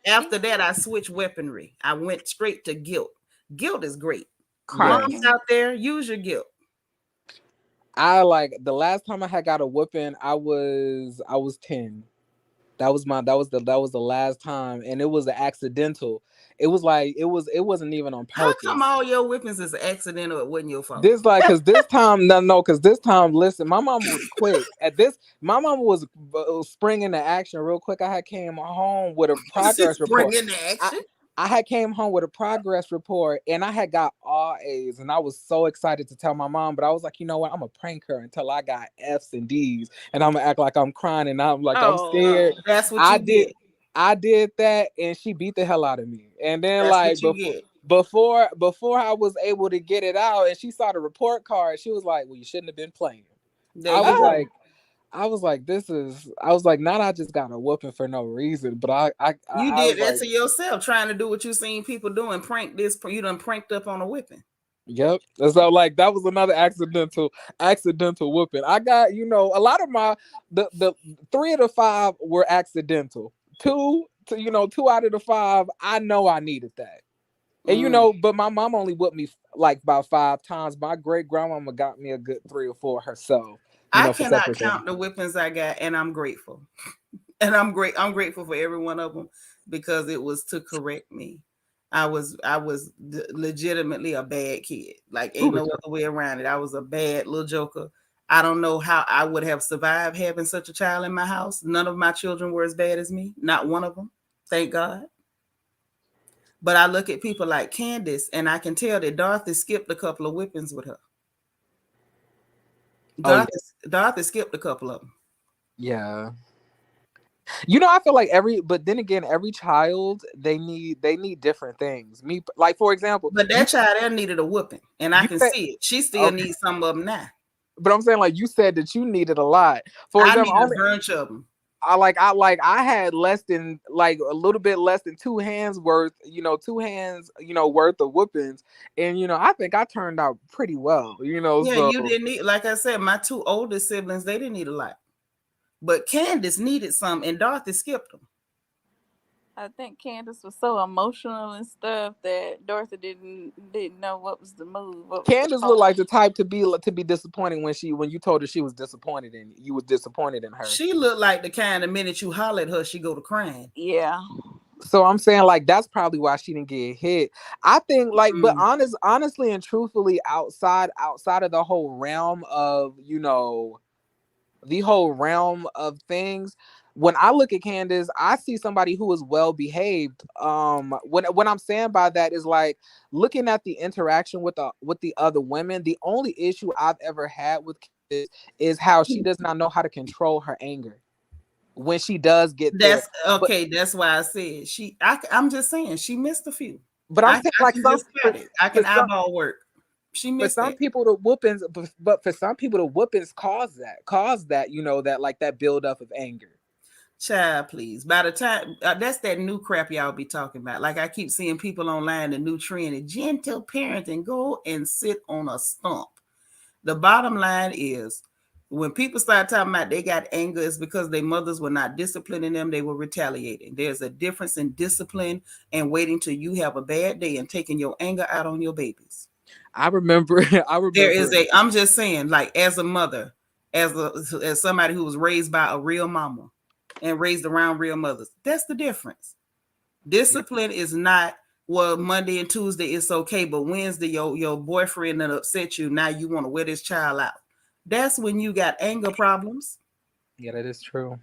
after that, I switched weaponry. I went straight to guilt. Guilt is great. Yes. Moms crying. out there, use your guilt. I like the last time I had got a whooping, I was 10. That was the last time, and it was an accidental. It was like it wasn't even on How come purpose. all your whippings is accidental? It wasn't your fault. This like because this time because this time, listen, my mom was quick at this. My mom was spring into action real quick. I had came home with a progress Spring report. into action. I had came home with a progress report, and I had got all A's, and I was so excited to tell my mom. But I was like, you know what? I'm gonna prank her until I got F's and D's, and I'm gonna act like I'm crying, and I'm like I'm scared. That's what I you did. get. I did that, and she beat the hell out of me. And then That's like what you get. before I was able to get it out, and she saw the report card, she was like, "Well, you shouldn't have been playing." There I you was go. like, I was like, not I just got a whooping for no reason, but You I did was that like, to yourself, trying to do what you seen people doing. Prank this. You done pranked up on a whipping. yep. And so like that was another accidental whooping. I got, a lot of the 3 of the 5 were accidental. 2 out of the 5, I know I needed that. And but my mom only whooped me like about 5 times. My great grandmama got me a good 3 or 4 herself. I For cannot separate things. count the whippings I got, and I'm grateful. And I'm grateful for every one of them because it was to correct me. I was legitimately a bad kid. Like ain't no other way around it. I was a bad little joker. I don't know how I would have survived having such a child in my house. None of my children were as bad as me. Not one of them. Thank God. But I look at people like Candace, and I can tell that Dorothy skipped a couple of whippings with her. Oh yeah. Dorothy skipped a couple of them. Yeah. I feel like but then again, every child they need different things. Me, like for example, but that child there needed a whooping, and I can see it. She still needs some of them now. But I'm saying, like you said that you needed a lot. For I example, need a bunch of them. I had less than like a little bit less than 2 hands worth, 2 hands, worth of whoopings, and I think I turned out pretty well, Yeah, so you didn't need, like I said, my 2 oldest siblings, they didn't need a lot, but Candace needed some, and Dorothy skipped them. I think Candace was so emotional and stuff that Dorothy didn't know what was the move. Candace looked like the type to be disappointed when you told her she was disappointed in you. Was disappointed in her. She looked like the kind of minute you holler at her, she go to crying. Yeah. So I'm saying like that's probably why she didn't get hit. I think like, but honestly and truthfully, outside of the whole realm of things, when I look at Candace, I see somebody who is well behaved. What I'm saying by that is like looking at the interaction with the other women. The only issue I've ever had with Candace is how she does not know how to control her anger when she does get that's there. okay. That's why I said I'm just saying she missed a few. But I'm saying like I can eyeball work. She missed for some people the whoopings, but for some people the whoopings cause that that like that buildup of anger. Child, please. By the time that's that new crap y'all be talking about. Like I keep seeing people online, the new trend is gentle parenting. Go and sit on a stump. The bottom line is when people start talking about they got anger, it's because their mothers were not disciplining them, they were retaliating. There's a difference in discipline and waiting till you have a bad day and taking your anger out on your babies. I remember There is I'm just saying, like as a mother, as somebody who was raised by a real mama and raised around real mothers, that's the difference. Discipline is not, well, Monday and Tuesday it's okay, but Wednesday your boyfriend that upset you, now you want to wear this child out. That's when you got anger problems. Yeah, that is true.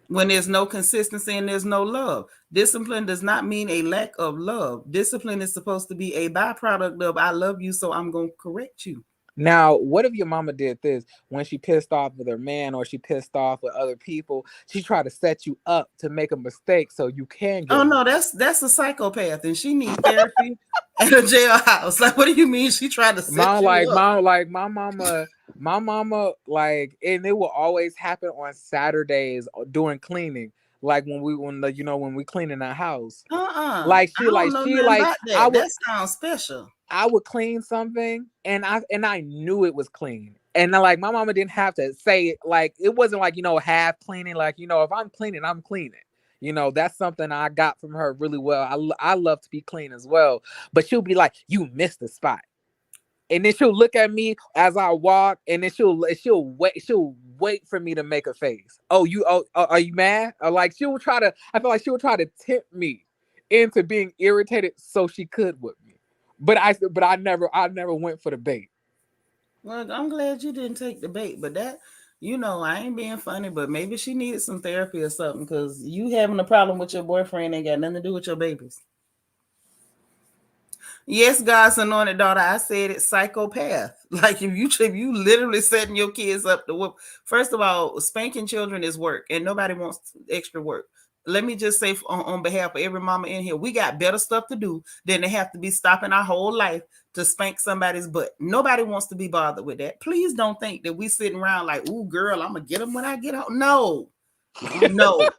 When there's no consistency and there's no love. Discipline does not mean a lack of love. Discipline is supposed to be a byproduct of I love you, so I'm going to correct you. Now, what if your mama did this when she pissed off with her man or she pissed off with other people? She tried to set you up to make a mistake so you can get. Oh no, that's a psychopath, and she needs therapy and a jailhouse. Like, what do you mean she tried to set you up? My mama, like, and it will always happen on Saturdays during cleaning. Like when we cleaning the house. I Like don't know nothing about I that. would That sounds special. I would clean something and I knew it was clean. And like my mama didn't have to say it, like it wasn't like, half cleaning. Like, if I'm cleaning, I'm cleaning. That's something I got from her really well. I love to be clean as well. But she'll be like, you missed the spot. And then she'll look at me as I walk, and then she'll wait for me to make a face. Are you mad? Or like I feel like she would try to tempt me into being irritated so she could whip me. But I never went for the bait. Well, I'm glad you didn't take the bait, but that, I ain't being funny, but maybe she needed some therapy or something because you having a problem with your boyfriend ain't got nothing to do with your babies. Yes, God's anointed daughter, I said it, psychopath. Like if you literally setting your kids up to whoop. First of all, spanking children is work, and nobody wants extra work. Let me just say on behalf of every mama in here, we got better stuff to do than to have to be stopping our whole life to spank somebody's butt. Nobody wants to be bothered with that. Please don't think that we sitting around like, ooh, girl, I'm gonna get them when I get out. No, no.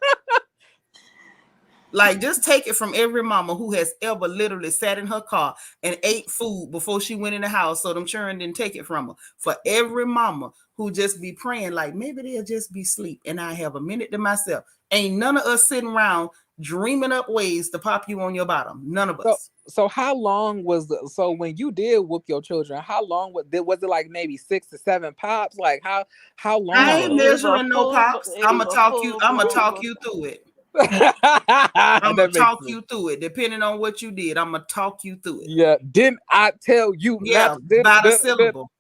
Like, just take it from every mama who has ever literally sat in her car and ate food before she went in the house so them children didn't take it from her. For every mama who just be praying like, maybe they'll just be asleep and I have a minute to myself. Ain't none of us sitting around dreaming up ways to pop you on your bottom. None of us. So how long so when you did whoop your children, how long was it like maybe 6 to 7 pops? Like how long I was ain't it? measuring no pops. I'm gonna talk you through it. I'm gonna That makes talk sense. you through it. Depending on what you did, I'm gonna talk you through it. Yeah, didn't I tell you Yeah, not to? about a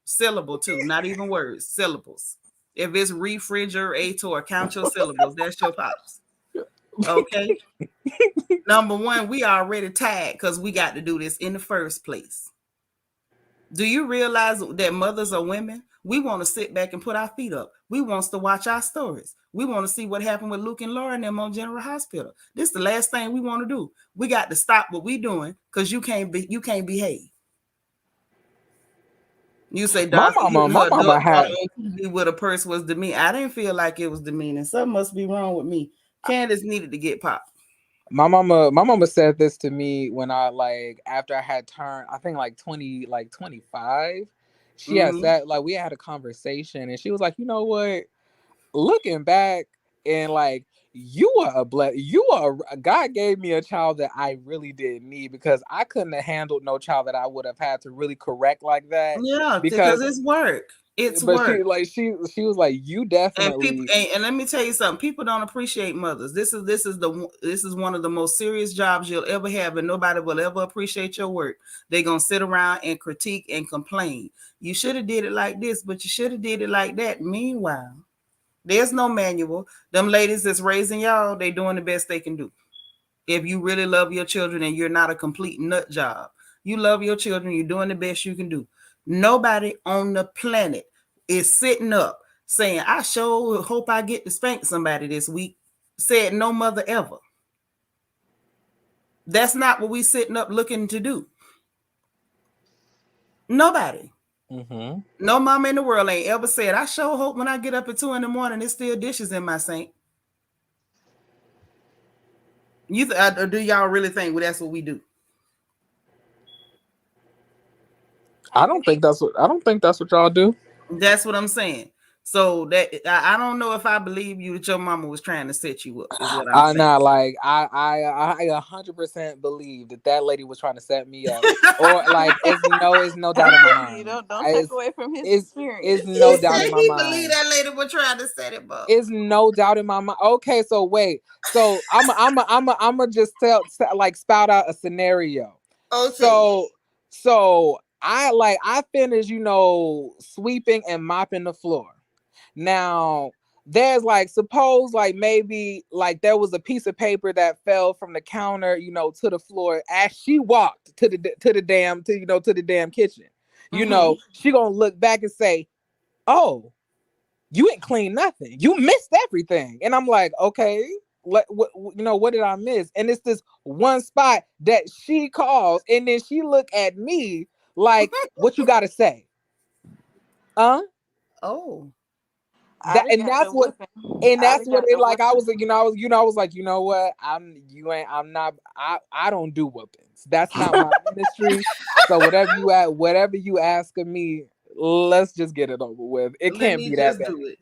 syllable too, not even words, syllables. If it's refrigerator, count your syllables. That's your pops. Okay. Number one, we already tagged because we got to do this in the first place. Do you realize that mothers are women? We want to sit back and put our feet up. We want to watch our stories. We want to see what happened with Luke and Laura and them on General Hospital. This is the last thing we want to do. We got to stop what we doing because you can't behave. You say My Darcy hitting mama, her my mama had with a purse was demeaning. I didn't feel like it was demeaning. Something must be wrong with me. Candace needed to get popped. my mama said this to me when after I had turned, I think like 25. She had said, like, we had a conversation and she was like, you know what? Looking back, and like, God gave me a child that I really didn't need, because I couldn't have handled no child that I would have had to really correct like that. Yeah, because Because it's work. It's but work. she was like, you And people, definitely. and let me tell you something. People don't appreciate mothers. This is one of the most serious jobs you'll ever have, and nobody will ever appreciate your work. They're gonna sit around and critique and complain. You should have did it like this, but you should have did it like that. Meanwhile, there's no manual. Them ladies that's raising y'all, they doing the best they can do. If you really love your children and you're not a complete nut job, you love your children, you're doing the best you can do. Nobody on the planet is sitting up saying, I sure hope I get to spank somebody this week. Said no mother ever. That's not what we sitting up looking to do. Nobody. Mm-hmm. No mama in the world ain't ever said, I sure hope when I get up at 2 a.m, there's still dishes in my sink. Do y'all really think that's what we do? I don't think that's what y'all do. That's what I'm saying. So that I don't know if I believe you that your mama was trying to set you up, is what I'm saying. Nah, like I 100% believe that lady was trying to set me up, or like it's no doubt in my mind. Don't take away from his experience. It's no doubt in my mind. Believe that lady was trying to set him up. It's no doubt in my mind. Okay, so wait, so I'm just spout out a scenario. Okay. So I finished, sweeping and mopping the floor. Now there's suppose maybe there was a piece of paper that fell from the counter, to the floor as she walked to the damn kitchen. She gonna look back and say, "Oh, you ain't clean nothing. You missed everything." And I'm like, okay, what did I miss? And it's this one spot that she calls, and then she look at me like, what you gotta say? Oh. that's what. And that's what it like. I was like, I was like, you know what? I'm not. I don't do whoopings. That's not my ministry. So whatever you ask of me, let's just get it over with. It Let can't me be that just bad. do it.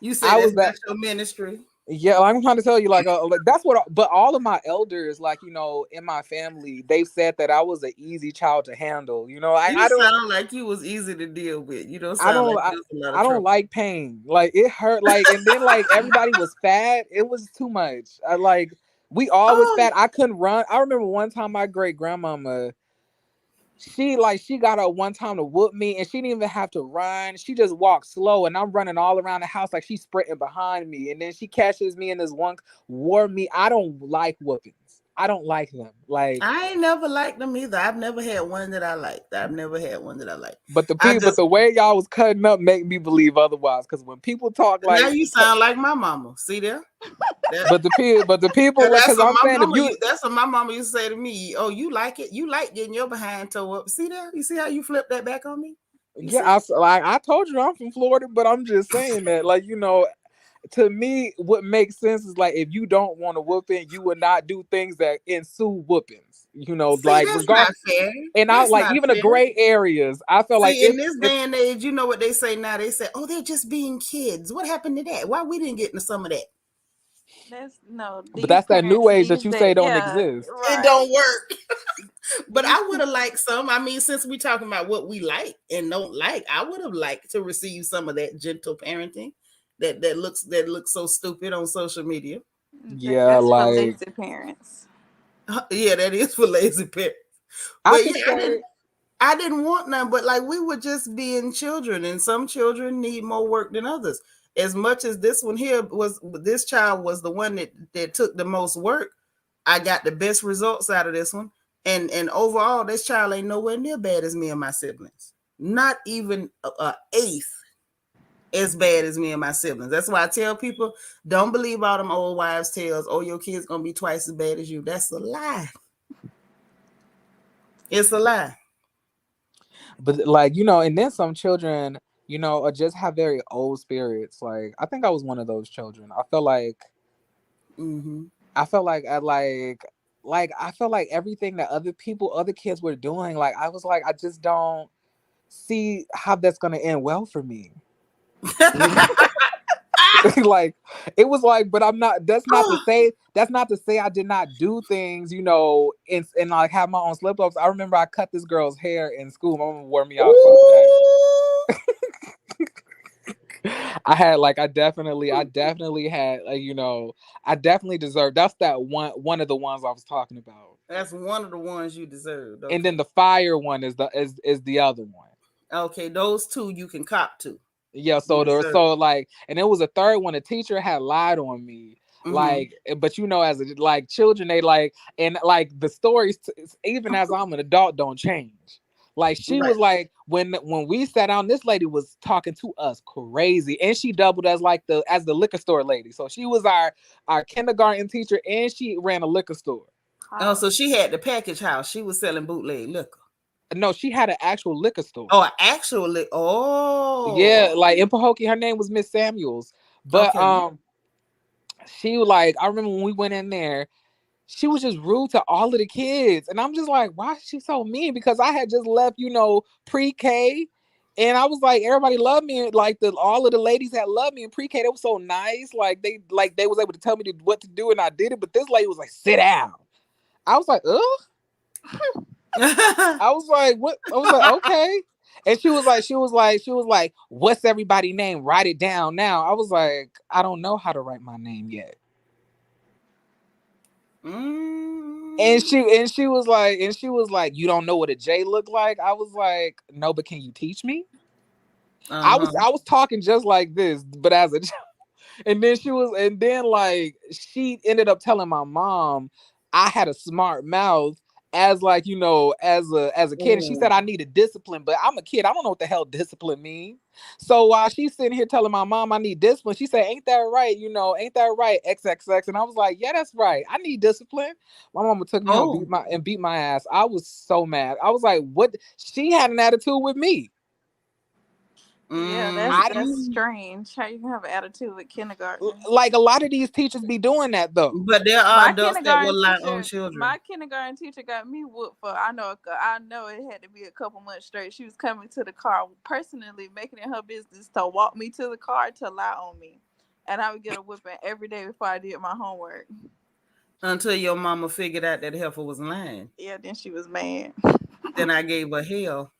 You say I that's was not that. your ministry. Yeah, I'm trying to tell you, like that's what. But all of my elders, like in my family, they've said that I was an easy child to handle. You I don't. sound like you was easy to deal with. You don't I sound don't like I, there's a lot of I don't trouble. like pain. Like it hurt like and then like everybody was fat. It was too much. We all was Oh, fat. I couldn't run. I remember one time my great grandmama, she got up one time to whoop me and she didn't even have to run. She just walked slow and I'm running all around the house like she's sprinting behind me. And then she catches me in this one wore me. I don't like whoopings. I don't like them. Like I ain't never liked them either. I've never had one that I liked. I've never had one that I liked. but I just the way y'all was cutting up make me believe otherwise. Because when people talk now like you sound like my mama. See there? but the people like That's because what I'm my saying if mama. you That's what my mama used to say to me. Oh, you like it? You like getting your behind toe up? See there? You see how you flip that back on me? yeah, I told you I'm from Florida, but I'm just saying that, like, to me, what makes sense is like if you don't want a whooping, you would not do things that ensue whoopings. See, Like that's regard not fair. and I That's like not even the fair. gray areas. I feel like See, in this day and age, you know what they say now? They say, "Oh, they're just being kids." What happened to that? Why we didn't get into some of that? but These that's that new parents age that these you say days, don't yeah, exist. It right. don't work. But These I would have liked some. I mean, since we talking about what we like and don't like, I would have liked to receive some of that gentle parenting that looks so stupid on social media. Yeah, that's for like lazy parents. Yeah, that is for lazy parents. I But could yeah, say I didn't want none, but like we were just being children, and some children need more work than others. As much as this child was the one that took the most work, I got the best results out of this one. And overall, this child ain't nowhere near bad as me and my siblings. Not even a eighth as bad as me and my siblings. That's why I tell people, don't believe all them old wives' tales. Oh, your kid's gonna be twice as bad as you. That's a lie. It's a lie. but like and then some children just have very old spirits. Like I think I was one of those children. Mm-hmm. I felt like I felt like everything that other kids were doing, like I was like, I just don't see how that's gonna end well for me. Like it was like, but I'm not. That's not to say I did not do things, and like have my own slip ups. I remember I cut this girl's hair in school. My mom wore me out so bad. I definitely had, I definitely deserved. That's that one of the ones I was talking about. That's one of the ones you deserved. And Okay. then the fire one is the other one. Okay, those two you can cop to. Yeah, You deserve. like, and it was a third one. The teacher had lied on me, Mm-hmm. like, but as like children, they like, and like the stories, even as I'm an adult, don't change. Like she Right. was like when we sat down, this lady was talking to us crazy, and she doubled as like the liquor store lady. So she was our kindergarten teacher, and she ran a liquor store. Oh, so she had the package house. She was selling bootleg liquor. No, she had an actual liquor store. Oh, actually. Oh, Yeah, like in Pahokee, her name was Miss Samuels. But okay. she like I remember when we went in there, she was just rude to all of the kids. And I'm just like, why is she so mean? Because I had just left, pre-K. And I was like, everybody loved me. Like all of the ladies that loved me in pre-K. They were so nice. They was able to tell me what to do, and I did it. But this lady was like, sit down. I was like, ugh. I was like, what? I was like, okay. And she was like, what's everybody's name? Write it down now. I was like, I don't know how to write my name yet. And she was like, you don't know what a J look like? I was like, no, but can you teach me? I was talking just like this, but as a and then like she ended up telling my mom I had a smart mouth as like, as a kid. And she said I needed discipline, but I'm a kid. I don't know what the hell discipline means. So while she's sitting here telling my mom I need discipline, she said, ain't that right? Ain't that right? XXX. And I was like, yeah, that's right. I need discipline. My mama took me home, beat my ass. I was so mad. I was like, what? She had an attitude with me. Yeah, that's strange. How you can have an attitude with kindergarten? Like a lot of these teachers be doing that though. But there are adults that will lie on children. My kindergarten teacher got me whooped for. I know it had to be a couple months straight. She was coming to the car personally, making it her business to walk me to the car to lie on me, and I would get a whipping every day before I did my homework. Until your mama figured out that heifer was lying. Yeah, then she was mad. Then I gave her hell.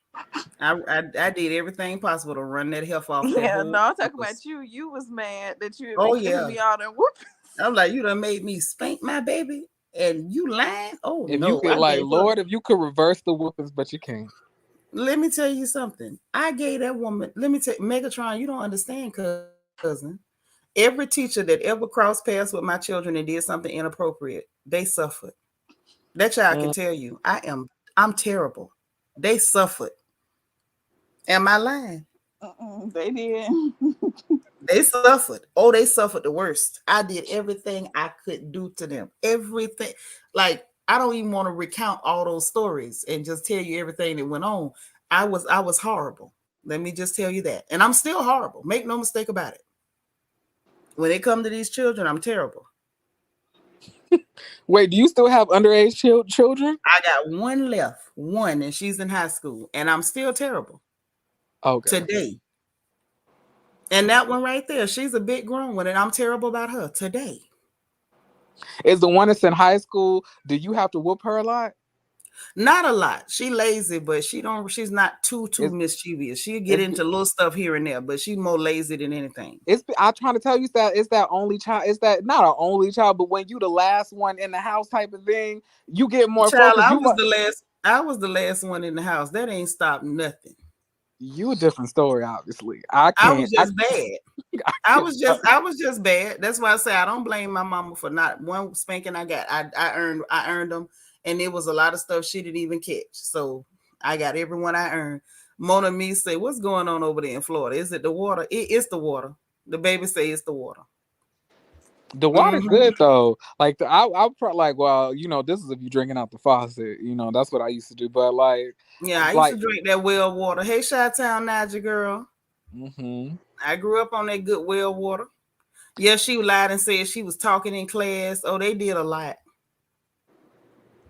I did everything possible to run that heifer off that Yeah, whole no, I'm talking campus. about you. You was mad that you Oh been giving me all them whoopings. I'm like, you done made me spank my baby and you lying? Oh If no. you could, like, Lord, if you could reverse the whoopings, but you can't. Let me tell you something. I gave that woman, Megatron, you don't understand, cousin. Every teacher that ever crossed paths with my children and did something inappropriate, they suffered. That child can tell you, I'm terrible. They suffered. Am I lying? They did. They suffered. Oh, they suffered the worst. I did everything I could do to them. Everything. Like, I don't even want to recount all those stories and just tell you everything that went on. I was horrible. Let me just tell you that. And I'm still horrible. Make no mistake about it. When it comes to these children, I'm terrible. Wait, do you still have underage children? I got one left. One, and she's in high school. And I'm still terrible. Okay. Today. And that one right there, she's a big grown one, and I'm terrible about her today. Is the one that's in high school, do you have to whoop her a lot? Not a lot. She lazy, but she's not too mischievous. She'll get into little stuff here and there, but she's more lazy than anything. I'm trying to tell you that it's that only child. It's that not an only child, but when you the last one in the house type of thing, you get more Child, focus. I was the last one in the house. That ain't stopped nothing. You a different story, obviously. I was just bad. I was just bad. That's why I say I don't blame my mama for not one spanking I got. I earned them, and it was a lot of stuff she didn't even catch. So I got everyone I earned. Mona me say, what's going on over there in Florida? Is it the water? It's the water. The baby say it's the water. The water's good though. Like I'm like, well, this is if you drinking out the faucet. That's what I used to do. But like, yeah, I used to drink that well water. Hey, Chi-Town Niger girl. I grew up on that good well water. Yeah, she lied and said she was talking in class. Oh, they did a lot.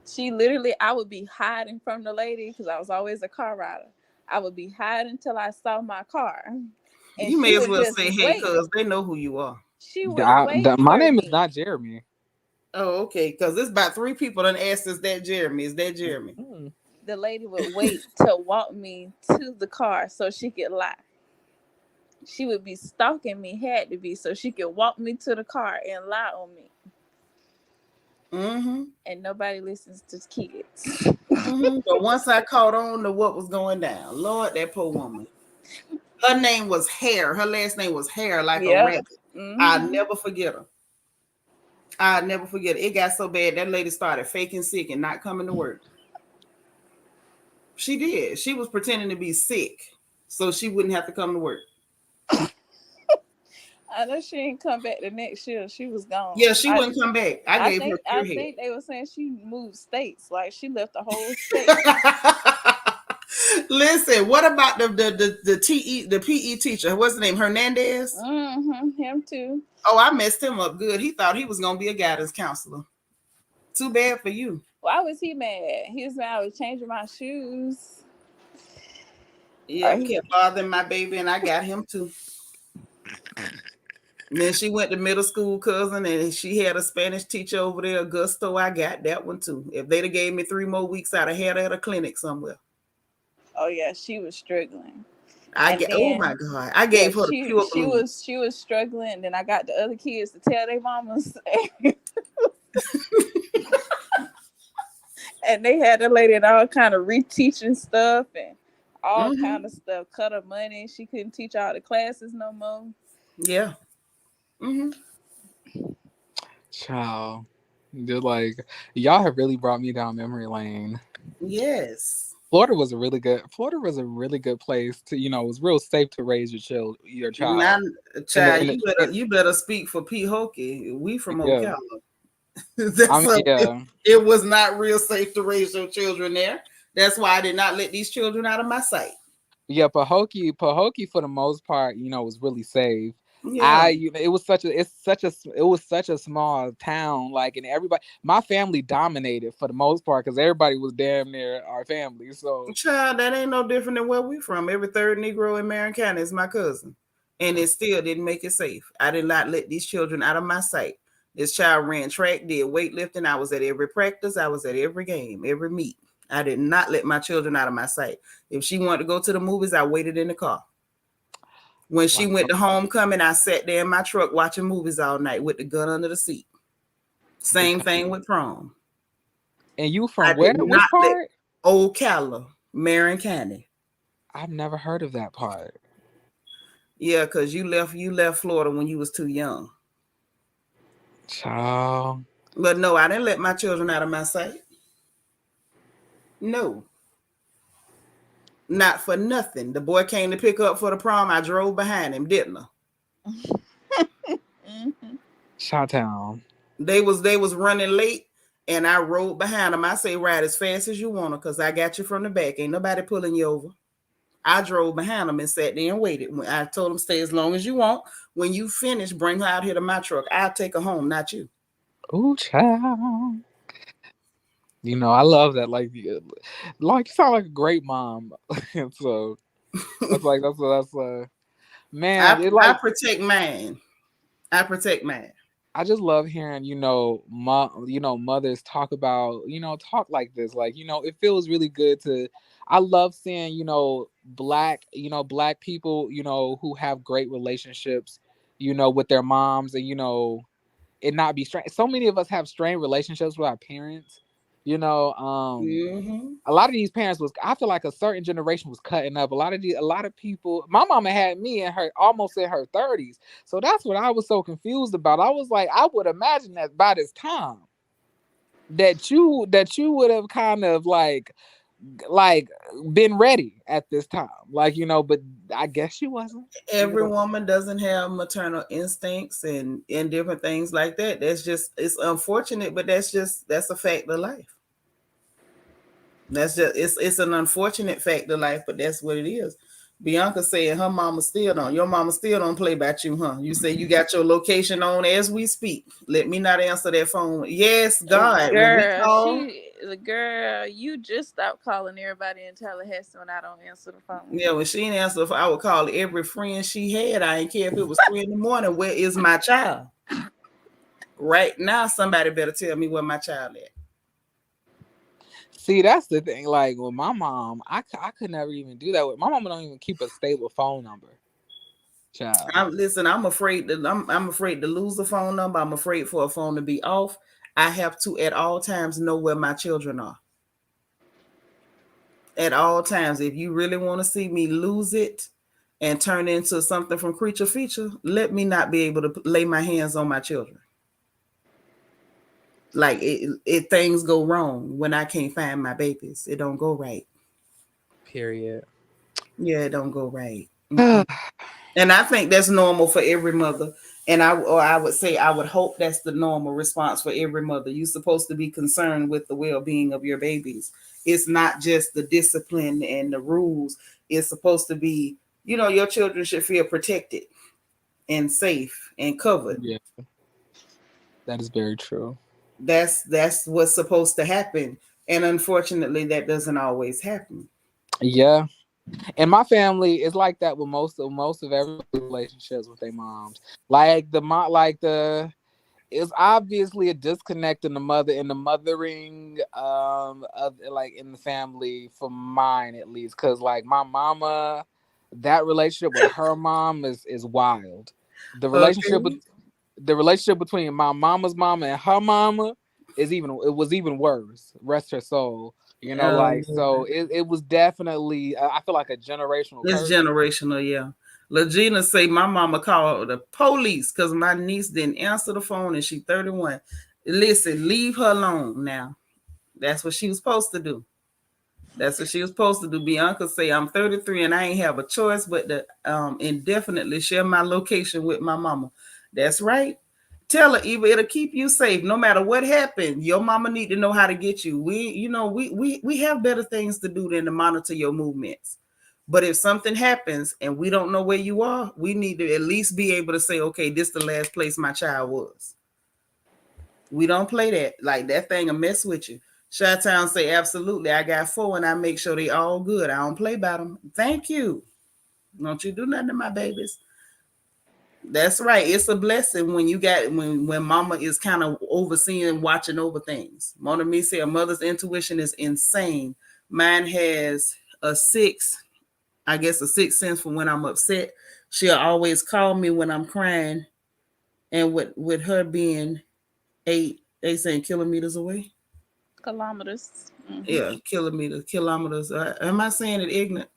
She literally, I would be hiding from the lady because I was always a car rider. I would be hiding until I saw my car. And you may as well say, hey, because they know who you are. She would wait my name is not Jeremy. Oh, okay. Because there's about 3 people that asked, is that Jeremy? Is that Jeremy? The lady would wait to walk me to the car so she could lie. She would be stalking me, had to be, so she could walk me to the car and lie on me. And nobody listens to kids. But once I caught on to what was going down, Lord, that poor woman. Her name was Hare. Her last name was Hare, like a rabbit. I'll never forget her. I'll never forget it. It got so bad that lady started faking sick and not coming to work. She did. She was pretending to be sick so she wouldn't have to come to work. I know she didn't come back the next year. She was gone. Yeah, she wouldn't come back. I think they were saying she moved states. Like she left the whole state. Listen, what about the PE teacher? What's his name? Hernandez? Him too. Oh, I messed him up good. He thought he was gonna be a guidance counselor. Too bad for you. Why was he mad? He was mad I was changing my shoes. Yeah, he kept bothering my baby, and I got him too. And then she went to middle school, cousin, and she had a Spanish teacher over there, Augusto. I got that one too. If they'd have gave me 3 more weeks, I'd have had her at a clinic somewhere. Oh yeah, she was struggling. Oh my God, I gave her the pure blues. She was struggling, and then I got the other kids to tell their mamas, and they had the lady and all kind of reteaching stuff and all kind of stuff. Cut her money. She couldn't teach all the classes no more. Yeah. Child, they're like, y'all have really brought me down memory lane. Yes. Florida was a really good place to, it was real safe to raise your child. You better speak for P. Hokey. We from Ocala. It was not real safe to raise your children there. That's why I did not let these children out of my sight. Yeah, Pahokee for the most part, was really safe. Yeah. It was such a small town, like, and everybody, my family dominated for the most part because everybody was damn near our family. So, Child, that ain't no different than where we from. Every third Negro in Marion County is my cousin. And it still didn't make it safe. I did not let these children out of my sight. This child ran track, did weightlifting. I was at every practice. I was at every game, every meet. I did not let my children out of my sight. If she wanted to go to the movies, I waited in the car. When she went to homecoming, I sat there in my truck watching movies all night with the gun under the seat. Same thing with prom. and you I from where? did not Which let part? Old Calla, Marion County. I've never heard of that part. Yeah, because you left Florida when you was too young. Child. But no, I didn't let my children out of my sight. No, not for nothing. The boy came to pick up for the prom. I drove behind him, didn't I? Chi-town. They was running late, and I rode behind them. I say, ride as fast as you want to, because I got you from the back. Ain't nobody pulling you over. I drove behind them and sat there and waited. When I told them, stay as long as you want. When you finish, bring her out here to my truck. I'll take her home, not you. Ooh, child. I love that. Like you sound like a great mom. So that's man. It I like protect mine. I protect mine. I just love hearing mothers talk about talk like this. Like it feels really good to. I love seeing black people who have great relationships with their moms, and it not be strained. So many of us have strained relationships with our parents. Mm-hmm. A lot of these parents was, I feel like a certain generation was cutting up. A lot of people. My mama had me in her almost in her 30s, so that's what I was so confused about. I was like, I would imagine that by this time that you would have kind of like been ready at this time, but I guess she wasn't. Every woman doesn't have maternal instincts and different things like that. That's just, it's unfortunate, but that's a fact of life. That's just, it's an unfortunate fact of life, but that's what it is. Bianca said her mama still don't. Your mama still don't play about you, huh? You say you got your location on as we speak. Let me not answer that phone. Yes, God. When we call, Girl, you just stopped calling everybody in Tallahassee when I don't answer the phone. yeah, when she didn't answer, I would call every friend she had. I didn't care if it was 3 in the morning. Where is my child? Right now, somebody better tell me where my child at. See, that's the thing. Like with my mom, I could never even do that. With my mama, don't even keep a stable phone number. Child. Listen, I'm afraid to lose the phone number. I'm afraid for a phone to be off. I have to at all times know where my children are. At all times. If you really want to see me lose it and turn into something from Creature Feature, let me not be able to lay my hands on my children. Like it things go wrong when I can't find my babies. It don't go right. Period. Yeah, it don't go right. And I think that's normal for every mother. And I would say, I would hope that's the normal response for every mother. You're supposed to be concerned with the well-being of your babies. It's not just the discipline and the rules. It's supposed to be, your children should feel protected and safe and covered. Yeah, that is very true. That's what's supposed to happen. And unfortunately, that doesn't always happen. Yeah. And my family is like that with most of everybody's relationships with their moms. Like the mom, it's obviously a disconnect in the mothering of like in the family, for mine at least, because like my mama, that relationship with her mom is wild. The relationship Okay. the relationship between my mama's mama and her mama it was even worse. Rest her soul. So it was definitely, I feel like, a generational It's curse. generational, yeah. Legina say my mama called the police because my niece didn't answer the phone and she 31. Listen, leave her alone now. That's what she was supposed to do. That's what she was supposed to do. Bianca say I'm 33 and I ain't have a choice but to indefinitely share my location with my mama. That's right. Tell her, Eva, it'll keep you safe no matter what happened. Your mama need to know how to get you. We have better things to do than to monitor your movements. But if something happens and we don't know where you are, we need to at least be able to say, okay, this is the last place my child was. We don't play that. Like that thing will mess with you. Chi-Town say, absolutely. I got 4 and I make sure they all good. I don't play about them. Thank you. Don't you do nothing to my babies. That's right. It's a blessing when you got when mama is kind of overseeing and watching over things. Mona me say a mother's intuition is insane. Mine has a 6, I guess a 6th sense for when I'm upset. She'll always call me when I'm crying. And with her being 8 kilometers away. Kilometers. Yeah, kilometers. Am I saying it ignorant?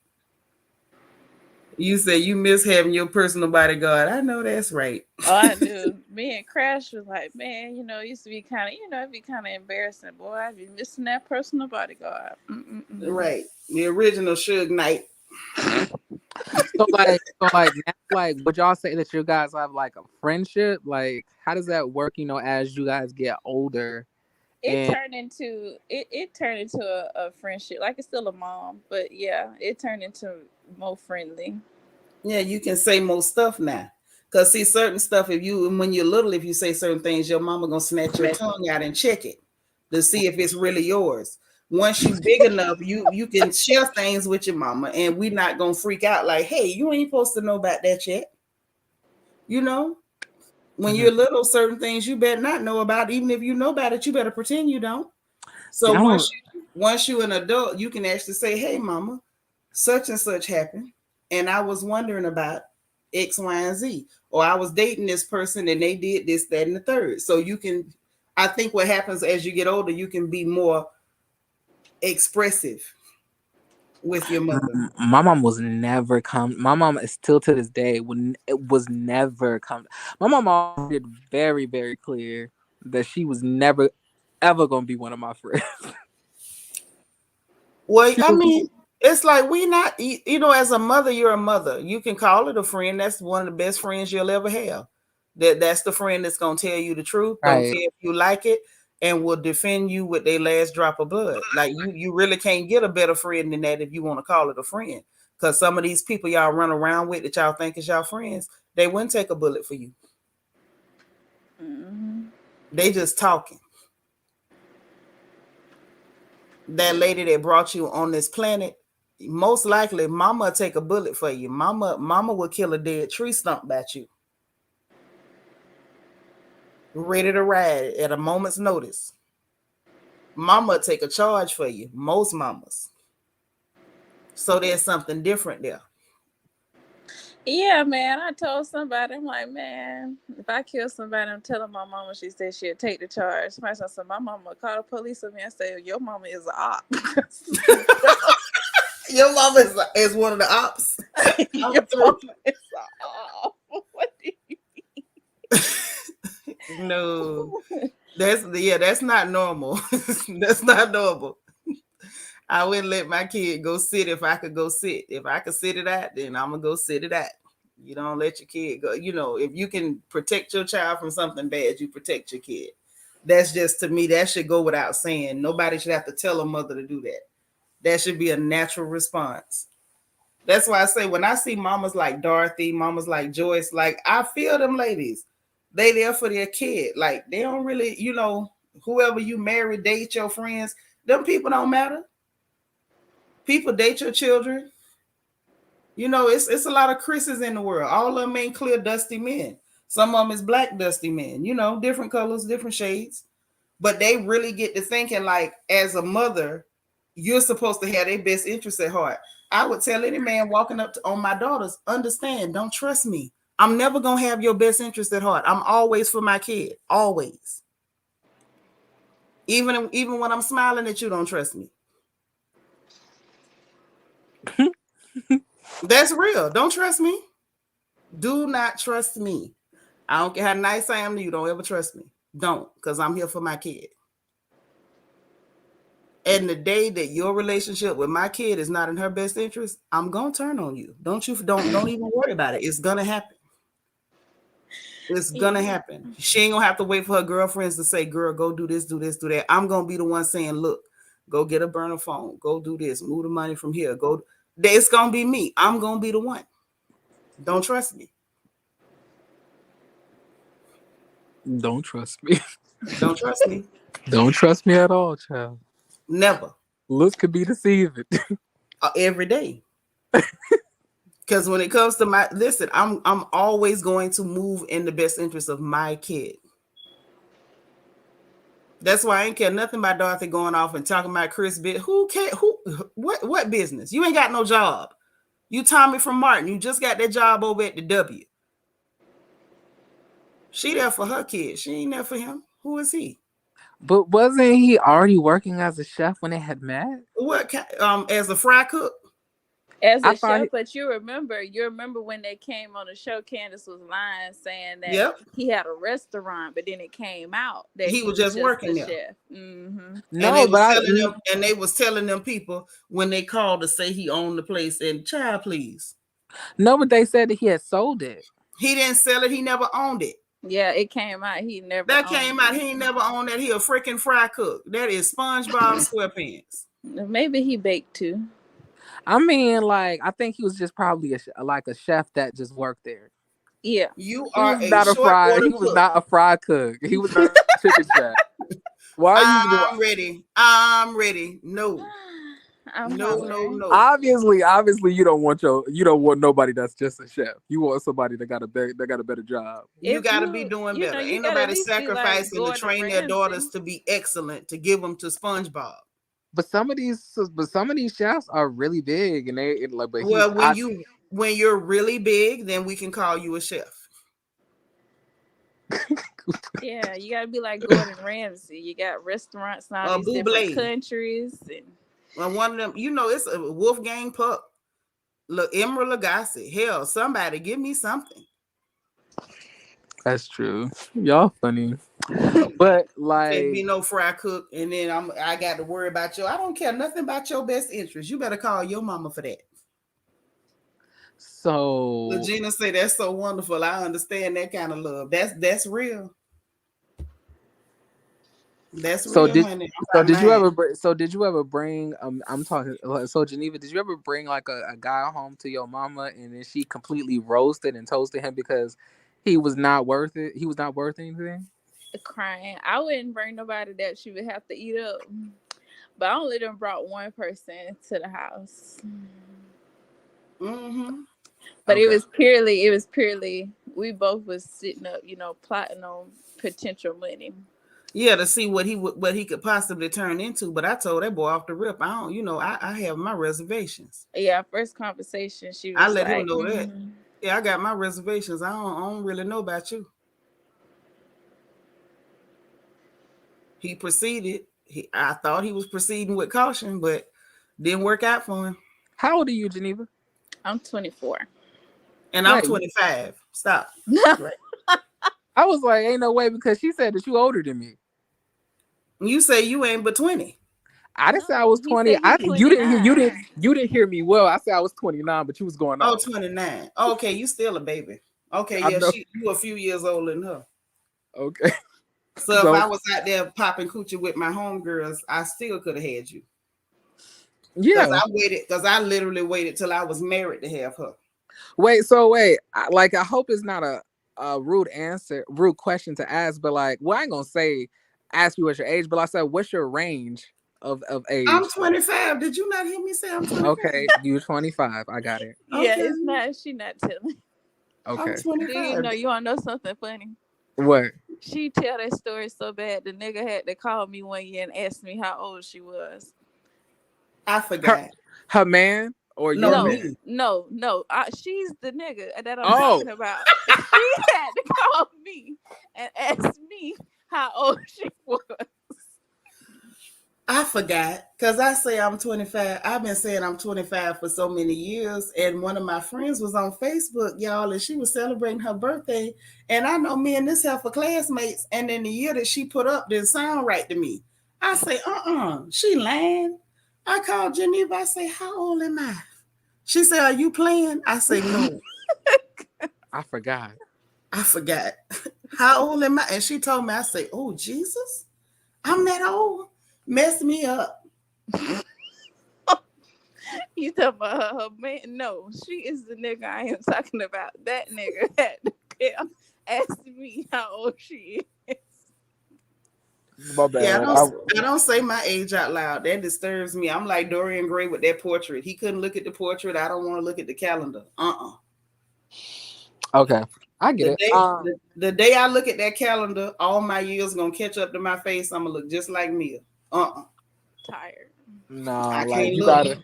You say you miss having your personal bodyguard. I know that's right. Oh, I do. Me and Crash was like, man, it used to be kind of, it'd be kind of embarrassing. Boy, I'd be missing that personal bodyguard. Right. The original Suge Knight. So would y'all say that you guys have like a friendship? Like, how does that work? As you guys get older, it turned into a friendship. Like it's still a mom, but yeah, it turned into more friendly. Yeah, you can say most stuff now. Cause see certain stuff, when you're little, if you say certain things, your mama gonna snatch your tongue out and check it to see if it's really yours. Once you big enough, you can share things with your mama, and we not gonna freak out like, hey, you ain't supposed to know about that yet. When you're little, certain things you better not know about. Even if you know about it, you better pretend you don't. So once you're an adult, you can actually say, hey, mama, such and such happened, and I was wondering about X, Y, and Z. Or I was dating this person and they did this, that, and the third. So I think what happens as you get older, you can be more expressive with your mother. My mom was never come. My mom is still to this day it was never come. My mom made it very, very clear that she was never ever gonna be one of my friends. Well, I mean, it's like we not, as a mother, you're a mother. You can call it a friend. That's one of the best friends you'll ever have. That's the friend that's gonna tell you the truth. Right. Don't care if you like it, and will defend you with their last drop of blood. Like you really can't get a better friend than that if you want to call it a friend. Because some of these people y'all run around with that y'all think is y'all friends, they wouldn't take a bullet for you. Mm-hmm. They just talking. That lady that brought you on this planet, most likely mama will take a bullet for you. Mama will kill a dead tree stump about you. Ready to ride at a moment's notice. Mama will take a charge for you. Most mamas. So there's something different there. Yeah, man. I told somebody, I'm like, man, if I kill somebody, I'm telling my mama, she said she'll take the charge. Somebody said, my mama called the police on me and said, your mama is an op. Your mama is one of the ops. Your mama is an op. What do you mean? No. That's not normal. That's not normal. I wouldn't let my kid go sit if I could go sit. If I could sit it out, then I'm gonna go sit it out. You don't let your kid go. If you can protect your child from something bad, you protect your kid. That's just, to me, that should go without saying. Nobody should have to tell a mother to do that. That should be a natural response. That's why I say when I see mamas like Dorothy, mamas like Joyce, like I feel them ladies. They there for their kid. Like they don't really, whoever you marry, date your friends, them people don't matter. People date your children. It's a lot of Chris's in the world. All of them ain't clear, dusty men. Some of them is black, dusty men. Different colors, different shades. But they really get to thinking like, as a mother, you're supposed to have their best interests at heart. I would tell any man walking up on my daughters, understand, don't trust me. I'm never going to have your best interest at heart. I'm always for my kid. Always. Even when I'm smiling at you, don't trust me. That's real. Don't trust me. Do not trust me. I don't care how nice I am to you. Don't ever trust me. Don't, because I'm here for my kid. And the day that your relationship with my kid is not in her best interest, I'm gonna turn on you. Don't even worry about it. It's gonna happen. It's gonna happen. She ain't gonna have to wait for her girlfriends to say, girl, go do this, do this, do that. I'm gonna be the one saying, look, go get a burner phone. Go do this. Move the money from here. Go. It's gonna be me. I'm gonna be the one. Don't trust me. Don't trust me. Don't trust me. Don't trust me at all, child. Never. Looks could be deceiving. Every day. Because when it comes to I'm always going to move in the best interest of my kid. That's why I ain't care nothing about Dorothy going off and talking about Chris bit. Who care? What business? You ain't got no job. You Tommy from Martin. You just got that job over at the W. She there for her kid. She ain't there for him. Who is he? But wasn't he already working as a chef when they had met? What as a fry cook? As a chef, but you remember when they came on the show, Candace was lying saying that he had a restaurant, but then it came out that he was just working there. Chef. Mm-hmm. No, and they was telling them people when they called to say he owned the place and child, please. No, but they said that he had sold it. He didn't sell it. He never owned it. Yeah, it came out. He never. That came out. He ain't never owned that. He a freaking fry cook. That is SpongeBob SquarePants. Maybe he baked too. I mean, like, I think he was just probably a chef that just worked there. Yeah, you are not a fry. He was not a fry cook. He was not a chicken chef. Why are you? I'm ready. I'm ready. No. No. Obviously, you don't want nobody that's just a chef. You want somebody that got a better job. You got to be doing better. Ain't nobody sacrificing to train their daughters to be excellent to give them to SpongeBob. But some of these chefs are really big, and they like. But when you're really big, then we can call you a chef. Yeah, you gotta be like Gordon Ramsay. You got restaurants in all these different countries, and one of them, it's a Wolfgang Puck, Emerald Lagasse. Hell, somebody give me something. That's true. Y'all funny. But like, can't be no fry cook, and then I got to worry about you. I don't care nothing about your best interest. You better call your mama for that. So Regina say that's so wonderful. I understand that kind of love. That's real. That's real, honey. Did you ever bring I'm talking so Geneva, did you ever bring like a guy home to your mama and then she completely roasted and toasted him because he was not worth it? He was not worth anything? Crying. I wouldn't bring nobody that she would have to eat up. But I only done brought one person to the house. Mm-hmm. But it was purely we both was sitting up, plotting on potential money. Yeah, to see what he could possibly turn into. But I told that boy off the rip, I have my reservations. Yeah, first conversation, she was I let him know that. Yeah, I got my reservations. I don't really know about you. He proceeded. I thought he was proceeding with caution, but didn't work out for him. How old are you, Geneva? I'm 24. And I'm 25. Stop. I was like, ain't no way, because she said that you older than me. You say you ain't but 20. I didn't say I was 20. You didn't hear me well. I said I was 29, but you was going on. 29. Okay, you still a baby. Okay, yeah, you a few years older than her. Okay. So if I was out there popping coochie with my homegirls, I still could have had you. Yeah. Because I literally waited till I was married to have her. Wait. I hope it's not a rude question to ask, but like, well, I ain't gonna ask you what's your age, but I said, what's your range of age? I'm 25. Did you not hear me say I'm 25? Okay, you're 25. I got it. Yeah, okay. It's not. She not telling. Okay. I'm 25. You want to know something funny? What? She tell that story so bad. The nigga had to call me one year and ask me how old she was. I forgot. Her man or your man? No. She's the nigga that I'm talking about. She had to call me and ask me how old she was. I forgot, because I say I'm 25. I've been saying I'm 25 for so many years. And one of my friends was on Facebook, y'all, and she was celebrating her birthday. And I know me and this half of classmates. And then the year that she put up didn't sound right to me. I say, she lying. I called Geneva. I say, how old am I? She said, are you playing? I say, no. I forgot. How old am I? And she told me, I say, oh, Jesus, I'm that old. Mess me up. You talking about her man? No, she is the nigga I am talking about. That nigga had to ask me how old she is. My bad. Yeah, I don't say my age out loud. That disturbs me. I'm like Dorian Gray with that portrait. He couldn't look at the portrait. I don't want to look at the calendar. Okay, I get it. The day I look at that calendar, all my years gonna catch up to my face. I'm gonna look just like Mia. Tired. Nah, like you gotta.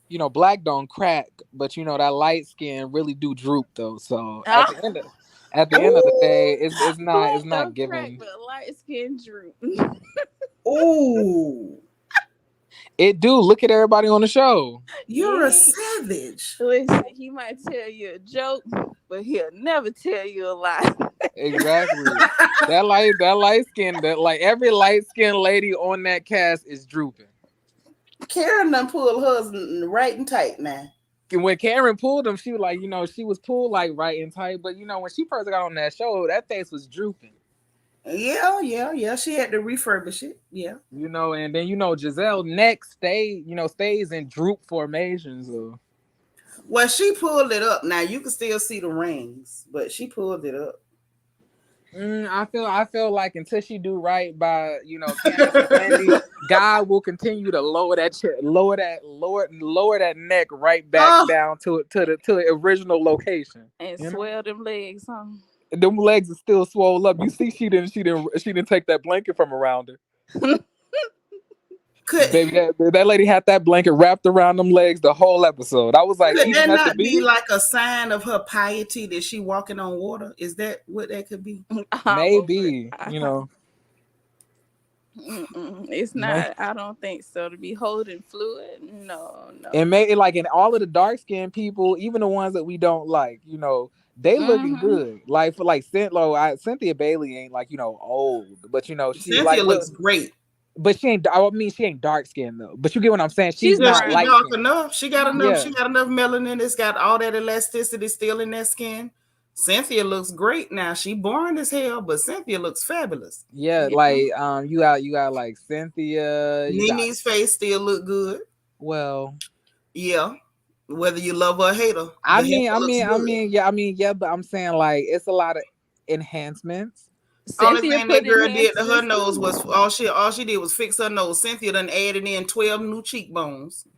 You know, black don't crack, but you know that light skin really do droop though. So at the end of the day, it's not giving. Crack, but light skin droop. Ooh. It do. Look at everybody on the show. You're a savage. Listen, he might tell you a joke, but he'll never tell you a lie. Exactly. that light skin, every light skinned lady on that cast is drooping. Karen done pulled hers right and tight now. When Karen pulled them, she was like, she was pulled like right and tight. But when she first got on that show, that face was drooping. Yeah. She had to refurbish it. Yeah. And then Giselle neck stays in droop formation. So. Well, she pulled it up. Now you can still see the rings, but she pulled it up. I feel like until she do right by Candace and Wendy, God will continue to lower that neck right back down to the original location and swell them legs, huh? Them legs are still swole up. You see, she didn't take that blanket from around her. Baby, that lady had that blanket wrapped around them legs the whole episode. I was like, could that not be like a sign of her piety that she walking on water? Is that what that could be? Maybe, It's not. I don't think so. To be holding fluid, no. And maybe like in all of the dark skinned people, even the ones that we don't like, they looking good. Like for Cynthia Bailey ain't old, but she Cynthia looks great. But she ain't dark skinned though. But you get what I'm saying? She's not dark enough. She got enough. Yeah. She got enough melanin. It's got all that elasticity still in that skin. Cynthia looks great now. She boring as hell, but Cynthia looks fabulous. Yeah, you got like Cynthia. Nene's face still look good. Well, yeah. Whether you love her or hate her. But I'm saying like it's a lot of enhancements. Only thing that girl did to her nose was all she did was fix her nose. Cynthia done added in 12 new cheekbones.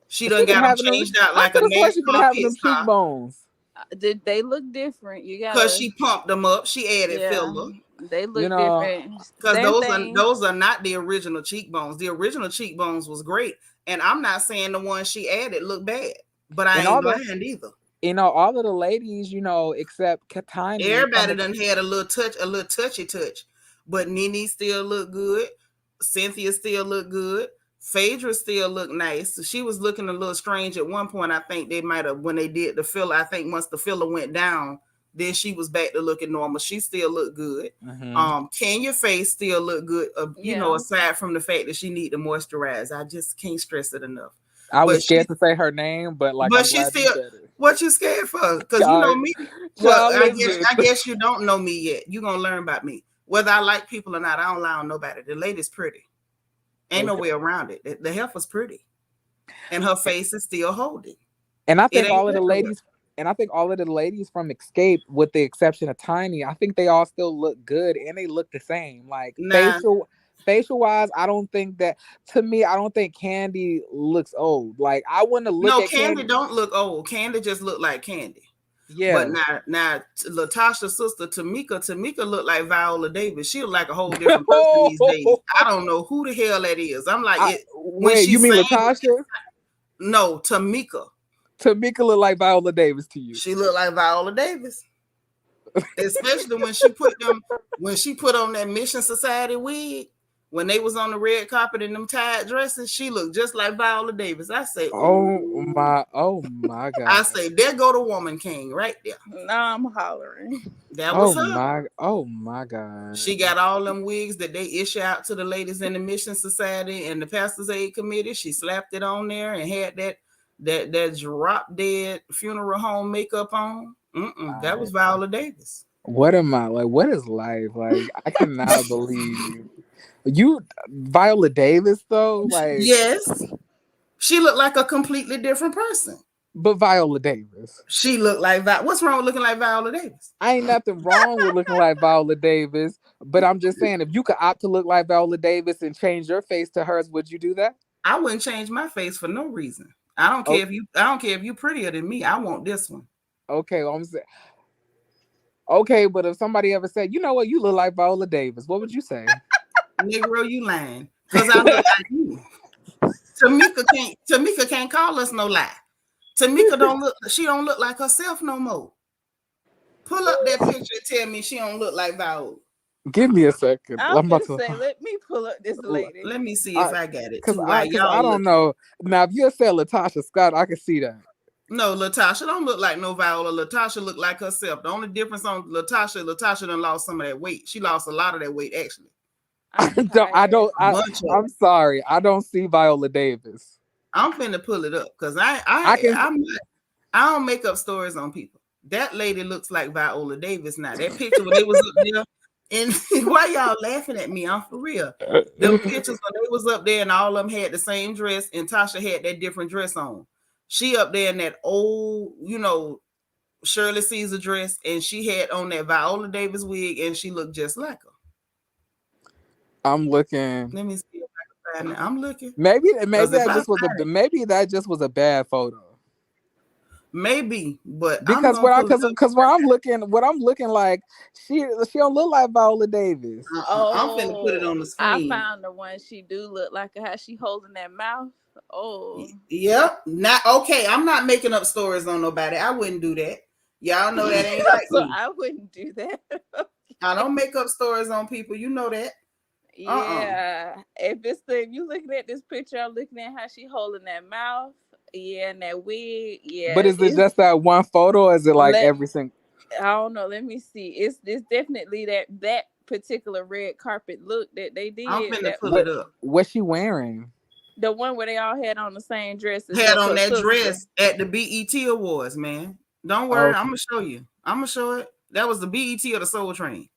She done got them changed out like a NASCAR pit stop. Cheekbones. Did they look different? You got because she pumped them up. She added filler. They look different because those are not the original cheekbones. The original cheekbones was great, and I'm not saying the ones she added look bad, but I ain't blind either. All of the ladies, except Katani. Everybody done had a little touchy touch. But Nene still look good. Cynthia still look good. Phaedra still look nice. She was looking a little strange at one point. I think they might have, when they did the filler, I think once the filler went down, then she was back to looking normal. She still looked good. Mm-hmm. Kenya face still look good. Aside from the fact that she need to moisturize. I just can't stress it enough. I was scared to say her name, but she still. What you scared for? Because you know me. Well, I guess you don't know me yet. You gonna learn about me. Whether I like people or not, I don't lie on nobody. The lady's pretty. Ain't no way around it. The heifer's pretty, and her face is still holding. And I think all of the ladies. And I think all of the ladies from Escape, with the exception of Tiny, I think they all still look good and they look the same. Like facial wise, I don't think that. To me, I don't think Candy looks old. Like I want to look. No, Candy don't look old. Candy just look like Candy. Yeah. But now Latasha's sister Tamika look like Viola Davis. She look like a whole different person these days. I don't know who the hell that is. I'm like, wait, you mean Latasha? No, Tamika. Tamika look like Viola Davis to you. She look like Viola Davis. Especially when she put on that Mission Society wig. When they was on the red carpet in them tied dresses, she looked just like Viola Davis. I say, oh my God. I say, there go the woman king right there. Now I'm hollering. That was her. Oh my God. She got all them wigs that they issue out to the ladies in the Mission Society and the Pastors Aid Committee. She slapped it on there and had that drop dead funeral home makeup on. That was Viola Davis. What am I like? What is life like? I cannot believe you, Viola Davis though. Like yes, She looked like a completely different person. But Viola Davis. She looked like what's wrong with looking like Viola Davis? Ain't nothing wrong with looking like Viola Davis, but I'm just saying, if you could opt to look like Viola Davis and change your face to hers, would you do that? I wouldn't change my face for no reason. I don't care if you prettier than me. I want this one. Okay, well, I'm saying. Okay, but if somebody ever said, you know what, you look like Viola Davis, what would you say? Negro, you lying. Because I look like you. Tamika can't call us no lie. Tamika she don't look like herself no more. Pull up that picture and tell me she don't look like Viola. Give me a second. I'm about to say, let me pull up this lady. Let me see if I got it. Because I don't know. Now, if you said Latasha Scott, I can see that. No, Latasha don't look like no Viola. Latasha look like herself. The only difference on Latasha done lost some of that weight. She lost a lot of that weight, actually. I'm sorry. I don't see Viola Davis. I'm finna pull it up because I don't make up stories on people. That lady looks like Viola Davis now. That picture when they was up there, and why y'all laughing at me? I'm for real. The pictures when they was up there and all of them had the same dress, and Tasha had that different dress on. She up there in that old, Shirley Caesar dress, and she had on that Viola Davis wig, and she looked just like her. I'm looking. Let me see if I can find it. I'm looking. Maybe that just was a bad photo. Maybe, but because when I'm looking like she don't look like Viola Davis. I'm finna put it on the screen. I found the one she do look like how she holding that mouth. Oh, yep. Not okay. I'm not making up stories on nobody. I wouldn't do that. Y'all know that ain't like so me. I wouldn't do that. I don't make up stories on people. You know that. Yeah. If you looking at this picture, I'm looking at how she holding that mouth. Yeah, and that wig. Yeah. But is it just that one photo, or is it like every single? I don't know. Let me see. It's definitely that particular red carpet look that they did. I'm finna pull it up. What's she wearing? The one where they all had on the same dress. Had on that dress at the BET Awards, man. Don't worry, okay. I'm gonna show you. I'm gonna show it. That was the BET or the Soul Train.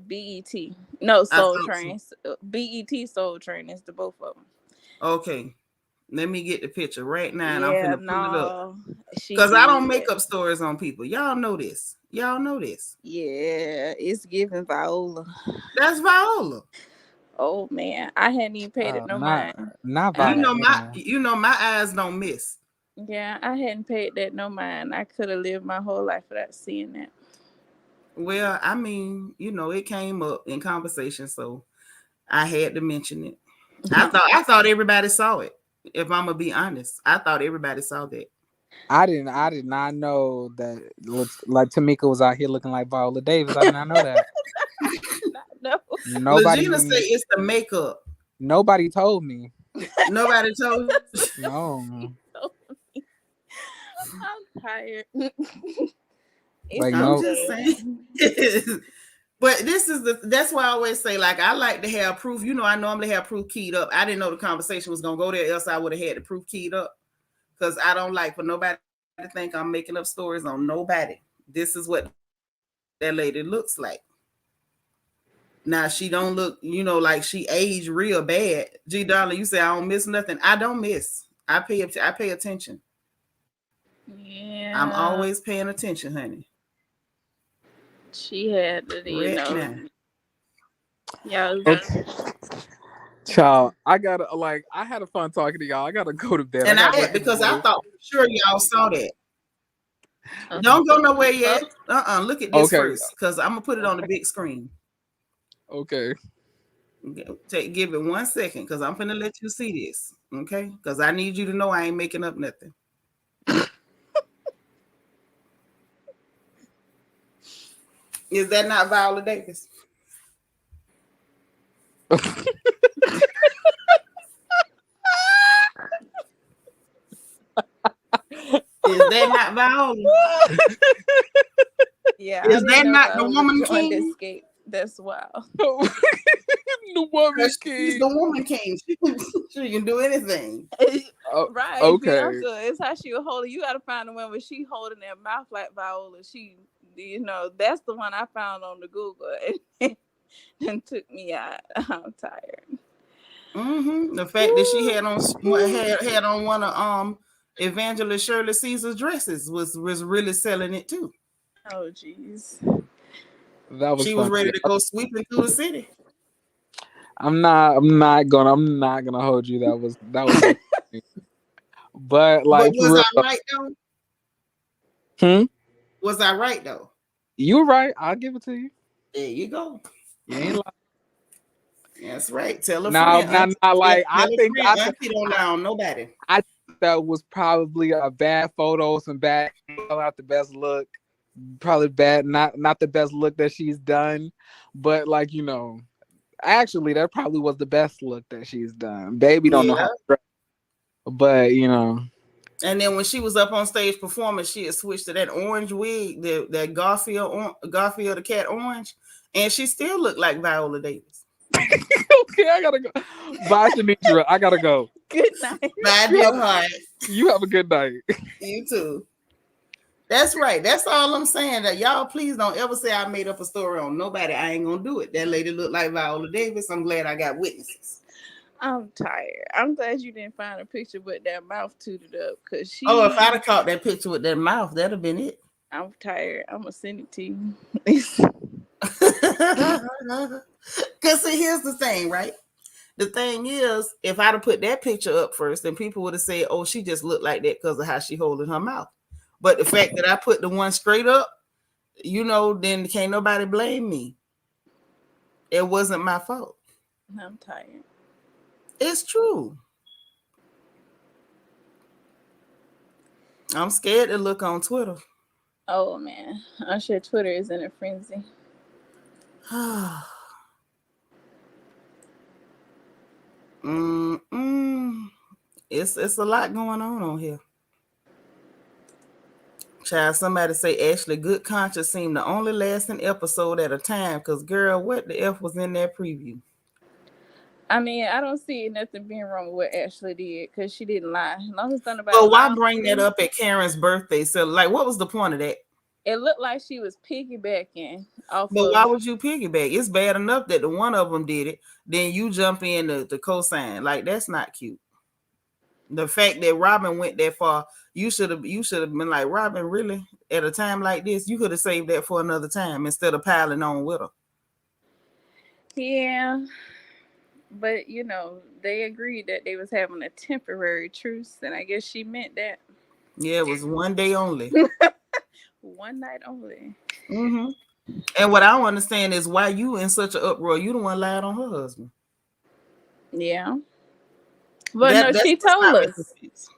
BET. No, Soul Train. So. BET Soul Train is the both of them. Okay. Let me get the picture right now, and I'm gonna pull it up. Because I don't make up stories on people. Y'all know this. Yeah, it's giving Viola. That's Viola. Oh man, I hadn't even paid it no mind. Not Viola. You know my eyes don't miss. Yeah, I hadn't paid that no mind. I could have lived my whole life without seeing that. Well, I mean, it came up in conversation, so I had to mention it. I thought everybody saw it. If I'm gonna be honest, I thought everybody saw that. I did not know that. Like Tamika was out here looking like Viola Davis. I did not know that. No. Nobody. Legina say it's the makeup. Nobody told me. Nobody told you. No. I'm tired. I'm just saying. But that's why I always say, like, I like to have proof. I normally have proof keyed up. I didn't know the conversation was going to go there, else I would have had the proof keyed up. Because I don't like for nobody to think I'm making up stories on nobody. This is what that lady looks like. Now, she don't look, like she aged real bad. G. Darling, you say I don't miss nothing. I don't miss. I pay attention. Yeah. I'm always paying attention, honey. She had to, Yeah. Okay. Child, I had a fun talking to y'all. I gotta go to bed. And I thought for sure y'all saw that. Don't go nowhere yet. Look at this first, because I'm gonna put it on the big screen. Okay. Give it 1 second, because I'm gonna let you see this. Okay? Because I need you to know I ain't making up nothing. Is that not Viola Davis? Is that not Viola? Yeah. Is that not the woman king? Escape. That's wild. The woman king. She's the woman king. She can do anything. Right. Okay. Bianca, it's how she was holding. You got to find the one where she holding that mouth like Viola. She, that's the one I found on the Google and took me out. I'm tired. The fact that she had on one of Evangelist Shirley Caesar's dresses was really selling it too. Oh, jeez. That was She was funny. ready to go sweeping through the city. I'm not gonna hold you. That was so funny. But But like for was real, I right though? hmm? Was I right though? You were right. I'll give it to you. There you go. You ain't lying. That's right. Tell a Now, friend. now, Auntie, now, like tell a friend. Auntie don't lie on nobody. I that was probably a bad photo, some bad, not the best look. Probably bad, not the best look that she's done. But like actually, that probably was the best look that she's done. Baby don't know Yeah. how to dress, but And then when she was up on stage performing, she had switched to that orange wig, that Garfield the cat orange, and she still looked like Viola Davis. Okay, I gotta go. Bye, Seanitra. I gotta go. Good night. Bye, dear heart. You have a good night. You too. That's right. That's all I'm saying. That y'all please don't ever say I made up a story on nobody. I ain't gonna do it. That lady looked like Viola Davis. I'm glad I got witnesses. I'm tired. I'm glad you didn't find a picture with that mouth tooted up, cause she. Oh, if I'd have caught that picture with that mouth, that'd have been it. I'm tired. I'm gonna send it to you. Because see, here's the thing, right? The thing is, if I'd have put that picture up first, then people would have said, "Oh, she just looked like that because of how she holding her mouth." But the fact that I put the one straight up, then can't nobody blame me. It wasn't my fault. I'm tired. It's true. I'm scared to look on Twitter. Oh man, I'm sure Twitter is in a frenzy. It's a lot going on here. Child, somebody say Ashley Good Conscience seemed to only last an episode at a time. Because girl, what the F was in that preview? I mean, I don't see nothing being wrong with what Ashley did because she didn't lie. As long as nobody. But why bring that up at Karen's birthday? So, like, what was the point of that? It looked like she was piggybacking off. But why would you piggyback? It's bad enough that the one of them did it. Then you jump in the co-sign. Like, that's not cute. The fact that Robin went that far, you should have been like, Robin, really? At a time like this, you could have saved that for another time instead of piling on with her. Yeah. But they agreed that they was having a temporary truce, and I guess she meant that. Yeah, it was one day only. One night only. Mm-hmm. And what I don't understand is why you in such an uproar. You the one lied on her husband. Yeah. But she told us.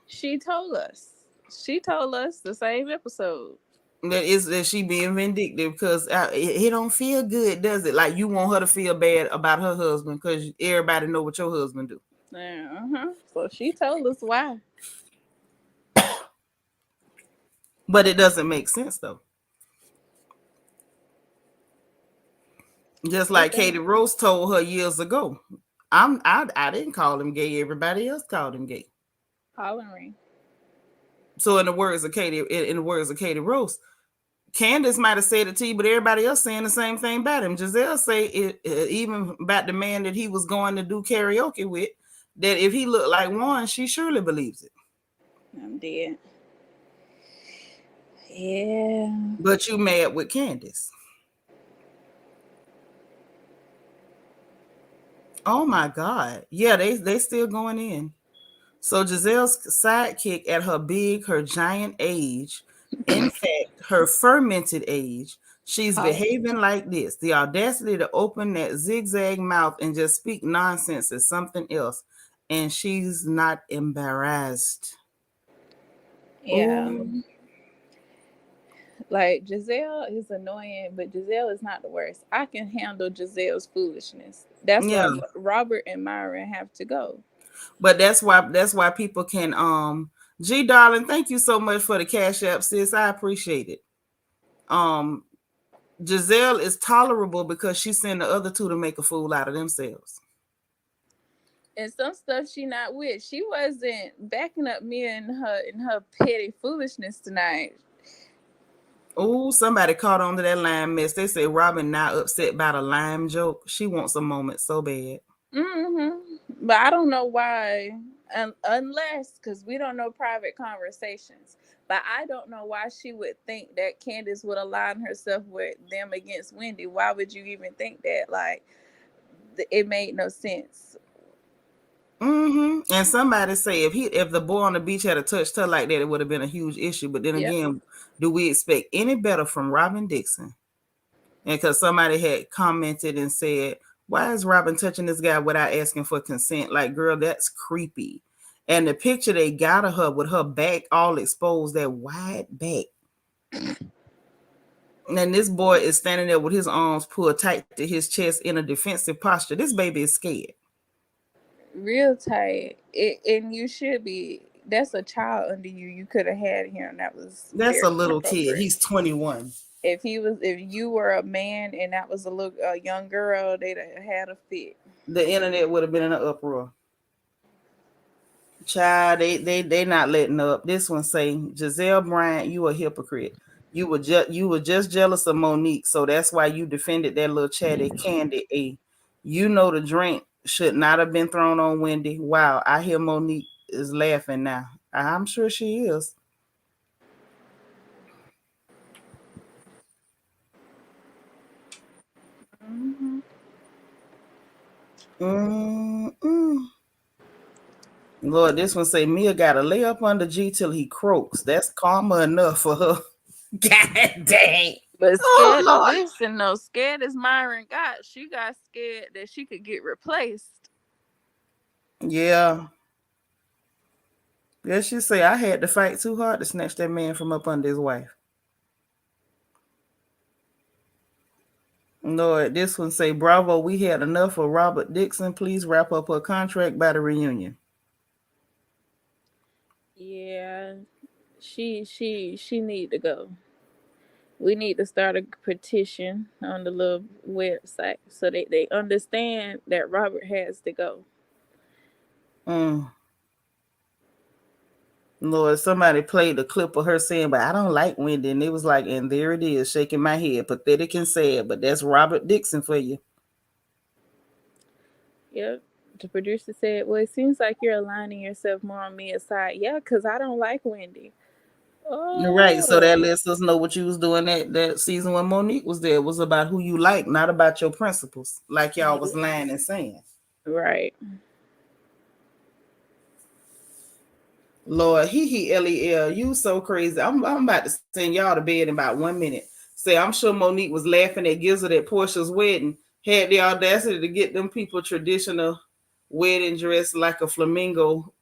She told us. She told us the same episode. That she being vindictive because it don't feel good, does it? Like you want her to feel bad about her husband because everybody know what your husband do. Uh-huh. So she told us why. But it doesn't make sense though. Just like Katie Rose told her years ago, I didn't call him gay. Everybody else called him gay. Hollering. So in the words of Katie Rose, Candice might have said it to you, but everybody else saying the same thing about him. Giselle say it, even about the man that he was going to do karaoke with, that if he looked like one, she surely believes it. I'm dead. Yeah. But you mad with Candice. Oh my God. Yeah, they still going in. So Giselle's sidekick at her giant age, in fact, her fermented age, she's behaving like this. The audacity to open that zigzag mouth and just speak nonsense is something else. And she's not embarrassed. Yeah. Ooh. Like Giselle is annoying, but Giselle is not the worst. I can handle Giselle's foolishness. That's why Robert and Myron have to go. But that's why people can G darling, thank you so much for the Cash App, sis. I appreciate it. Giselle is tolerable because she sent the other two to make a fool out of themselves. And some stuff she not with. She wasn't backing up me in her petty foolishness tonight. Oh, somebody caught on to that lime mess. They say Robin not upset about a lime joke. She wants a moment so bad. Mm-hmm. But I don't know why, unless because we don't know private conversations. But I don't know why she would think that Candace would align herself with them against Wendy. Why would you even think that? Like, it made no sense. And somebody say if the boy on the beach had touched her like that, it would have been a huge issue. But then Yep. again, do we expect any better from Robin Dixon? And because somebody had commented and said, "Why is Robin touching this guy without asking for consent?" Like, girl, that's creepy. And the picture they got of her with her back all exposed, that wide back. And this boy is standing there with his arms pulled tight to his chest in a defensive posture. This baby is scared. Real tight. And you should be. That's a child under you. You could have had him. That was That's very a little kid. inappropriate. He's 21. If you were a man and that was a young girl, they'd have had a fit. The internet would have been in an uproar. Child, they not letting up. This one say, Giselle Bryant, you a hypocrite. You were just jealous of Monique, so that's why you defended that little chatty Candy. You know the drink should not have been thrown on Wendy. Wow, I hear Monique is laughing now. I'm sure she is. Mm-hmm. Mm-mm. Lord, this one say Mia gotta lay up under G till he croaks. That's karma enough for her. God dang. But Oh scared, Lord. listen, no, scared as Myron got, she got scared that she could get replaced. Yeah. Yeah, she say I had to fight too hard to snatch that man from up under his wife. Lord, this one say, Bravo, we had enough of Robert Dixon. Please wrap up her contract by the reunion. Yeah, she need to go. We need to start a petition on the little website so that they understand that Robert has to go. Mm. Lord, somebody played a clip of her saying, but I don't like Wendy. And it was like, and there it is, shaking my head, pathetic and sad. But that's Robert Dixon for you. Yep. The producer said, well, it seems like you're aligning yourself more on Mia's side. Yeah, because I don't like Wendy. Right. So that Oh, lets us know what you was doing that season when Monique was there. It was about who you like, not about your principles, like y'all was lying and saying. right. Lord, LEL, you so crazy. I'm about to send y'all to bed in about 1 minute. Say, I'm sure Monique was laughing at Gizzard at Portia's wedding. Had the audacity to get them people traditional wedding dress like a flamingo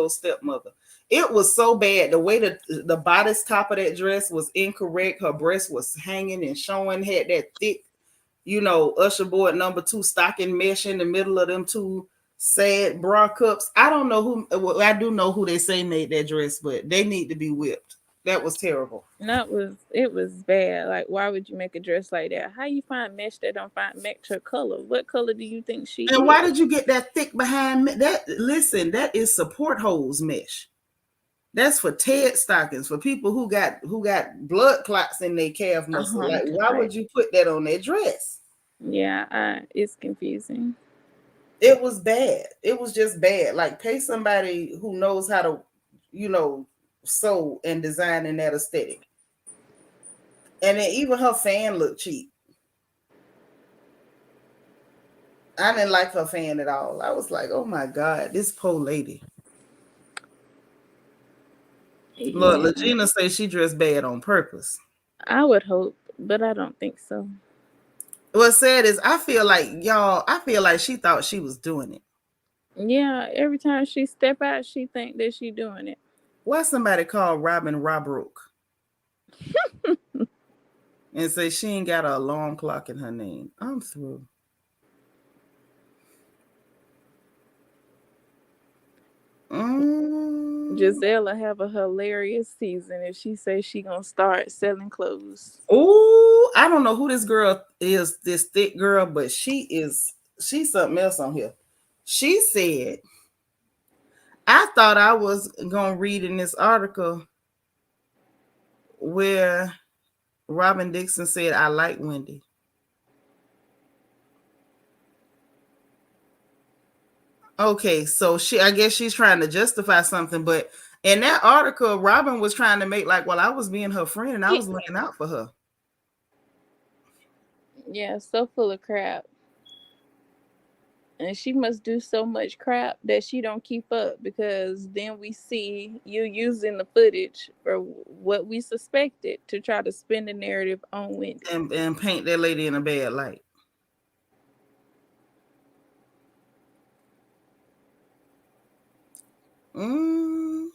stepmother. It was so bad. The way the bodice top of that dress was incorrect. Her breast was hanging and showing. Had that thick, usher board number 2 stocking mesh in the middle of them two sad bra cups. I don't know who. Well, I do know who they say made that dress, but they need to be whipped. That was terrible. It was bad. Like, why would you make a dress like that? How you find mesh that don't find match her color? What color do you think she And why is? did you get that thick behind me? Listen, that is support hose mesh. That's for Ted stockings, for people who got blood clots in their calf muscle. Like, why Right. would you put that on their dress? Yeah, it's confusing. It was bad. It was just bad. Like, pay somebody who knows how to, sew and design in that aesthetic. And then even her fan looked cheap. I didn't like her fan at all. I was like, oh my God, this poor lady. Look, Yeah, Legina says she dressed bad on purpose. I would hope, but I don't think so. What's sad is I feel like she thought she was doing it. Yeah, every time she step out, she think that she doing it. Why somebody called Robin Robrook and say she ain't got an alarm clock in her name? I'm through. Giselle have a hilarious season if she says she gonna start selling clothes. Oh, I don't know who this girl is, this thick girl, but she's something else on here. She said, I thought I was gonna read in this article where Robin Dixon said, I like Wendy. Okay, so I guess she's trying to justify something, but in that article, Robin was trying to make like, well, I was being her friend and I was looking out for her. Yeah, so full of crap. And she must do so much crap that she don't keep up, because then we see you using the footage for what we suspected to try to spin the narrative on Wendy. And paint that lady in a bad light. Mm.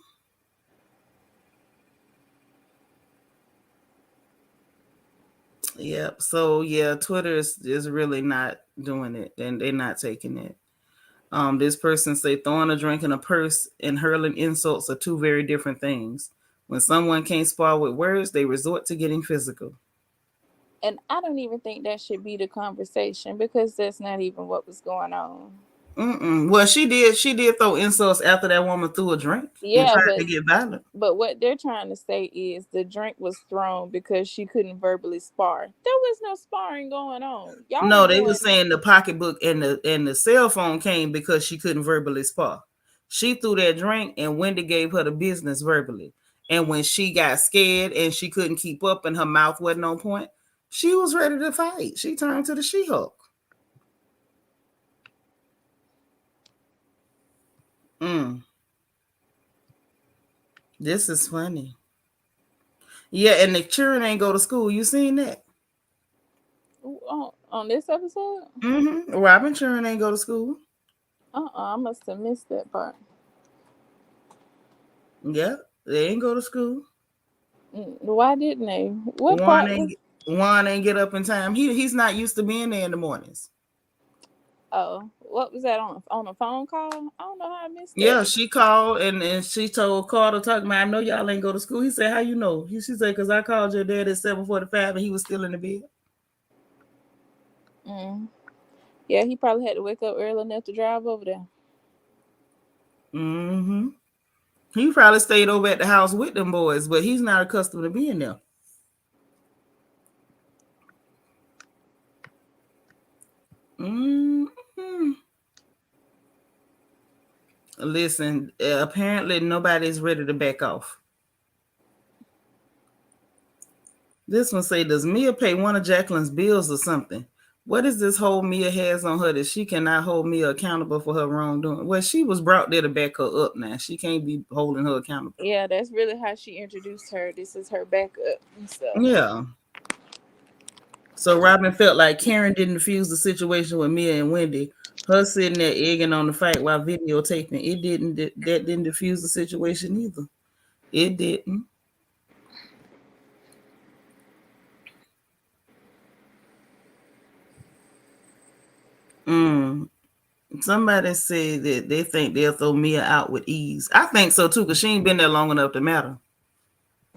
Yep. So yeah, Twitter is really not doing it, and they're not taking it. This person say throwing a drink in a purse and hurling insults are two very different things. When someone can't spar with words, they resort to getting physical. And I don't even think that should be the conversation, because that's not even what was going on. Well, she did throw insults after that woman threw a drink and Yeah, tried to get violent. but what they're trying to say is the drink was thrown because she couldn't verbally spar. There was no sparring going on. Y'all No, they were doing saying the pocketbook and the cell phone came because she couldn't verbally spar. She threw that drink and Wendy gave her the business verbally. And when she got scared and she couldn't keep up and her mouth wasn't on point, she was ready to fight. She turned to the She-Hulk. This is funny. Yeah, and the children ain't go to school. You seen that? on this episode? Robin children ain't go to school. I must have missed that part. Yeah, they ain't go to school. Why didn't they? What Juan part? ain't get up in time. He's not used to being there in the mornings. Oh, what was that on a phone call? I don't know how I missed that. Yeah, she called and she told Carter, talking about, I know y'all ain't go to school. He said, how you know? She said, because I called your dad at 7:45 and he was still in the bed. Yeah, he probably had to wake up early enough to drive over there. He probably stayed over at the house with them boys, but he's not accustomed to being there. Listen, apparently nobody's ready to back off. This one say, does Mia pay one of Jacqueline's bills or something? What is this hold Mia has on her that she cannot hold Mia accountable for her wrongdoing? Well, she was brought there to back her up now. She can't be holding her accountable. Yeah, that's really how she introduced her. This is her backup and stuff. Yeah. So Robin felt like Karen didn't diffuse the situation with Mia and Wendy. Her sitting there egging on the fight while videotaping. That didn't diffuse the situation either. It didn't. Somebody said that they think they'll throw Mia out with ease. I think so too, because she ain't been there long enough to matter.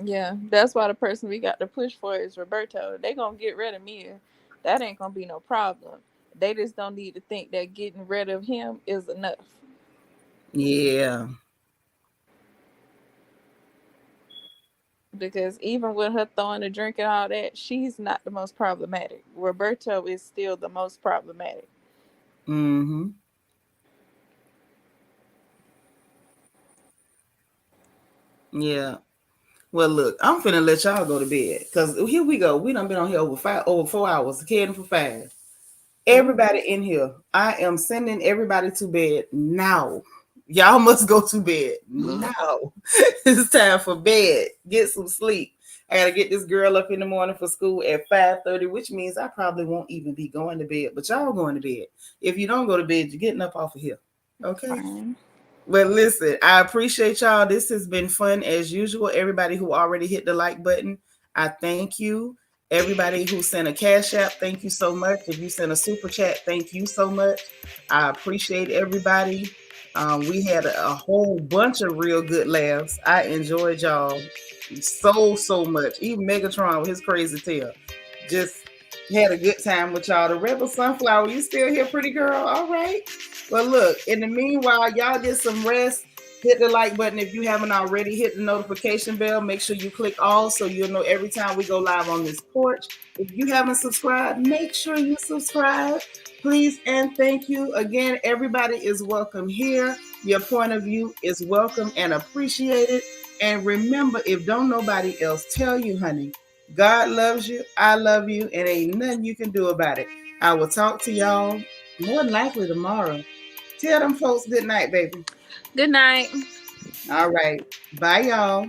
Yeah, that's why the person we got to push for is Roberto. They gonna get rid of Mia. That ain't gonna be no problem. They just don't need to think that getting rid of him is enough. Yeah. Because even with her throwing the drink and all that, she's not the most problematic. Roberto is still the most problematic. Yeah. Well, look, I'm finna let y'all go to bed because here we go. We done been on here over 4 hours, caring for 5. Everybody in here, I am sending everybody to bed now. Y'all must go to bed now. It's time for bed. Get some sleep. I gotta get this girl up in the morning for school at 5:30, which means I probably won't even be going to bed. But y'all going to bed. If you don't go to bed, you're getting up off of here. Okay. Fine. Well, listen, I appreciate y'all. This has been fun as usual. Everybody who already hit the like button, I thank you. Everybody who sent a cash app, thank you so much. If you sent a super chat, thank you so much. I appreciate everybody. We had a whole bunch of real good laughs. I enjoyed y'all so much. Even Megatron with his crazy tail. Just had a good time with y'all. The Rebel Sunflower, you still here, pretty girl? All right. Well, look, in the meanwhile, y'all get some rest. Hit the like button if you haven't already. Hit the notification bell. Make sure you click all so you'll know every time we go live on this porch. If you haven't subscribed, make sure you subscribe. Please and thank you. Again, everybody is welcome here. Your point of view is welcome and appreciated. And remember, if don't nobody else tell you, honey, God loves you, I love you, and ain't nothing you can do about it. I will talk to y'all more than likely tomorrow. Tell them folks good night, baby. Good night. All right. Bye, y'all.